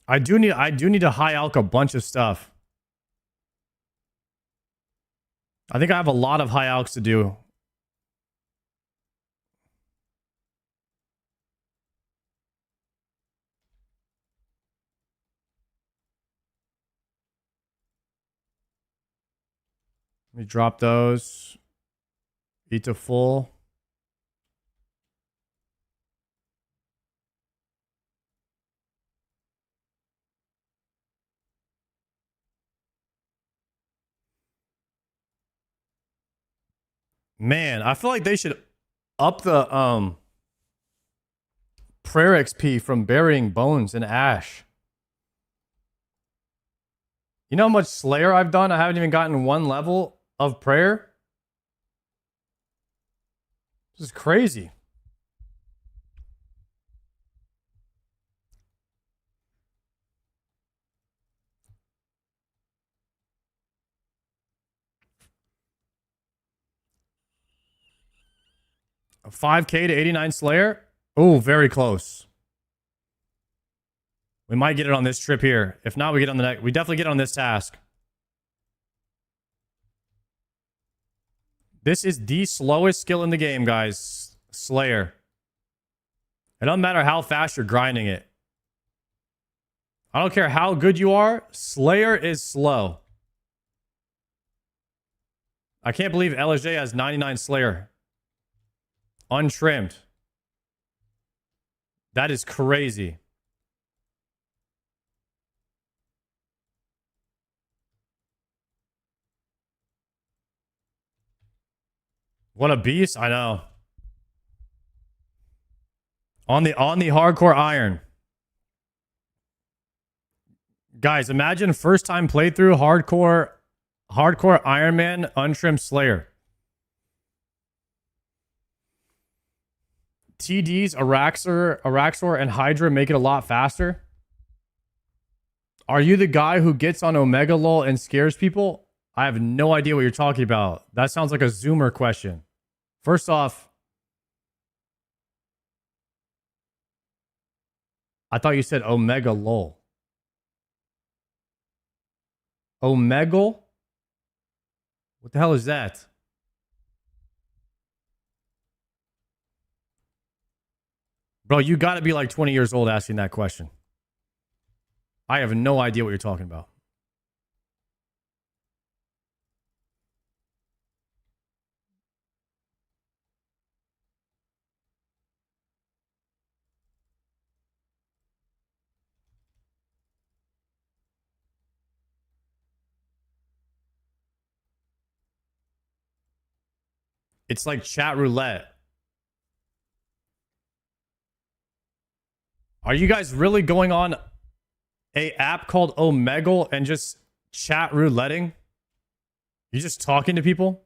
I do need to high alch a bunch of stuff. I think I have a lot of high alchs to do. Let me drop those. Eat to full. Man, I feel like they should up the prayer XP from burying bones in ash. You know how much Slayer I've done? I haven't even gotten one level of prayer. This is crazy. A 5K to 89 Slayer? Oh, very close. We might get it on this trip here. If not, we get on the next. We definitely get on this task. This is the slowest skill in the game, guys. Slayer. It doesn't matter how fast you're grinding it. I don't care how good you are. Slayer is slow. I can't believe LSJ has 99 Slayer. Untrimmed. That is crazy. What a beast. I know. On the hardcore iron. Guys, imagine first time playthrough hardcore Iron Man untrimmed Slayer. TDs, Araxor, and Hydra make it a lot faster. Are you the guy who gets on Omega Lol and scares people? I have no idea what you're talking about. That sounds like a Zoomer question. First off, I thought you said Omega Lol. Omegle? What the hell is that? Bro, you gotta be like 20 years old asking that question. I have no idea what you're talking about. It's like chat roulette. Are you guys really going on a app called Omegle and just chat rouletting? You just talking to people?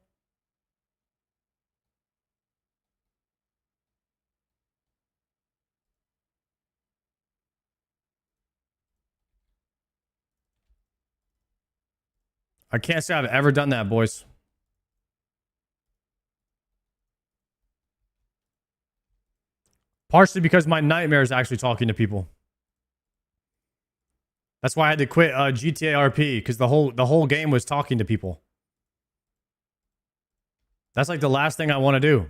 I can't say I've ever done that, boys. Partially because my nightmare is actually talking to people. That's why I had to quit GTA RP, because the whole game was talking to people. That's like the last thing I want to do.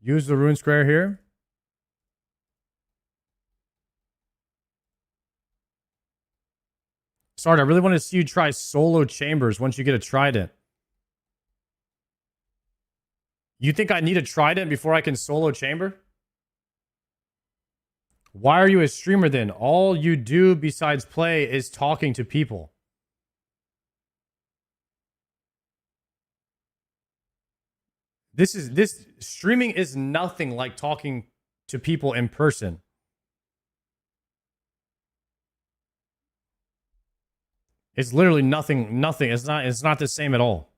Use the rune square here. Sorry, I really want to see you try solo chambers once you get a trident. You think I need a trident before I can solo chamber? Why are you a streamer then? All you do besides play is talking to people. This streaming is nothing like talking to people in person. It's literally nothing. It's not the same at all.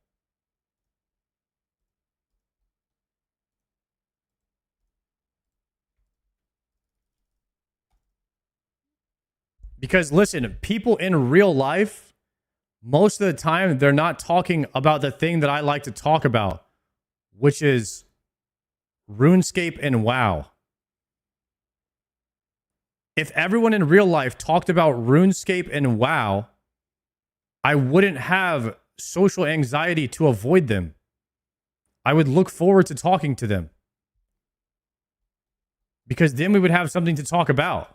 Because listen, people in real life, most of the time, they're not talking about the thing that I like to talk about, which is RuneScape and WoW. If everyone in real life talked about RuneScape and WoW, I wouldn't have social anxiety to avoid them. I would look forward to talking to them. Because then we would have something to talk about.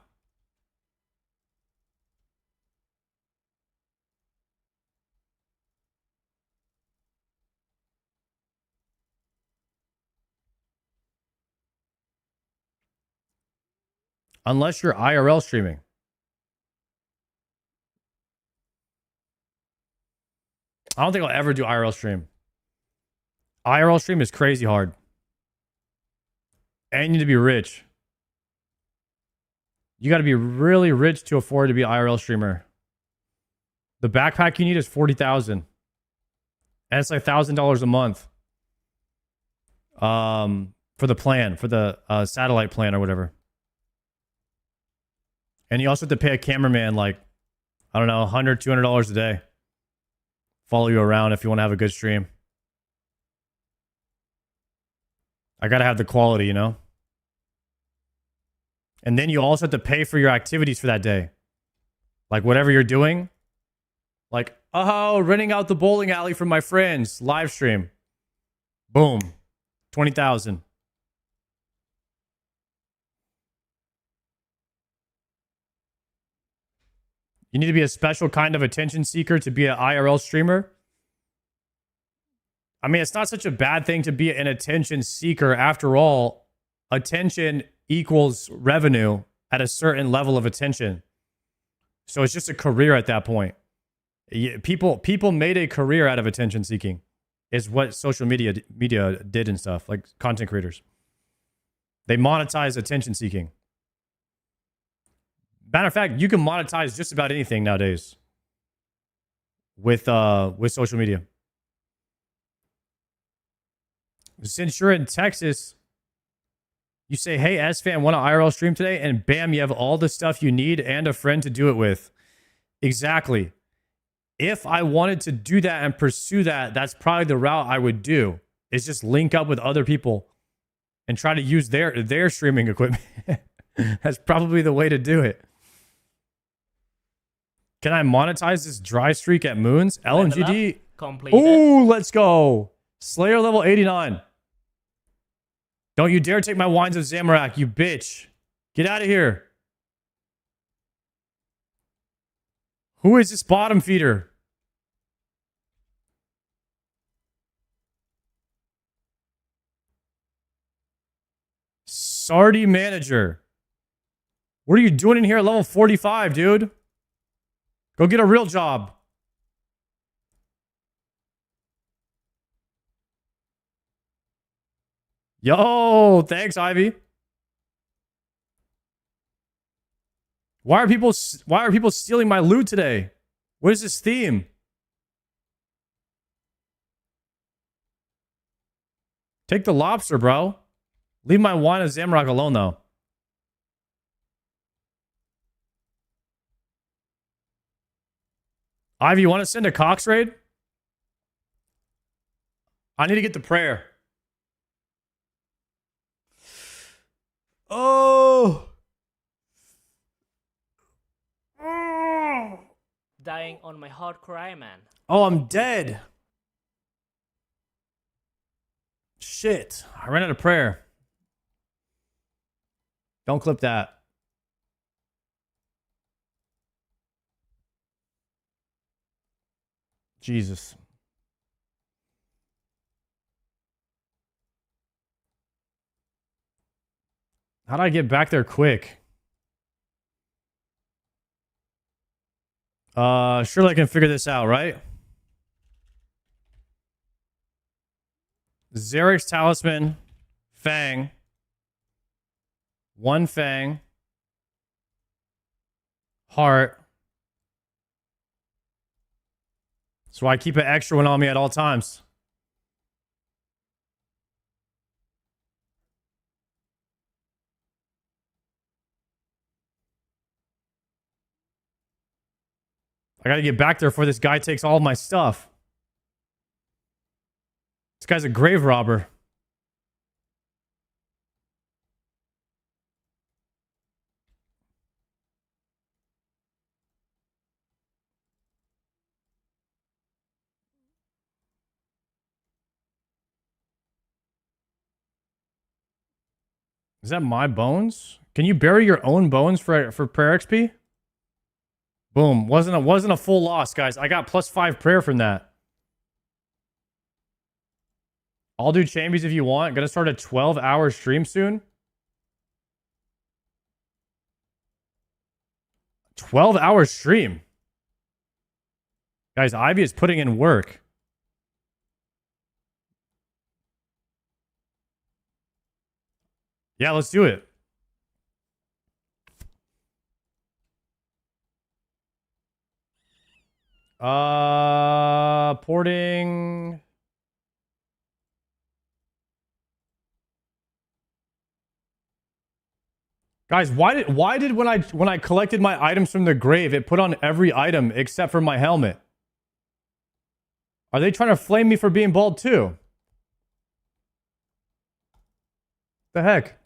Unless you're IRL streaming. I don't think I'll ever do IRL stream. IRL stream is crazy hard. And you need to be rich. You got to be really rich to afford to be an IRL streamer. The backpack you need is $40,000. And it's like $1,000 a month. For the plan, for the satellite plan or whatever. And you also have to pay a cameraman like, I don't know, $100, $200 a day. Follow you around if you want to have a good stream. I got to have the quality, you know? And then you also have to pay for your activities for that day. Like whatever you're doing. Like, oh, renting out the bowling alley for my friends. Live stream. Boom. 20,000. You need to be a special kind of attention seeker to be an IRL streamer. I mean, it's not such a bad thing to be an attention seeker. After all, attention equals revenue at a certain level of attention. So it's just a career at that point. People made a career out of attention seeking, is what social media did and stuff, like content creators. They monetize attention seeking. Matter of fact, you can monetize just about anything nowadays with social media. Since you're in Texas, you say, hey, S-Fan, want to IRL stream today? And bam, you have all the stuff you need and a friend to do it with. Exactly. If I wanted to do that and pursue that, that's probably the route I would do. Is just link up with other people and try to use their streaming equipment. That's probably the way to do it. Can I monetize this dry streak at Moons? LMGD. Ooh, let's go. Slayer level 89. Don't you dare take my wines of Zamorak, you bitch. Get out of here. Who is this bottom feeder? Sardi manager. What are you doing in here at level 45, dude? Go get a real job. Yo, thanks, Ivy. Why are people stealing my loot today? What is this theme? Take the lobster, bro. Leave my wine of Zamorak alone, though. Ivy, you want to send a Cox raid? I need to get the prayer. Oh. Dying on my hardcore Iron Man. Oh, I'm dead. Shit. I ran out of prayer. Don't clip that. Jesus. How do I get back there quick? Surely I can figure this out, right? Zarek's Talisman, Fang. One Fang. Heart. So I keep an extra one on me at all times. I gotta get back there before this guy takes all of my stuff. This guy's a grave robber. Is that my bones? Can you bury your own bones for prayer XP? Boom. Wasn't a full loss, guys. I got +5 prayer from that. I'll do champions if you want. Gonna start a 12-hour stream soon. 12-hour stream. Guys, Ivy is putting in work. Yeah, let's do it. Porting. Guys, why did when I collected my items from the grave, it put on every item except for my helmet? Are they trying to flame me for being bald too? The heck?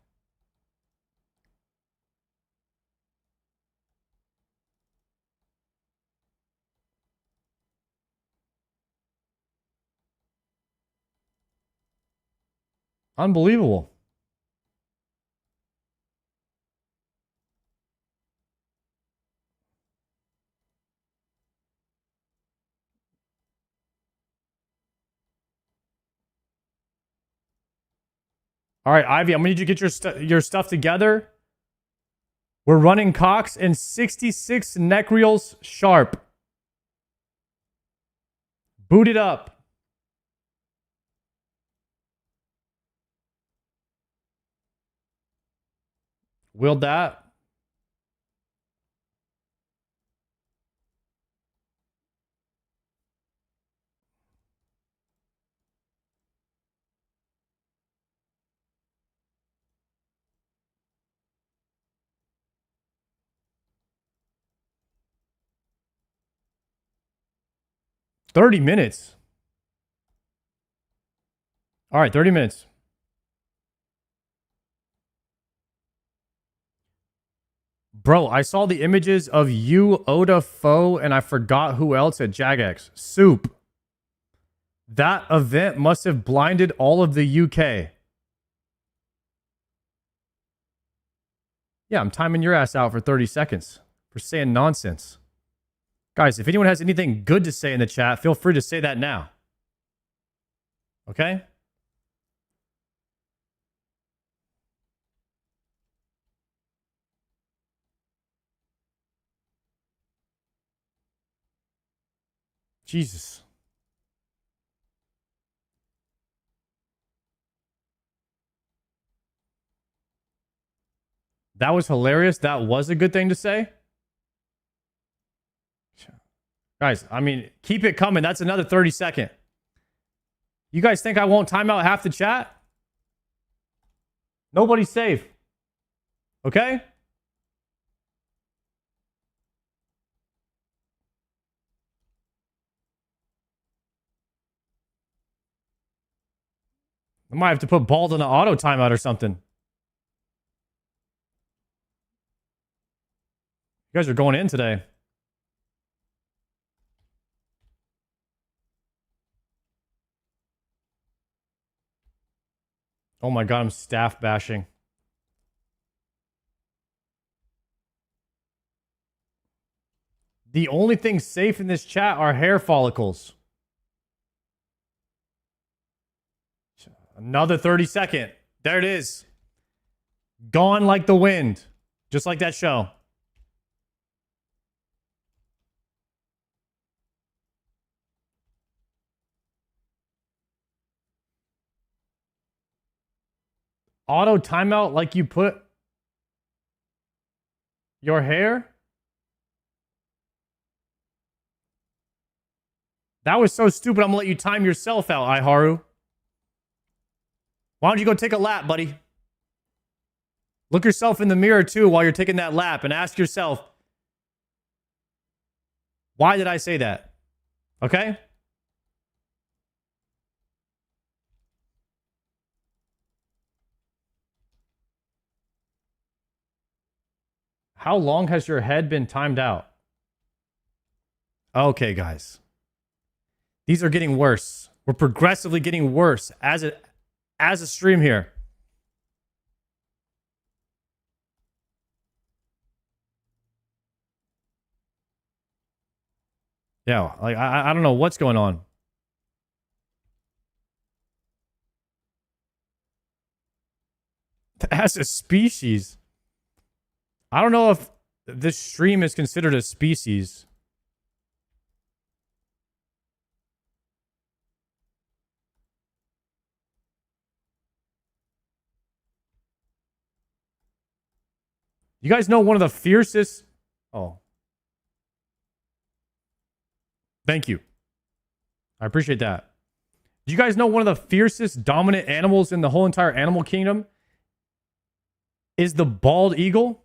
Unbelievable. All right, Ivy, I'm gonna need you to get your stuff together. We're running Cox and 66 neck reels sharp. Boot it up. Will that? $30 minutes. All right, 30 minutes. Bro, I saw the images of you, Oda, Foe, and I forgot who else at Jagex. Soup. That event must have blinded all of the UK. Yeah, I'm timing your ass out for 30 seconds for saying nonsense. Guys, if anyone has anything good to say in the chat, feel free to say that now. Okay? Jesus. That was hilarious. That was a good thing to say. Guys, I mean, keep it coming. That's another 30 second. You guys think I won't time out half the chat? Nobody's safe. Okay? I might have to put Bald in an auto timeout or something. You guys are going in today. Oh my God, I'm staff bashing. The only thing safe in this chat are hair follicles. Another 30 second. There it is. Gone like the wind. Just like that show. Auto timeout like you put your hair? That was so stupid. I'm going to let you time yourself out, Iharu. Why don't you go take a lap, buddy? Look yourself in the mirror, too, while you're taking that lap and ask yourself, why did I say that? Okay? How long has your head been timed out? Okay, guys. These are getting worse. We're progressively getting worse as a stream here. Yeah, like I don't know what's going on. As a species, I don't know if this stream is considered a species. You guys know one of the fiercest... Oh. Thank you. I appreciate that. Do you guys know one of the fiercest dominant animals in the whole entire animal kingdom is the bald eagle?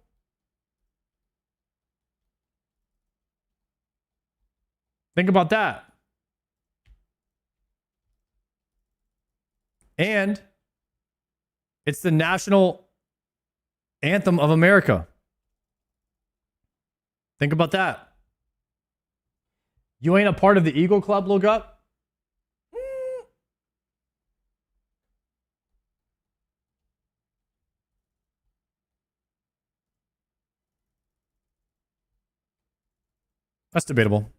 Think about that. And it's the national anthem of America. Think about that. You ain't a part of the Eagle Club, look up? That's debatable.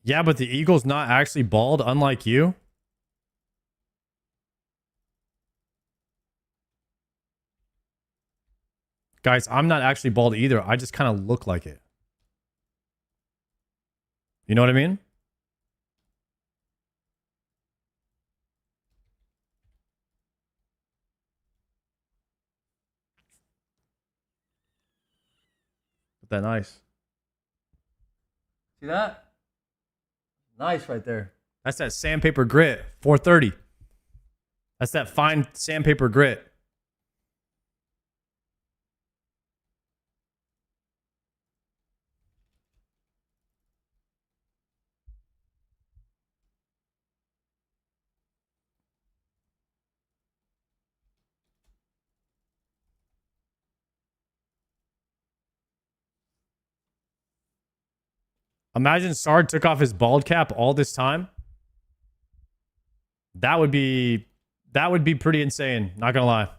Yeah, but the eagle's not actually bald, unlike you. Guys, I'm not actually bald either. I just kind of look like it. You know what I mean? Put that nice. See that? Nice right there. That's that sandpaper grit. 430. That's that fine sandpaper grit. Imagine Sard took off his bald cap all this time. That would be pretty insane, not gonna lie.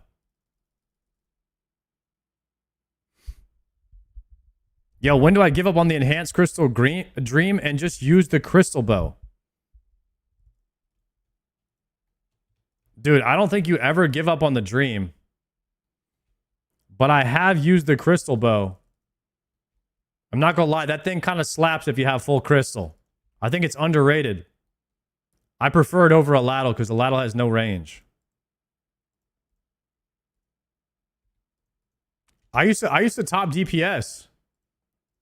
Yo, when do I give up on the enhanced crystal dream and just use the crystal bow? Dude, I don't think you ever give up on the dream. But I have used the crystal bow. I'm not gonna lie, that thing kind of slaps if you have full crystal. I think it's underrated. I prefer it over a ladle because the ladle has no range. I used to top DPS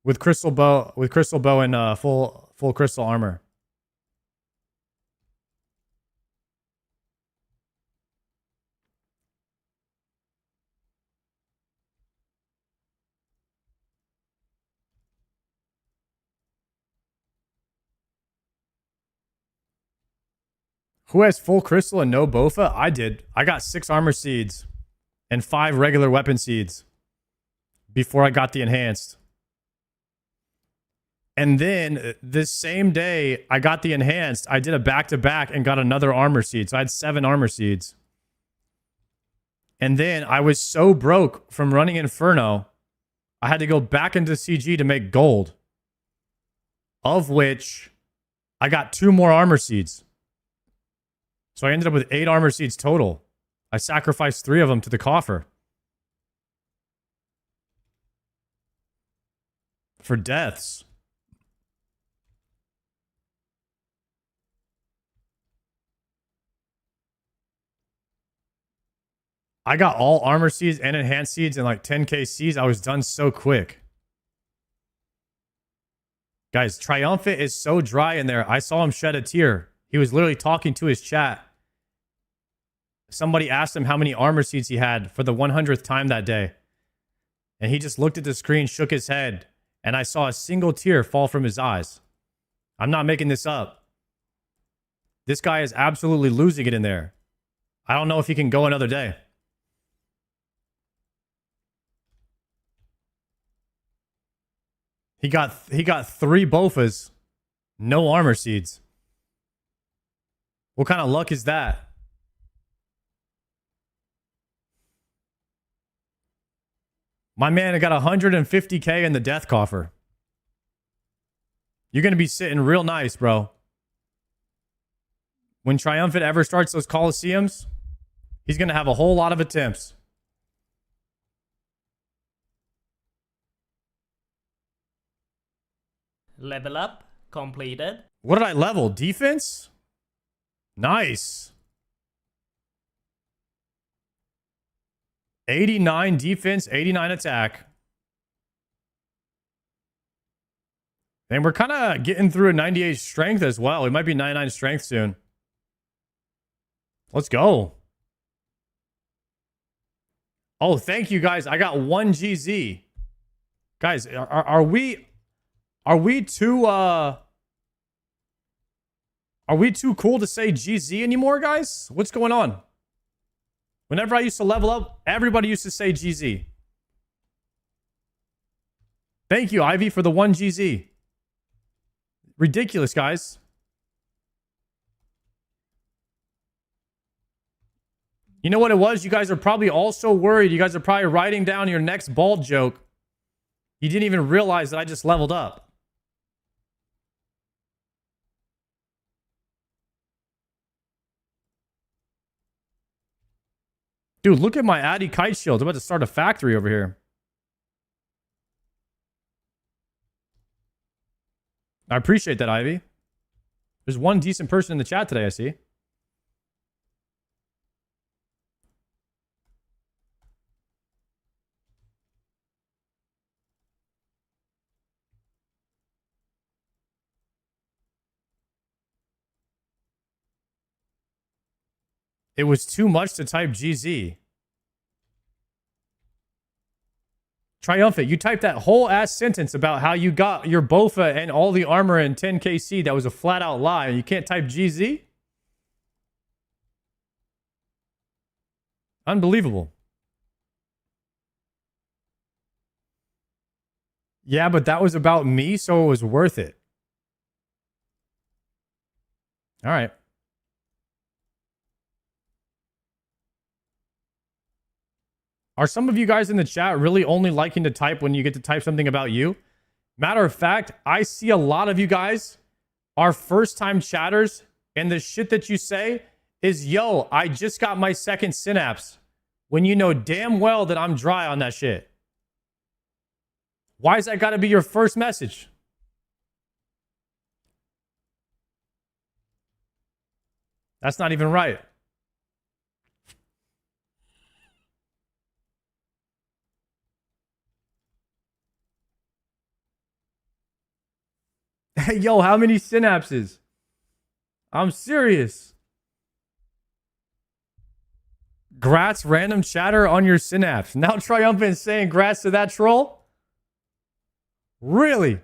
with crystal bow and full crystal armor. Who has full crystal and no Bofa? I did. I got 6 armor seeds and 5 regular weapon seeds before I got the enhanced. And then this same day I got the enhanced, I did a back-to-back and got another armor seed. So I had 7 armor seeds. And then I was so broke from running Inferno, I had to go back into CG to make gold. Of which I got 2 more armor seeds. So I ended up with 8 armor seeds total. I sacrificed 3 of them to the coffer. For deaths. I got all armor seeds and enhanced seeds in like 10k seeds. I was done so quick. Guys, Triumphant is so dry in there. I saw him shed a tear. He was literally talking to his chat. Somebody asked him how many armor seeds he had for the 100th time that day. And he just looked at the screen, shook his head, and I saw a single tear fall from his eyes. I'm not making this up. This guy is absolutely losing it in there. I don't know if he can go another day. He got 3 Bofas, no armor seeds. What kind of luck is that? My man got 150k in the death coffer. You're going to be sitting real nice, bro. When Triumphant ever starts those Coliseums, he's going to have a whole lot of attempts. Level up completed. What did I level? Defense? Nice. 89 defense, 89 attack. And we're kind of getting through a 98 strength as well. We might be 99 strength soon. Let's go. Oh, thank you guys. I got 1 GZ. Guys, are we too cool to say GZ anymore, guys? What's going on? Whenever I used to level up, everybody used to say GZ. Thank you, Ivy, for the 1 GZ. Ridiculous, guys. You know what it was? You guys are probably all so worried. You guys are probably writing down your next bald joke. You didn't even realize that I just leveled up. Dude, look at my Addy kite shield. I'm about to start a factory over here. I appreciate that, Ivy. There's one decent person in the chat today, I see. It was too much to type GZ. Triumphant, you typed that whole ass sentence about how you got your Bofa and all the armor in 10KC. That was a flat out lie. You can't type GZ? Unbelievable. Yeah, but that was about me, so it was worth it. All right. Are some of you guys in the chat really only liking to type when you get to type something about you? Matter of fact, I see a lot of you guys are first-time chatters, and the shit that you say is, yo, I just got my second synapse, when you know damn well that I'm dry on that shit. Why has that got to be your first message? That's not even right. Hey, yo, how many synapses? I'm serious. Grats random chatter on your synapse. Now Triumphant is saying grats to that troll? Really?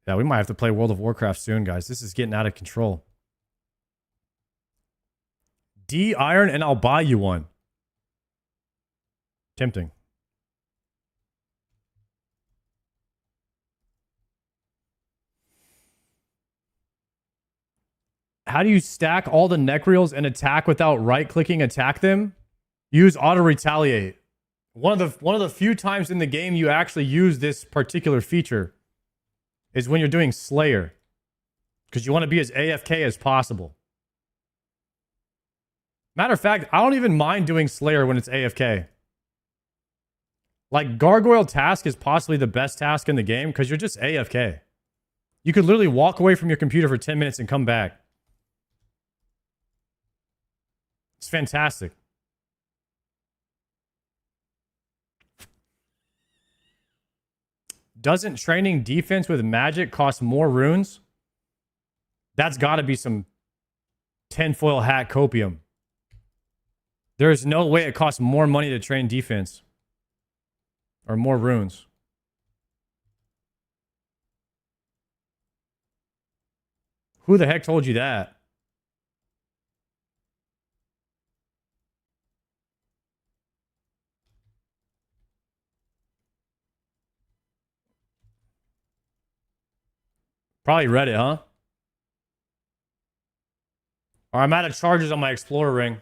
Yeah, we might have to play World of Warcraft soon, guys. This is getting out of control. D iron and I'll buy you one. Tempting. How do you stack all the Necreals and attack without right-clicking attack them? Use auto-retaliate. One of the few times in the game you actually use this particular feature is when you're doing Slayer. Because you want to be as AFK as possible. Matter of fact, I don't even mind doing Slayer when it's AFK. Like, Gargoyle task is possibly the best task in the game because you're just AFK. You could literally walk away from your computer for 10 minutes and come back. It's fantastic. Doesn't training defense with magic cost more runes? That's got to be some tinfoil hat copium. There's no way it costs more money to train defense. Or more runes. Who the heck told you that? Probably Reddit, huh? Or I'm out of charges on my Explorer ring.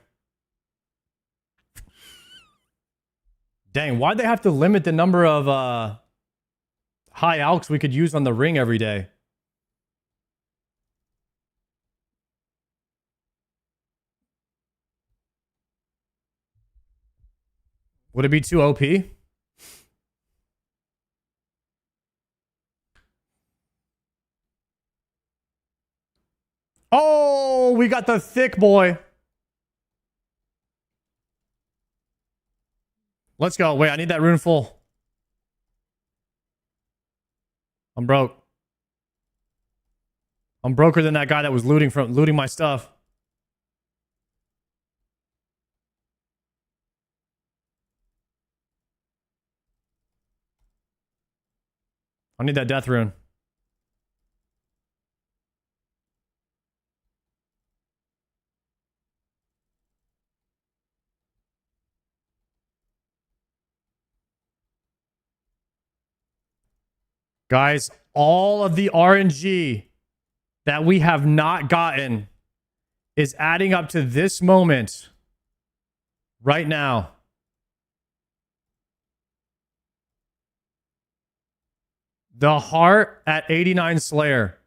Dang, why'd they have to limit the number of high alks we could use on the ring every day? Would it be too OP? Oh, we got the thick boy. Let's go. Wait, I need that rune full. I'm broke. I'm broker than that guy that was looting my stuff. I need that death rune. Guys, all of the RNG that we have not gotten is adding up to this moment right now. The heart at 89 Slayer.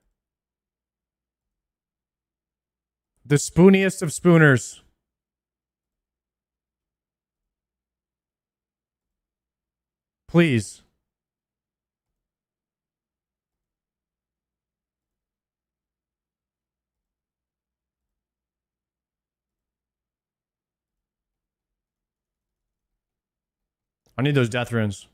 The spooniest of spooners. Please. I need those death runes.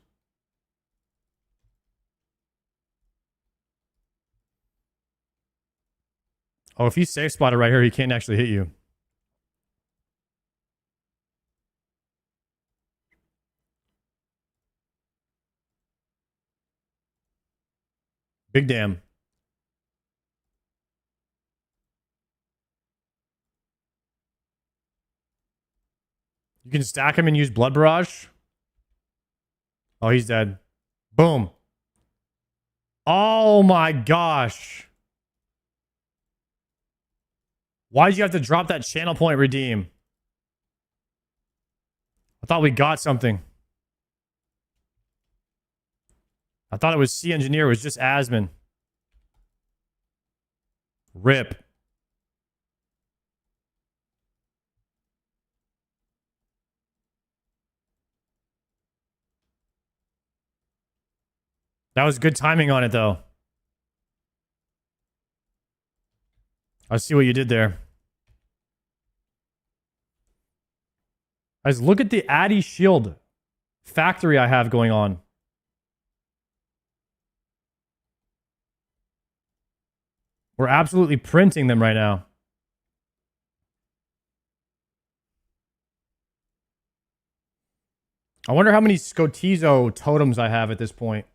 Oh, if he's safe spotted right here, he can't actually hit you. Big damn. You can stack him and use Blood Barrage. Oh, he's dead. Boom. Oh my gosh. Why'd you have to drop that channel point redeem? I thought we got something. I thought it was Sea Engineer. It was just Asman. Rip. That was good timing on it, though. I see what you did there. Guys, look at the Addy Shield factory I have going on. We're absolutely printing them right now. I wonder how many Scotizo totems I have at this point.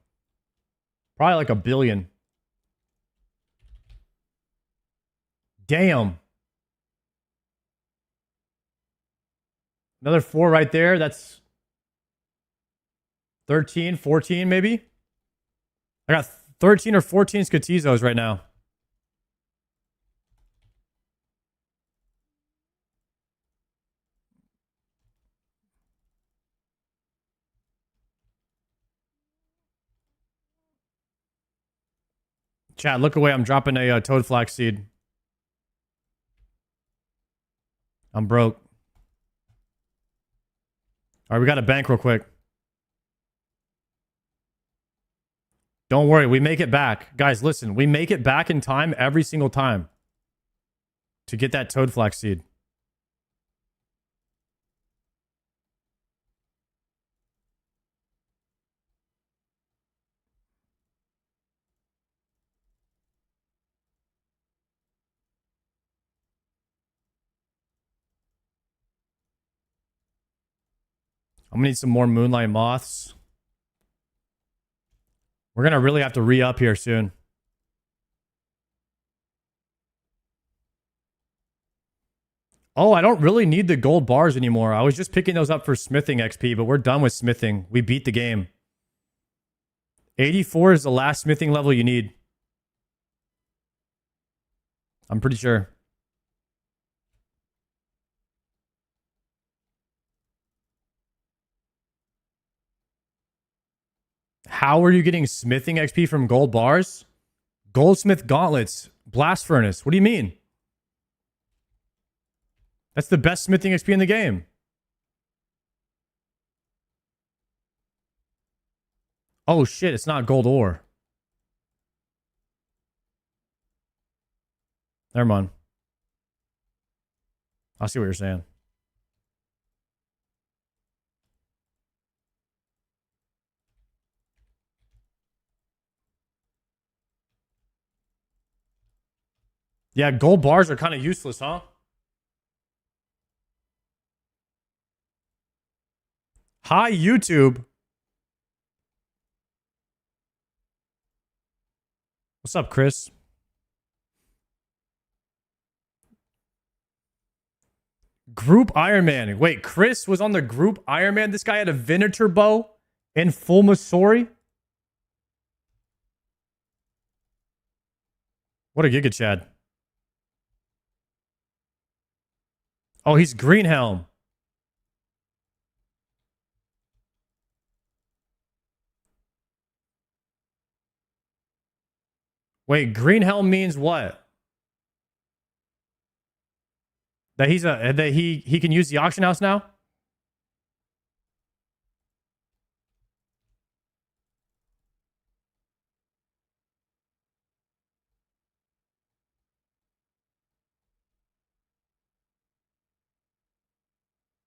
Probably like 1 billion. Damn. Another 4 right there. That's 13, 14 maybe. I got 13 or 14 Scotizos right now. Chat, look away. I'm dropping a toad flax seed. I'm broke. All right, we got to bank real quick. Don't worry, we make it back. Guys, listen, we make it back in time every single time to get that toad flax seed. I'm going to need some more Moonlight Moths. We're going to really have to re-up here soon. Oh, I don't really need the gold bars anymore. I was just picking those up for smithing XP, but we're done with smithing. We beat the game. 84 is the last smithing level you need. I'm pretty sure. How are you getting smithing XP from gold bars? Goldsmith gauntlets, blast furnace. What do you mean? That's the best smithing XP in the game. Oh shit, it's not gold ore. Never mind. I see what you're saying. Yeah, gold bars are kind of useless, huh? Hi, YouTube. What's up, Chris? Group Iron Man. Wait, Chris was on the group Iron Man? This guy had a Venator bow in full Masori? What a Giga Chad. Oh, he's Green Helm. Wait, Green Helm means what? That he can use the auction house now?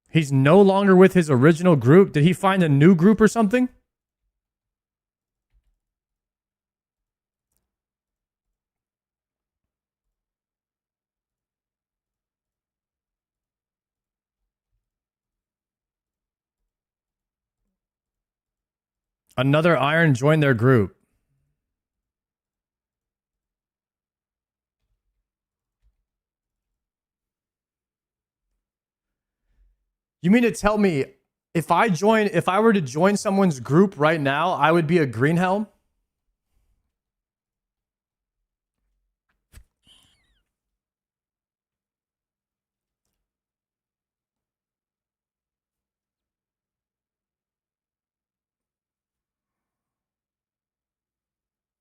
He's no longer with his original group. Did he find a new group or something? Another Iron joined their group. You mean to tell me if I were to join someone's group right now, I would be a green helm?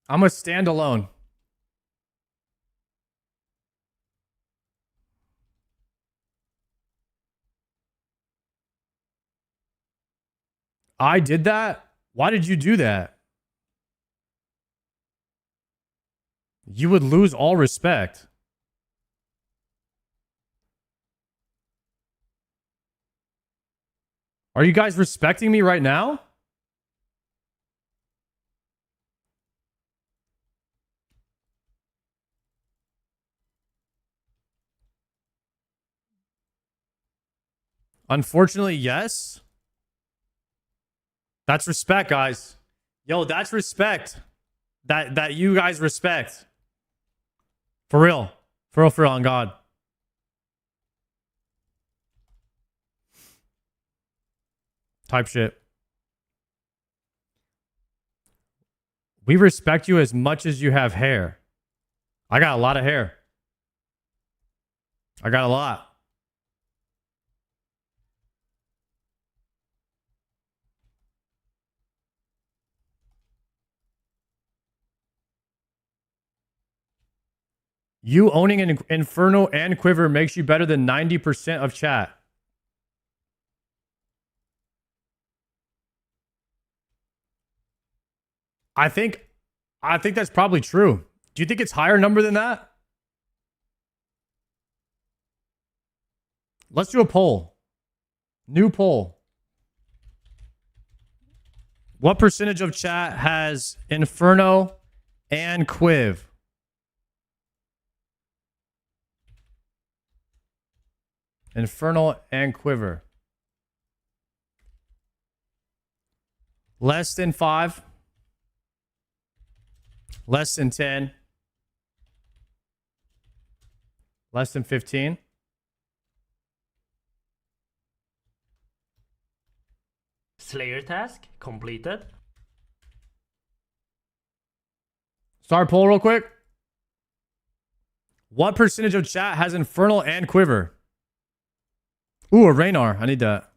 I'm a standalone. I did that? Why did you do that? You would lose all respect. Are you guys respecting me right now? Unfortunately, yes. That's respect, guys. Yo, that's respect. That you guys respect. For real. For real, on God. Type shit. We respect you as much as you have hair. I got a lot of hair. I got a lot. You owning an Inferno and Quiver makes you better than 90% of chat. I think that's probably true. Do you think it's higher number than that? Let's do a poll. New poll. What percentage of chat has Inferno and Quiv? Infernal and Quiver. Less than 5. Less than 10. Less than 15. Slayer task completed. Start poll real quick. What percentage of chat has Infernal and Quiver? Ooh, a Raynar. I need that.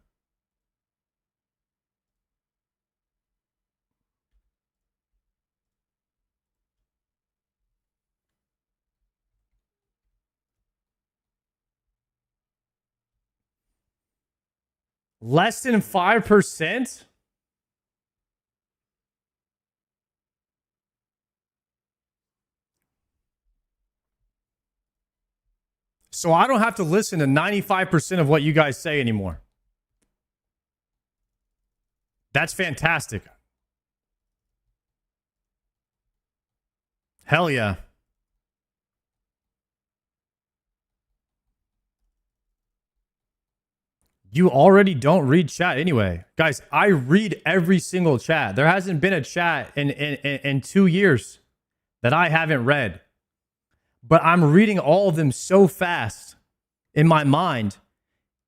Less than 5%? So I don't have to listen to 95% of what you guys say anymore. That's fantastic. Hell yeah. You already don't read chat anyway. Guys, I read every single chat. There hasn't been a chat in 2 years that I haven't read. But I'm reading all of them so fast in my mind.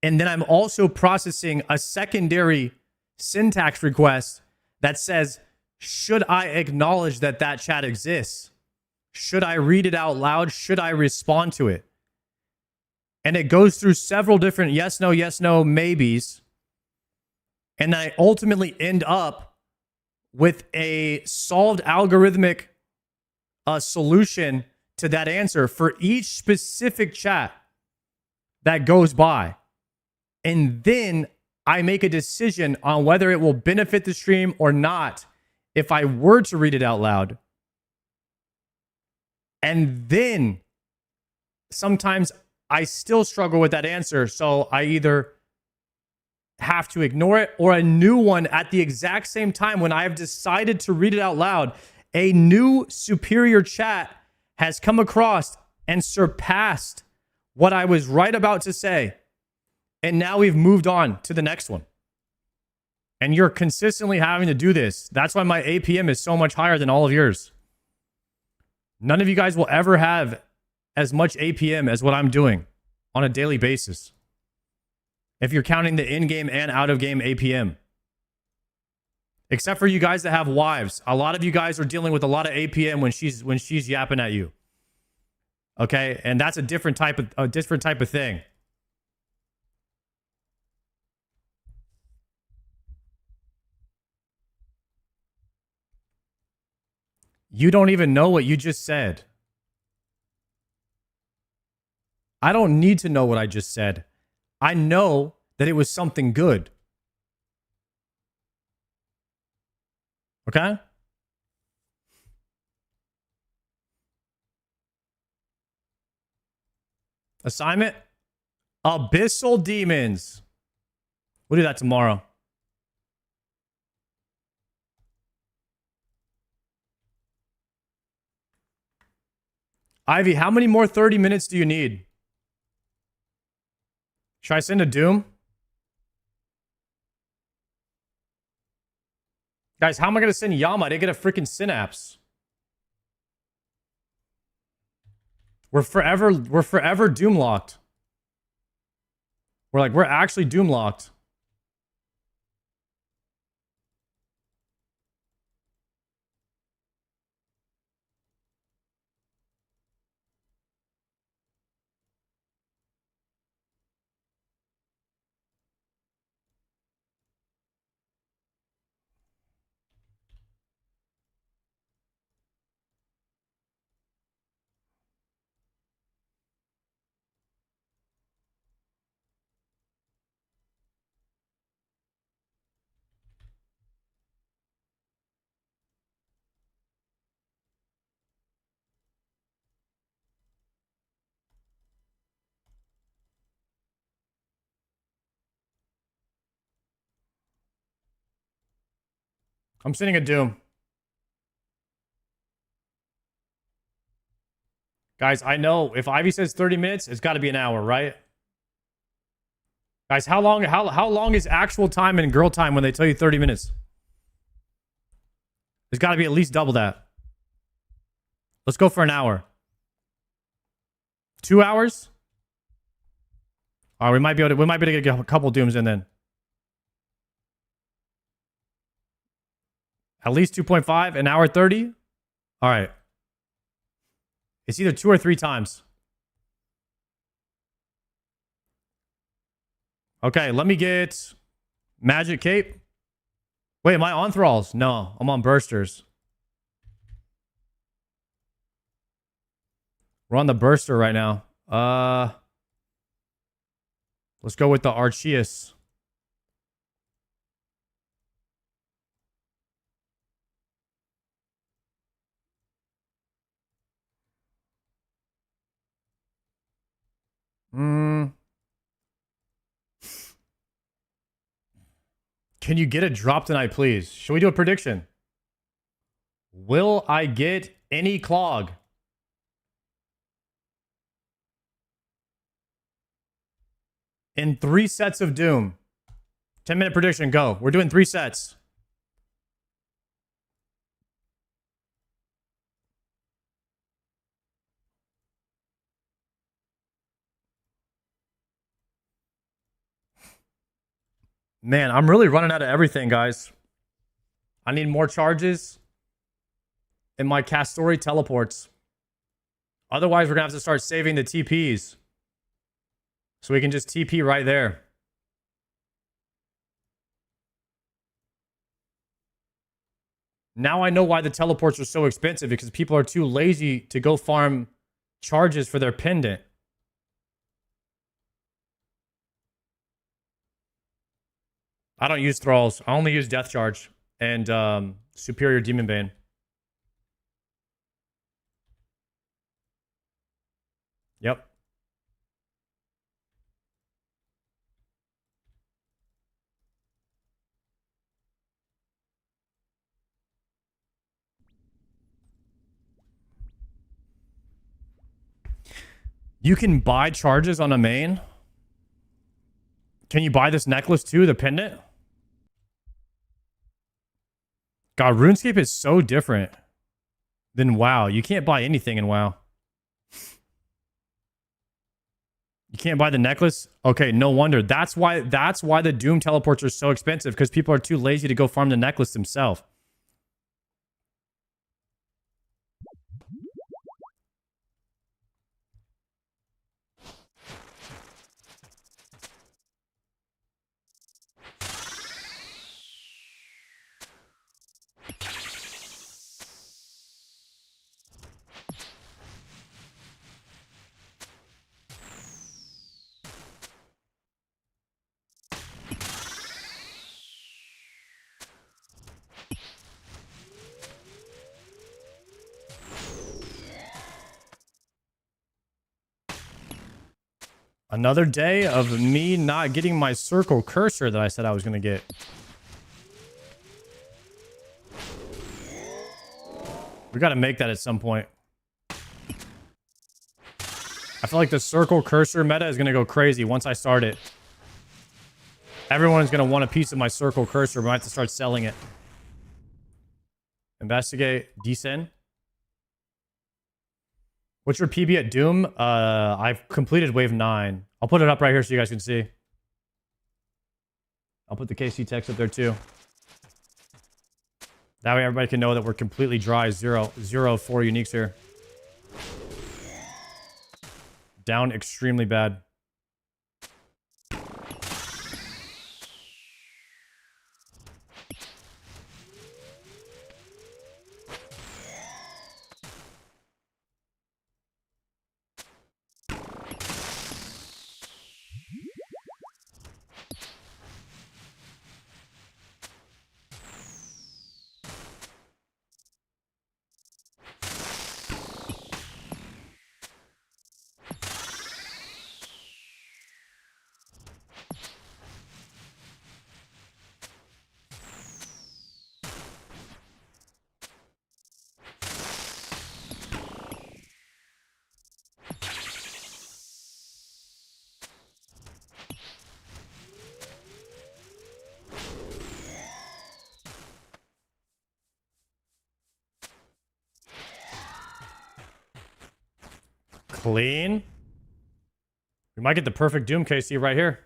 And then I'm also processing a secondary syntax request that says, should I acknowledge that that chat exists? Should I read it out loud? Should I respond to it? And it goes through several different yes, no, maybes. And I ultimately end up with a solved algorithmic solution to that answer for each specific chat. that goes by. And then I make a decision on whether it will benefit the stream or not if I were to read it out loud. And then sometimes I still struggle with that answer. So I either have to ignore it or a new one at the exact same time when I have decided to read it out loud. A new superior chat has come across and surpassed what I was right about to say. And now we've moved on to the next one. And you're consistently having to do this. That's why my APM is so much higher than all of yours. None of you guys will ever have as much APM as what I'm doing on a daily basis. If you're counting the in-game and out-of-game APM. Except for you guys that have wives. A lot of you guys are dealing with a lot of APM when she's yapping at you. Okay? And that's a different type of thing. You don't even know what you just said. I don't need to know what I just said. I know that it was something good. Okay? Assignment? Abyssal Demons. We'll do that tomorrow. Ivy, how many more 30 minutes do you need? Should I send a Doom? Guys, how am I going to send Yama? I didn't get a freaking synapse. We're forever Doom locked. We're actually Doom locked. I'm sending a Doom. Guys, I know if Ivy says 30 minutes, it's got to be an hour, right? Guys, how long is actual time and girl time when they tell you 30 minutes? There's got to be at least double that. Let's go for an hour. 2 hours? All right, we might be able to get a couple Dooms in then. At least 2.5, an hour 30? All right. It's either 2 or 3 times. Okay, let me get Magic Cape. Wait, am I on Thralls? No, I'm on Bursters. We're on the Burster right now. Let's go with the Arceus. Can you get a drop tonight, please? Should we do a prediction? Will I get any clog? In 3 sets of Doom. 10-minute prediction, go. We're doing 3 sets. Man, I'm really running out of everything, guys. I need more charges in my Castori teleports. Otherwise, we're going to have to start saving the TPs. So we can just TP right there. Now I know why the teleports are so expensive, because people are too lazy to go farm charges for their pendant. I don't use thralls. I only use death charge and superior demon bane. Yep. You can buy charges on a main. Can you buy this necklace too, the pendant? God, RuneScape is so different than WoW. You can't buy anything in WoW. You can't buy the necklace? Okay, no wonder. That's why the Doom teleports are so expensive, because people are too lazy to go farm the necklace themselves. Another day of me not getting my circle cursor that I said I was going to get. We got to make that at some point. I feel like the circle cursor meta is going to go crazy once I start it. Everyone's going to want a piece of my circle cursor. We might have to start selling it. Investigate. Descend. What's your PB at Doom? I've completed wave 9. I'll put it up right here so you guys can see. I'll put the KC text up there too. That way everybody can know that we're completely dry. 4 uniques here. Down extremely bad. Clean. We might get the perfect Doom KC right here.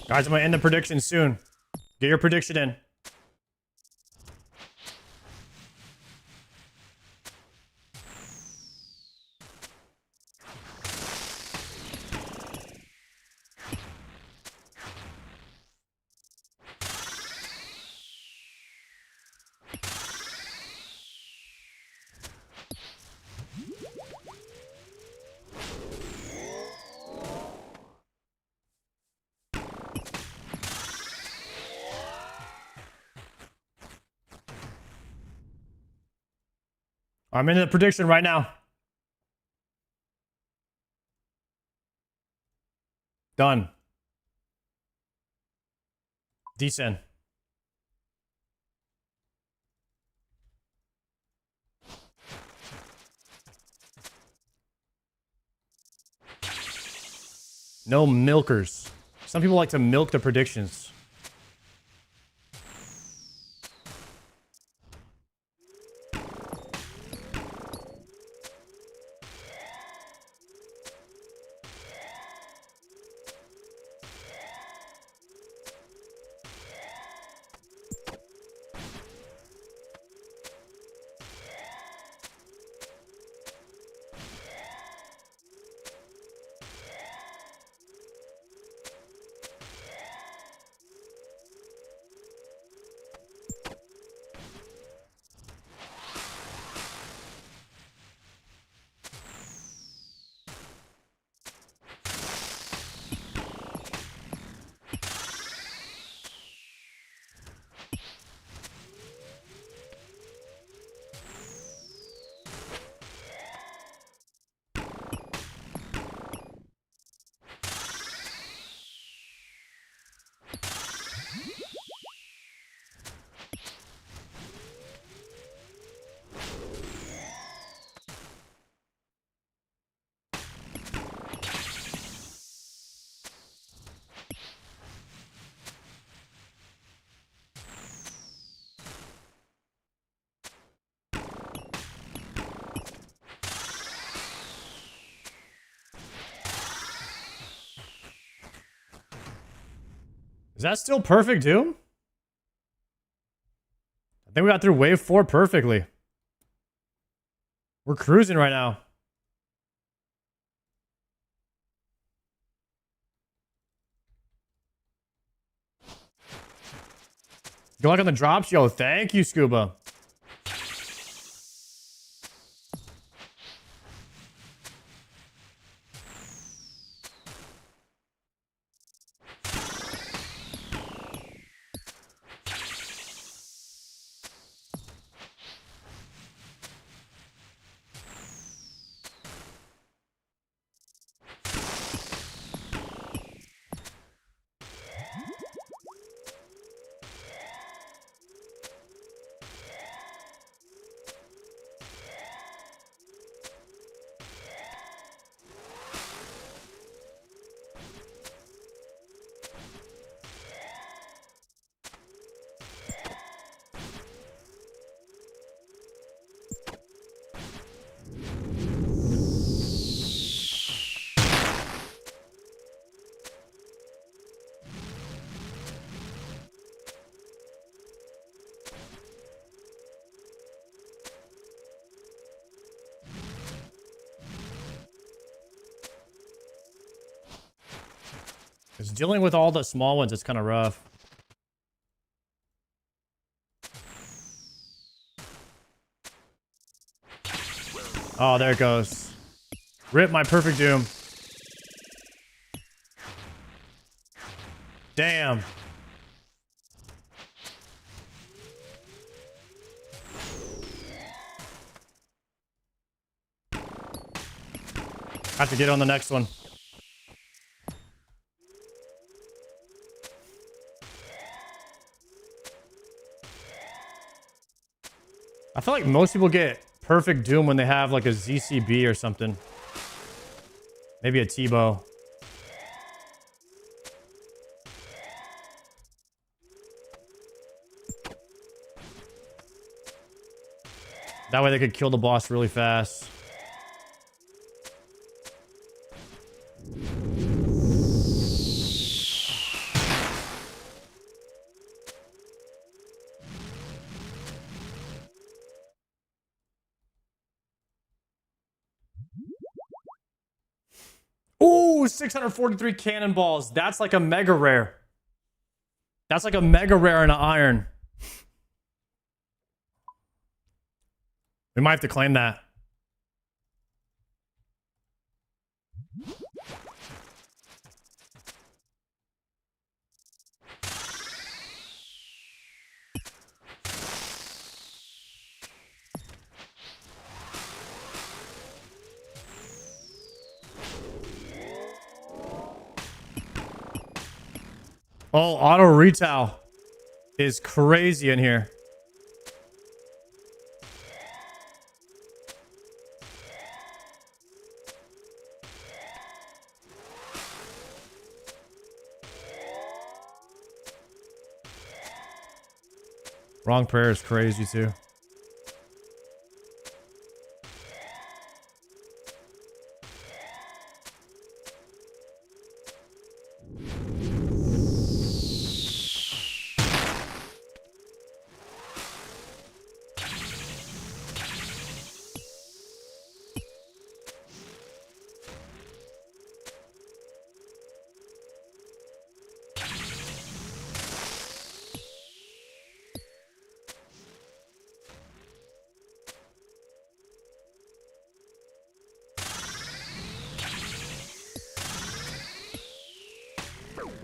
Guys, I'm going to end the prediction soon. Get your prediction in. I'm into the prediction right now. Done. Decent. No milkers. Some people like to milk the predictions. Is that still perfect, Doom? I think we got through wave 4 perfectly. We're cruising right now. Good luck on the drops. Yo, thank you, Scuba. Because dealing with all the small ones is kind of rough. Oh, there it goes. Rip my perfect Doom. Damn. Have to get on the next one. I feel like most people get perfect Doom when they have like a ZCB or something. Maybe a Tbow. That way they could kill the boss really fast. Ooh, 643 cannonballs. That's like a mega rare. That's like a mega rare in an iron. We might have to claim that. Oh, auto retail is crazy in here. Wrong prayer is crazy too.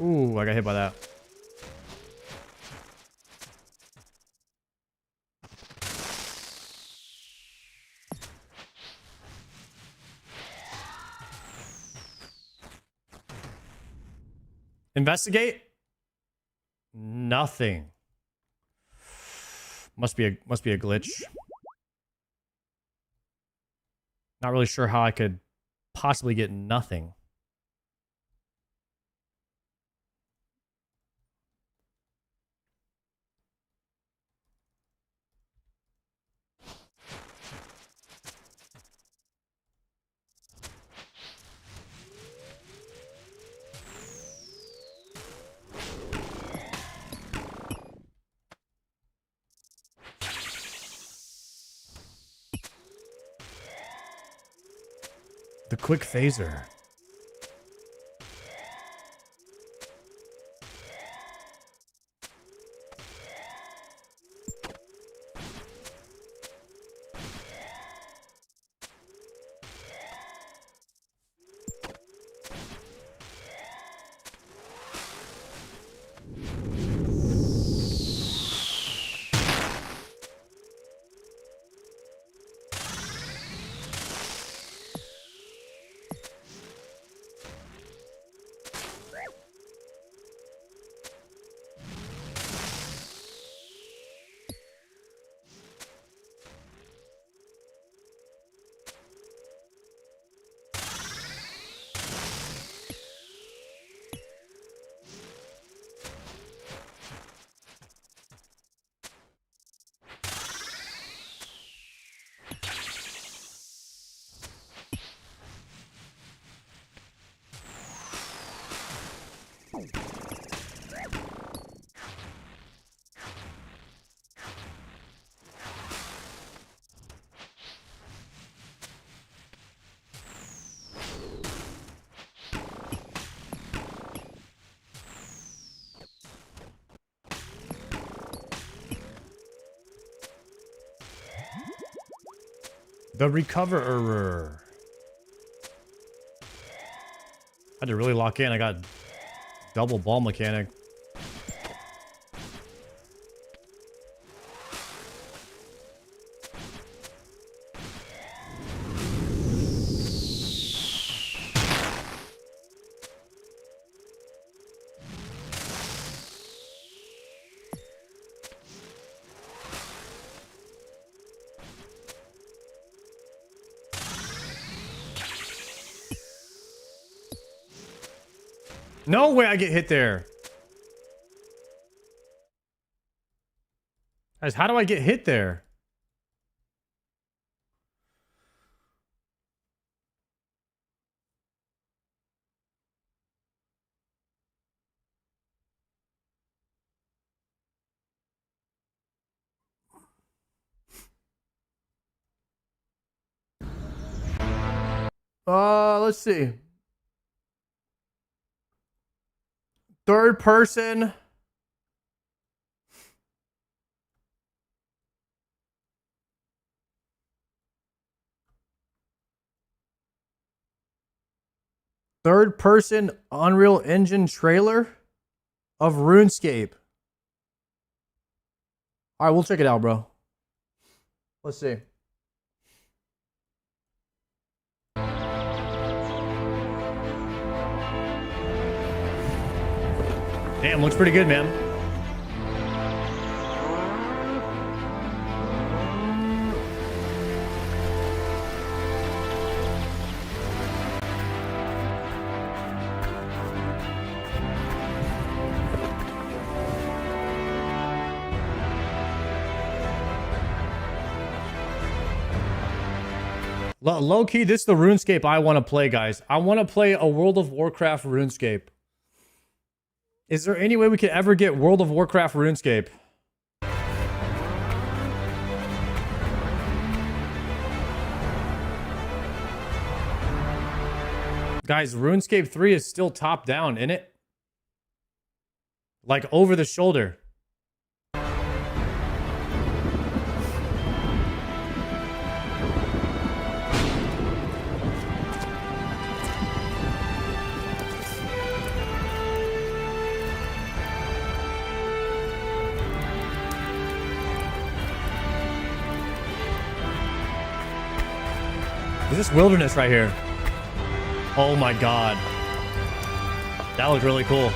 Ooh, I got hit by that. Investigate? Nothing. Must be a glitch. Not really sure how I could possibly get nothing. The quick phaser. The recoverer. I had to really lock in. I got double ball mechanic. No way I get hit there. Guys, how do I get hit there? Let's see. Third person. Third person Unreal Engine trailer of RuneScape. All right, we'll check it out, bro. Let's see. Damn, looks pretty good, man. Low key, this is the RuneScape I want to play, guys. I want to play a World of Warcraft RuneScape. Is there any way we could ever get World of Warcraft RuneScape? Guys, RuneScape 3 is still top down, isn't it? Like over the shoulder. Is this wilderness right here? Oh my god. That looks really cool.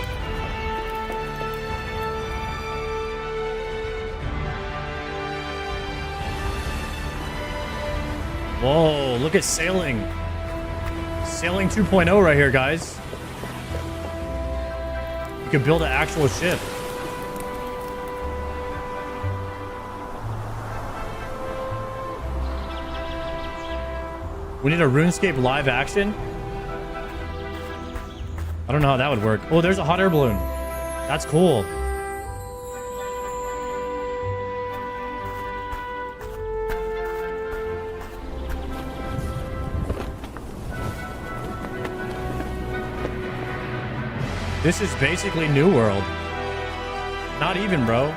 Whoa, look at sailing. Sailing 2.0 right here, guys. You could build an actual ship. We need a RuneScape live action? I don't know how that would work. Oh, there's a hot air balloon. That's cool. This is basically New World. Not even, bro.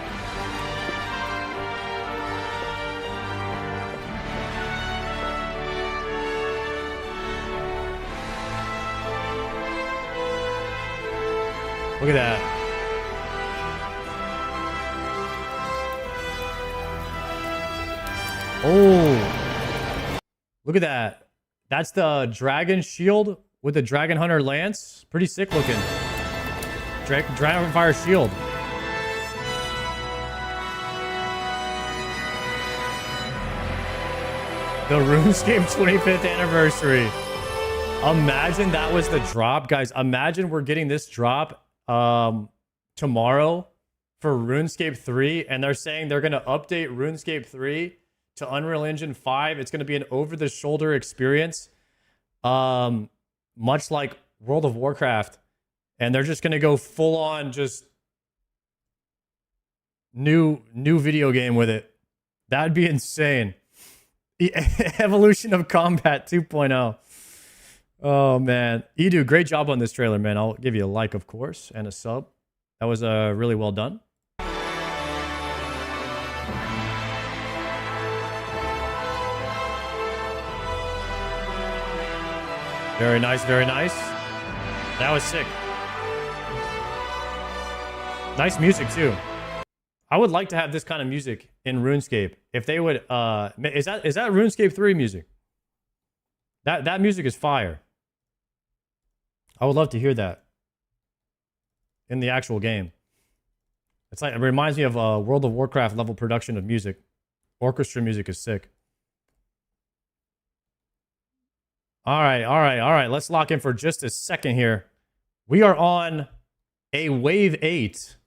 Look at that. Oh. Look at that. That's the dragon shield with the dragon hunter lance. Pretty sick looking. Dragon fire shield. The RuneScape 25th anniversary. Imagine that was the drop, guys. Imagine we're getting this drop tomorrow for RuneScape 3, and they're saying they're going to update RuneScape 3 to Unreal Engine 5. It's going to be an over-the-shoulder experience, much like World of Warcraft, and they're just going to go full-on just new video game with it. That'd be insane. The evolution of combat 2.0. Oh, man. Edu, great job on this trailer, man. I'll give you a like, of course, and a sub. That was really well done. Very nice, very nice. That was sick. Nice music, too. I would like to have this kind of music in RuneScape. If they would... Is that RuneScape 3 music? That music is fire. I would love to hear that in the actual game. It's like, it reminds me of a World of Warcraft level production of music. Orchestra music is sick. All right. Let's lock in for just a second here. We are on a wave 8.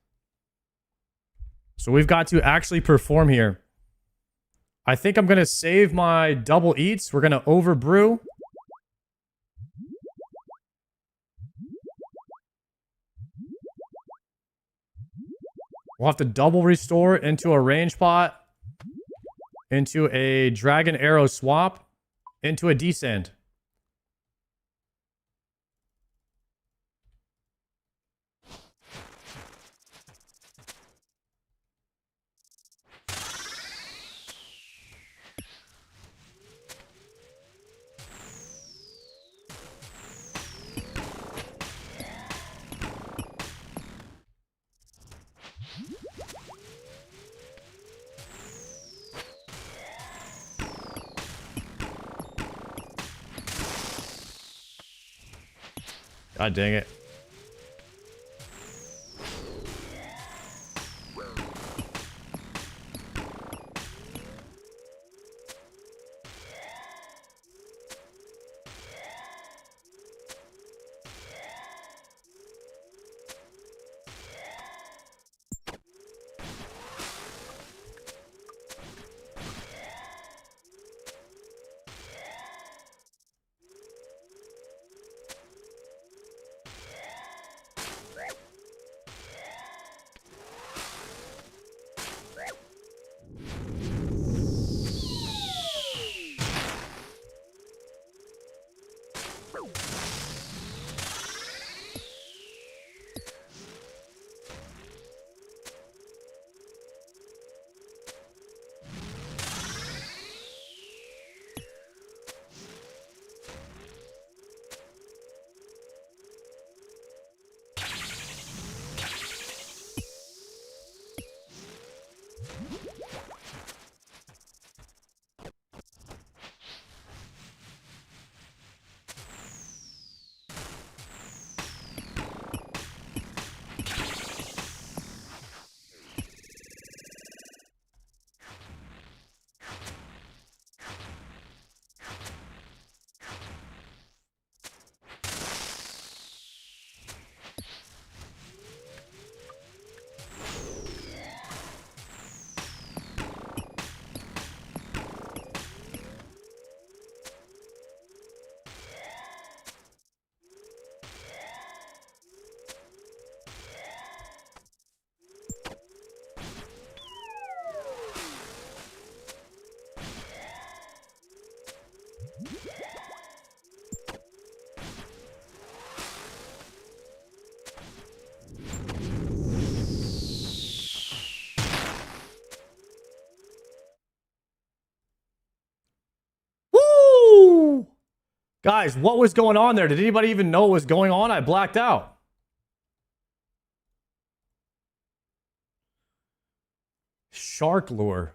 So we've got to actually perform here. I think I'm going to save my double eats. We're going to overbrew. We'll have to double restore into a range pot, into a dragon arrow swap, into a descend. God dang it. Woo! Guys, what was going on there? Did anybody even know what was going on? I blacked out. Shark lure.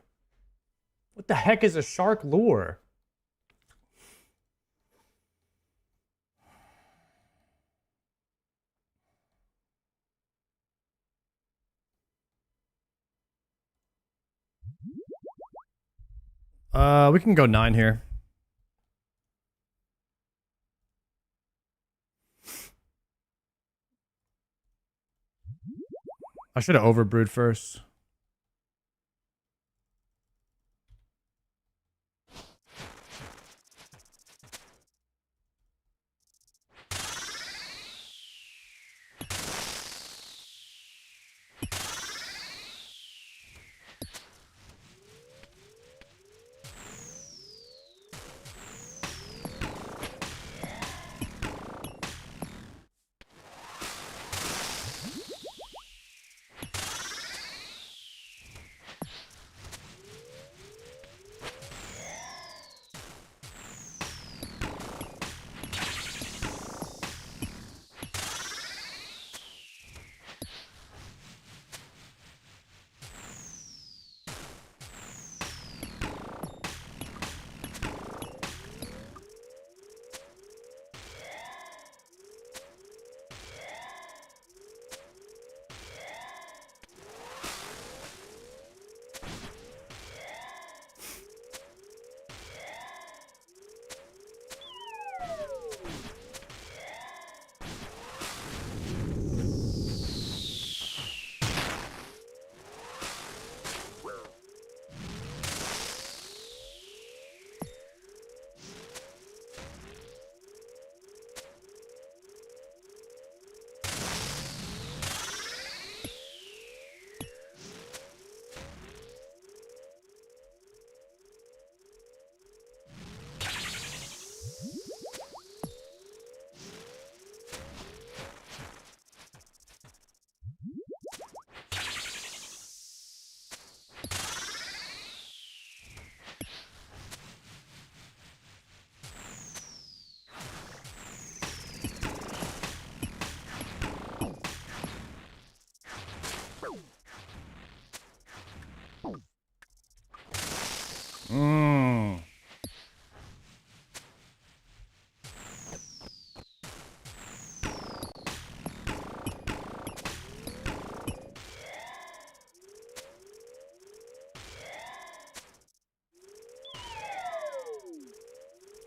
What the heck is a shark lure? We can go 9 here. I should have overbrewed first.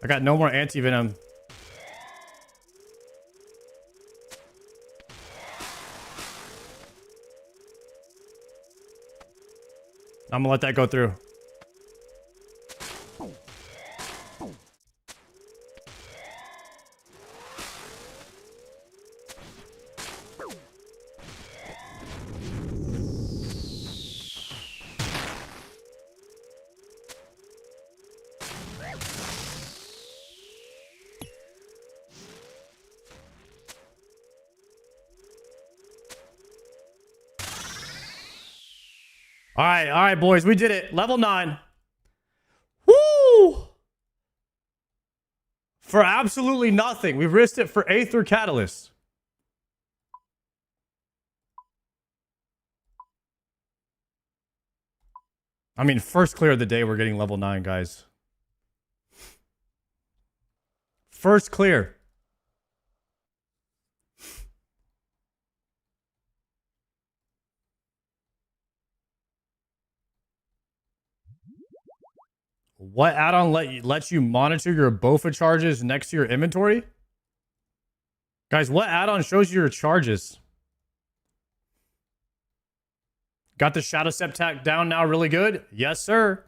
I got no more anti-venom. I'm gonna let that go through. All right, boys, we did it. Level 9. Woo! For absolutely nothing. We risked it for Aether Catalyst. I mean, first clear of the day, we're getting level 9, guys. First clear. What add-on lets you monitor your BOFA charges next to your inventory? Guys, what add-on shows you your charges? Got the Shadow Septac down now really good? Yes, sir.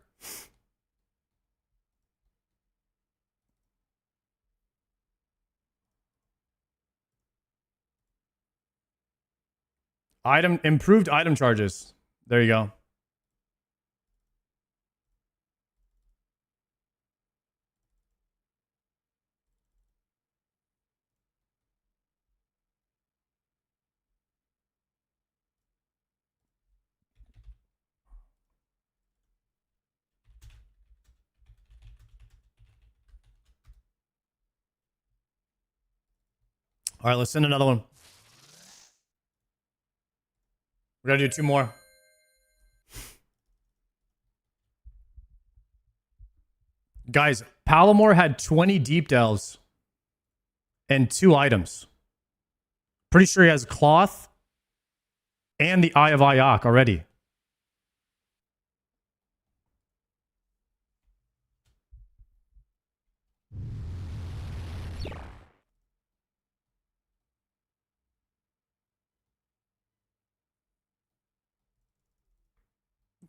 Improved item charges. There you go. All right, let's send another one. We gotta do 2 more. Guys, Palomar had 20 deep delves and 2 items. Pretty sure he has cloth and the Eye of Ayok already.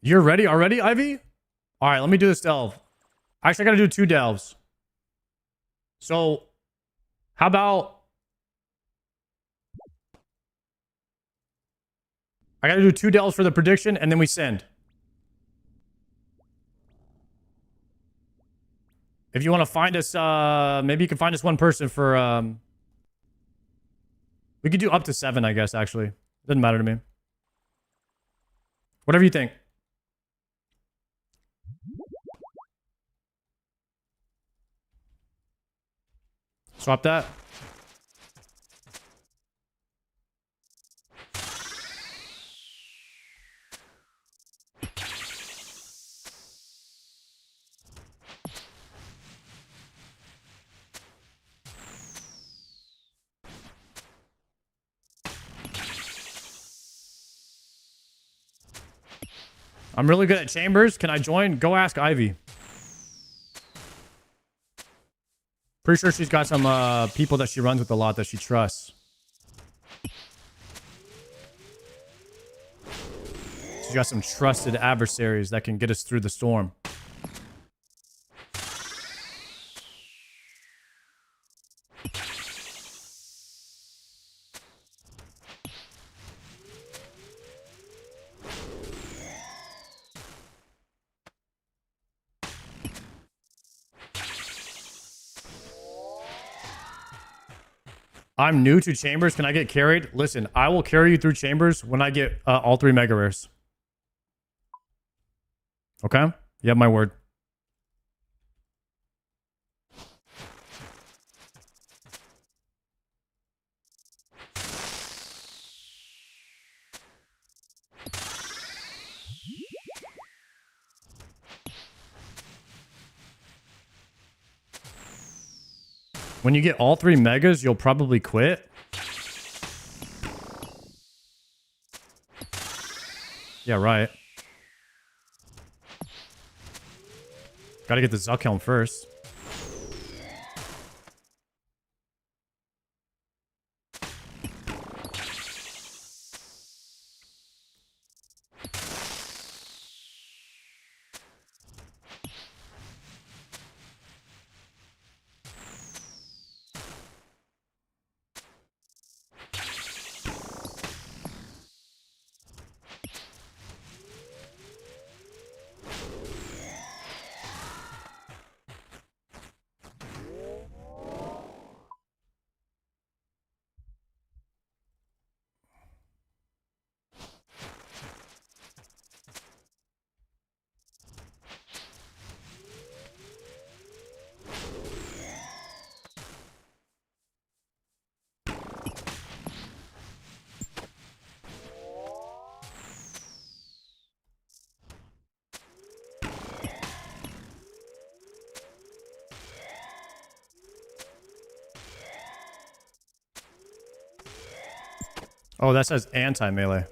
You're ready already, Ivy? All right, let me do this delve. Actually, I gotta do 2 delves. So, how about... I gotta do 2 delves for the prediction, and then we send. If you want to find us, maybe you can find us 1 person for, we could do up to 7, I guess, actually. Doesn't matter to me. Whatever you think. Swap that. I'm really good at chambers. Can I join? Go ask Ivy. Pretty sure she's got some people that she runs with a lot that she trusts. She's got some trusted adversaries that can get us through the storm. I'm new to chambers. Can I get carried? Listen, I will carry you through chambers when I get all 3 mega rares. Okay? You have my word. When you get all 3 megas, you'll probably quit. Yeah, right. Gotta get the Zuckhelm first. Oh, that says anti-melee.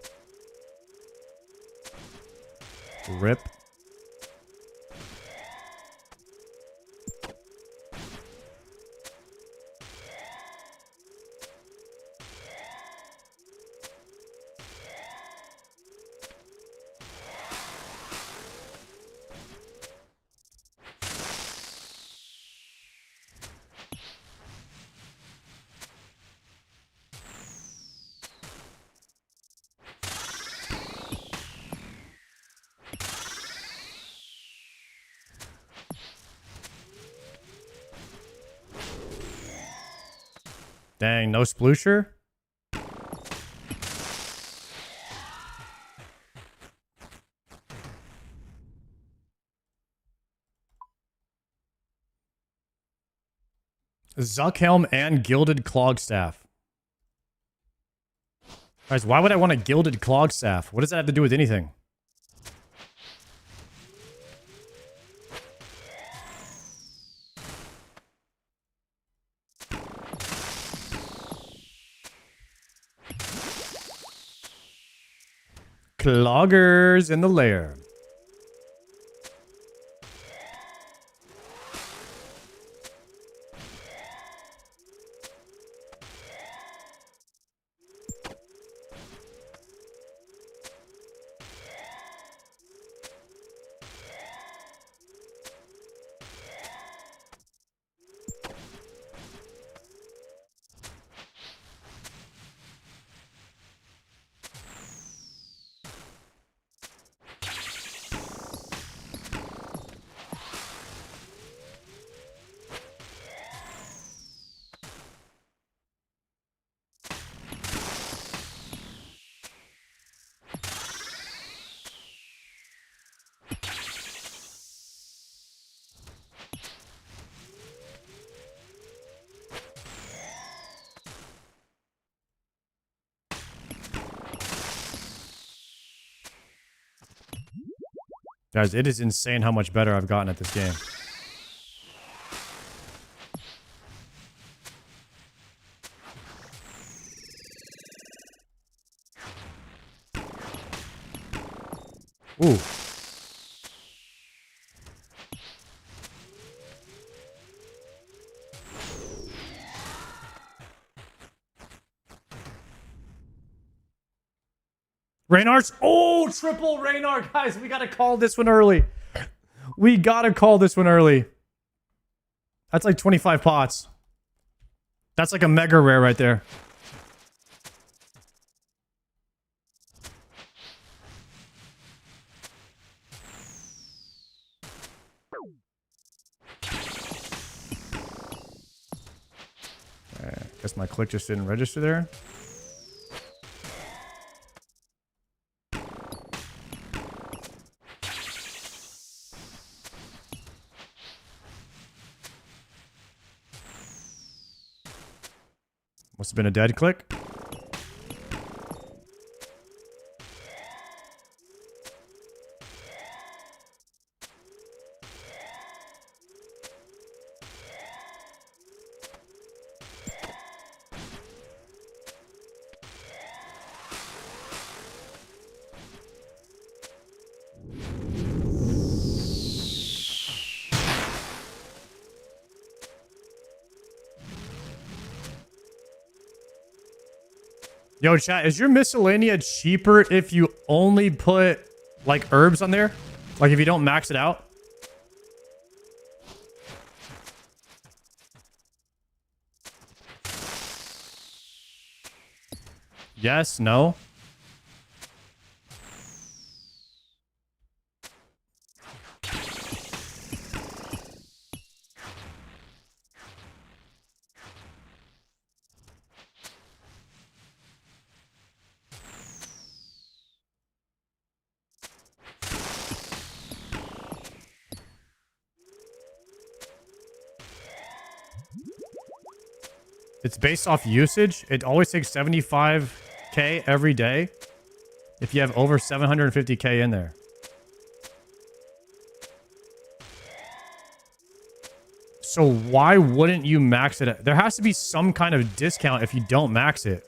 Rip. Dang, no sploosher? Zuckhelm and Gilded Clogstaff. Guys, why would I want a Gilded Clogstaff? What does that have to do with anything? Cloggers in the lair. Guys, it is insane how much better I've gotten at this game. Ooh. Reynar's. Oh, triple Reynar. Guys, we got to call this one early. We got to call this one early. That's like 25 pots. That's like a mega rare right there. Guess my click just didn't register there. Must have been a dead click. Yo, chat, is your miscellanea cheaper if you only put, like, herbs on there? Like, if you don't max it out? Yes, no? It's based off usage. It always takes 75k every day if you have over 750k in there. So why wouldn't you max it? There has to be some kind of discount if you don't max it.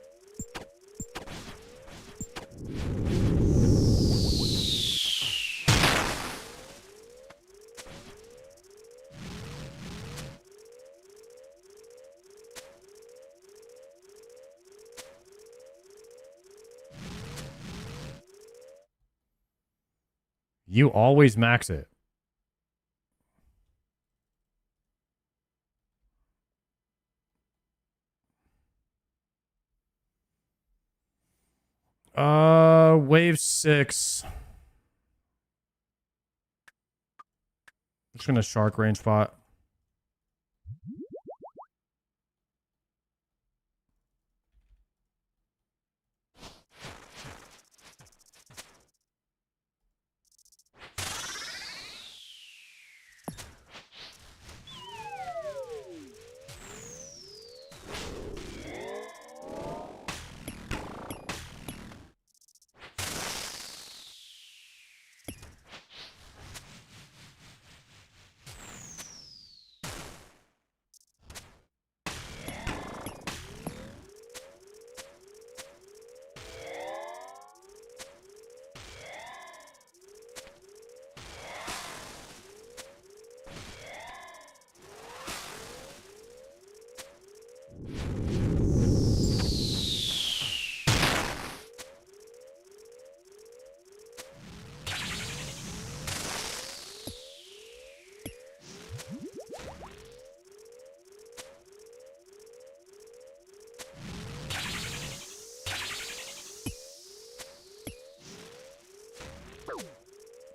You always max it. Wave 6. Just gonna shark range spot.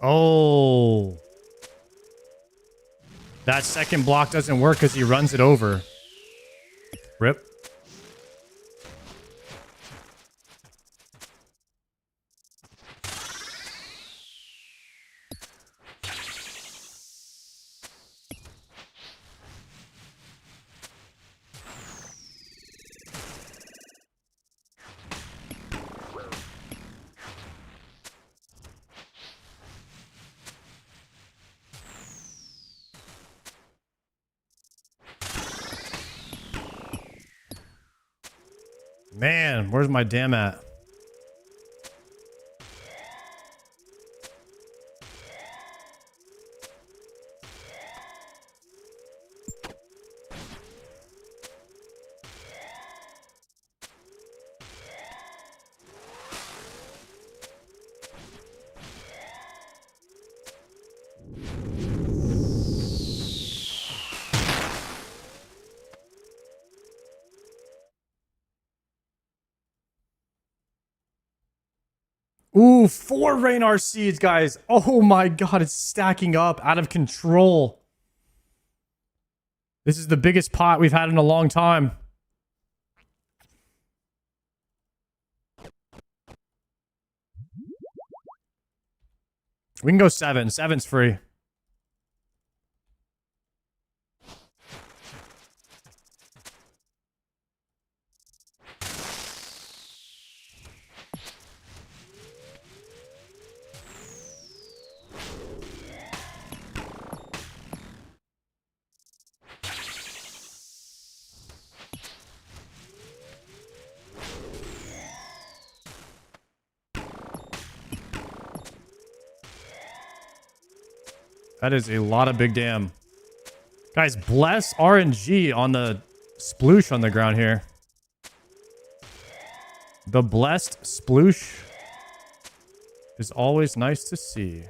Oh. That second block doesn't work because he runs it over. Rip. Man, where's my dam at? Ooh, 4 Raynar seeds, guys. Oh my god, it's stacking up out of control. This is the biggest pot we've had in a long time. We can go 7. 7's free. That is a lot of big dam. Guys, bless RNG on the sploosh on the ground here. The blessed sploosh is always nice to see.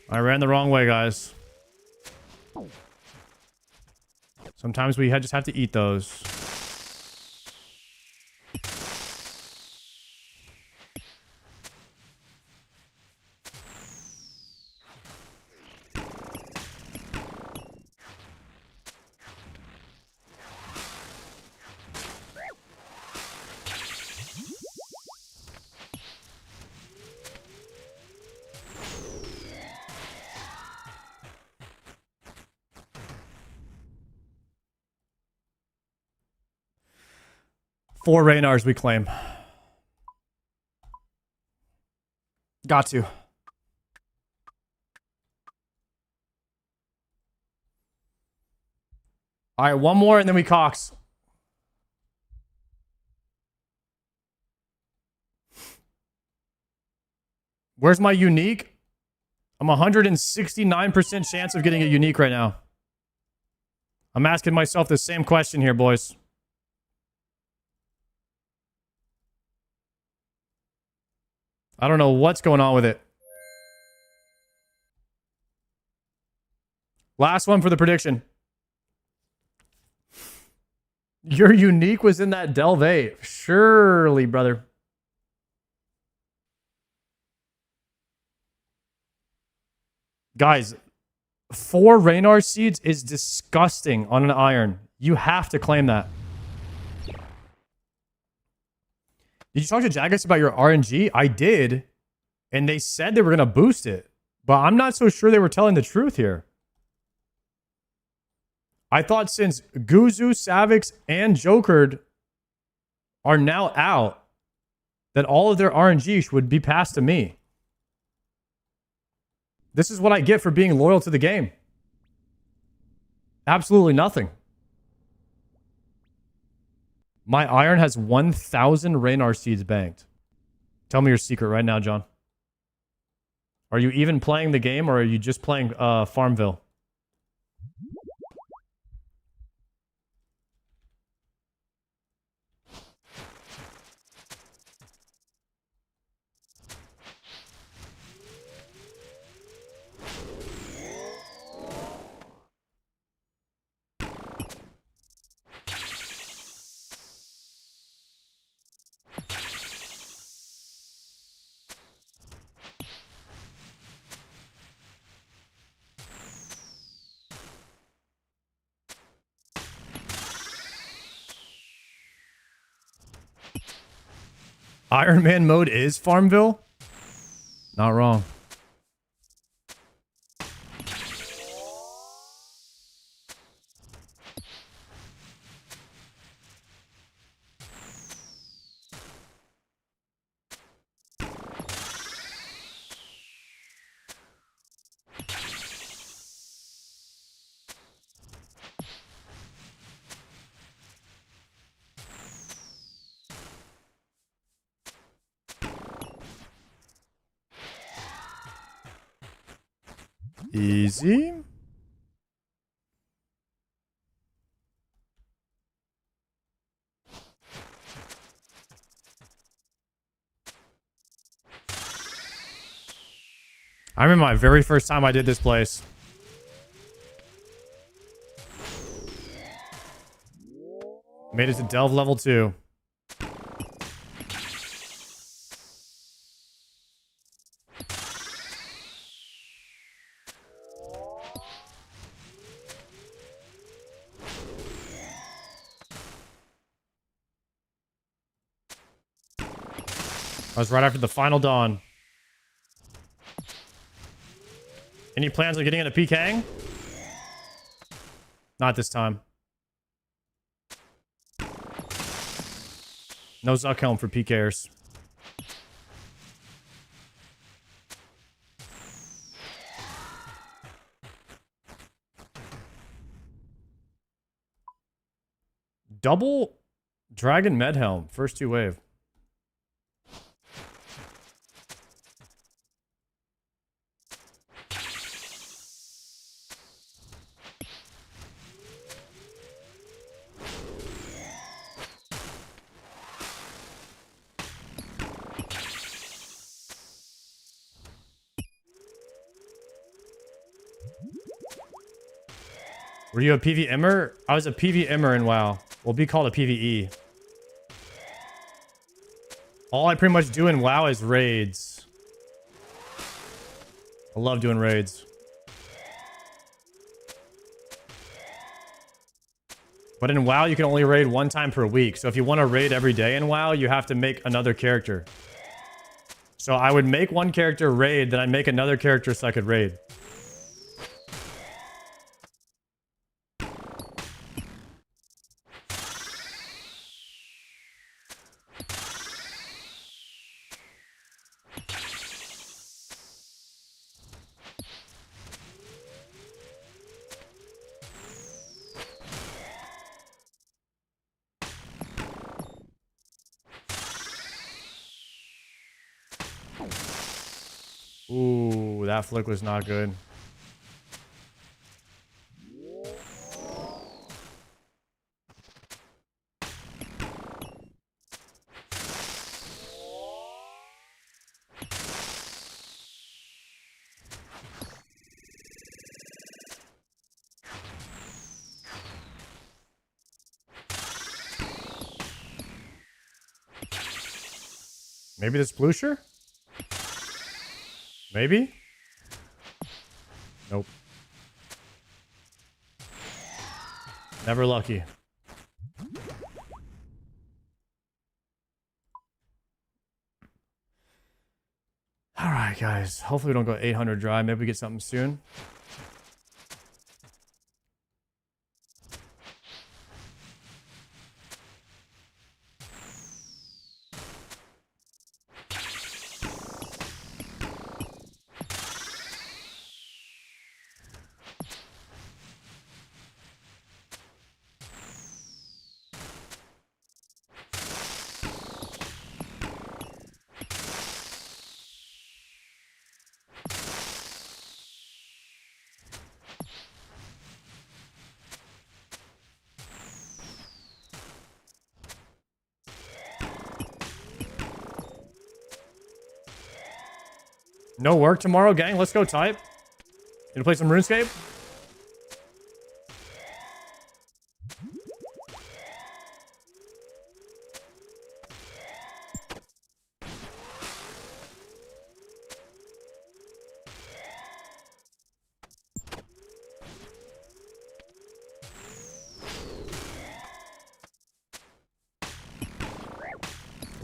I ran the wrong way, guys. Sometimes we just have to eat those. 4 Raynars we claim. Got to. All right, one more and then we Cox. Where's my unique? I'm 169% chance of getting a unique right now. I'm asking myself the same question here, boys. I don't know what's going on with it. Last one for the prediction. Your unique was in that Delve 8. Surely, brother. Guys, 4 Raynar seeds is disgusting on an iron. You have to claim that. Did you talk to Jagus about your RNG? I did. And they said they were going to boost it. But I'm not so sure they were telling the truth here. I thought since Guzu, Savix, and Jokered are now out, that all of their RNG would be passed to me. This is what I get for being loyal to the game. Absolutely nothing. My iron has 1,000 Raynar seeds banked. Tell me your secret right now, John. Are you even playing the game or are you just playing Farmville? Iron Man mode is Farmville? Not wrong. Easy. I remember my very first time I did this place. Made it to Delve level 2. I was right after the final dawn. Any plans on getting into PKing? Not this time. No Zuckhelm for PKers. Double Dragon Medhelm. First 2 wave. Were you a PVMer? I was a PVMer in WoW. Will be called a PVE. All I pretty much do in WoW is raids. I love doing raids. But in WoW, you can only raid 1 time per week. So if you want to raid every day in WoW, you have to make another character. So I would make 1 character raid, then I'd make another character so I could raid. Ooh, that flick was not good. Maybe this Blucher? Maybe? Nope. Never lucky. Alright, guys. Hopefully we don't go 800 dry. Maybe we get something soon. No work tomorrow, gang? Let's go type. Gonna play some RuneScape?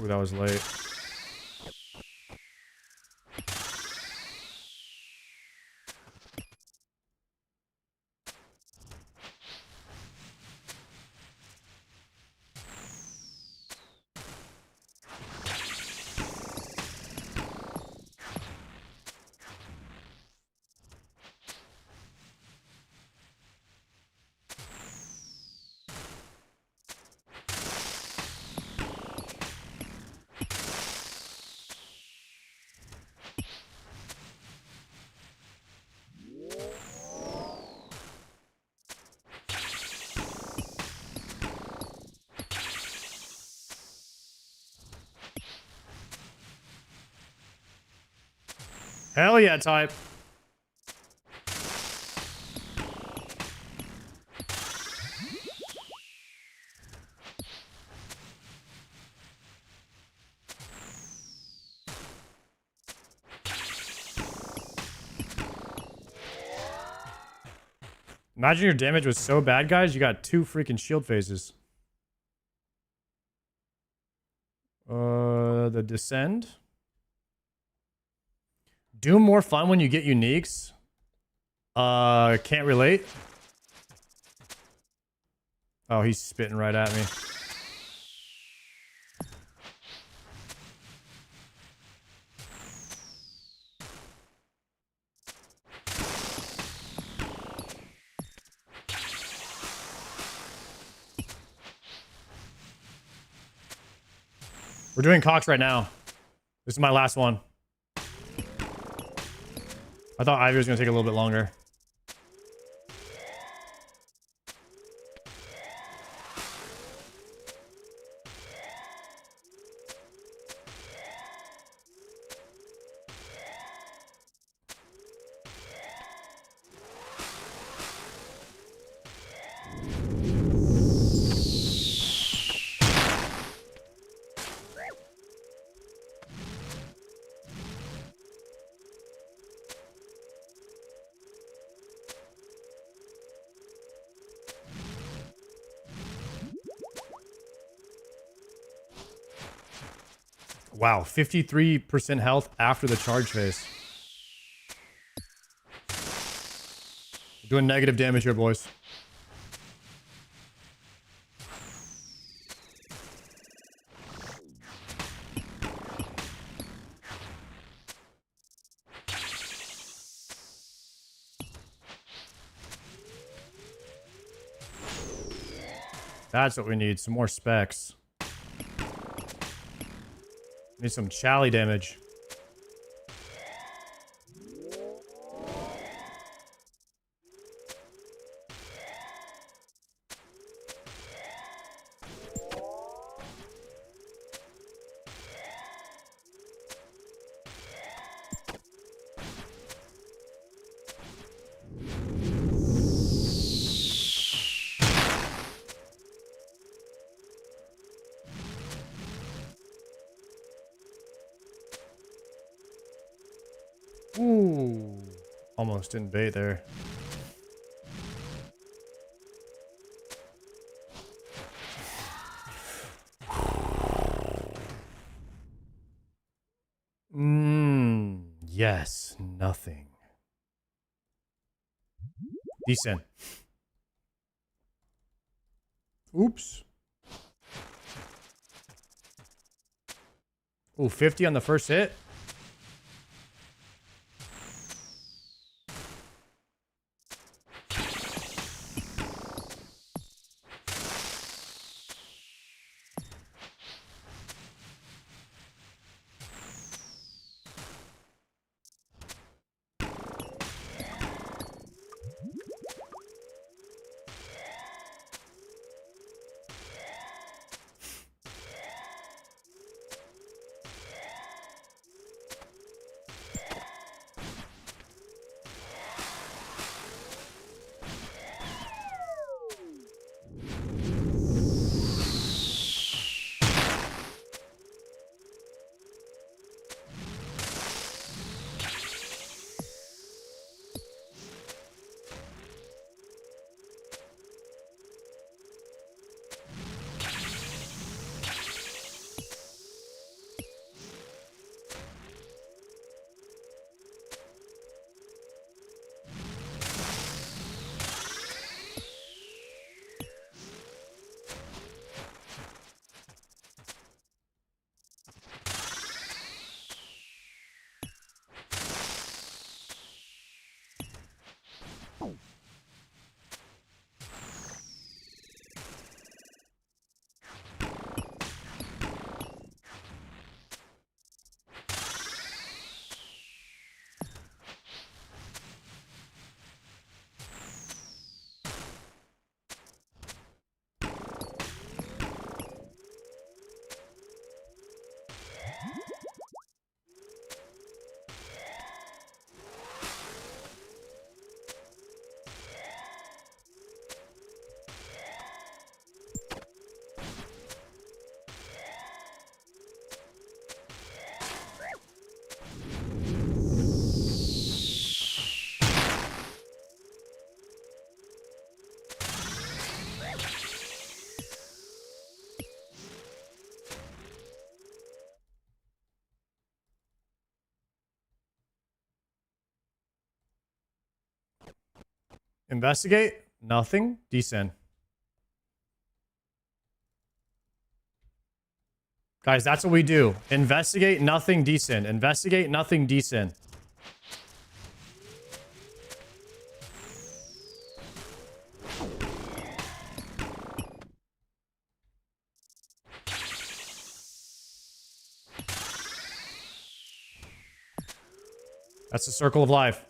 Ooh, that was late. Hell yeah, type. Imagine your damage was so bad, guys. You got 2 freaking shield phases. The Descend. Doom more fun when you get uniques. Can't relate. Oh, he's spitting right at me. We're doing Cox right now. This is my last one. I thought Ivy was going to take a little bit longer. Wow, 53% health after the charge phase. Doing negative damage here, boys. That's what we need, some more specs. Need some chally damage. Ooh. Almost didn't bait there. Yes, nothing. Decent. Oops. Ooh, 50 on the first hit. Investigate. Nothing. Decent. Guys, that's what we do. Investigate. Nothing. Decent. Investigate. Nothing. Decent. That's the circle of life.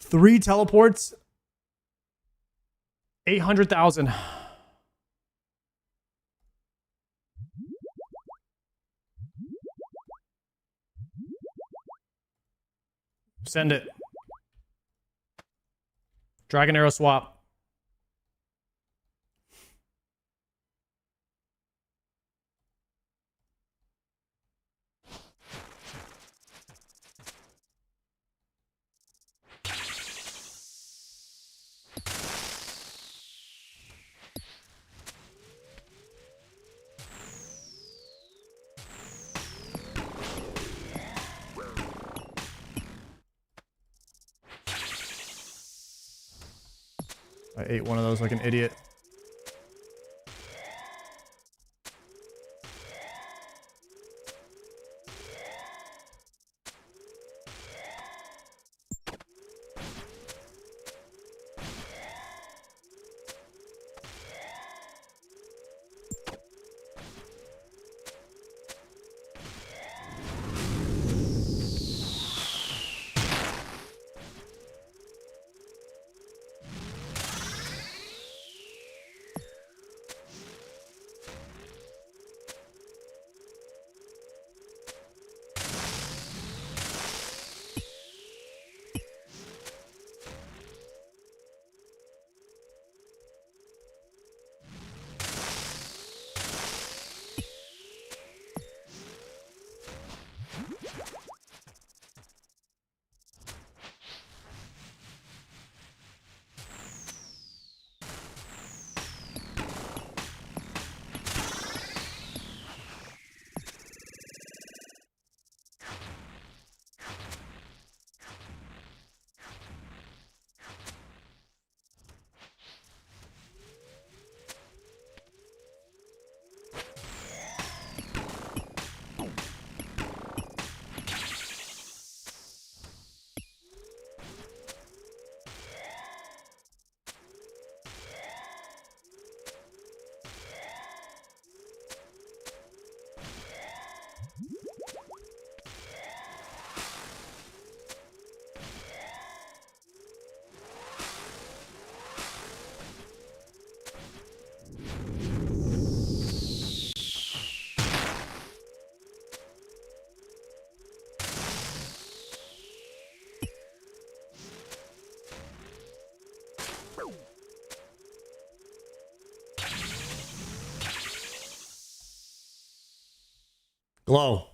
3 teleports. 800,000. Send it. Dragon arrow swap. I ate one of those like an idiot. Glow.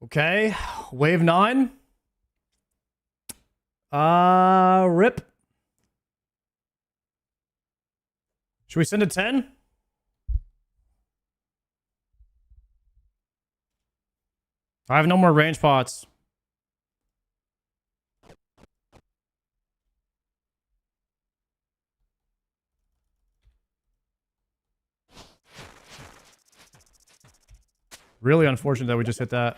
Okay. Wave 9. Rip. Should we send a 10? I have no more range pots. Really unfortunate that we just hit that.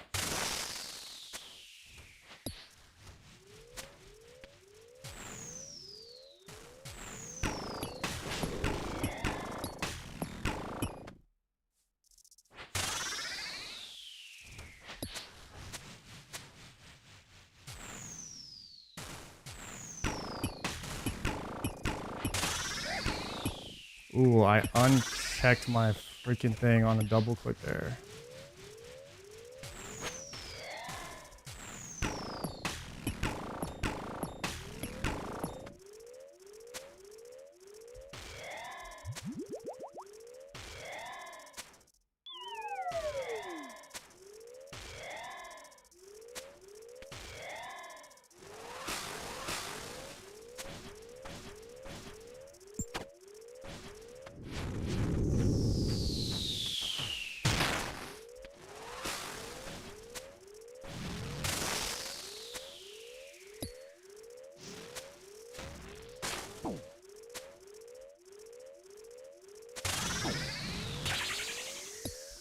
Ooh, I unchecked my freaking thing on a double click there.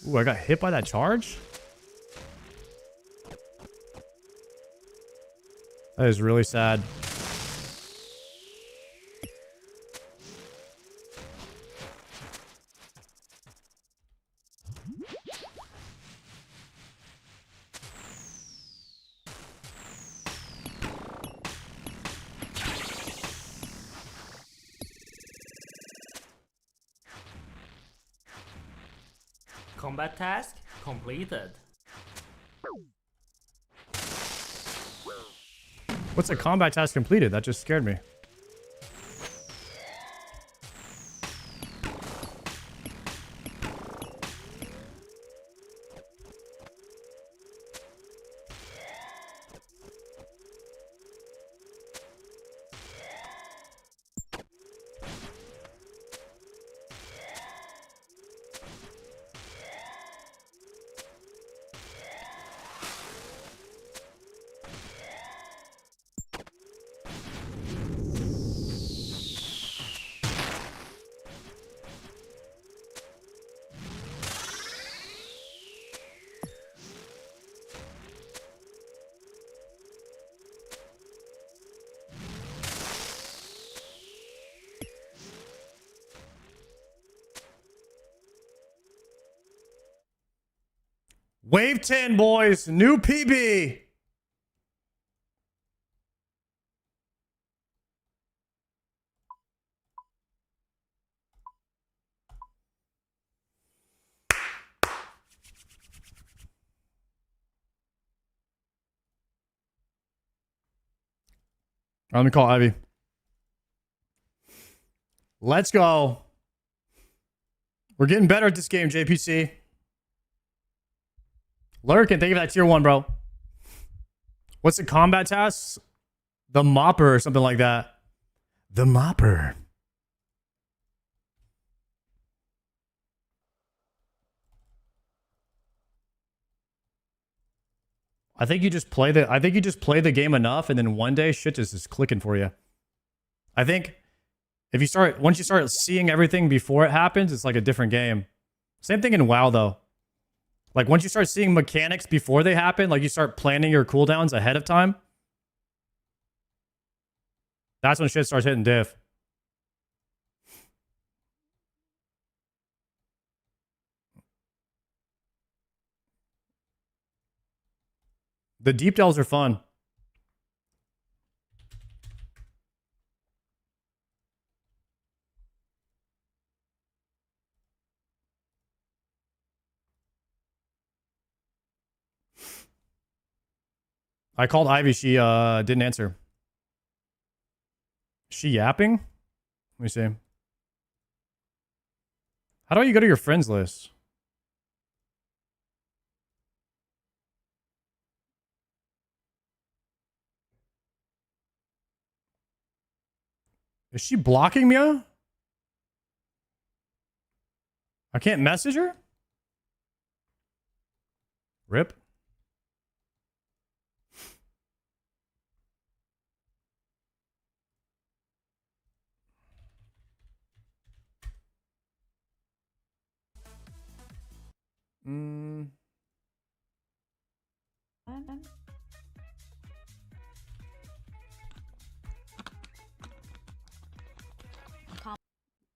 Ooh, I got hit by that charge? That is really sad. Combat task completed. What's a combat task completed? That just scared me. Wave 10, boys. New PB. Let me call Ivy. Let's go. We're getting better at this game, JPC. Lurkin, thank you for that tier 1, bro. What's the combat task? The Mopper or something like that. The Mopper. I think you just play the game enough, and then one day shit just is clicking for you. I think if you start once you start seeing everything before it happens, it's like a different game. Same thing in WoW though. Like once you start seeing mechanics before they happen, like you start planning your cooldowns ahead of time, that's when shit starts hitting diff. The deep delves are fun. I called Ivy. She didn't answer. Is she yapping? Let me see. How do you go to your friends list? Is she blocking me? I can't message her? Rip.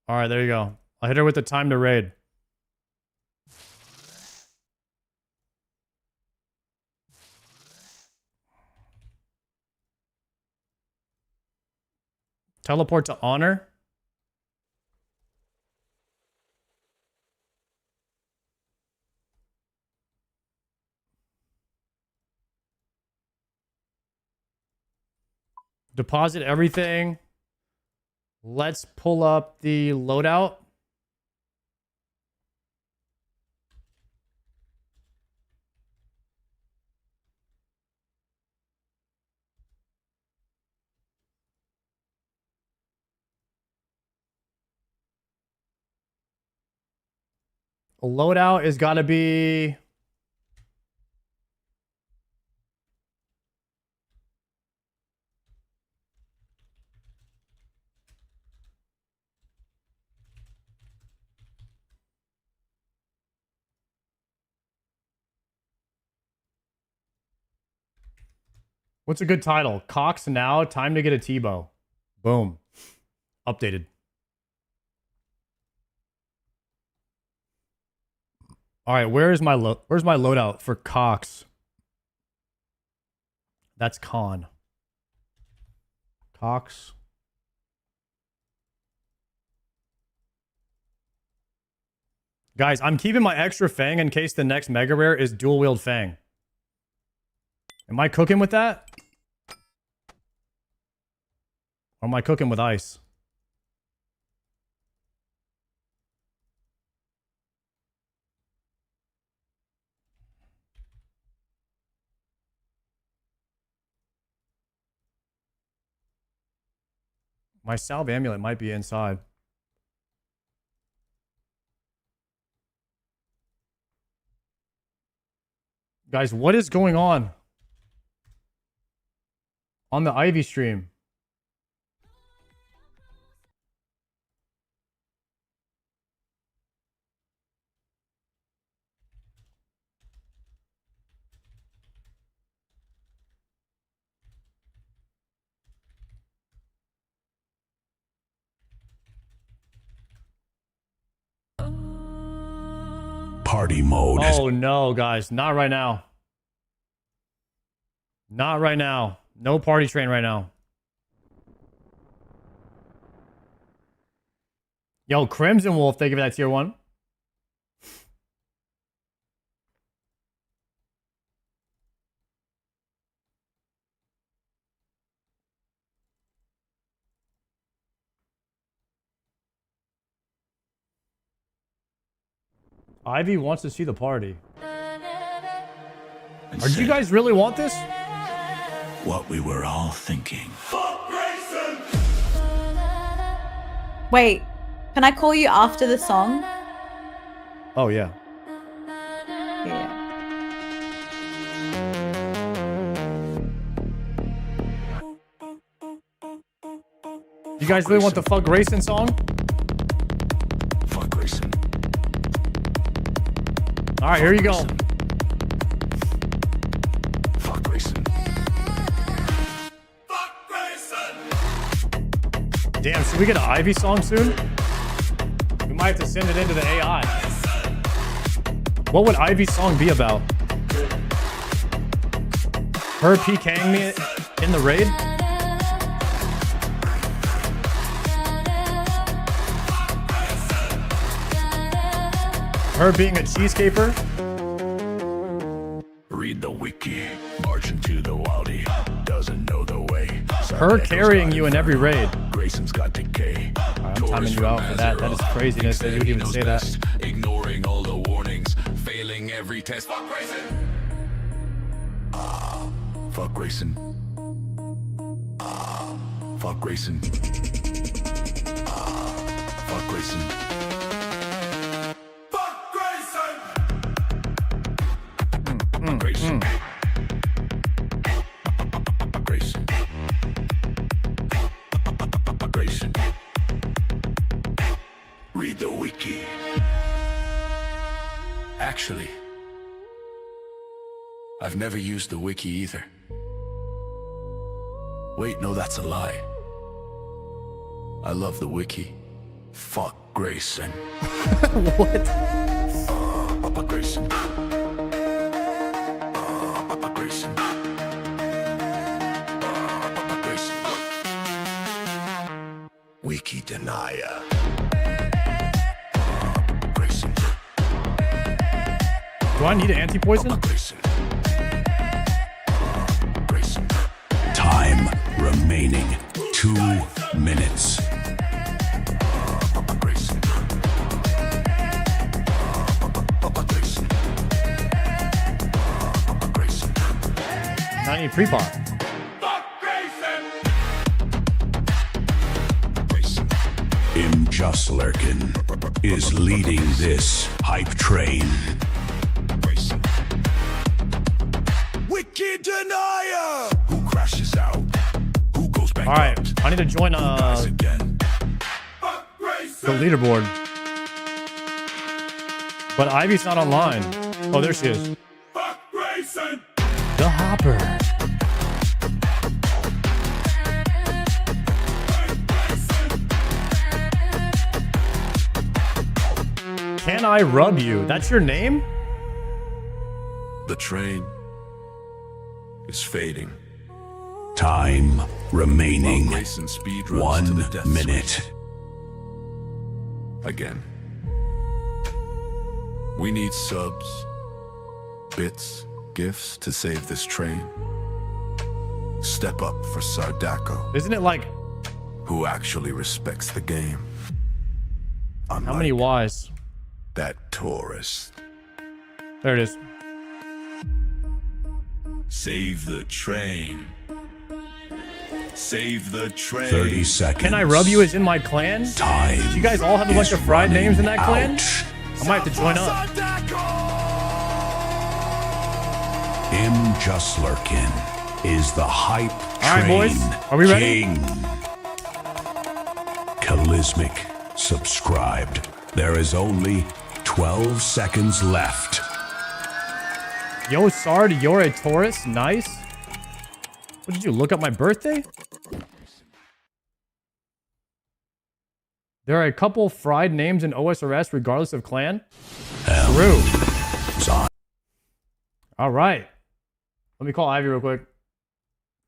All right, there you go. I'll hit her with the time to raid. Teleport to honor. Deposit everything. Let's pull up the loadout. A loadout is got to be... What's a good title? Cox now, time to get a Tbow. Boom. Updated. All right, where's my loadout for Cox? That's Con. Cox. Guys, I'm keeping my extra Fang in case the next Mega Rare is dual wield Fang. Am I cooking with that? Or am I cooking with ice? My salve amulet might be inside. Guys, what is going on the Ivy stream? Party mode. Oh no, guys, not right now. Not right now. No party train right now. Yo, Crimson Wolf, thank you for that tier 1. Ivy wants to see the party. Or do you guys really want this? What we were all thinking. Wait, can I call you after the song? Oh, yeah. Yeah. You guys really want the Fuck Grayson song? Fuck Grayson. All right, here you go. Fuck Grayson. Damn, should we get an Ivy song soon? We might have to send it into the AI. What would Ivy's song be about? Her PKing me in the raid? Her being a cheesecaper? Read the wiki. March into the wildy. Doesn't know the way. Her carrying you in every raid. Grayson's got decay. I'm timing you out for that. That is craziness that you would even say that. Ignoring all the warnings. Failing every test. Fuck Grayson. Fuck Grayson. Fuck Grayson. Fuck racing. Fuck racing. Fuck racing. Fuck racing. Fuck racing. Read the wiki. Actually, I've never used the wiki either. Wait, no, that's a lie. I love the wiki. Fuck Grayson. What? Papa Grayson. Papa Grayson. Papa Grayson. Wiki denier. Grayson. Do I need an anti-poison? Time remaining 2 minutes. I need pre-pot. Just Lurkin is leading this hype train. Wiki denier. Who crashes out? Who goes back? All right, I need to join the leaderboard. But Ivy's not online. Oh, there she is. The Hopper. Can I rub you? That's your name? The train is fading. Time remaining Grayson speed runs to the 1 death minute. Again. We need subs, bits, gifts to save this train. Step up for Sardacco. Isn't it like... Who actually respects the game. How many Ys? That tourist. There it is. Save the train. Save the train. 30 seconds. Can I rub you as in my clan? Time. Do you guys all have a bunch of fried names in that clan? I might have to join up. Just Lurkin is the hype train. All right, boys. Are we ready? King. Charismatic subscribed. There is only 12 seconds left. Yo, Sard, you're a Taurus. Nice. What did you look up my birthday? There are a couple fried names in OSRS regardless of clan. True. All right. Let me call Ivy real quick.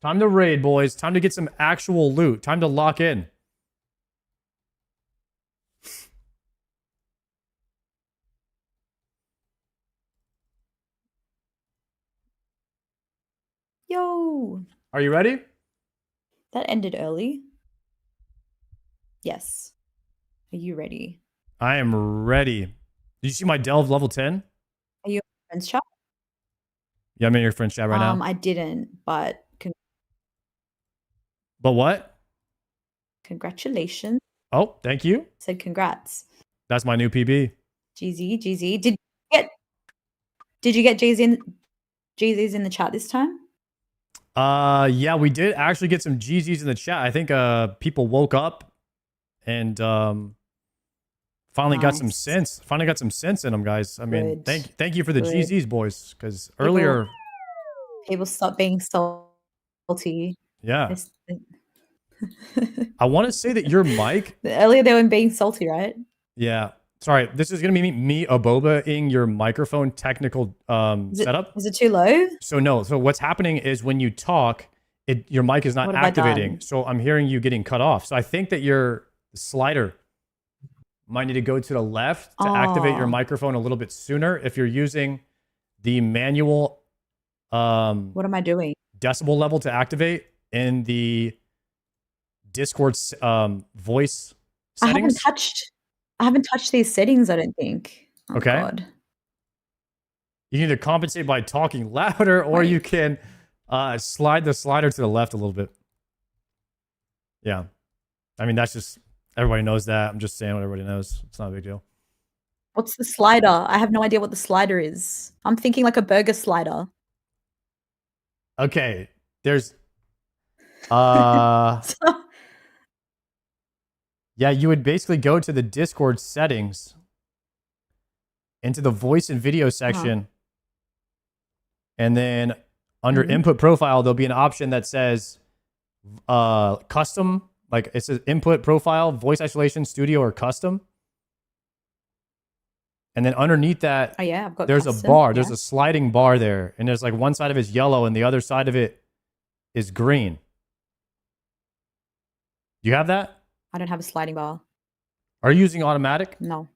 Time to raid, boys. Time to get some actual loot. Time to lock in. Yo. Are you ready? That ended early. Yes. Are you ready? I am ready. Did you see my Delve level 10? Are you in friend's chat? Yeah, I'm in your friend's chat right now. I didn't, but But what? congratulations. Oh, thank you. Said congrats. That's my new PB. GZ. Did you get GZ's in the chat this time? Yeah, we did actually get some GZs in the chat. I think people woke up and finally got some sense. Finally got some sense in them, guys. I mean, thank you for the GZs, boys, because earlier people stopped being salty. Yeah. I want to say that your mic Earlier they were being salty, right? Yeah. Sorry, this is gonna be me abobaing your microphone technical setup. Is it too low? So no. So what's happening is when you talk, your mic is not What have I activating. done? So I'm hearing you getting cut off. So I think that your slider might need to go to the left to activate your microphone a little bit sooner. If you're using the manual what am I doing? decibel level to activate in the Discord voice settings. I haven't touched these settings, I don't think. Oh, Okay. God. You can either compensate by talking louder, or you can slide the slider to the left a little bit. Yeah. I mean, that's just Everybody knows that. I'm just saying what everybody knows. It's not a big deal. What's the slider? I have no idea what the slider is. I'm thinking like a burger slider. Okay. There's yeah, you would basically go to the Discord settings, into the voice and video section, and then under input profile, there'll be an option that says custom, like it says input profile, voice isolation, studio, or custom. And then underneath that, I've got there's custom, a bar. There's a sliding bar there. And there's like one side of it is yellow and the other side of it is green. Do you have that? I don't have a sliding bar. Are you using automatic? No.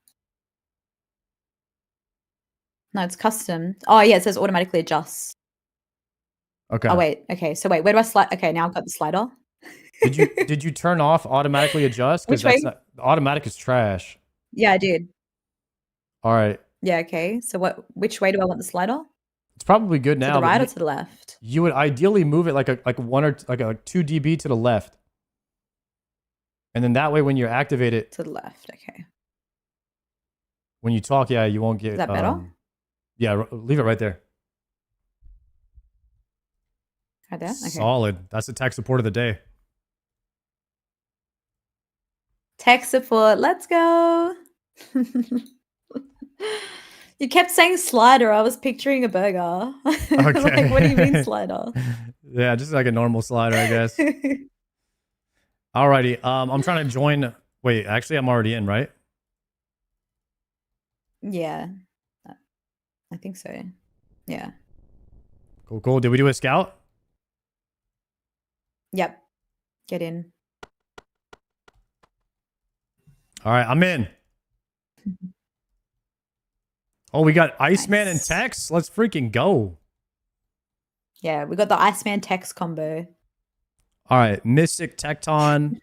No, it's custom. Oh, yeah, it says automatically adjust. Okay. Oh, wait. Okay, so wait, where do I slide? Okay, now I've got the slider. Did you turn off automatically adjust? Because Which way? not automatic is trash. Yeah, I did. All right. Yeah, okay. So which way do I want the slider? It's probably good now. To the right but or to the left? You would ideally move it like a 2 dB to the left. And then that way when you activate it to the left, okay. When you talk, yeah, you won't get Is that better? Yeah, leave it right there. Right there? Okay. Solid. That's the tech support of the day. Tech support, let's go. You kept saying slider. I was picturing a burger. Okay. Like, what do you mean slider? Yeah, just like a normal slider, I guess. Alrighty. I'm trying to join. Wait, actually, I'm already in, right? Yeah. I think so. Yeah. Cool, cool. Did we do a scout? Yep. Get in. All right, I'm in. Oh, we got Iceman and Tex. Let's freaking go. Yeah, we got the Iceman Tex combo. All right, Mystic, Tecton,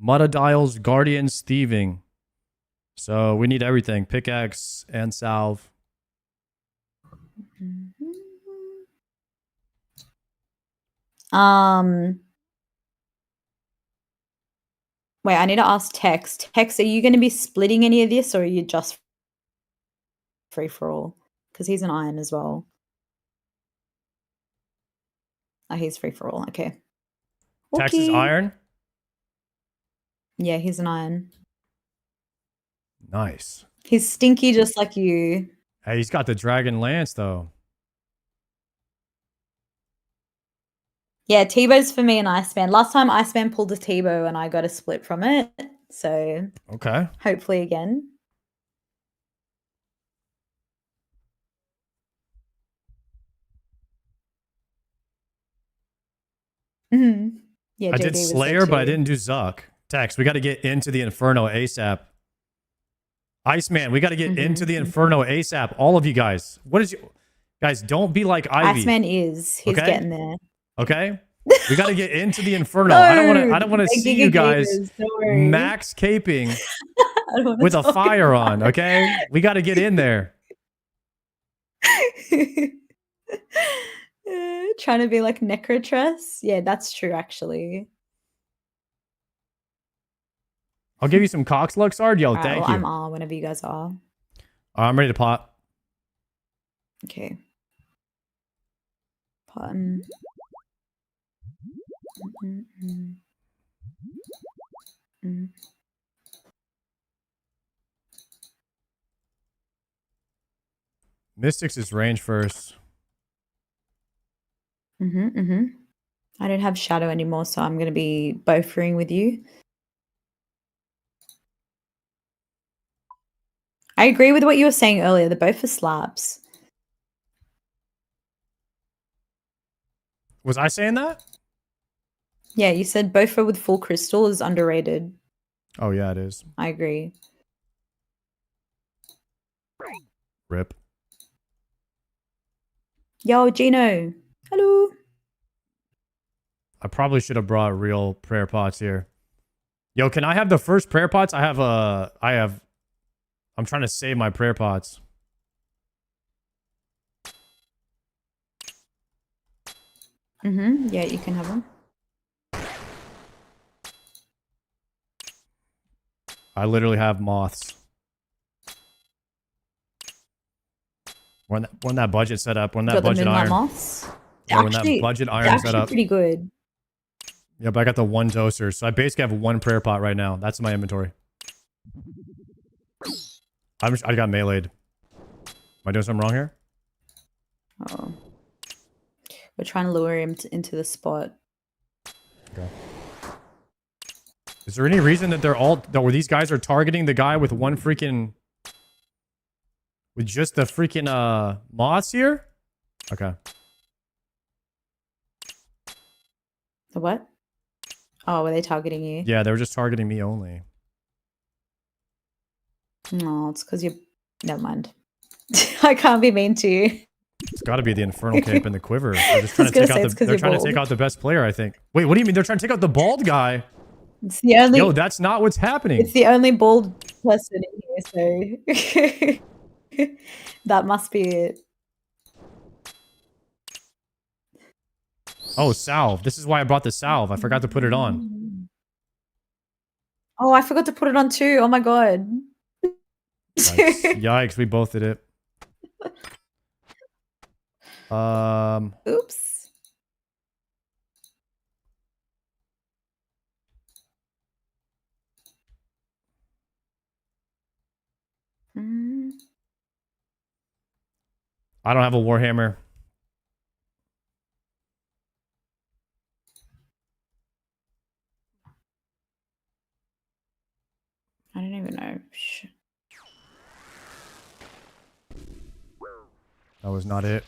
Mudadials, Guardians, Thieving. So we need everything. Pickaxe and salve. Wait, I need to ask Tex. Tex, are you going to be splitting any of this, or are you just free for all? Because he's an iron as well. Oh, he's free for all. Okay. Tex is iron? Yeah, he's an iron. Nice. He's stinky just like you. Hey, he's got the Dragon Lance, though. Yeah, Tbow's for me and Iceman. Last time Iceman pulled a Tbow and I got a split from it. So okay. Hopefully again. Mm-hmm. Yeah, I JD did was there Slayer, but I too. didn't do Zuck. Tex, we got to get into the Inferno ASAP. Iceman, we got to get into the Inferno ASAP. All of you guys. What is you guys? Don't be like Ivy. Iceman is. He's Okay? getting there. Okay, we got to get into the Inferno. No, I don't want to like see Giga you guys Gamers, don't worry. max caping I don't wanna with a talk fire about on. Okay, we got to get in there. Trying to be like Necrotress. Yeah, that's true actually. I'll give you some Cox Luxard. Yo, Alright, thank well, you. I'm R whenever you guys are. I'm ready to pop. Okay. Button. Mystics is range first. I don't have shadow anymore, so I'm gonna be bofering with you. I agree with what you were saying earlier. The both are slaps. Was I saying that? Yeah, you said bofa with full crystal is underrated. Oh yeah, it is. I agree. Rip. Yo, Gino. Hello. I probably should have brought real prayer pots here. Yo, can I have the first prayer pots? I'm trying to save my prayer pots. Yeah, you can have them. I literally have moths. When that budget set up, when that Got the budget moonlight iron. moths. Yeah, when that budget They're iron set actually up. pretty good. Yeah, but I got the 1 toaster, so I basically have 1 prayer pot right now. That's my inventory. I got meleeed. Am I doing something wrong here? Oh. We're trying to lure him into the spot. Okay. Is there any reason that where these guys are targeting the guy with one freaking... With just the freaking, moths here? Okay. The what? Oh, were they targeting you? Yeah, they were just targeting me only. No, it's because you're... Never mind. I can't be mean to you. It's got to be the infernal cape and the quiver. They're just trying to take out the. They're trying to take out the best player, I think. Wait, what do you mean? They're trying to take out the bald guy? It's the only. Yo, that's not what's happening. It's the only bald person in here, so that must be it. Oh, salve. This is why I brought the salve. I forgot to put it on. Oh, I forgot to put it on too. Oh my god. Yikes. Yikes, we both did it. Oops. I don't have a warhammer. I don't even know. That was not it.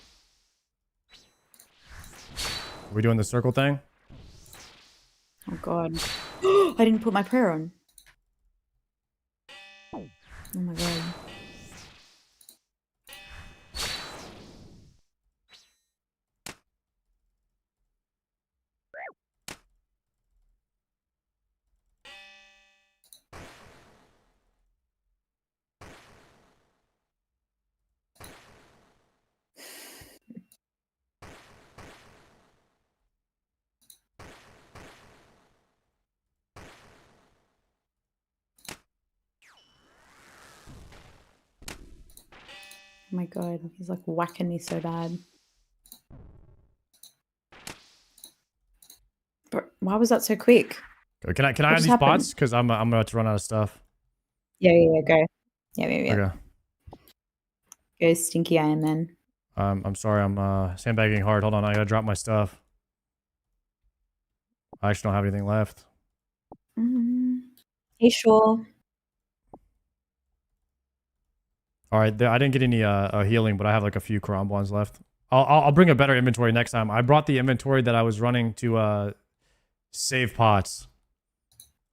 Are we doing the circle thing? Oh god. I didn't put my prayer on. Oh my god. Oh my god, he's like whacking me so bad. But why was that so quick? Can I have these pots? Because I'm about to run out of stuff. Yeah, go. Yeah. Okay. Go Stinky Iron Man. I'm sorry, I'm sandbagging hard. Hold on, I gotta drop my stuff. I actually don't have anything left. Hey, sure. All right, I didn't get any healing, but I have like a few Karambwans left. I'll bring a better inventory next time. I brought the inventory that I was running to save pots.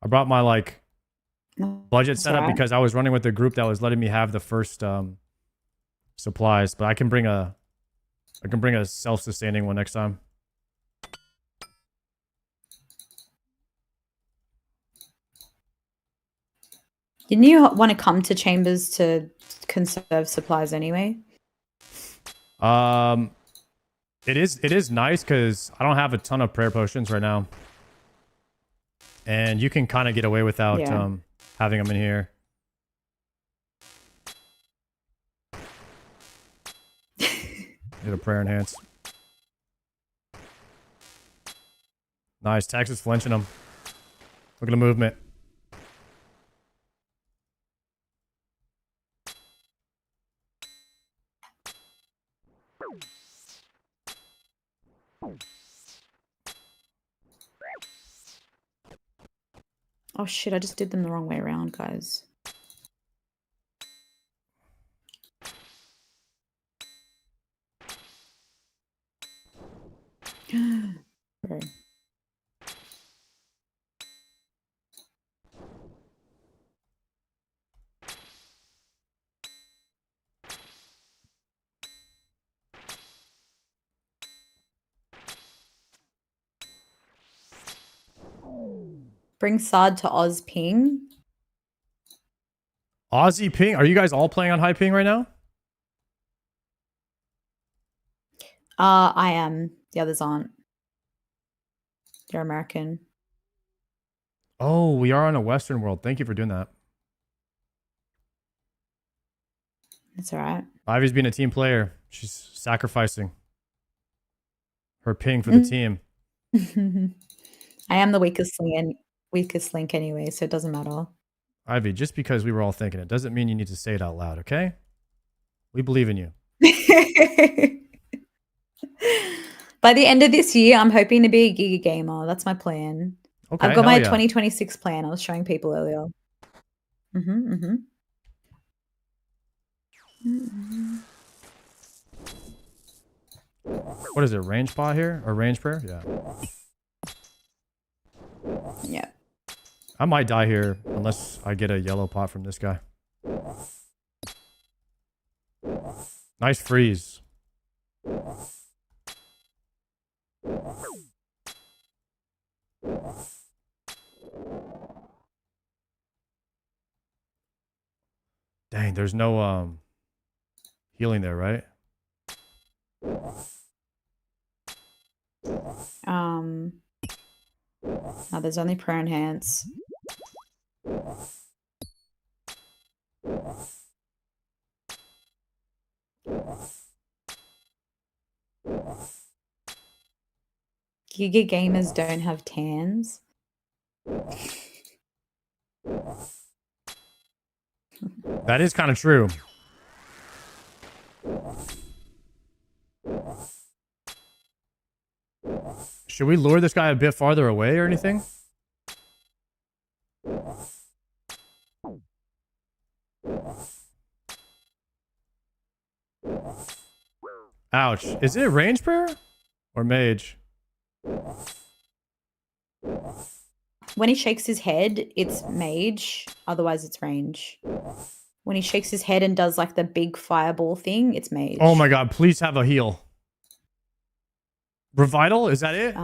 I brought my like budget setup because I was running with a group that was letting me have the first supplies, but I can bring a self-sustaining one next time. Didn't you want to come to Chambers to conserve supplies anyway? It is nice because I don't have a ton of prayer potions right now, and you can kind of get away without having them in here. Need a prayer enhance. Nice, Texas flinching them. Look at the movement. Oh shit, I just did them the wrong way around, guys. Bro. Bring Sard to Oz ping. Aussie ping? Are you guys all playing on high ping right now? I am. The others aren't. They're American. Oh, we are on a Western world. Thank you for doing that. That's all right. Ivy's being a team player. She's sacrificing her ping for the team. I am the weakest link anyway, so it doesn't matter. Ivy, just because we were all thinking it doesn't mean you need to say it out loud, okay? We believe in you. By the end of this year, I'm hoping to be a Giga gamer. That's my plan. Okay, I've got my hell yeah. 2026 plan. I was showing people earlier. What is it, range pot here? Or range prayer? Yeah. Yeah. I might die here unless I get a yellow pot from this guy. Nice freeze. Dang, there's no healing there, right? No, there's only prayer enhance. Giga gamers don't have tans. That is kind of true. Should we lure this guy a bit farther away or anything? Ouch. Is it a range prayer? Or mage? When he shakes his head, it's mage. Otherwise, it's range. When he shakes his head and does like the big fireball thing, it's mage. Oh my god, please have a heal. Revital? Is that it?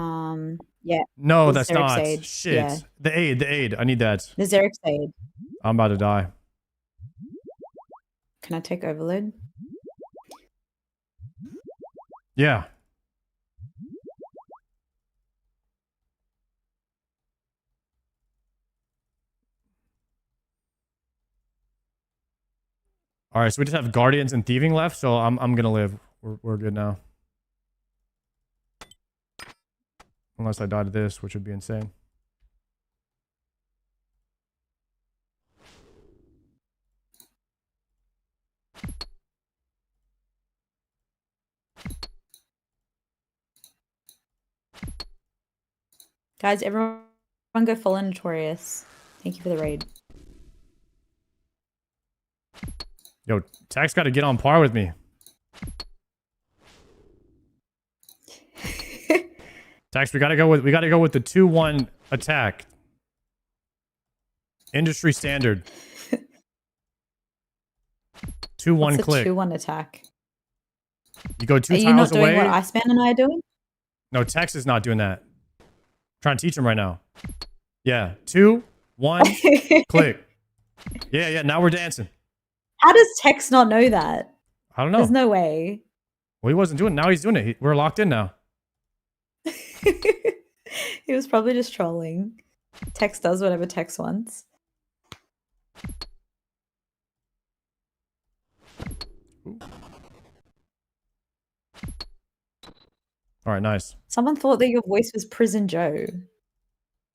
Yeah. No, The that's Xeric not. Sage, Shit. yeah. The aid. I need that. The Xeric Sage. I'm about to die. Can I take overload? Yeah. All right, so we just have guardians and thieving left, so I'm gonna live. We're good now. Unless I die to this, which would be insane. Guys, everyone go follow Notorious. Thank you for the raid. Yo, Tax got to get on par with me. Tax, we gotta go with the 2-1 attack. Industry standard. 2-1 What's click. a 2-1 attack? You go 2 Are you tiles not doing away. what Iceman and I are doing? No, Tex is not doing that. Trying to teach him right now. Yeah. 2, 1, click. Yeah. Now we're dancing. How does Tex not know that? I don't know. There's no way. Well, he wasn't doing it. Now he's doing it. We're locked in now. He was probably just trolling. Tex does whatever Tex wants. All right, nice. Someone thought that your voice was Prison Joe.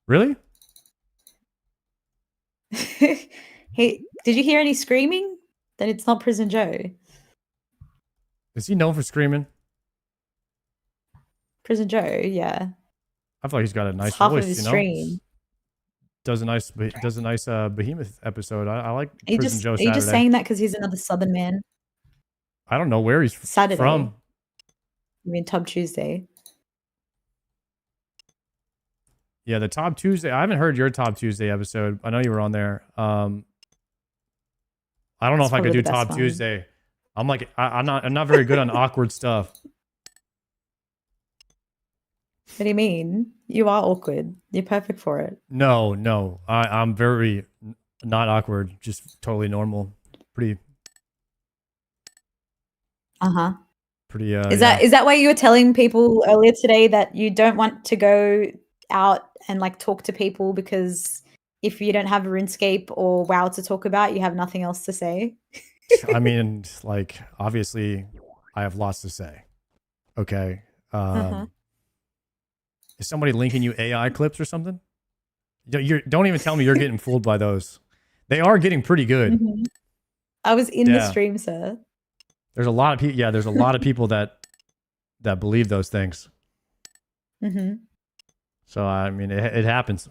Really? Hey, did you hear any screaming? Then it's not Prison Joe. Is he known for screaming? Prison Joe, yeah. I feel like he's got a nice It's half voice, of his you know? stream. Does a nice Behemoth episode. I like Are you Prison just, Joe are Saturday. you just saying that because he's another Southern man? I don't know where he's Saturday. from. I mean, Tub Tuesday. Yeah, the Top Tuesday. I haven't heard your Top Tuesday episode. I know you were on there. I don't know It's if I could probably do the Top best one. Tuesday. I'm like I'm not very good on awkward stuff. What do you mean? You are awkward. You're perfect for it. No. I'm very not awkward. Just totally normal. Pretty. Pretty. Is that why you were telling people earlier today that you don't want to go out and like talk to people because if you don't have RuneScape or WoW to talk about, you have nothing else to say? I mean, like, obviously, I have lots to say. Okay. Is somebody linking you AI clips or something? Don't even tell me you're getting fooled by those. They are getting pretty good. I was in the stream, sir. There's a lot of people. Yeah, there's a lot of people that believe those things. So I mean, it happens.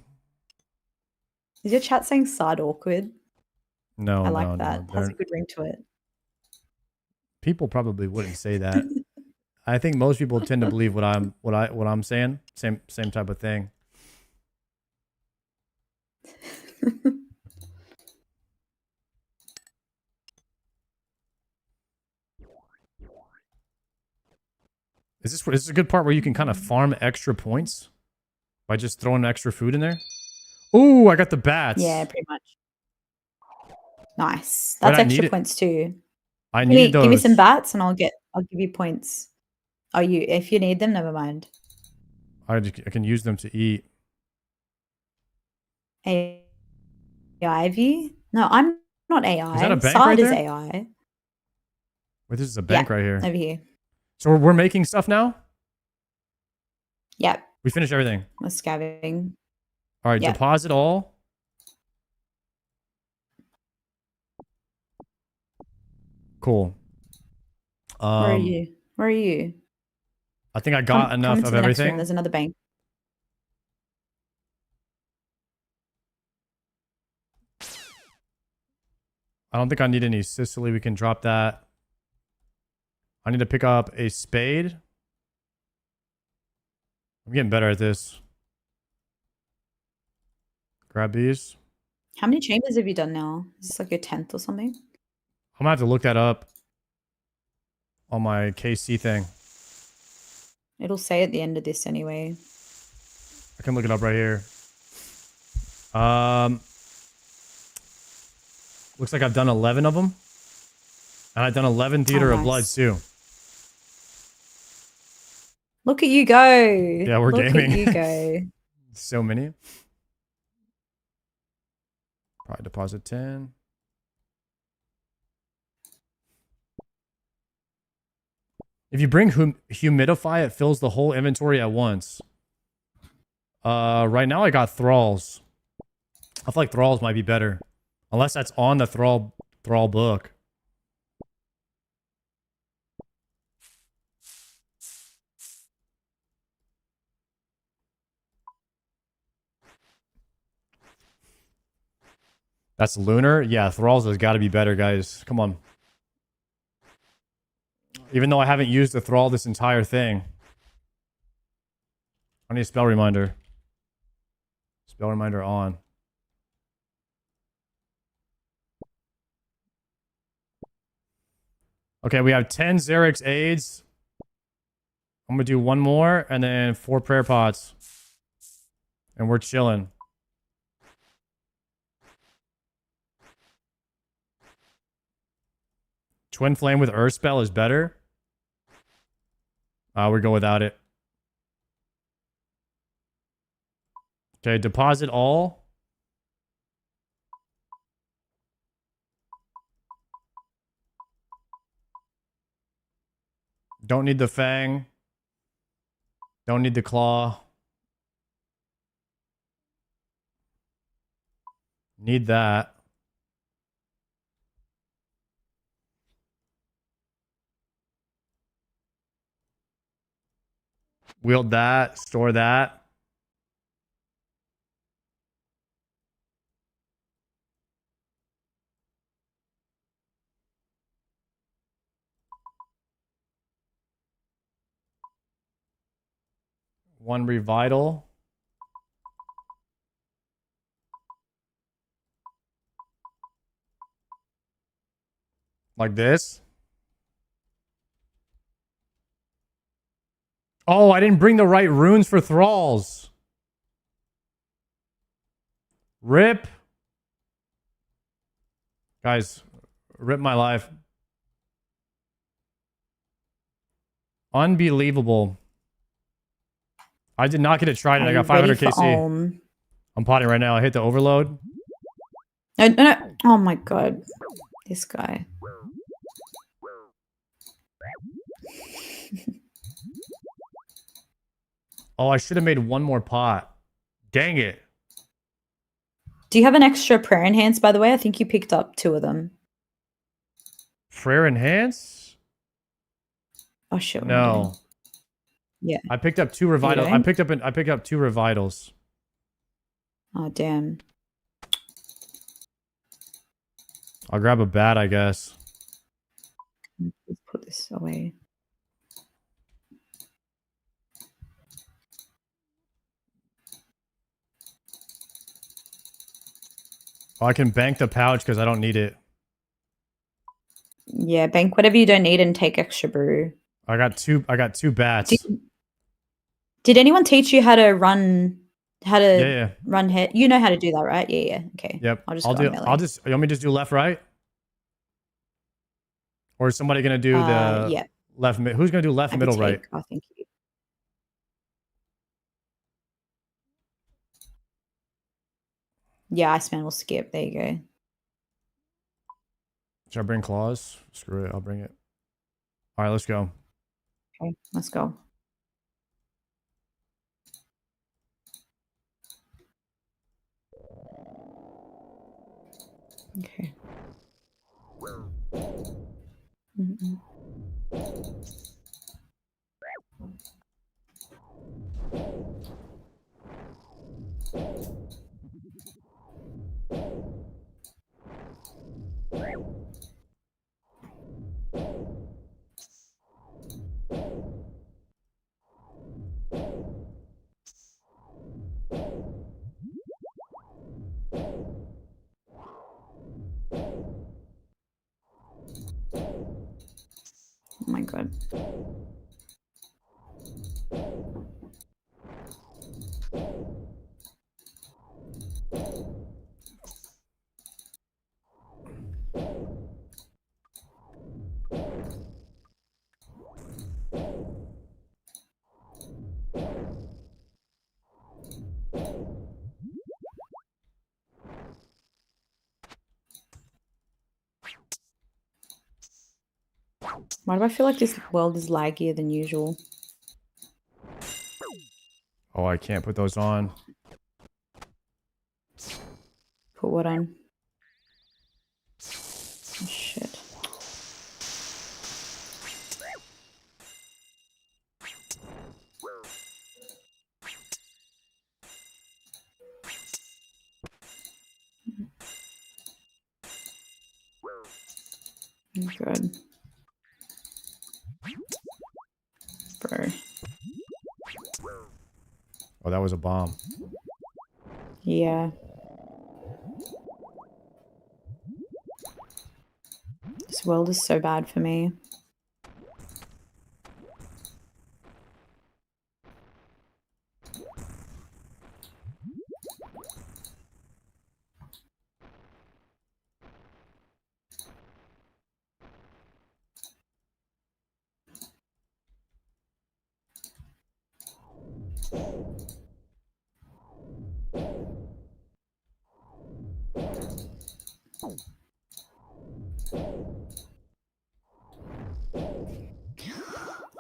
Is your chat saying sad awkward? No, I like no, that. no. Has a good ring to it. People probably wouldn't say that. I think most people tend to believe what I'm saying. Same type of thing. Is this a good part where you can kind of farm extra points by just throwing extra food in there? Ooh, I got the bats. Yeah, pretty much. Nice. That's extra points too. I need those. Give me some bats and I'll give you points. Oh, if you need them, never mind. I can use them to eat. AI view? No, I'm not AI. Is that a bank Sard right is there? AI. Wait, this is a bank right here. Over here. So we're making stuff now? Yep. We finished everything. We're scavenging. All right, deposit all. Cool. Where are you? Where are you? I think I got enough of everything. There's another bank. I don't think I need any Sicily. We can drop that. I need to pick up a spade. I'm getting better at this. Grab these. How many chambers have you done now? Is this like your 10th or something? I'm gonna have to look that up on my KC thing. It'll say at the end of this anyway. I can look it up right here. Looks like I've done 11 of them. And I've done 11 Theater of Blood too. Look at you go. Yeah, we're gaming. Look at you go. So many. Probably deposit 10. If you bring humidify, it fills the whole inventory at once. Right now I got thralls. I feel like thralls might be better. Unless that's on the thrall book. That's lunar? Yeah, thralls has got to be better, guys. Come on. Even though I haven't used the thrall this entire thing. I need a spell reminder. Spell reminder on. Okay, we have 10 Xerix aids. I'm going to do one more and then 4 prayer pots. And we're chilling. Twin Flame with Earth Spell is better. We go without it. Okay, deposit all. Don't need the Fang. Don't need the Claw. Need that. Wield that. Store that. One revital. Like this. Oh, I didn't bring the right runes for thralls. Rip. Guys, rip my life. Unbelievable. I did not get it tried and I got 500 KC. I'm potting right now. I hit the overload. No. Oh my god. This guy. Oh, I should have made one more pot. Dang it. Do you have an extra prayer enhance, by the way? I think you picked up 2 of them. Prayer enhance? Oh shit. What am I doing? No. Yeah. I picked up 2 revitals. I picked up 2 revitals. Oh damn. I'll grab a bat, I guess. Let's put this away. Oh, I can bank the pouch because I don't need it. Yeah, bank whatever you don't need and take extra brew. I got two bats. Did anyone teach you how to run Yeah. run head? You know how to do that, right? Yeah. Okay. Yep. I'll just go melee. You want me to just do left, right? Or is somebody gonna do the yeah. left mid? Who's gonna do left, middle, right? I think you. Yeah, Iceman will skip. There you go. Should I bring claws? Screw it, I'll bring it. Alright, let's go. Okay, let's go. Okay. Oh my god. Why do I feel like this world is laggier than usual? Oh, I can't put those on. Put what on? Oh, shit. Oh, God. Bro. Oh, that was a bomb. Yeah. This world is so bad for me.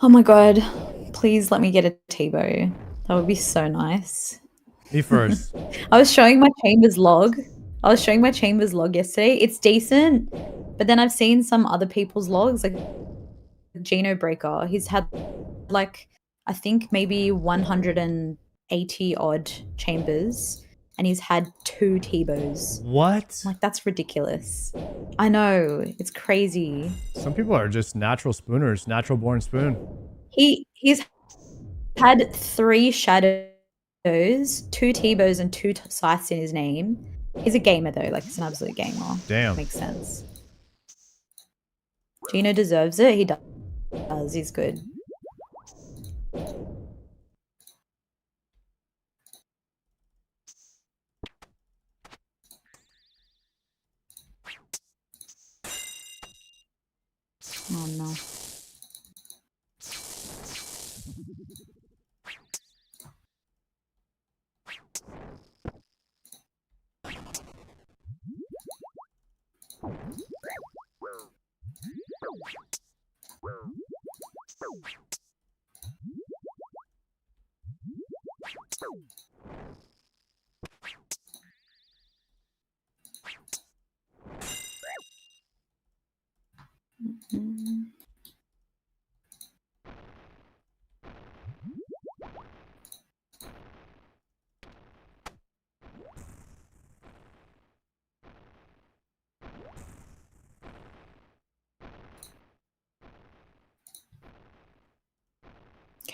Oh my god. Please let me get a Tbow. That would be so nice. Me first. I was showing my Chambers log. Yesterday. It's decent, but then I've seen some other people's logs, like Geno Breaker. He's had like, I think maybe 180 odd chambers, and he's had 2 Tbows. What? Like, that's ridiculous. I know, it's crazy. Some people are just natural spooners, natural born spoon. He's had 3 shadows, 2 Tbows, and 2 scythes in his name. He's a gamer though, like he's an absolute gamer. Damn. Makes sense. Gino deserves it. He does. He's good. Oh no.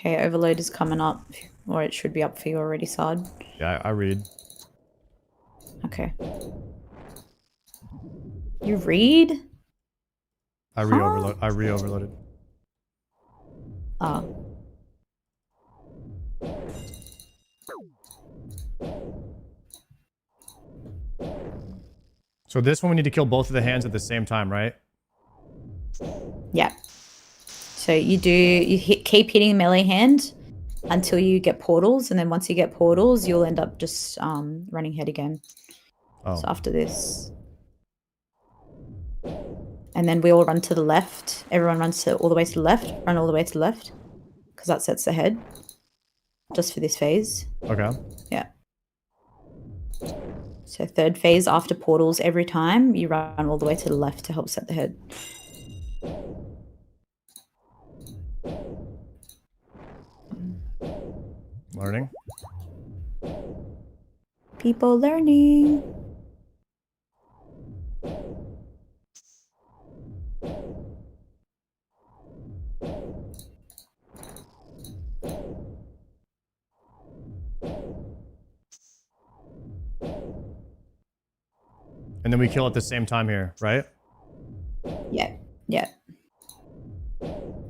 Okay, overload is coming up, or it should be up for you already, Sard. Yeah, I read. Okay. You read? I re-overload. I re-overloaded. Oh. So this one we need to kill both of the hands at the same time, right? Yeah. So you keep hitting melee hand until you get portals, and then once you get portals, you'll end up just running head again. Oh. So after this. And then we all run to the left. Everyone runs all the way to the left. Run all the way to the left. Because that sets the head. Just for this phase. Okay. Yeah. So third phase after portals, every time you run all the way to the left to help set the head. Learning. People learning. And then we kill at the same time here, right? Yeah. Yeah.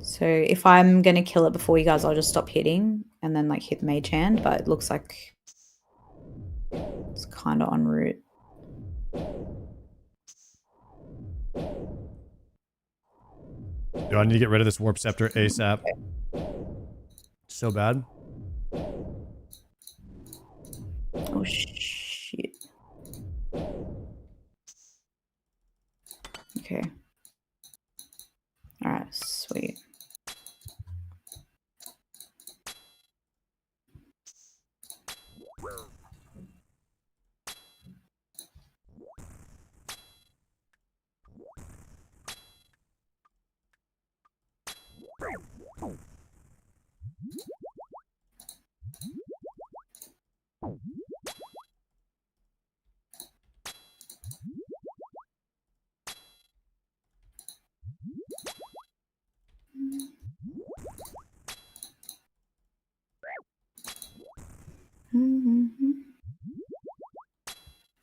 So if I'm going to kill it before you guys, I'll just stop hitting and then like hit mage hand, but it looks like it's kind of en route. Do I need to get rid of this warp scepter ASAP? So bad. Oh shit. Okay. All right, sweet.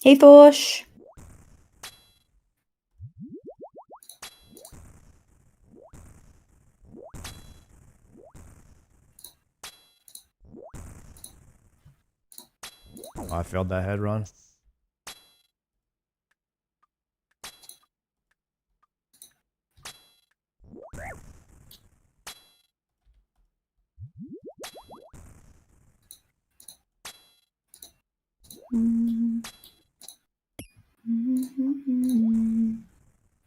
Hey, Thorsh. Oh, I failed that head run.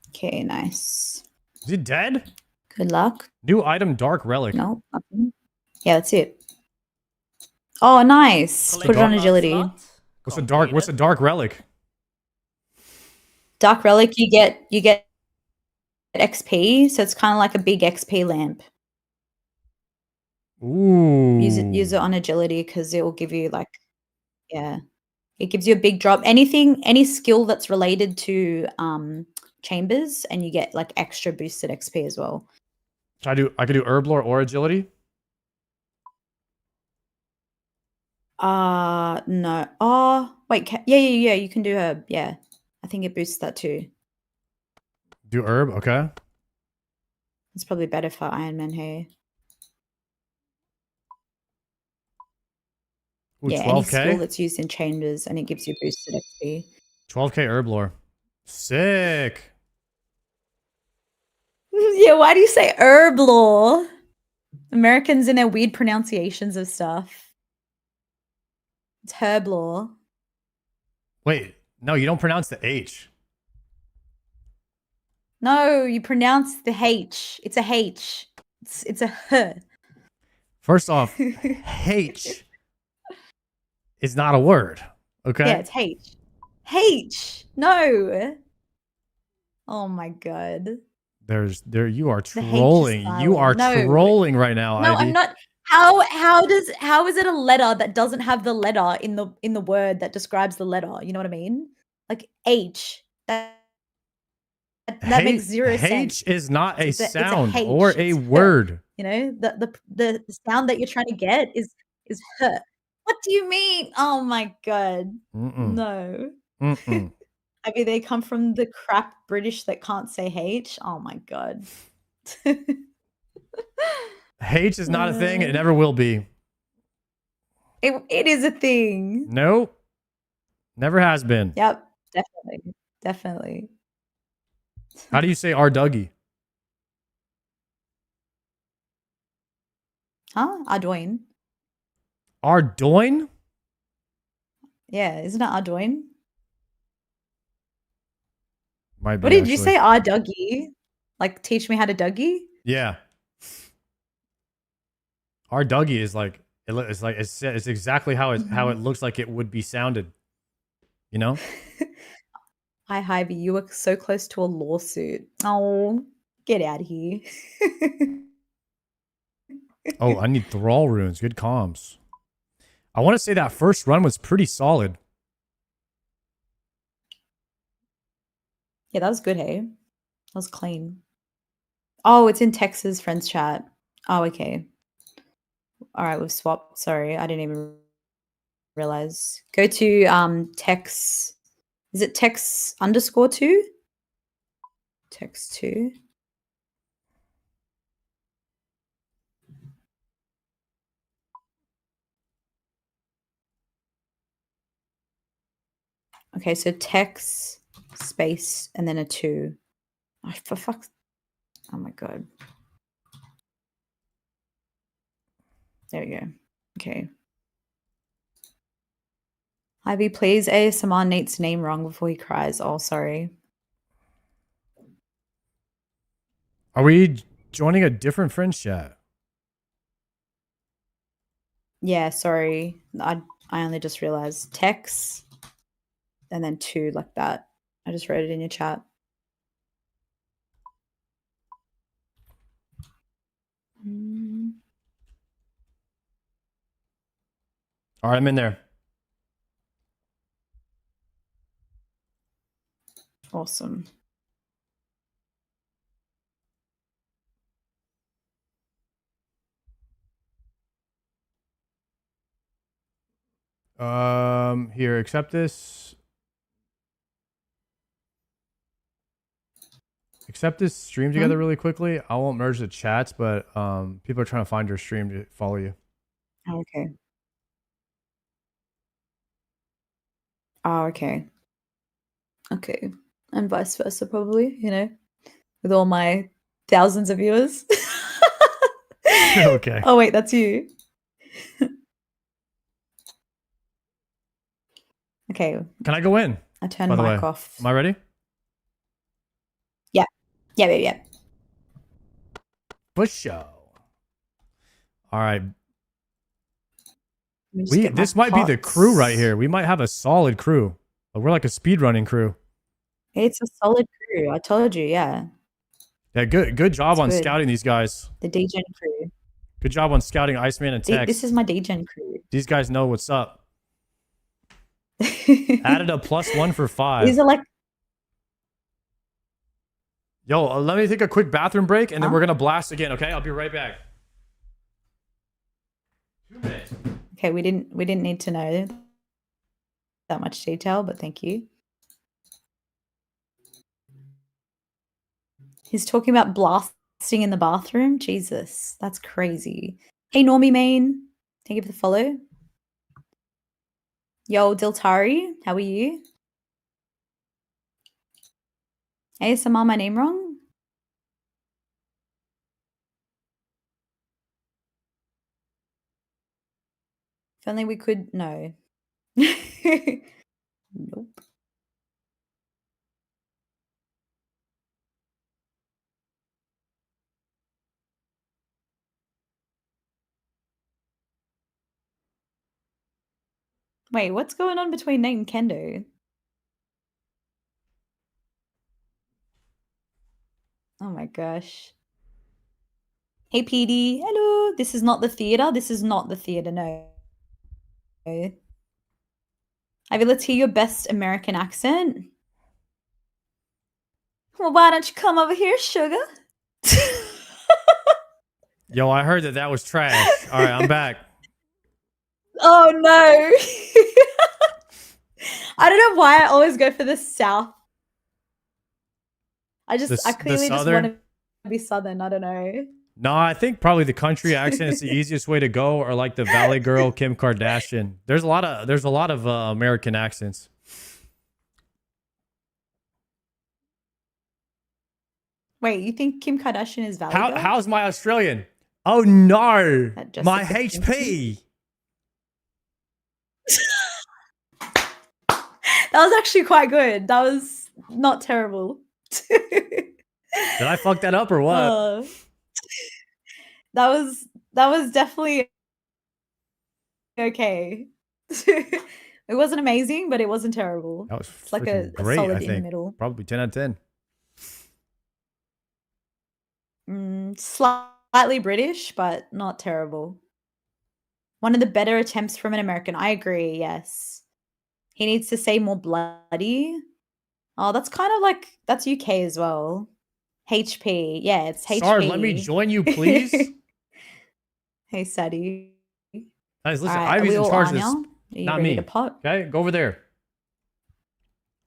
Okay, nice. Is he dead? Good luck. New item, Dark Relic. No. Nothing. Yeah, that's it. Oh, nice. Put it on agility. What's a dark relic? Dark relic, you get XP, so it's kind of like a big XP lamp. Ooh. Use it on agility because it will give you like, yeah, it gives you a big drop. Any skill that's related to chambers, and you get like extra boosted XP as well. I could do herblore or agility. No. Oh, wait. Yeah. You can do herb. Yeah, I think it boosts that too. Do herb, okay. It's probably better for Iron Man hair. Ooh, yeah, 12K? any skill that's used in chambers, and it gives you boosted XP. 12K herblore. Sick. Yeah, why do you say herb lore? Americans and their weird pronunciations of stuff. It's herb lore. Wait, no, you don't pronounce the H. No, you pronounce the H. It's a H. It's a H. First off, H. is not a word. Okay. Yeah, it's H. H. No. Oh my god. You are The H is trolling. You are silent. No. trolling right now, No, Ivy. I'm not. How is it a letter that doesn't have the letter in the word that describes the letter? You know what I mean? Like H. That makes zero sense. H is not a It's a sound H. or a It's word. You know, the sound that you're trying to get is her. What do you mean? Oh my god. Mm-mm. No. Mm-mm. I mean, they come from the crap British that can't say H. Oh my god. H is not a thing. It never will be. It is a thing. Nope. Never has been. Yep, definitely. Definitely. How do you say R Dougie? Huh? Ardoin. Ardoin? Yeah, isn't it Ardoin? Might be. What did you actually. say? Dougie? Like teach me how to Dougie? Yeah. R Dougie is like it's exactly how it looks like it would be sounded. You know? Hi, Ivy. You were so close to a lawsuit. Oh, get out of here. Oh, I need thrall runes. Good comms. I want to say that first run was pretty solid. Yeah, that was good, hey? That was clean. Oh, it's in Texas friends chat. Oh, okay. All right, we've swapped. Sorry, I didn't even realize. Go to Tex. Is it Tex_2? Tex2. Okay, so Tex space and then a 2. Oh, for fuck's. Oh my god. There we go. Okay. Ivy, please ASMR Nate's name wrong before he cries. Oh, sorry. Are we joining a different friends chat? Yeah, sorry. I only just realized. Tex and then 2 like that. I just wrote it in your chat. All right, I'm in there. Awesome. Here, accept this. Accept this stream together really quickly. I won't merge the chats, but people are trying to find your stream to follow you. Okay. Oh, okay. Okay. And vice versa, probably, you know, with all my thousands of viewers. Okay. Oh, wait, that's you. Okay. Can I go in? I turned by the mic way? off. Am I ready? Yeah. Yeah. For show. All right. Let me just get my This might be the crew pots. right here. We might have a solid crew. We're like a speedrunning crew. It's a solid crew. I told you, yeah. Yeah, good job on good. scouting these guys. The Degen crew. Good job on scouting Iceman and Tex. This is my Degen crew. These guys know what's up. Added a +1 for 5. These are like. Yo, let me take a quick bathroom break and then we're gonna blast again. Okay, I'll be right back. 2 minutes. Okay, we didn't need to know that much detail, but thank you. He's talking about blasting in the bathroom. Jesus, that's crazy. Hey, Normie Main, thank you for the follow. Yo, Diltari, how are you? ASMR, my name wrong? If only we could know. Nope. Wait, what's going on between Nate and Kendo? Oh my gosh. Hey PD, hello. This is not the theater. This is not the theater. No. Ivy, let's hear your best American accent. Well, why don't you come over here, sugar? Yo, I heard that was trash. All right, I'm back. Oh no. I don't know why I always go for the South. I clearly just want to be Southern. I don't know. No, I think probably the country accent is the easiest way to go, or like the Valley Girl Kim Kardashian. There's a lot of American accents. Wait, you think Kim Kardashian is Valley Girl? How's my Australian? Oh no, my Jessica HP. That was actually quite good. That was not terrible. Did I fuck that up or what? That was definitely okay. It wasn't amazing, but it wasn't terrible. That was it's like a great, solid I think. in the middle. Probably 10 out of 10. Slightly British, but not terrible. One of the better attempts from an American. I agree, yes. He needs to say more bloody. Oh, that's kind of like, that's UK as well. HP. Yeah, it's HP. Sorry, let me join you, please. Hey, Sadie. Guys, listen, All right, Ivy's in charge of this. Are you Not ready me. to pop? Okay, go over there.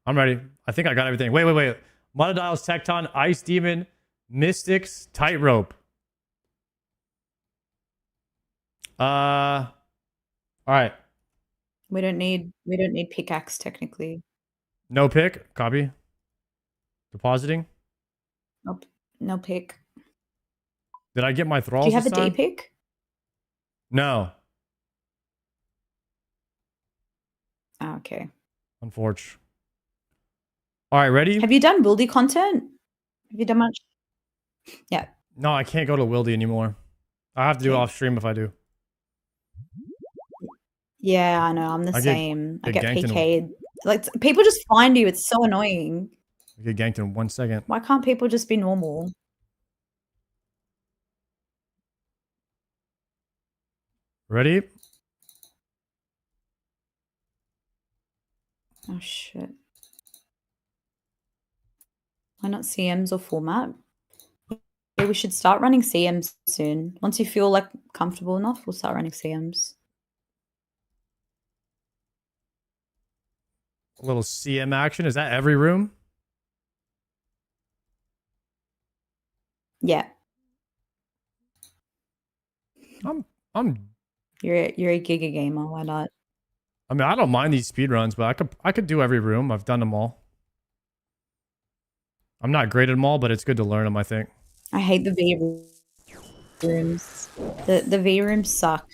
I'm ready. I think I got everything. Wait. Monodials, Tecton, Ice Demon, Mystics, Tightrope. All right. We don't need pickaxe technically. No pick. Copy. Depositing. Nope. No pick. Did I get my thralls? Do you have a this D time? pick? No. Oh, okay. Unfortunate. All right, ready? Have you done Wildy content? Have you done much? Yeah. No, I can't go to Wildy anymore. I have to do it off stream if I do. Yeah, I know. I'm the same. I get ganked PK'd. Like, people just find you. It's so annoying. I get ganked in 1 second. Why can't people just be normal? Ready? Oh, shit. Why not CMs or format? Yeah, we should start running CMs soon. Once you feel like comfortable enough, we'll start running CMs. A little CM action. Is that every room? Yeah. You're a giga gamer. Why not? I mean, I don't mind these speed runs, but I could do every room. I've done them all. I'm not great at them all, but it's good to learn them, I think. I hate the V rooms. The V rooms suck.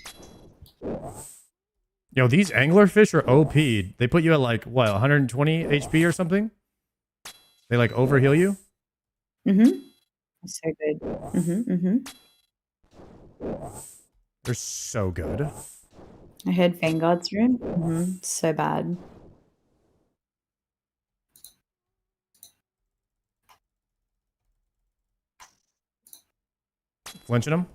Yo, these anglerfish are OP. They put you at like, what, 120 HP or something? They like overheal you? Mm-hmm. So good. Mm-hmm. They're so good. I heard Vanguard's room. Mm-hmm. So bad. Flinching them?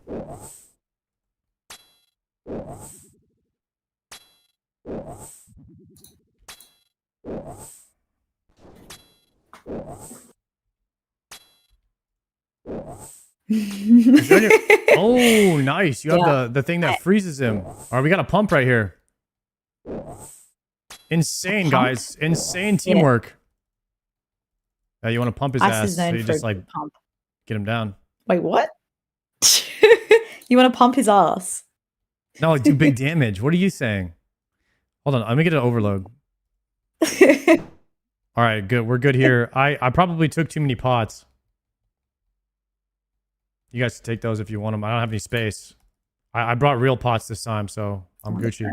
Oh, nice. You have the thing that freezes him. All right, we got a pump right here. Insane, guys. Insane teamwork. Yeah, you want to pump his ass, so you just like pump. Get him down. Wait, what? You want to pump his ass? No, do big damage. What are you saying? Hold on, let me get an overload. All right, good. We're good here. I probably took too many pots. You guys can take those if you want them. I don't have any space. I brought real pots this time, so I'm Gucci.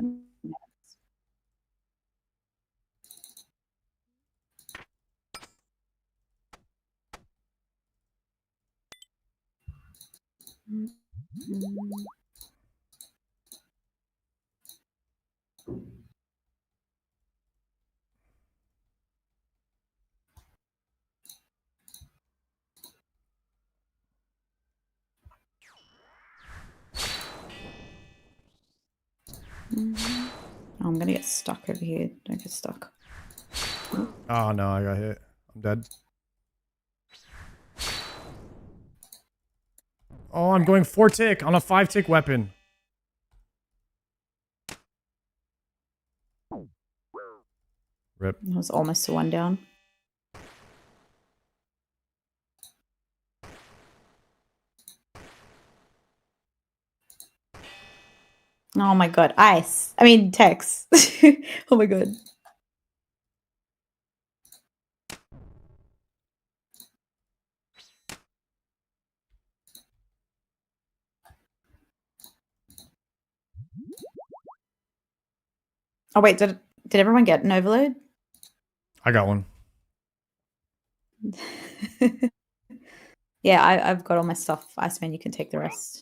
I'm gonna get stuck over here. Don't get stuck. Oh no, I got hit. I'm dead. Oh, I'm going 4 tick on a 5 tick weapon. Rip. I was almost to 1 down. Oh my god, ice. I mean, Tex. Oh my god. Oh wait, did everyone get an overload? I got one. Yeah, I've got all my stuff. Iceman, you can take the rest.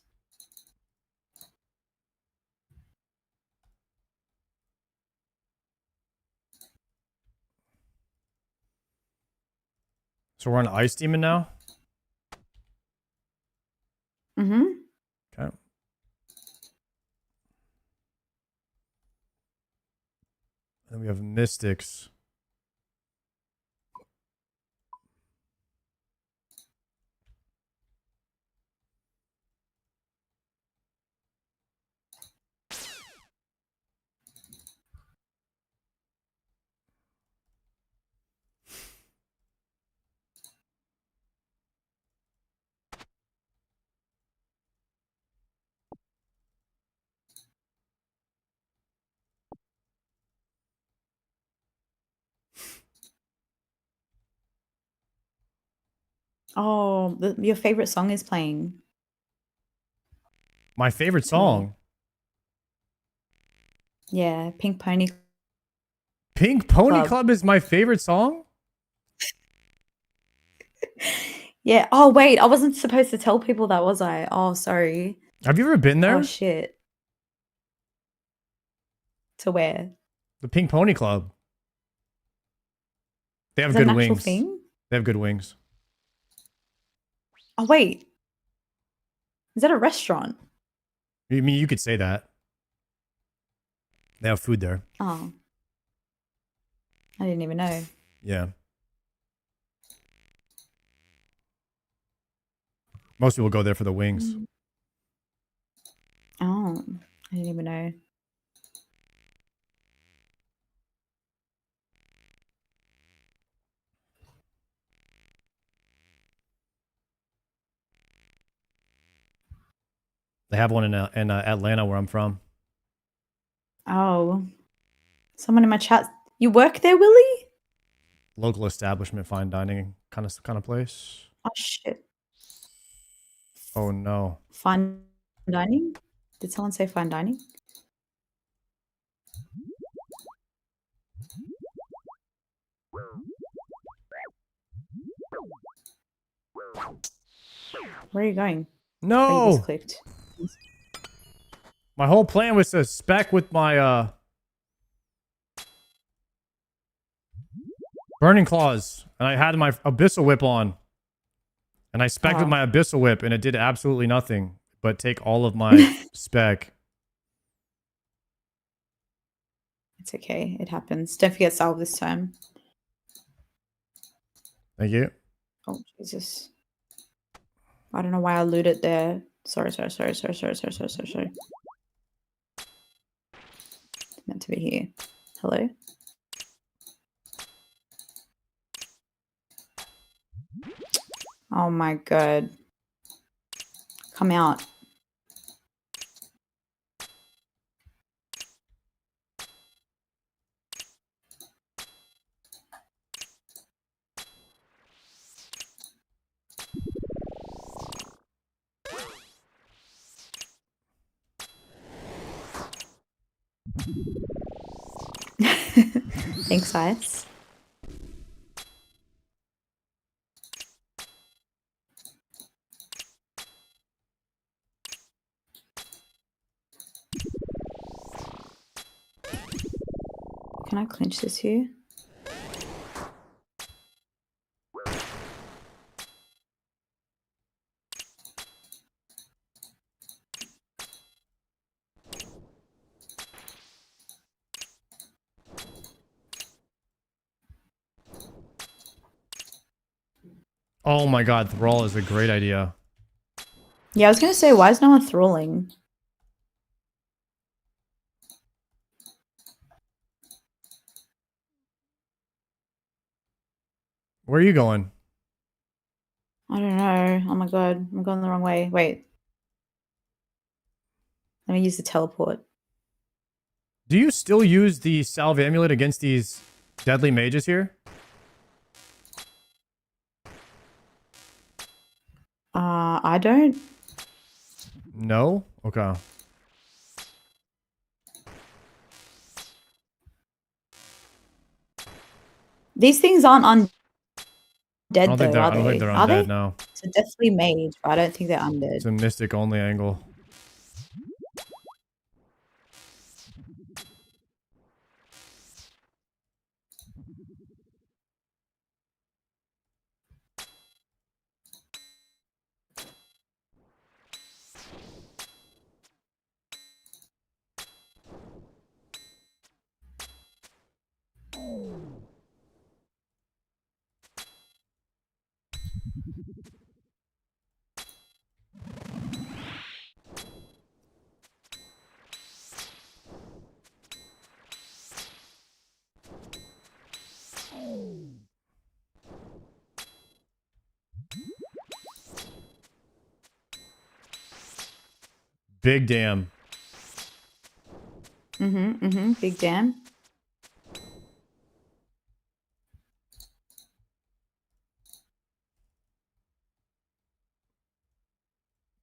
So we're on Ice Demon now? Mm-hmm. Okay. Then we have Mystics. Oh, your favorite song is playing. My favorite song? Yeah, Pink Pony. Pink Pony Club is my favorite song? Yeah. Oh, wait. I wasn't supposed to tell people that, was I? Oh, sorry. Have you ever been there? Oh, shit. To where? The Pink Pony Club. They have Is that good an actual wings. thing? They have good wings. Oh, wait. Is that a restaurant? I mean, you could say that. They have food there. Oh. I didn't even know. Yeah. Most people go there for the wings. Oh, I didn't even know. They have one in Atlanta where I'm from. Oh. Someone in my chat. You work there, Willie? Local establishment, fine dining kind of place. Oh, shit. Oh no. Fine dining? Did someone say fine dining? Where are you going? No. Oh, you just clicked. My whole plan was to spec with my Burning Claws, and I had my Abyssal Whip on. And I spec'd with my Abyssal Whip, and it did absolutely nothing but take all of my spec. It's okay. It happens. Don't forget salve this time. Thank you. Oh, Jesus. I don't know why I looted there. Sorry. It's meant to be here. Hello? Oh my god. Come out. Thanks, Ice. Can I clinch this here? Oh my god, Thrall is a great idea. Yeah, I was gonna say, why is no one thralling? Where are you going? I don't know. Oh my god, I'm going the wrong way. Wait. Let me use the teleport. Do you still use the salve amulet against these deadly mages here? I don't. No? Okay. These things aren't I undead don't think though, they're, are I don't think they? they're Are undead, they? no. So definitely mage, but I don't think they're undead. It's a mystic only angle. Big damn. Big damn.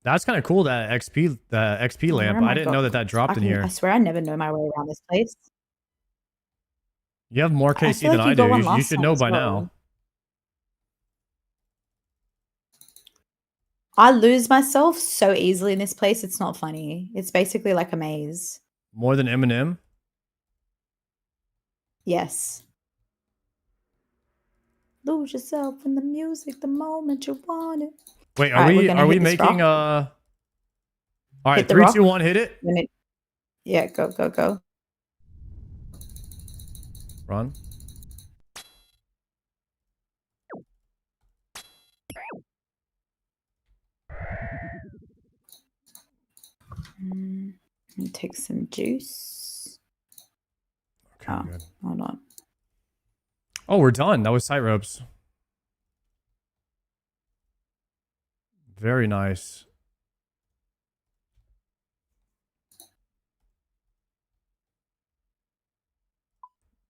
That's kind of cool, that XP Where lamp. am I didn't know that dropped in here. I swear I never know my way around this place. You have more I KC feel than like you I got do. one You last should time know as by well. now. I lose myself so easily in this place, it's not funny. It's basically like a maze. More than Eminem? Yes. Lose yourself in the music the moment you want it. Wait, All right, we're gonna are we hit this making rock. all right, Hit the 3, rock. 2, 1, hit it. Yeah, go, go, go. Run. Take some juice. Okay, good. Hold on. Oh, we're done. That was tight ropes. Very nice.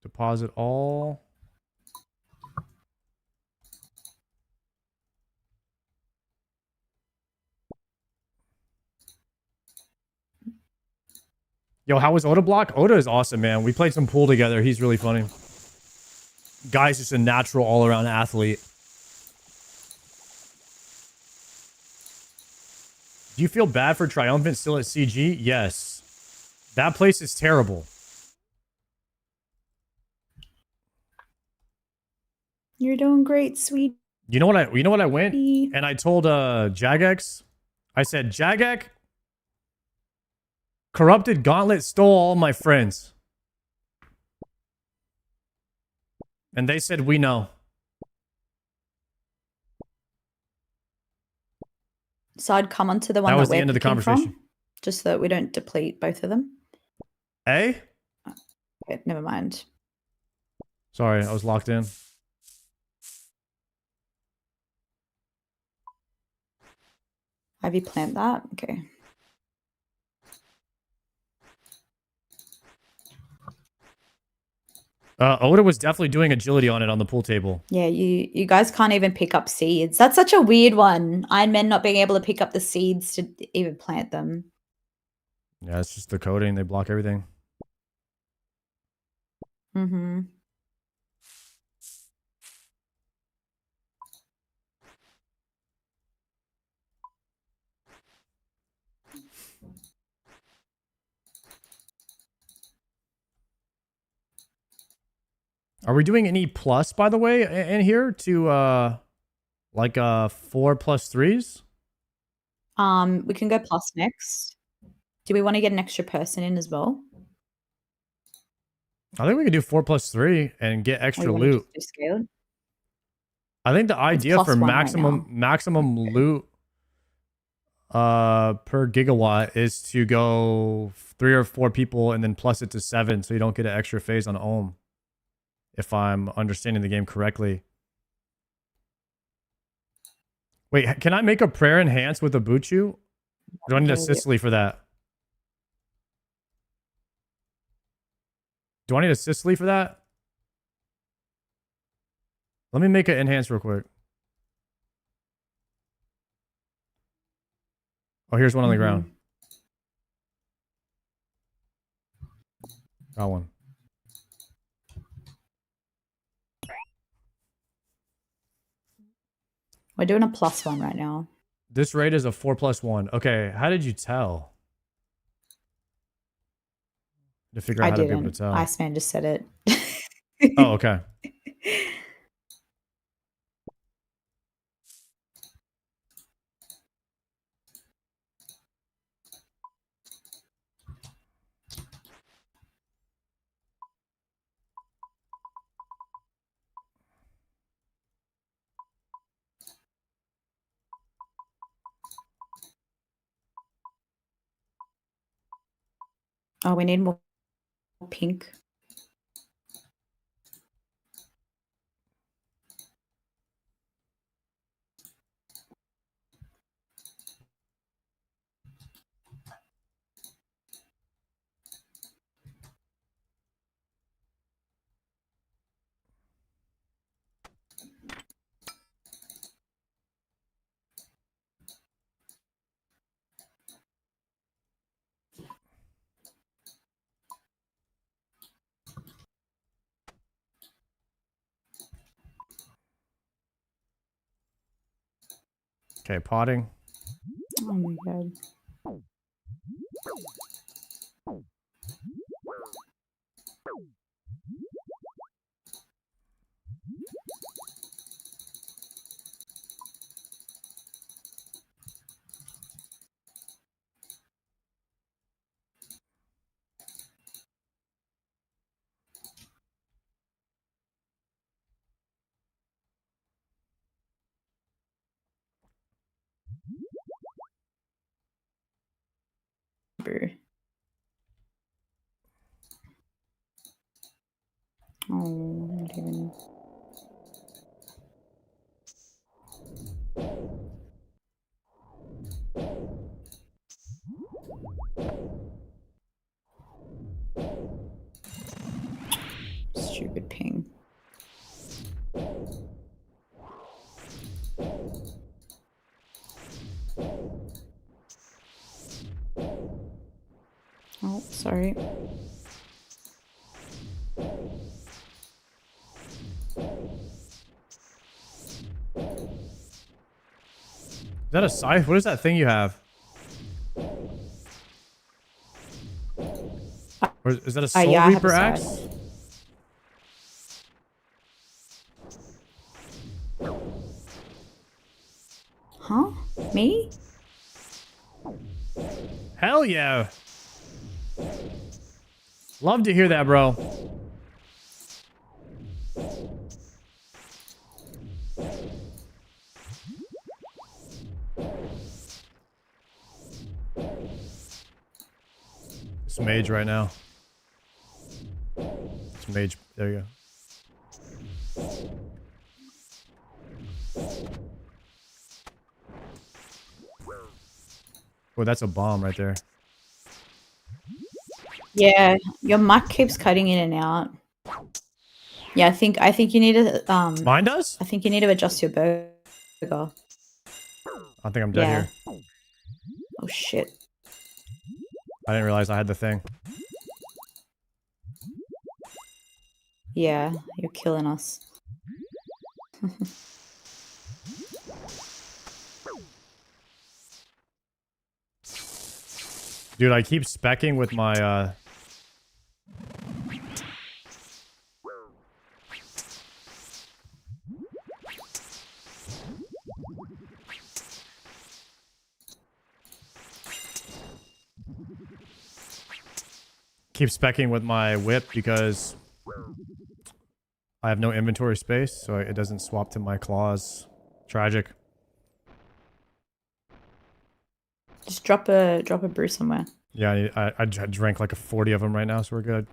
Deposit all. Yo, how was Oda block? Oda is awesome, man. We played some pool together. He's really funny. Guy's just a natural all-around athlete. Do you feel bad for Triumphant still at CG? Yes. That place is terrible. You're doing great, sweet. You know what I went? And I told Jagex, I said, Jagex, Corrupted Gauntlet stole all my friends. And they said, we know. So I'd come onto the one That was that the we're end of the picking conversation. from, just so that we don't deplete both of them. Eh? Okay, never mind. Sorry, I was locked in. Have you planned that? Okay. Oda was definitely doing agility on it on the pool table. Yeah, you guys can't even pick up seeds. That's such a weird one. Iron Men not being able to pick up the seeds to even plant them. Yeah, it's just the coding. They block everything. Mm-hmm. Are we doing any plus, by the way, in here to like 4+3s? We can go plus next. Do we want to get an extra person in as well? I think we could do 4+3 and get extra Or you wanna loot. just do scaled? I think the idea plus for one right now. maximum loot per gigawatt is to go 3 or 4 people and then plus it to 7 so you don't get an extra phase on ohm. If I'm understanding the game correctly. Wait, can I make a prayer enhance with a Buchu? Or do I need a Sicily for that? Do I need a Sicily for that? Let me make it enhance real quick. Oh, here's one on the ground. Got one. We're doing a +1 right now. This raid is a 4+1. Okay, how did you tell? To figure out how to be able to tell. Iceman just said it. Oh, okay. Oh, we need more pink. Okay, potting. Oh my god. Oh, not even. Stupid ping. Oh, sorry. Is that a scythe? What is that thing you have? Or is that a Soul yeah, Reaper axe? Huh? Me? Hell yeah. Love to hear that, bro. It's mage right now. It's mage. There you go. Oh, that's a bomb right there. Yeah, your mic keeps cutting in and out. Yeah, I think you need to Mine does? I think you need to adjust your burger. I think I'm dead here. Oh shit. I didn't realize I had the thing. Yeah, you're killing us. Dude, I keep specking with my keep specking with my whip because I have no inventory space, so it doesn't swap to my claws. Tragic. Just drop a brew somewhere. Yeah, I drank like a 40 of them right now, so we're good.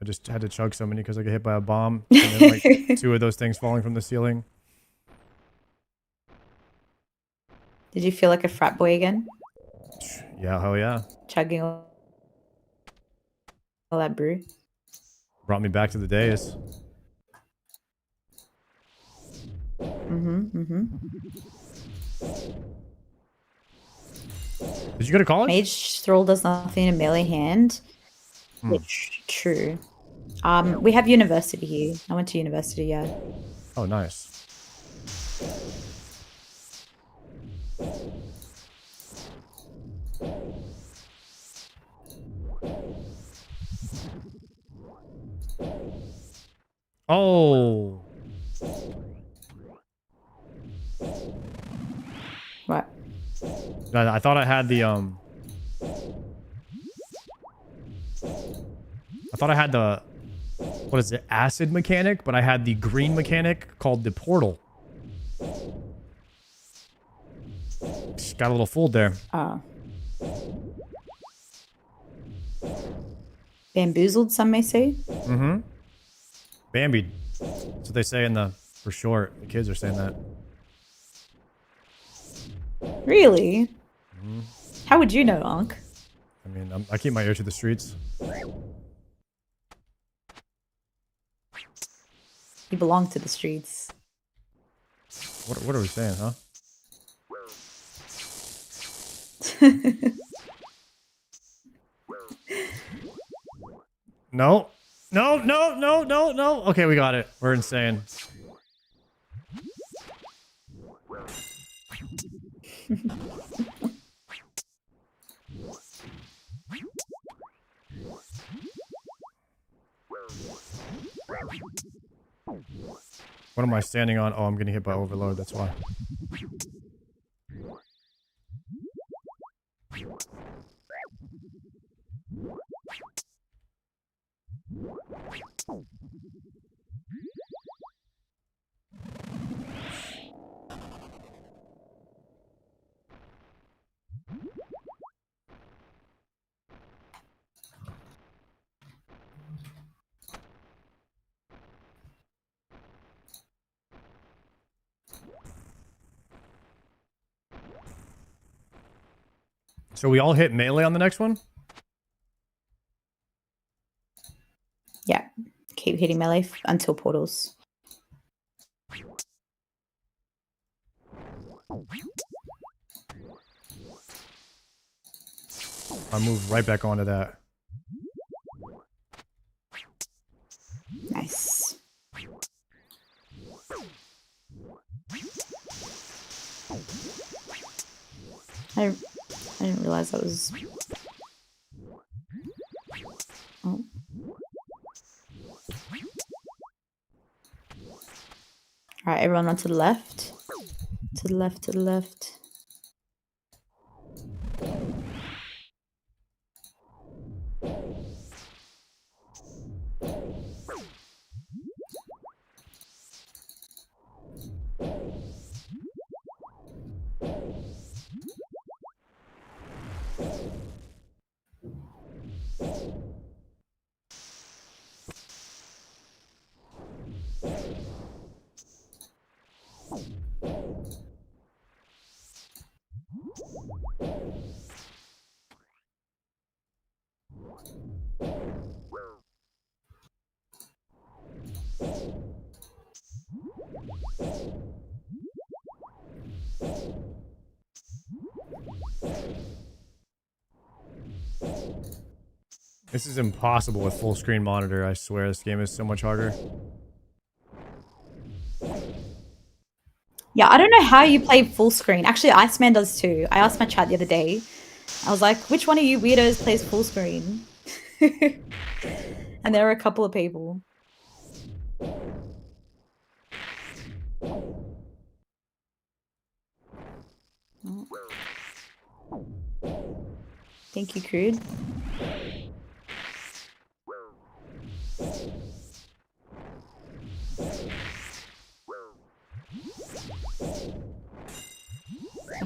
I just had to chug so many because I got hit by a bomb. And then like 2 of those things falling from the ceiling. Did you feel like a frat boy again? Yeah, hell yeah. Chugging all that brew. Brought me back to the days. Did you go to college? Mage Thrall does nothing in a melee hand. Yeah, true. We have university here. I went to university, yeah. Oh, nice. Oh. What? I thought I had the I thought I had the, what is it, acid mechanic, but I had the green mechanic called the portal. Just got a little fooled there. Oh. Bamboozled, some may say. Mm-hmm. Bambied. That's what they say in the, for short. The kids are saying that. Really? How would you know, Unc? I mean, I keep my ear to the streets. You belong to the streets. What are we saying, huh? No. No, no, no, no, no. Okay, we got it. We're insane. What am I standing on? Oh, I'm getting hit by overload. That's why. So we all hit melee on the next one? Yeah. Keep hitting melee until portals. I move right back onto that. Nice. I didn't realize that was... Oh. Alright, everyone on to the left. To the left, to the left. This is impossible with full screen monitor. I swear this game is so much harder. Yeah, I don't know how you play full screen. Actually, Iceman does too. I asked my chat the other day. I was like, which one of you weirdos plays full screen? And there were a couple of people. Oh. Thank you, Crude.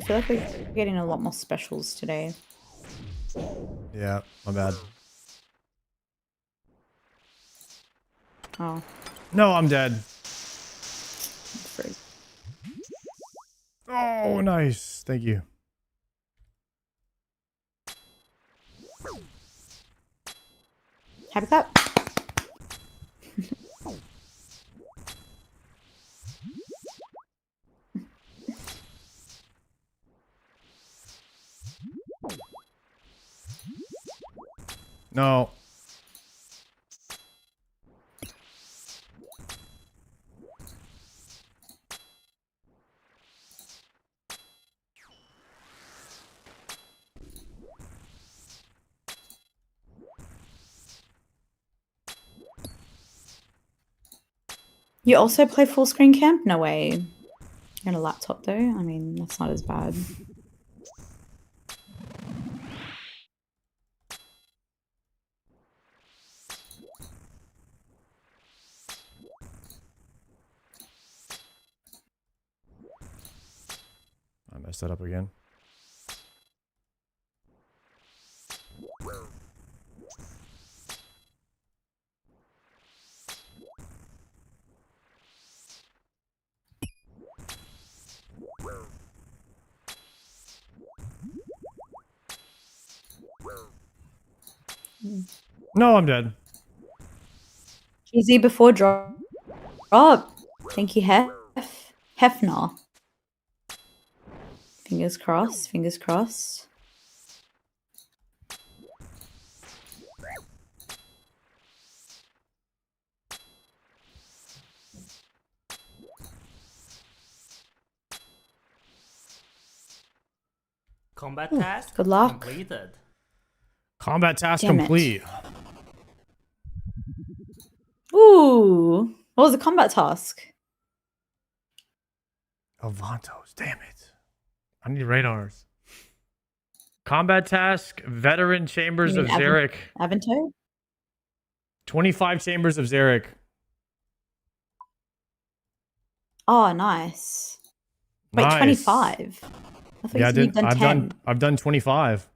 feel like we're getting a lot more specials today. Yeah, my bad. Oh. No, I'm dead. Oh, nice. Thank you. Happy that? No. You also play full screen camp? No way. You're on a laptop though? I mean, that's not as bad. I messed that up again. No, I'm dead. Easy before drop. Oh, thank you, Hefner. Fingers crossed, fingers crossed. Combat Ooh, task good luck. completed. Combat task Damn it. complete. Ooh, what was the combat task? Avantos, damn it. I need radars. Combat task, veteran chambers You of mean Zarek. Avento? 25 chambers of Zarek. Oh, nice. Wait, Nice. 25? I thought Yeah, you said you've done 10. I've done 25.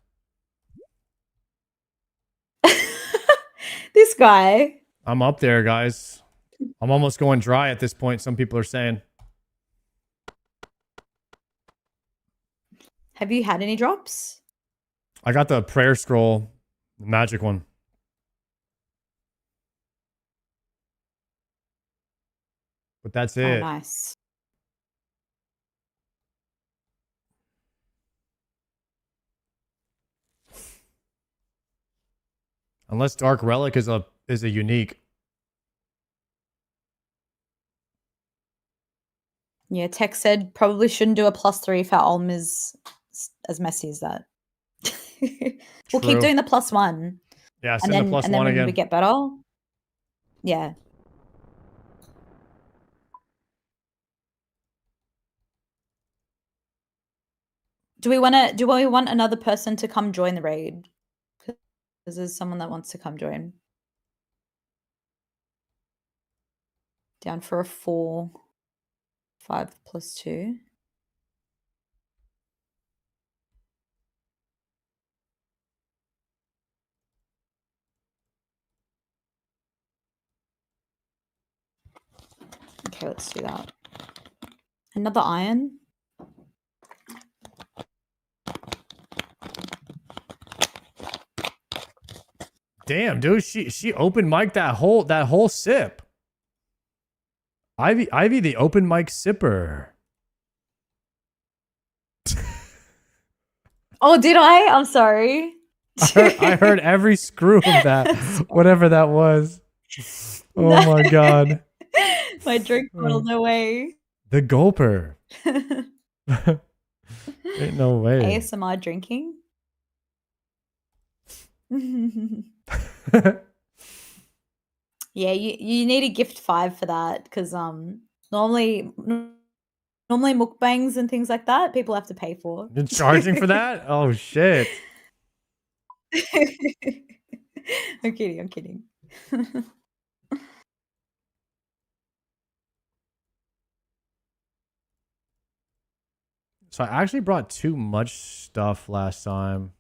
This guy. I'm up there, guys. I'm almost going dry at this point, some people are saying. Have you had any drops? I got the prayer scroll, the magic one. But that's it. Oh, nice. Unless Dark Relic is a unique. Yeah, Tech said probably shouldn't do a +3 if our Ulm is as messy as that. We'll keep True. doing the +1. Yeah, And send then, the plus and then one when again. we get better. Yeah. Do we want another person to come join the raid? Because there's someone that wants to come join. Down for a 4, 5 + 2. Okay, let's do that. Another iron. Damn, dude, she open mic'd that whole sip. Ivy the open mic sipper. Oh, did I? I'm sorry. I heard every screw of that, whatever that was. Oh my god. My drink bottle's away. The gulper. Ain't no way. ASMR drinking. Yeah, you need a gift 5 for that because normally mukbangs and things like that people have to pay for. You're charging for that? Oh shit. I'm kidding. So I actually brought too much stuff last time.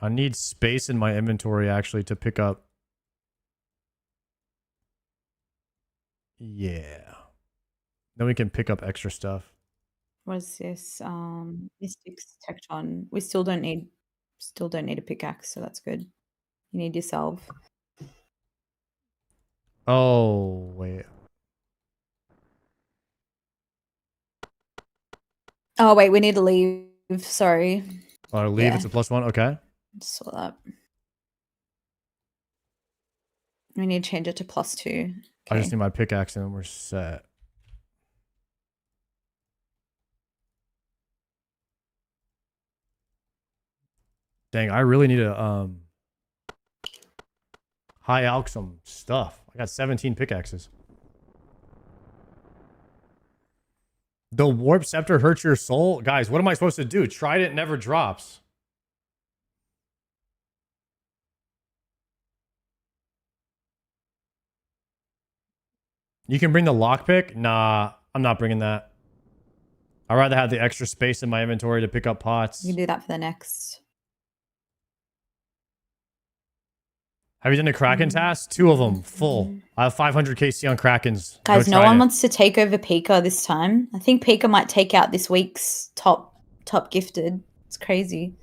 I need space in my inventory actually to pick up. Yeah. Then we can pick up extra stuff. What is this? Mystics Tecton. We still don't need a pickaxe, so that's good. You need your salve. Oh, wait. Oh wait, we need to leave. Sorry. Oh, leave, it's a +1, okay. Saw that. We need to change it to +2. I just need my pickaxe and we're set. Dang, I really need to high alch some stuff. I got 17 pickaxes. The warp scepter hurts your soul? Guys, what am I supposed to do? Trident never drops. You can bring the lockpick? Nah, I'm not bringing that. I'd rather have the extra space in my inventory to pick up pots. You can do that for the next. Have you done the Kraken task? 2 of them, full. I have 500 KC on Krakens. Guys, no one wants to take over Pika this time. I think Pika might take out this week's top gifted. It's crazy.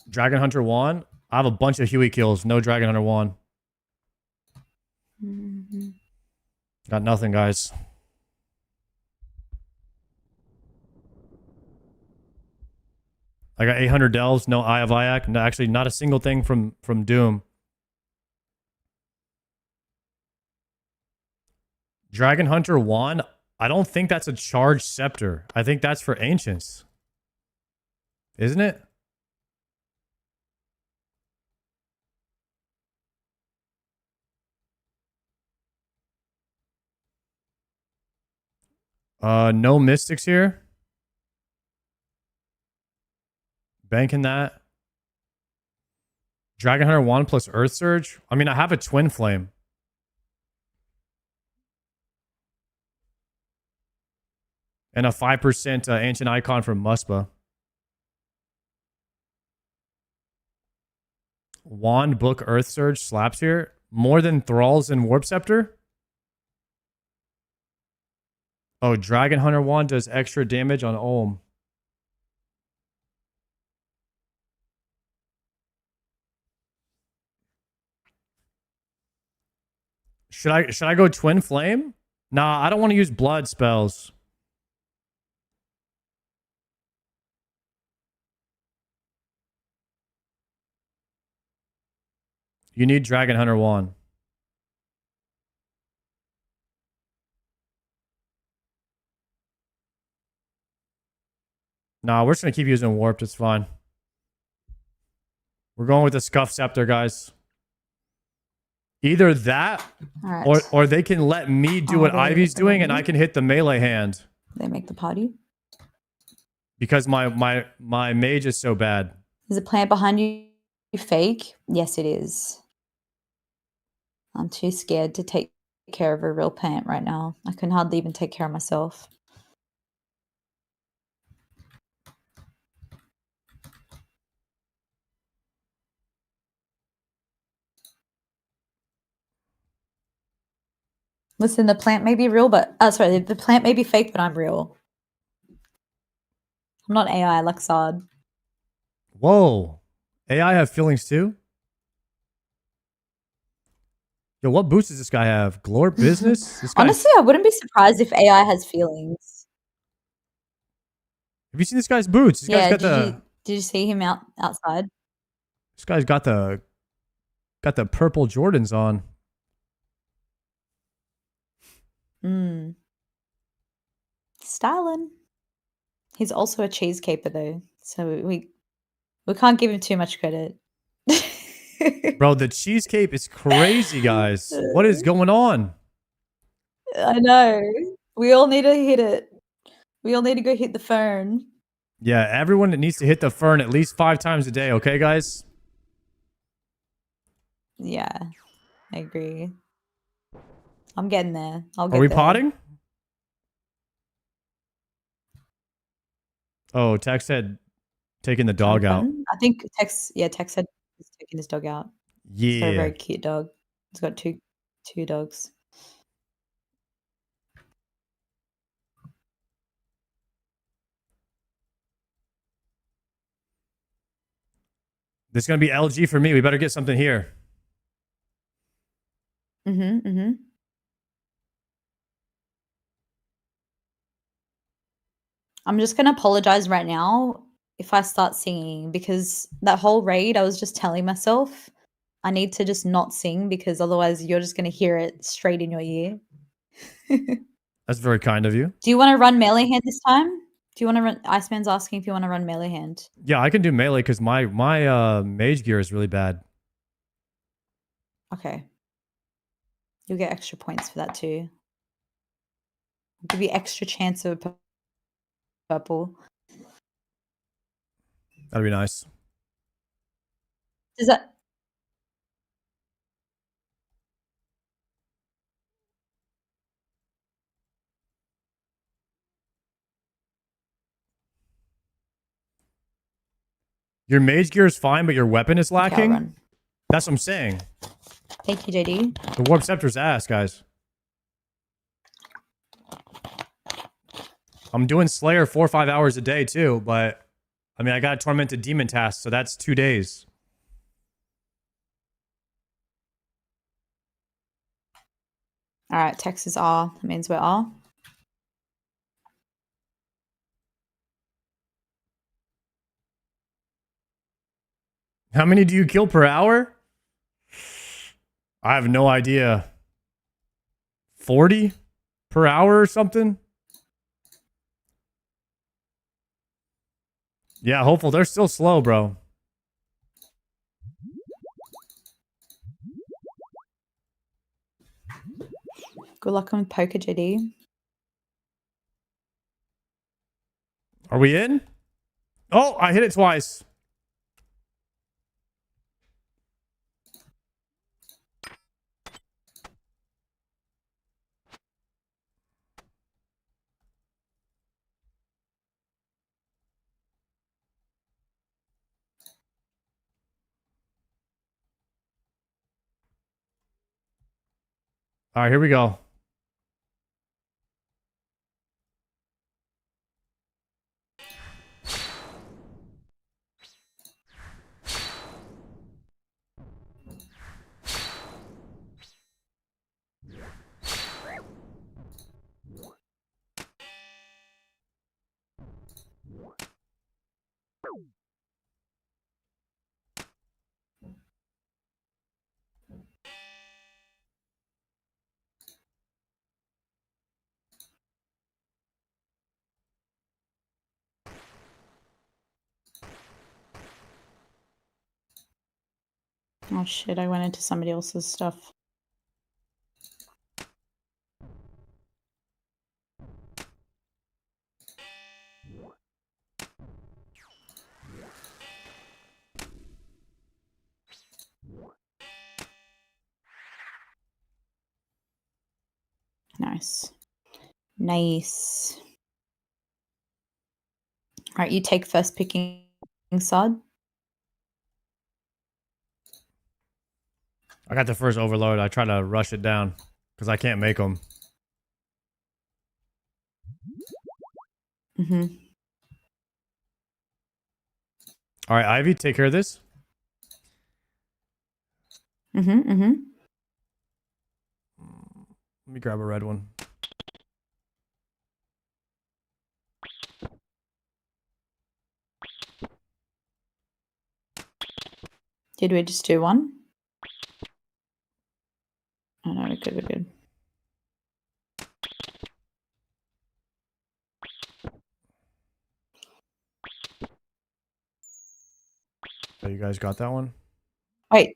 Dragon Hunter wand? I have a bunch of Huey kills. No Dragon Hunter wand. Got nothing, guys. I got 800 delves, no Eye of Iac. No, actually, not a single thing from Doom. Dragon Hunter wand? I don't think that's a charged scepter. I think that's for ancients. Isn't it? No mystics here. Banking that. Dragon Hunter wand plus Earth Surge. I mean, I have a Twin Flame. And a 5% ancient icon from Muspa. Wand, book, Earth Surge slaps here. More than Thralls and Warp Scepter. Oh, Dragon Hunter wand does extra damage on Olm. Should I go Twin Flame? Nah, I don't want to use blood spells. You need Dragon Hunter wand. Nah, we're just gonna keep using warped. It's fine. We're going with the Scuff Scepter, guys. Either that, or they can let me do what Ivy's doing, and I can hit the melee hand. They make the party. Because my mage is so bad. Is the plant behind you fake? Yes, it is. I'm too scared to take care of a real plant right now. I can hardly even take care of myself. Listen, the plant may be real, but sorry, the plant may be fake, but I'm real. I'm not AI like Sod. Whoa. AI have feelings too? Yo, what boots does this guy have? Glorp business? This Honestly, I wouldn't be surprised if AI has feelings. Have you seen this guy's boots? This guy's got did you see him outside? This guy's got the purple Jordans on. Styling. He's also a cheese caper though, so we can't give him too much credit. Bro, the cheese cape is crazy, guys. What is going on? I know. We all need to hit it. We all need to go hit the fern. Yeah, everyone needs to hit the fern at least 5 times a day, okay, guys? Yeah, I agree. I'm getting there. I'll get Are we there. potting? Oh, Tex said taking the dog out. I think Tex said he's taking his dog out. He's got a Yeah. very cute dog. He's got two dogs. This is gonna be LG for me. We better get something here. I'm just gonna apologize right now if I start singing because that whole raid I was just telling myself I need to just not sing because otherwise you're just gonna hear it straight in your ear. That's very kind of you. Do you want to run melee hand this time? Do you want to run? Iceman's asking if you want to run melee hand. Yeah, I can do melee because my mage gear is really bad. Okay. You'll get extra points for that too. I'll give you extra chance of purple. That'd be nice. Does that? Your mage gear is fine, but your weapon is Okay, I'll lacking? run. That's what I'm saying. Thank you, JD. The Warp Scepter's ass, guys. I'm doing Slayer 4 or 5 hours a day too, but I mean, I got a Tormented Demon task, so that's 2 days. All right, text is R. That means we're R. How many do you kill per hour? I have no idea. 40 per hour or something? Yeah, hopeful. They're still slow, bro. Good luck on poker, JD. Are we in? Oh, I hit it twice. All right, here we go. Oh shit, I went into somebody else's stuff. Nice. Nice. All right, you take first picking sod. I got the first overload. I try to rush it down because I can't make them. All right, Ivy, take care of this. Let me grab a red one. Did we just do one? Oh no, we're good, we're good. So you guys got that one? Wait.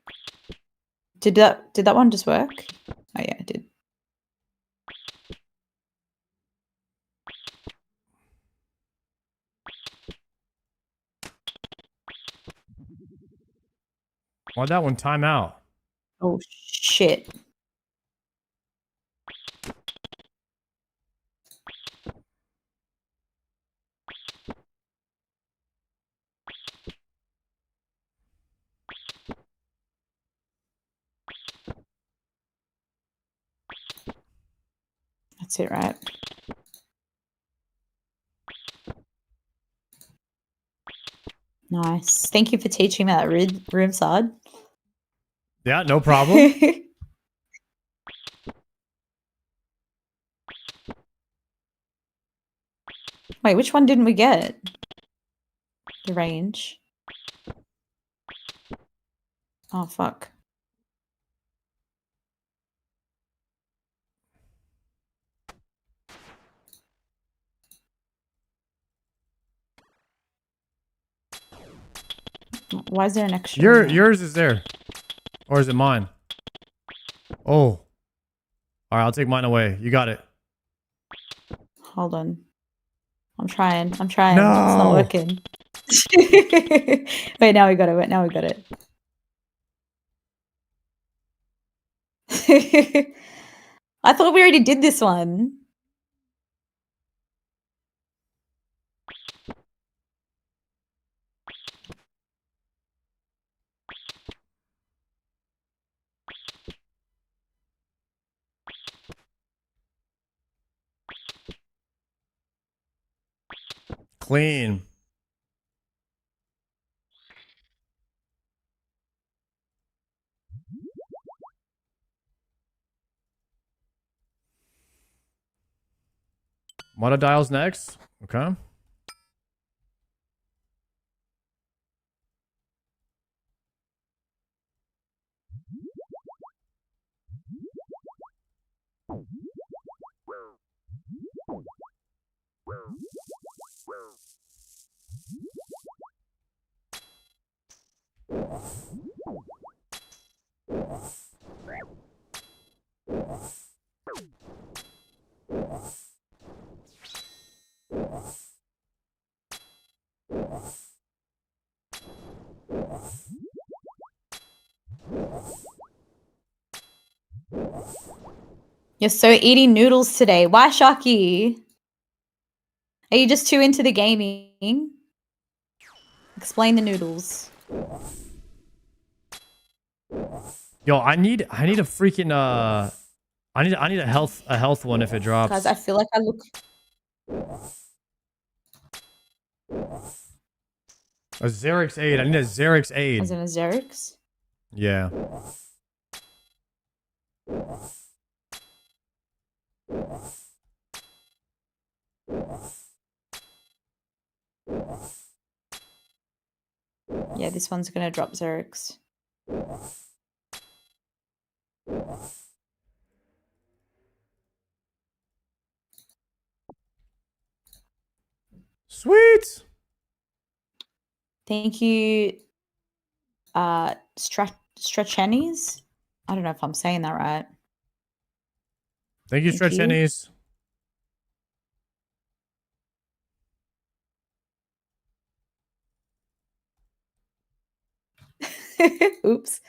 Did that one just work? Oh yeah, it did. Why'd that one time out? Oh shit. That's it, right? Nice. Thank you for teaching me that room side. Yeah, no problem. Wait, which one didn't we get? The range. Oh, fuck. Why is there an extra? Yours is there. Or is it mine? Oh. All right, I'll take mine away. You got it. Hold on. I'm trying. I'm trying. No. It's not working. Wait, now we got it. Wait, now we got it. I thought we already did this one. Clean. Monodial's next. Okay. You're so eating noodles today. Why, Shocky? Are you just too into the gaming? Explain the noodles. Yo, I need a freaking I need a health one if it drops. Guys, I feel like I look. A Xerix aid. I need a Xerix aid. As in a Xerix? Yeah. Yeah, this one's gonna drop Xerix. Sweet. Thank you, Strachenis. I don't know if I'm saying that right. Thank you, Thank you. Strachenis. Oops.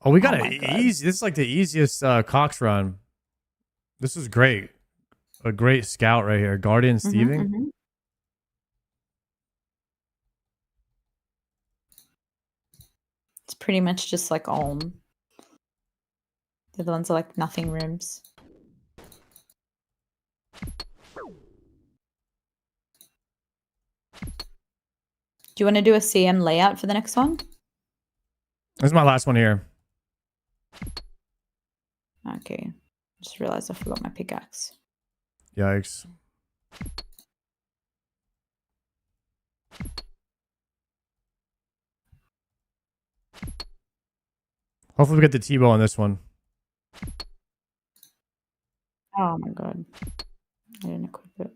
Oh, we got Oh it my God. easy. This is like the easiest Cox run. This is great. A great scout right here. Guardian thieving. It's pretty much just like Ulm. The other ones are like nothing rooms. Do you want to do a CM layout for the next one? This is my last one here. Okay. Just realized I forgot my pickaxe. Yikes. Hopefully we get the Tbow on this one. Oh my God. I didn't equip it.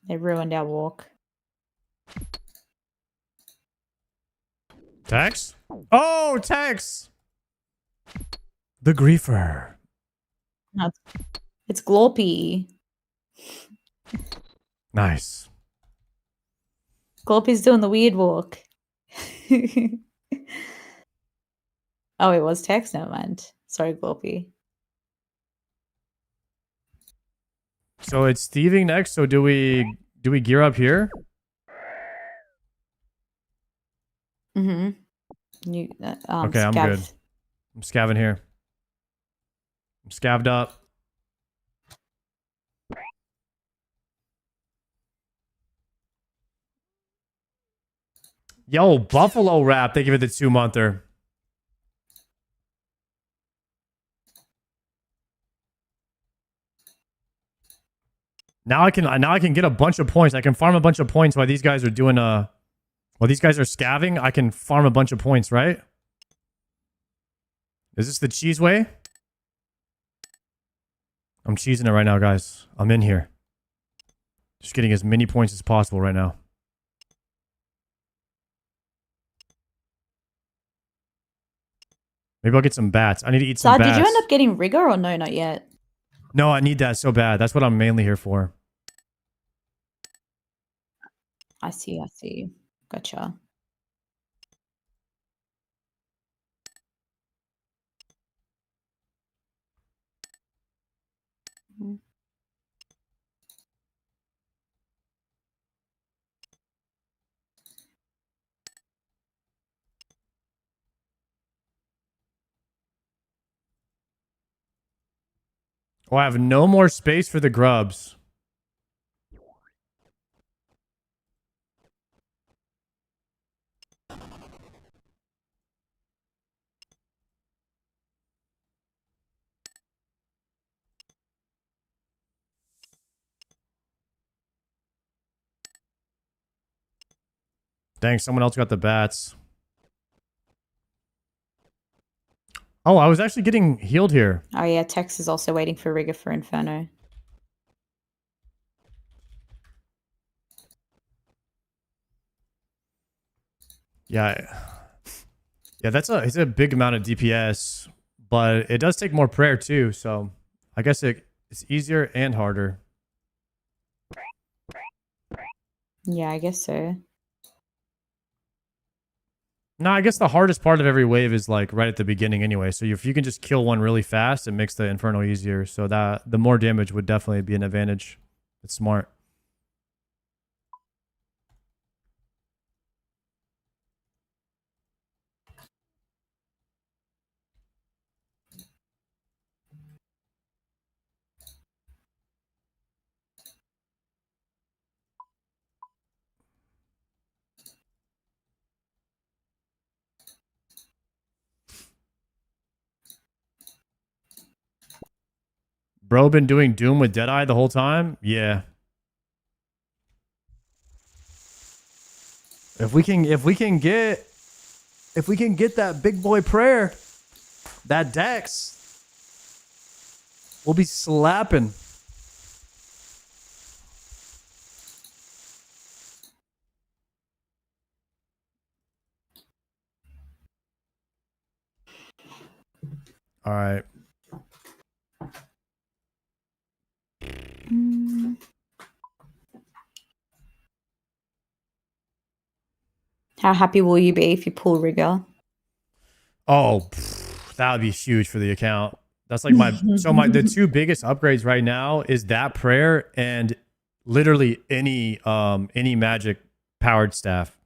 They ruined our walk. Tex? Oh, Tex! The Griefer. No, it's Glorpy. Nice. Glorpy's doing the weird walk. Oh, it was text? Never mind. Sorry, Glorpy. So it's thieving next. So do we gear up here? Mm-hmm. You Okay, I'm scav. good. I'm scavving here. I'm scavved up. Yo, Buffalo Wrap. They give it the 2-monther. Now I can get a bunch of points. I can farm a bunch of points while these guys are doing while these guys are scavving. I can farm a bunch of points, right? Is this the cheese way? I'm cheesing it right now, guys. I'm in here. Just getting as many points as possible right now. Maybe I'll get some bats. I need to eat some So, bats. did you end up getting rigor or no? Not yet. No, I need that so bad. That's what I'm mainly here for. I see. I see. Gotcha. Mhm. Oh, I have no more space for the grubs. Dang, someone else got the bats. Oh, I was actually getting healed here. Oh yeah, Tex is also waiting for rigor for Inferno. Yeah. Yeah, it's a big amount of DPS, but it does take more prayer too, so I guess it's easier and harder. Yeah, I guess so. No, I guess the hardest part of every wave is like right at the beginning anyway. So if you can just kill one really fast, it makes the Inferno easier. So that the more damage would definitely be an advantage. It's smart. Bro been doing Doom with Deadeye the whole time? Yeah. If we can get that big boy prayer, that Dex, we'll be slapping. All right. How happy will you be if you pull rigor? Oh, that would be huge for the account. That's like the two biggest upgrades right now is that prayer and literally any magic powered staff.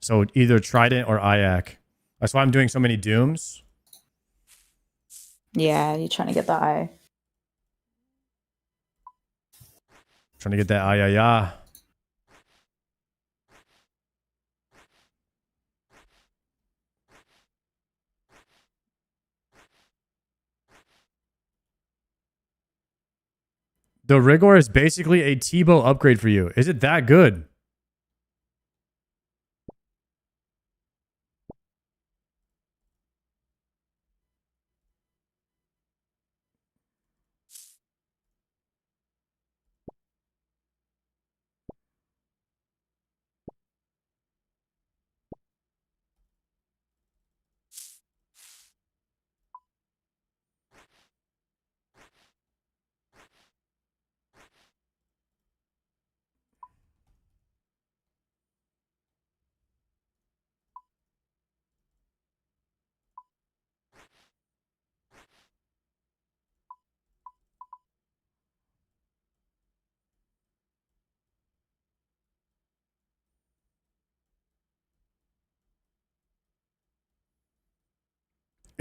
So either Trident or Ayak. That's why I'm doing so many Dooms. Yeah, you're trying to get that eye. Trying to get that Ayaya. The Rigor is basically a Tbow upgrade for you. Is it that good?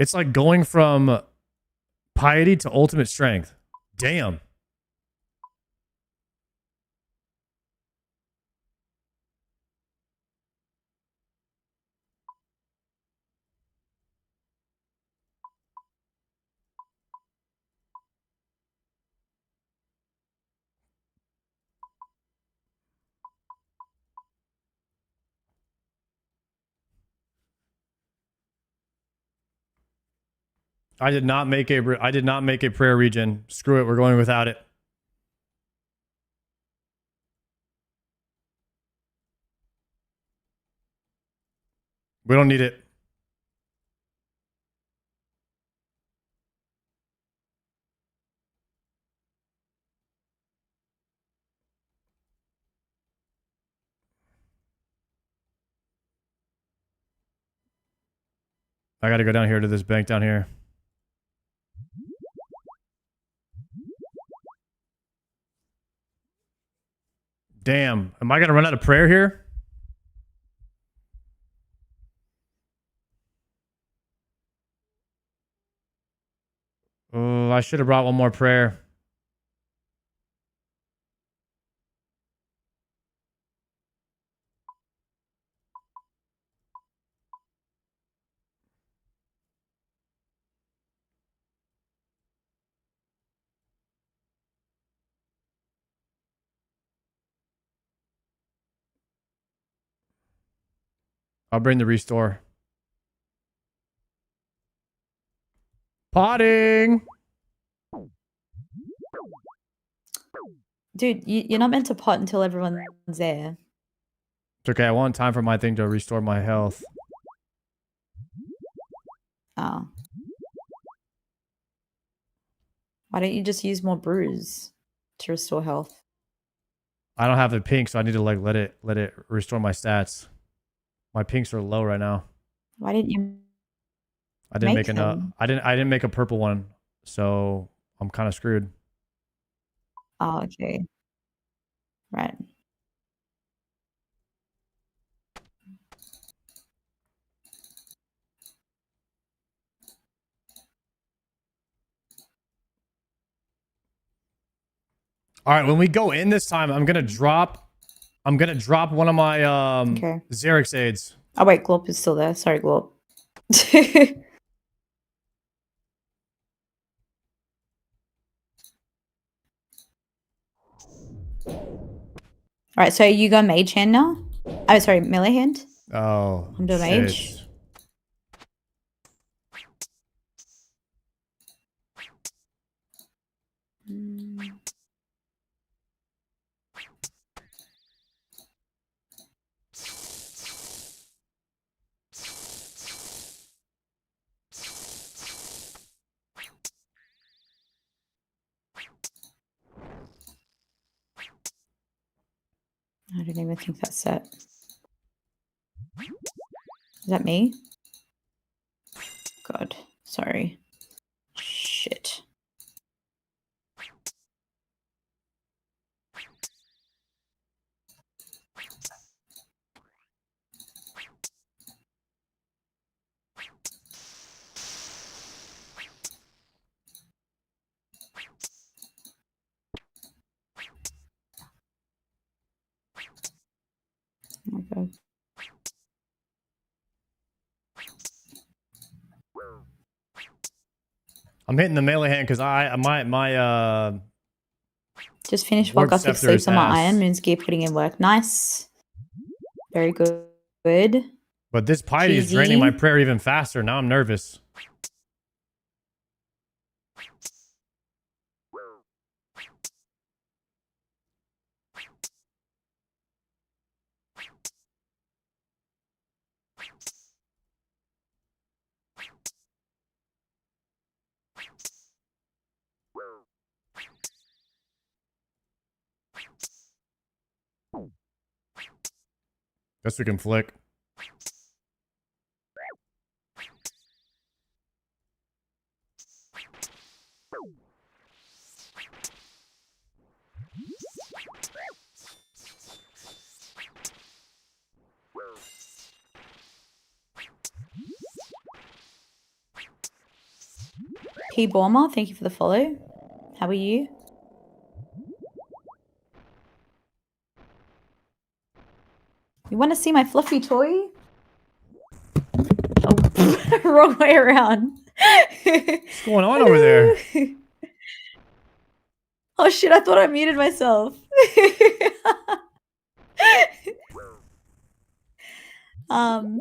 It's like going from piety to ultimate strength. Damn. I did not make a prayer region. Screw it, we're going without it. We don't need it. I gotta go down here to this bank down here. Damn. Am I gonna run out of prayer here? Oh, I should have brought one more prayer. I'll bring the restore. Potting! Dude, you're not meant to pot until everyone's there. It's okay, I want time for my thing to restore my health. Oh. Why don't you just use more brews to restore health? I don't have the pink, so I need to like let it restore my stats. My pinks are low right now. Why didn't you? I didn't make them? enough. I didn't make a purple one, so I'm kind of screwed. Oh, okay. Right. All right, when we go in this time, I'm gonna drop one of my Okay. Xerix aids. Oh wait, Glorp is still there. Sorry, Glorp. Alright, so you go mage hand now? Oh, sorry, melee hand? Oh, I'm doing mage. shit. I don't even think that's set. Is that me? God, sorry. Shit. Okay. I'm hitting the melee hand because my Just finished Warp Volcastic Scepter Sleeps is on my ass. iron. Moonscape putting in work. Nice. Very good. Good. But this piety is draining GG. my prayer even faster. Now I'm nervous. Guess we can flick. P Bomber, thank you for the follow. How are you? You want to see my fluffy toy? Oh, wrong way around. What's going on over there? Oh shit, I thought I muted myself. um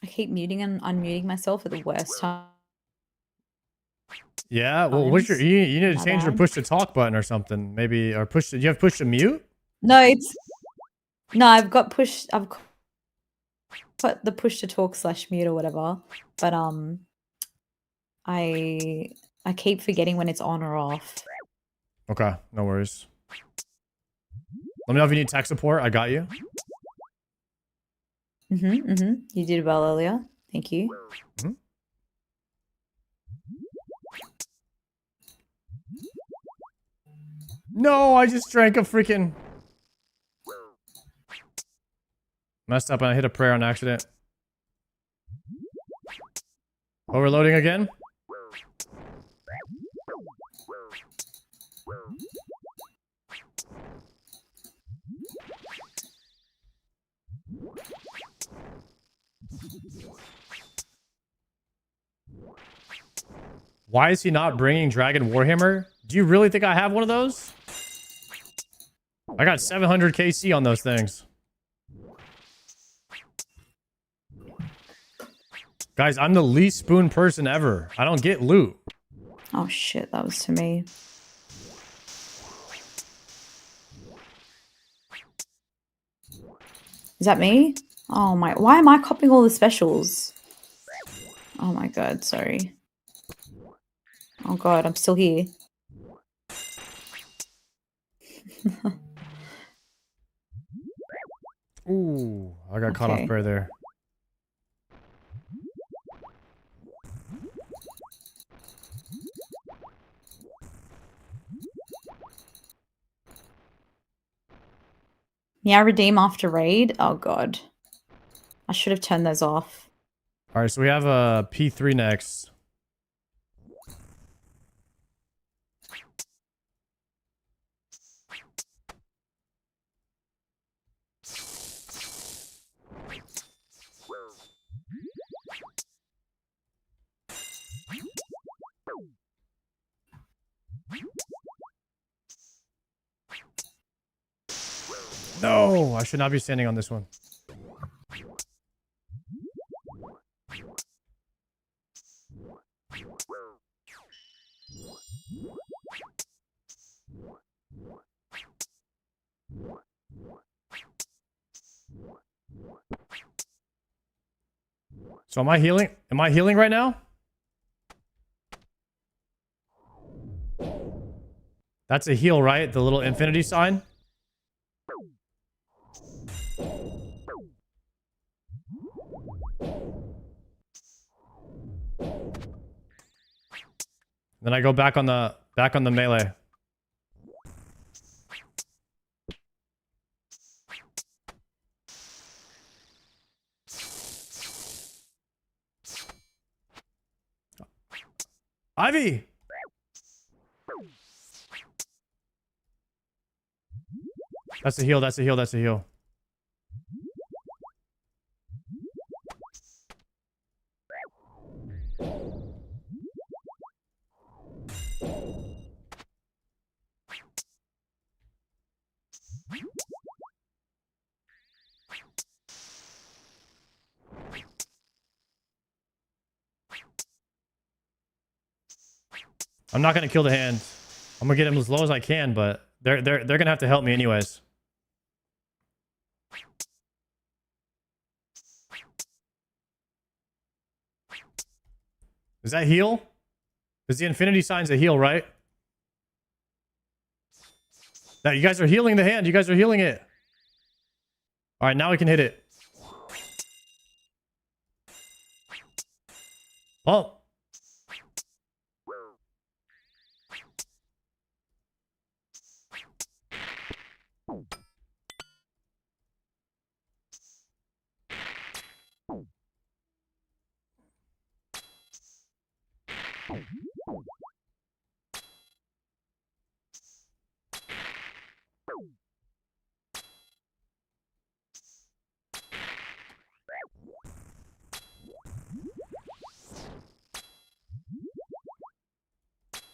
I keep muting and unmuting myself at the worst time. Yeah, well, what's your you need to My change your bad. push to talk button or something, maybe, or push. Do you have push to mute? No, I've got the push to talk / mute or whatever. But I keep forgetting when it's on or off. Okay, no worries. Let me know if you need tech support. I got you. You did well earlier. Thank you. No, I just drank a freaking... Messed up and I hit a prayer on accident. Overloading again? Why is he not bringing Dragon Warhammer? Do you really think I have one of those? I got 700 KC on those things. Guys, I'm the least spoon person ever. I don't get loot. Oh shit, that was to me. Is that me? Oh my, why am I copying all the specials? Oh my god, sorry. Oh god, I'm still here. Ooh, I got caught off guard there. Yeah, redeem after raid. Oh god. I should have turned those off. Alright, so we have a P3 next. No, I should not be standing on this one. So am I healing? Am I healing right now? That's a heal, right? The little infinity sign? Then I go back on the melee. Ivy! That's a heal, that's a heal, that's a heal. I'm not gonna kill the hand. I'm gonna get him as low as I can, but they're gonna have to help me anyways. Is that heal? Because the infinity sign's a heal, right? Now you guys are healing the hand. You guys are healing it. All right, now we can hit it. Oh.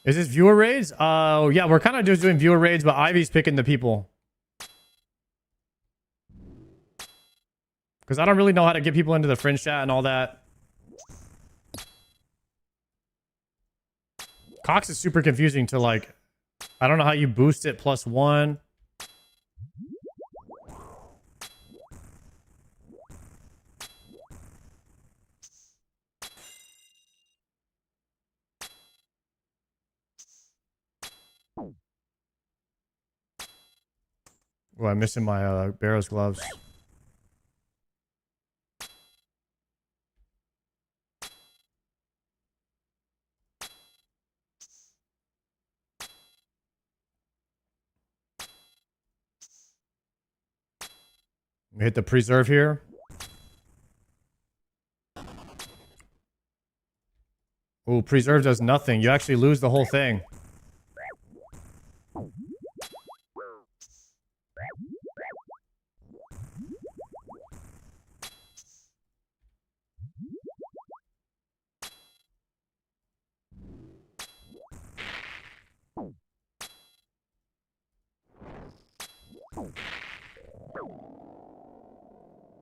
Is this viewer raids? Yeah, we're kind of just doing viewer raids, but Ivy's picking the people. Because I don't really know how to get people into the fringe chat and all that. Cox is super confusing to like... I don't know how you boost it +1. Oh, I'm missing my Barrow's gloves. Hit the preserve here. Oh, preserve does nothing. You actually lose the whole thing.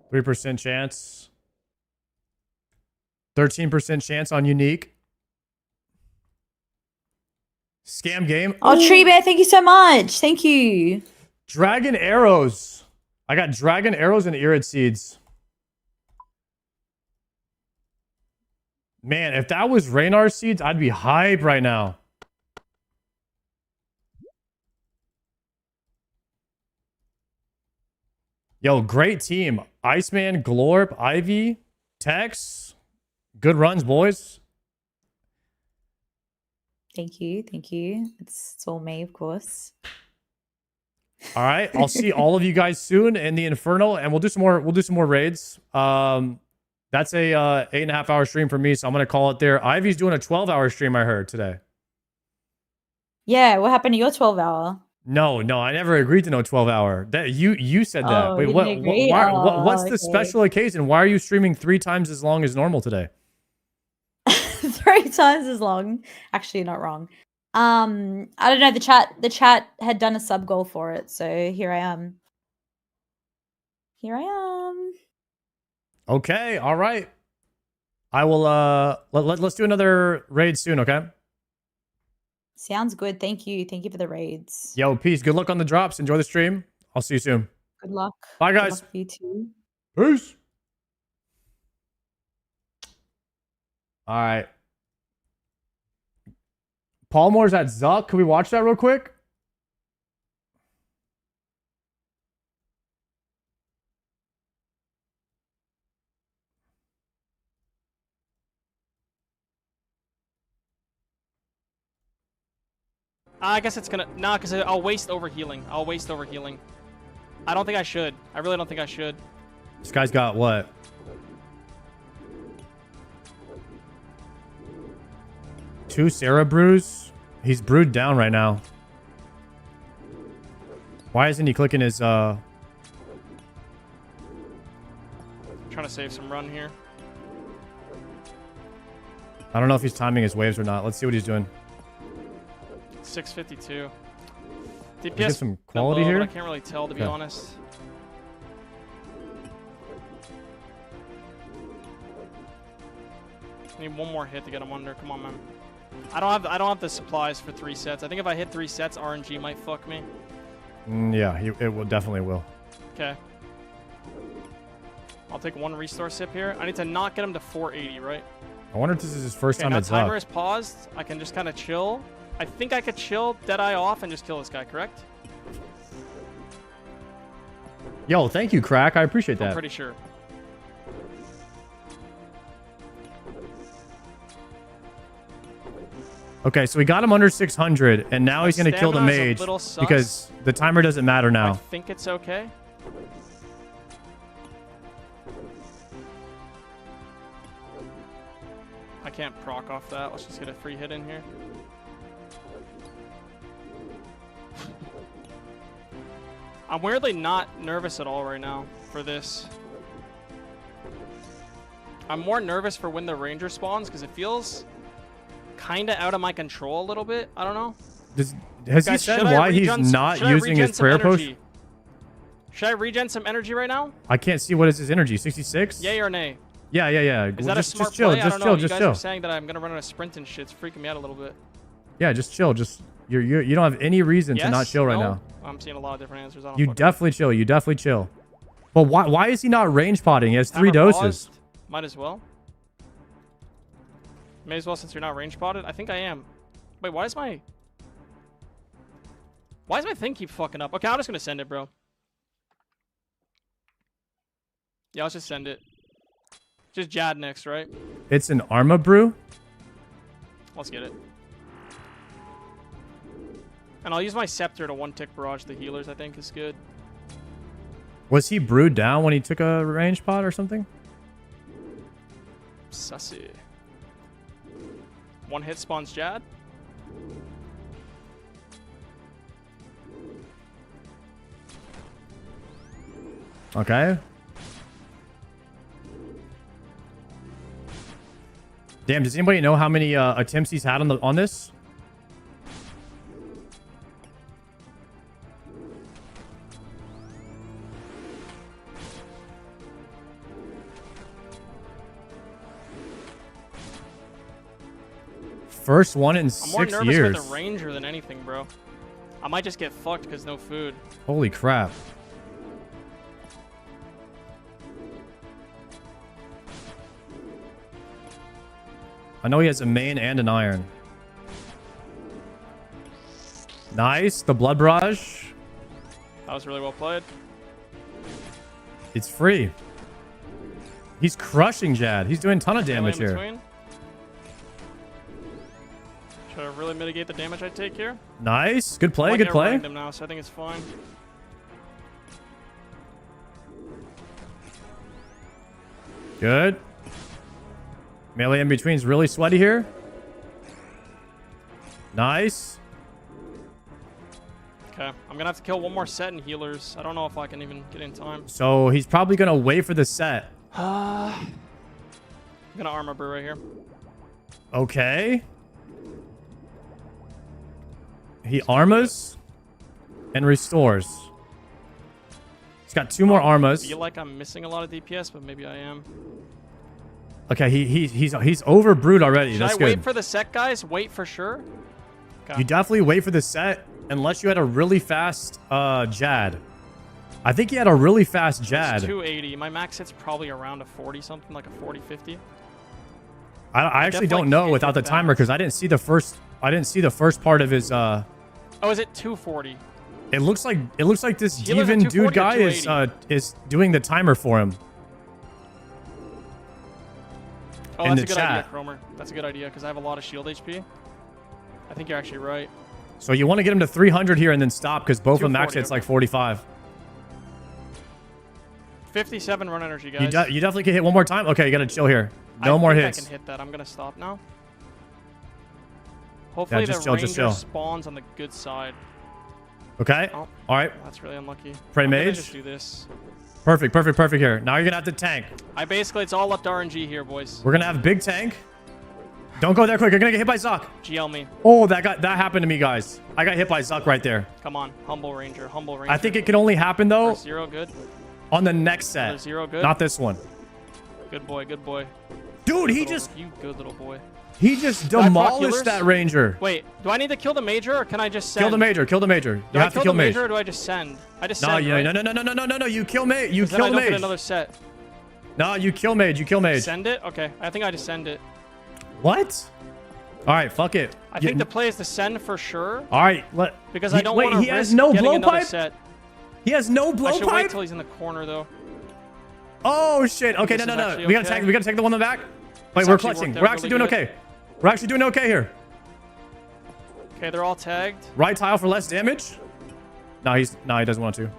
%3 chance. 13% chance on unique. Scam game. Oh, Tree Bear, thank you so much. Thank you. Dragon arrows. I got dragon arrows and irid seeds. Man, if that was Raynar seeds, I'd be hype right now. Yo, great team. Iceman, Glorp, Ivy, Tex. Good runs, boys. Thank you. Thank you. It's all me, of course. All right. I'll see all of you guys soon in the Inferno, and we'll do some more raids. That's a 8.5 hour stream for me, so I'm gonna call it there. Ivy's doing a 12-hour stream, I heard today. Yeah, what happened to your 12-hour? No, I never agreed to no 12-hour. That you said that. Oh, Wait, you what? didn't agree? What's Oh, the okay. special occasion? Why are you streaming 3 times as long as normal today? 3 times as long. Actually, not wrong. I don't know. The chat had done a sub goal for it, so here I am. Okay, all right. I will. Let's do another raid soon. Okay. Sounds good. Thank you. Thank you for the raids. Yo, peace. Good luck on the drops. Enjoy the stream. I'll see you soon. Good luck. Bye, Good guys. luck for you too. Peace. All right. Paul Moore's at Zuck. Can we watch that real quick? I guess it's gonna... Nah, because I'll waste overhealing. I don't think I should. I really don't think I should. This guy's got what? Two Sarah brews. He's brewed down right now. Why isn't he clicking his Trying to save some run here. I don't know if he's timing his waves or not. Let's see what he's doing. 652. Get DPS some quality low, here. but I can't really tell, to be Okay. honest. Need one more hit to get him under. Come on, man. I don't have the supplies for 3 sets. I think if I hit 3 sets, RNG might fuck me. Yeah, it will definitely will. Okay. I'll take 1 restore sip here. I need to not get him to 480, right? I wonder if this is his first time now it's timer up. is paused. I can just kind of chill. I think I could chill Deadeye off and just kill this guy, correct? Yo, thank you, Crack. I appreciate that. I'm pretty sure. Okay, so we got him under 600, and now he's going to kill the stamina's a mage little sus. because the timer doesn't matter I now. think it's okay. I can't proc off that. Let's just get a free hit in here. I'm weirdly not nervous at all right now for this. I'm more nervous for when the ranger spawns because it feels kind of out of my control a little bit. I don't know. Has he said why he's not using his prayer potion? Should I regen some energy right now? I can't see what is his energy. 66? Yay or nay? Yeah. Is that a smart just chill. play? I Just don't know. chill. Just you guys chill. are saying that I'm gonna run on a sprint and shit. It's freaking me out a little bit. Yeah, just chill. Just you don't have any reason to not chill right now. I'm seeing a lot of different answers. I don't You fucking definitely chill. You definitely chill. But why is he not range potting? He has 3 Timer doses. paused. Might as well. May as well since you're not range potted. I think I am. Wait, why does my thing keep fucking up? Okay, I'm just gonna send it, bro. Yeah, let's just send it. Just Jad next, right? It's an Arma brew. Let's get it. And I'll use my scepter to one-tick barrage the healers, I think is good. Was he brewed down when he took a range pot or something? Sussy. One hit spawns Jad. Okay. Damn, does anybody know how many attempts he's had on this? First one in 6 years. I'm more nervous for the ranger than anything, bro. I might just get fucked because no food. Holy crap. I know he has a main and an iron. Nice. The blood barrage. That was really well played. It's free. He's crushing Jad. He's doing a ton of damage here. Between. Should I really mitigate the damage I take here? Nice. Good play. Well, I Good can't play. rank them now, so I think it's fine. Good. Melee in between is really sweaty here. Nice. Okay, I'm gonna have to kill one more set in healers. I don't know if I can even get in time. So he's probably going to wait for the set. I'm gonna armor brew right here. Okay. He armas and restores. He's got 2 more armas. I feel like I'm missing a lot of DPS, but maybe I am. Okay, he's over brewed already. Should That's I good. wait for the set, guys? Wait for sure. Okay. You definitely wait for the set unless you had a really fast Jad. I think he had a really fast Jad. It's 280. My max hit's probably around a 40 something, like a 40, 50. I actually don't know without the timer because I didn't see the first part of his Oh, is it 240? It looks like this Healers at Devon dude 240 or guy is doing the timer for him. Oh, in that's the a good chat. idea, Cromer. That's a good idea because I have a lot of shield HP. I think you're actually right. So you want to get him to 300 here and then stop because both of them max 240, hits like 45. 57 run energy, guys. You definitely can hit one more time. Okay, you got to chill here. No more hits. I can hit that. I'm gonna stop now. Hopefully just the chill, ranger spawns on the good side. Okay. Oh, all right. That's really unlucky. Pray I'm gonna mage. just do this. Perfect here. Now you're gonna have to tank. It's all up to RNG here, boys. We're gonna have big tank. Don't go that quick. You're gonna get hit by Zuck. GL me. Oh, that happened to me, guys. I got hit by Zuck right there. Come on, humble ranger, humble ranger. I think it can only happen though First 0 good. on the next set. Another 0 good. Not this one. Good boy, good boy. Dude, You good little boy. He just Do I proc demolished healers? that ranger. Wait, do I need to kill the major or can I just send? Kill the major. You Do have to I kill the mage. major or do I just send? I just No, send, right? no. You kill mage. Then I don't get another set. No, you kill mage. Send it? Okay, I think I just send it. What? All right, fuck it. I think the play is to send for sure. All right, because I don't want to he has no blowpipe. Set. He has no blowpipe. I should wait till he's in the corner though. Oh shit. Okay, no. We gotta take the one in the back. Wait, we're clutching. We're actually doing okay. We're actually doing okay here. Okay, they're all tagged. Right tile for less damage. No, he doesn't want to.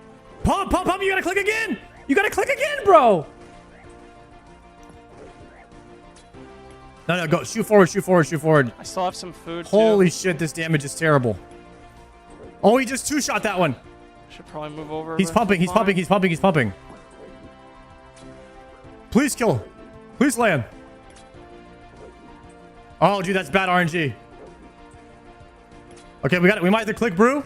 Pump. You gotta click again. You gotta click again, bro. No, go. Shoot forward. I still have some food. Holy shit, this damage is terrible. Oh, he just two-shot that one. Should probably move over. He's pumping. Please kill. Please land. Oh, dude, that's bad RNG. Okay, we might have to click brew.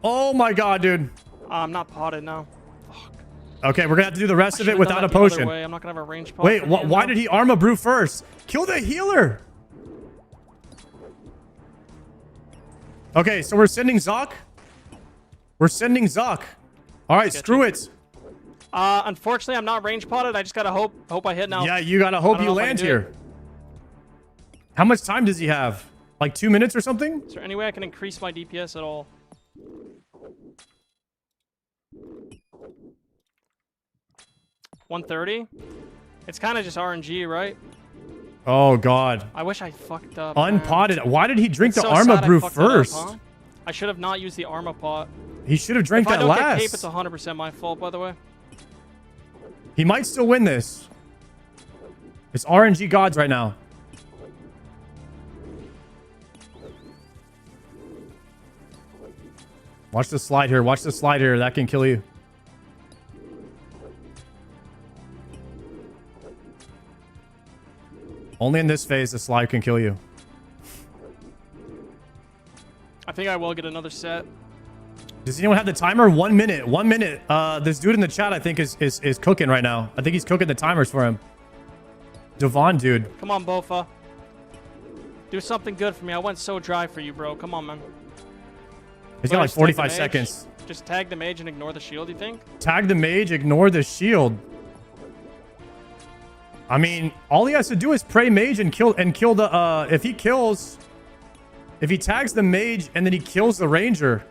Oh my god, dude. I'm not potted now. Okay, we're gonna have to do the rest of it without a potion. I'm not gonna have a range pot. Wait, why did he armor brew first? Kill the healer. Okay, so we're sending Zoc. All right, screw it. Unfortunately, I'm not range potted. I just gotta hope I hit now. Yeah, you gotta hope you land here. How much time does he have? Like 2 minutes or something? Is there any way I can increase my DPS at all? $130? It's kind of just RNG, right? Oh god. I wish I fucked up. Unpotted. Man. Why did he drink it's the so Arma brew first? Up, huh? I should have not used the Arma pot. He should have drank that last. If I don't get cape, it's 100% my fault, by the way. He might still win this. It's RNG gods right now. Watch the slide here. That can kill you. Only in this phase the slide can kill you. I think I will get another set. Does anyone have the timer? 1 minute. 1 minute. This dude in the chat I think is cooking right now. I think he's cooking the timers for him. Devon, dude. Come on, Bofa. Do something good for me. I went so dry for you, bro. Come on, man. He's got like 45 seconds. Just tag the mage and ignore the shield, you think? Tag the mage, ignore the shield. I mean, all he has to do is pray mage and kill the if he tags the mage and then he kills the ranger.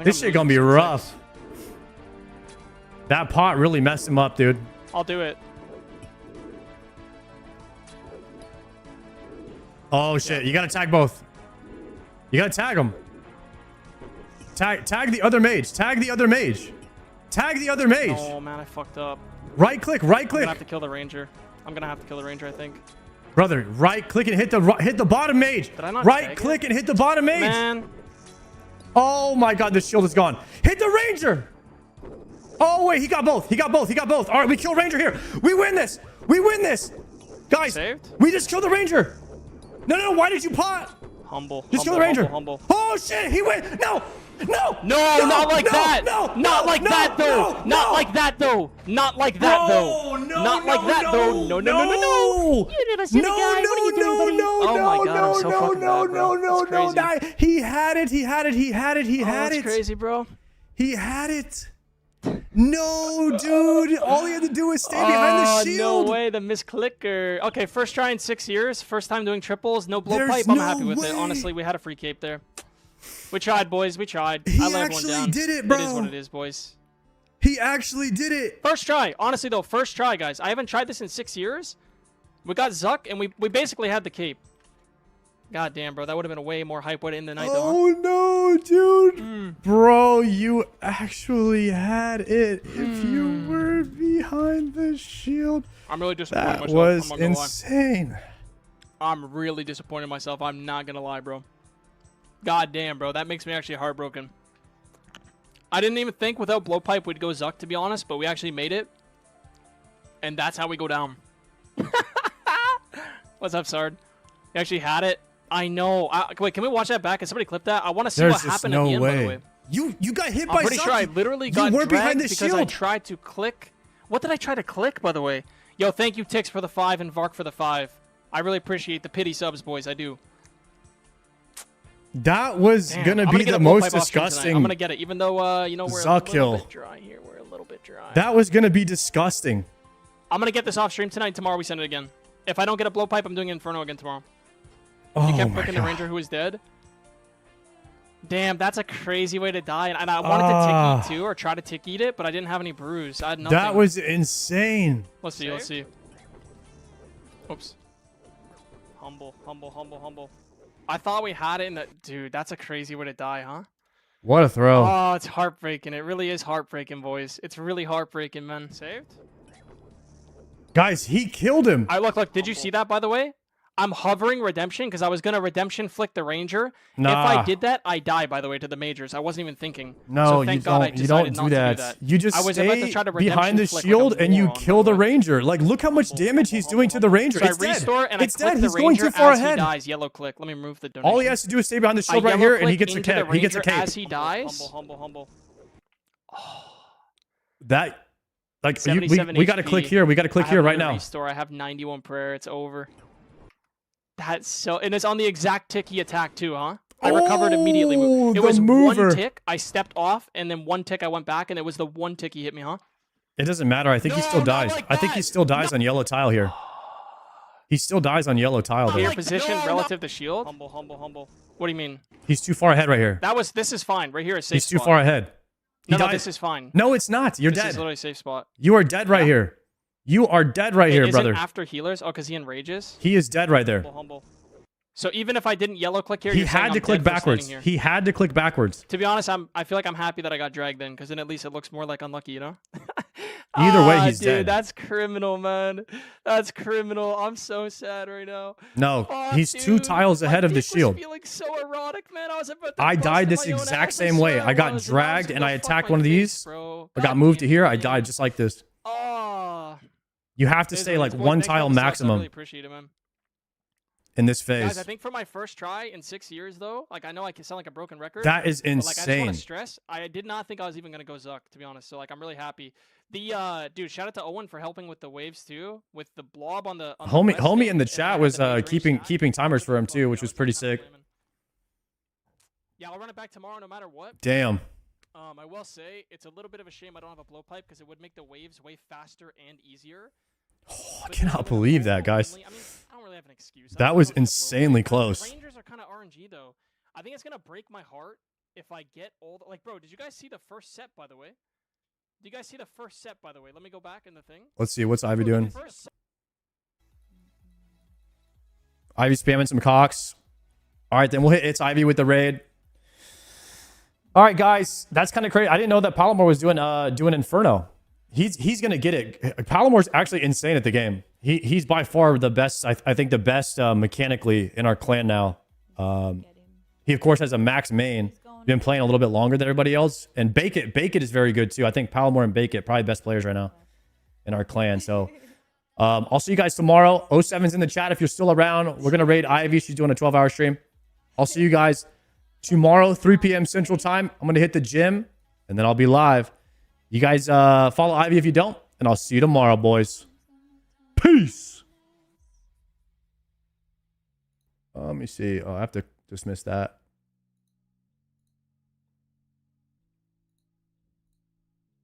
This shit gonna be rough. That pot really messed him up, dude. I'll do it. Oh shit, you gotta tag both. You gotta tag them. Tag the other mage. Tag the other mage. Oh man, I fucked up. Right click. I'm gonna have to kill the ranger. I think. Brother, right click and hit the bottom mage. Did I not right click and hit the bottom mage. Man. Oh my god, the shield is gone. Hit the ranger. Oh wait, he got both. All right, we kill ranger here. We win this. Guys, saved? We just killed the ranger. No, why did you pot? Humble. Just kill the ranger. Humble. Oh shit, he went. No, not like that. Not like that though. Not like that though. No. You did us in the guy. What are you doing, buddy? Oh my god, I'm so fucking bad, bro. He had it. That's crazy, bro. He had it. No, dude. All he had to do was stay behind the shield. No way, the misclicker. Okay, first try in 6 years. First time doing triples. No blowpipe. I'm happy with it. Honestly, we had a free cape there. We tried, boys. We tried. I let everyone down. He actually did it, bro. It is what it is, boys. He actually did it. First try. Honestly, though, first try, guys. I haven't tried this in 6 years. We got Zuck, and we basically had the cape. God damn, bro. That would have been a way more hype way to end the night, though. Oh, no, dude. Bro, you actually had it if you were behind the shield. I'm really disappointed that myself. Was I'm not gonna insane. Lie. I'm really disappointed in myself. I'm not going to lie, bro. God damn, bro. That makes me actually heartbroken. I didn't even think without blowpipe we'd go Zuck, to be honest, but we actually made it. And that's how we go down. What's up, Sard? We actually had it. I know. Wait, can we watch that back? Can somebody clip that? I want to see what happened at the end, by the way. You got hit by I'm pretty sure I literally got dragged because I tried to click. What did I try to click, by the way? Yo, thank you, Tix, for the 5 and Vark for the 5. I really appreciate the pity subs, boys. I do. That was gonna be the most disgusting. I'm gonna get it, even though you know we're a little bit dry here. We're a little bit dry. That was gonna be disgusting. I'm gonna get this off stream tonight. Tomorrow we send it again. If I don't get a blowpipe, I'm doing Inferno again tomorrow. Oh You kept my clicking the God. Ranger who was dead. Damn, that's a crazy way to die. And I wanted to tick eat too, or try to tick eat it, but I didn't have any brews. I had nothing. That was insane. Let's see. Let's see. Oops. Humble, humble, humble, humble. I thought we had it in the... Dude, that's a crazy way to die, huh? What a throw. Oh, it's heartbreaking. It really is heartbreaking, boys. It's really heartbreaking, man. Saved? Guys, he killed him. Look, did you see that, by the way? I'm hovering redemption because I was going to redemption flick the Ranger. Nah. If I did that, I die, by the way, to the majors. I wasn't even thinking. No, so you thank God I don't. You decided don't not do to that. You just I was about to stay try to behind the redemption flick shield like a and you moron, kill the by way. Ranger. Like, look how much damage he's doing to the Ranger. So It's I restore dead. and It's I click dead. the He's going Ranger too far as ahead. He dies. Yellow click. Let me remove the donation. All he has to do is stay behind the shield I right here, yellow and he click gets a into the cape. He gets a Ranger cape. as he dies. Humble. That, like, we 77 got to HP. click here. We got to click I here have right another now. Restore. I have 91 prayer. It's over. That's so, and it's on the exact tick he attacked too, huh? I recovered immediately. Oh, It the was mover. one tick. I stepped off, and then one tick I went back, and it was the one tick he hit me, huh? It doesn't matter. I think he still dies. I think he still dies on yellow tile here. He still dies on yellow tile there. Your position relative to shield. Humble. What do you mean? He's too far ahead right here. This is fine. Right here is safe He's too spot. far ahead. He No, died. this is fine. No, it's not. You're This dead. is literally a safe spot. You are dead right here. You are dead right here, Is brother. it after healers? Oh, because he enrages? He is dead right there. Humble. So even if I didn't yellow click here, He you're saying had to I'm click dead for standing backwards. here. He had to click backwards. To be honest, I feel like I'm happy that I got dragged in, because then at least it looks more like unlucky, you know? Either way, he's dude, dead. That's criminal, man. That's criminal. I'm so sad right now. No, Fuck, he's dude. 2 tiles ahead of the Was shield. feeling so erotic, man. I was about to I bust died in this my own exact ass. same way. swear I got was, dragged and I gonna fuck attacked my one of face, these. bro. I got moved to here. I died just like this. Oh. You have to stay like 1 tile I maximum really appreciate it, man. in this Guys, phase. I think for my first try in 6 years, though, like I know I can sound like a broken record. That is but, like, I just want insane. to stress, I did not think I was even gonna go Zuck, to be honest. So like, I'm really happy. The dude, shout out to Owen for helping with the waves too, with the blob on the. Homie in the chat was keeping timers for him too, which was pretty sick. Yeah, I'll run it back tomorrow, no matter what. Damn. I will say it's a little bit of a shame I don't have a blowpipe because it would make the waves way faster and easier. Oh, I cannot believe that, guys. I mean, I don't really have an excuse. That was insanely close. Rangers are kind of RNG though. I think it's gonna break my heart if I get all the, like, bro. Did you guys see the first set, by the way? Did you guys see the first set, by the way? Let me go back in the thing. Let's see. What's Ivy doing? Ivy spamming some cocks. All right, then we'll hit It's Ivy with the raid. All right, guys. That's kind of crazy. I didn't know that Palomar was doing Inferno. He's going to get it. Palomar's actually insane at the game. He's by far the best, I think the best mechanically in our clan now. He, of course, has a max main. Been playing a little bit longer than everybody else. And Bake It is very good, too. I think Palomar and Bake It probably best players right now in our clan. So I'll see you guys tomorrow. 07's in the chat if you're still around. We're going to raid Ivy. She's doing a 12-hour stream. I'll see you guys tomorrow, 3 p.m. Central Time. I'm going to hit the gym, and then I'll be live. You guys follow Ivy if you don't, and I'll see you tomorrow, boys. Peace. Let me see. Oh, I have to dismiss that.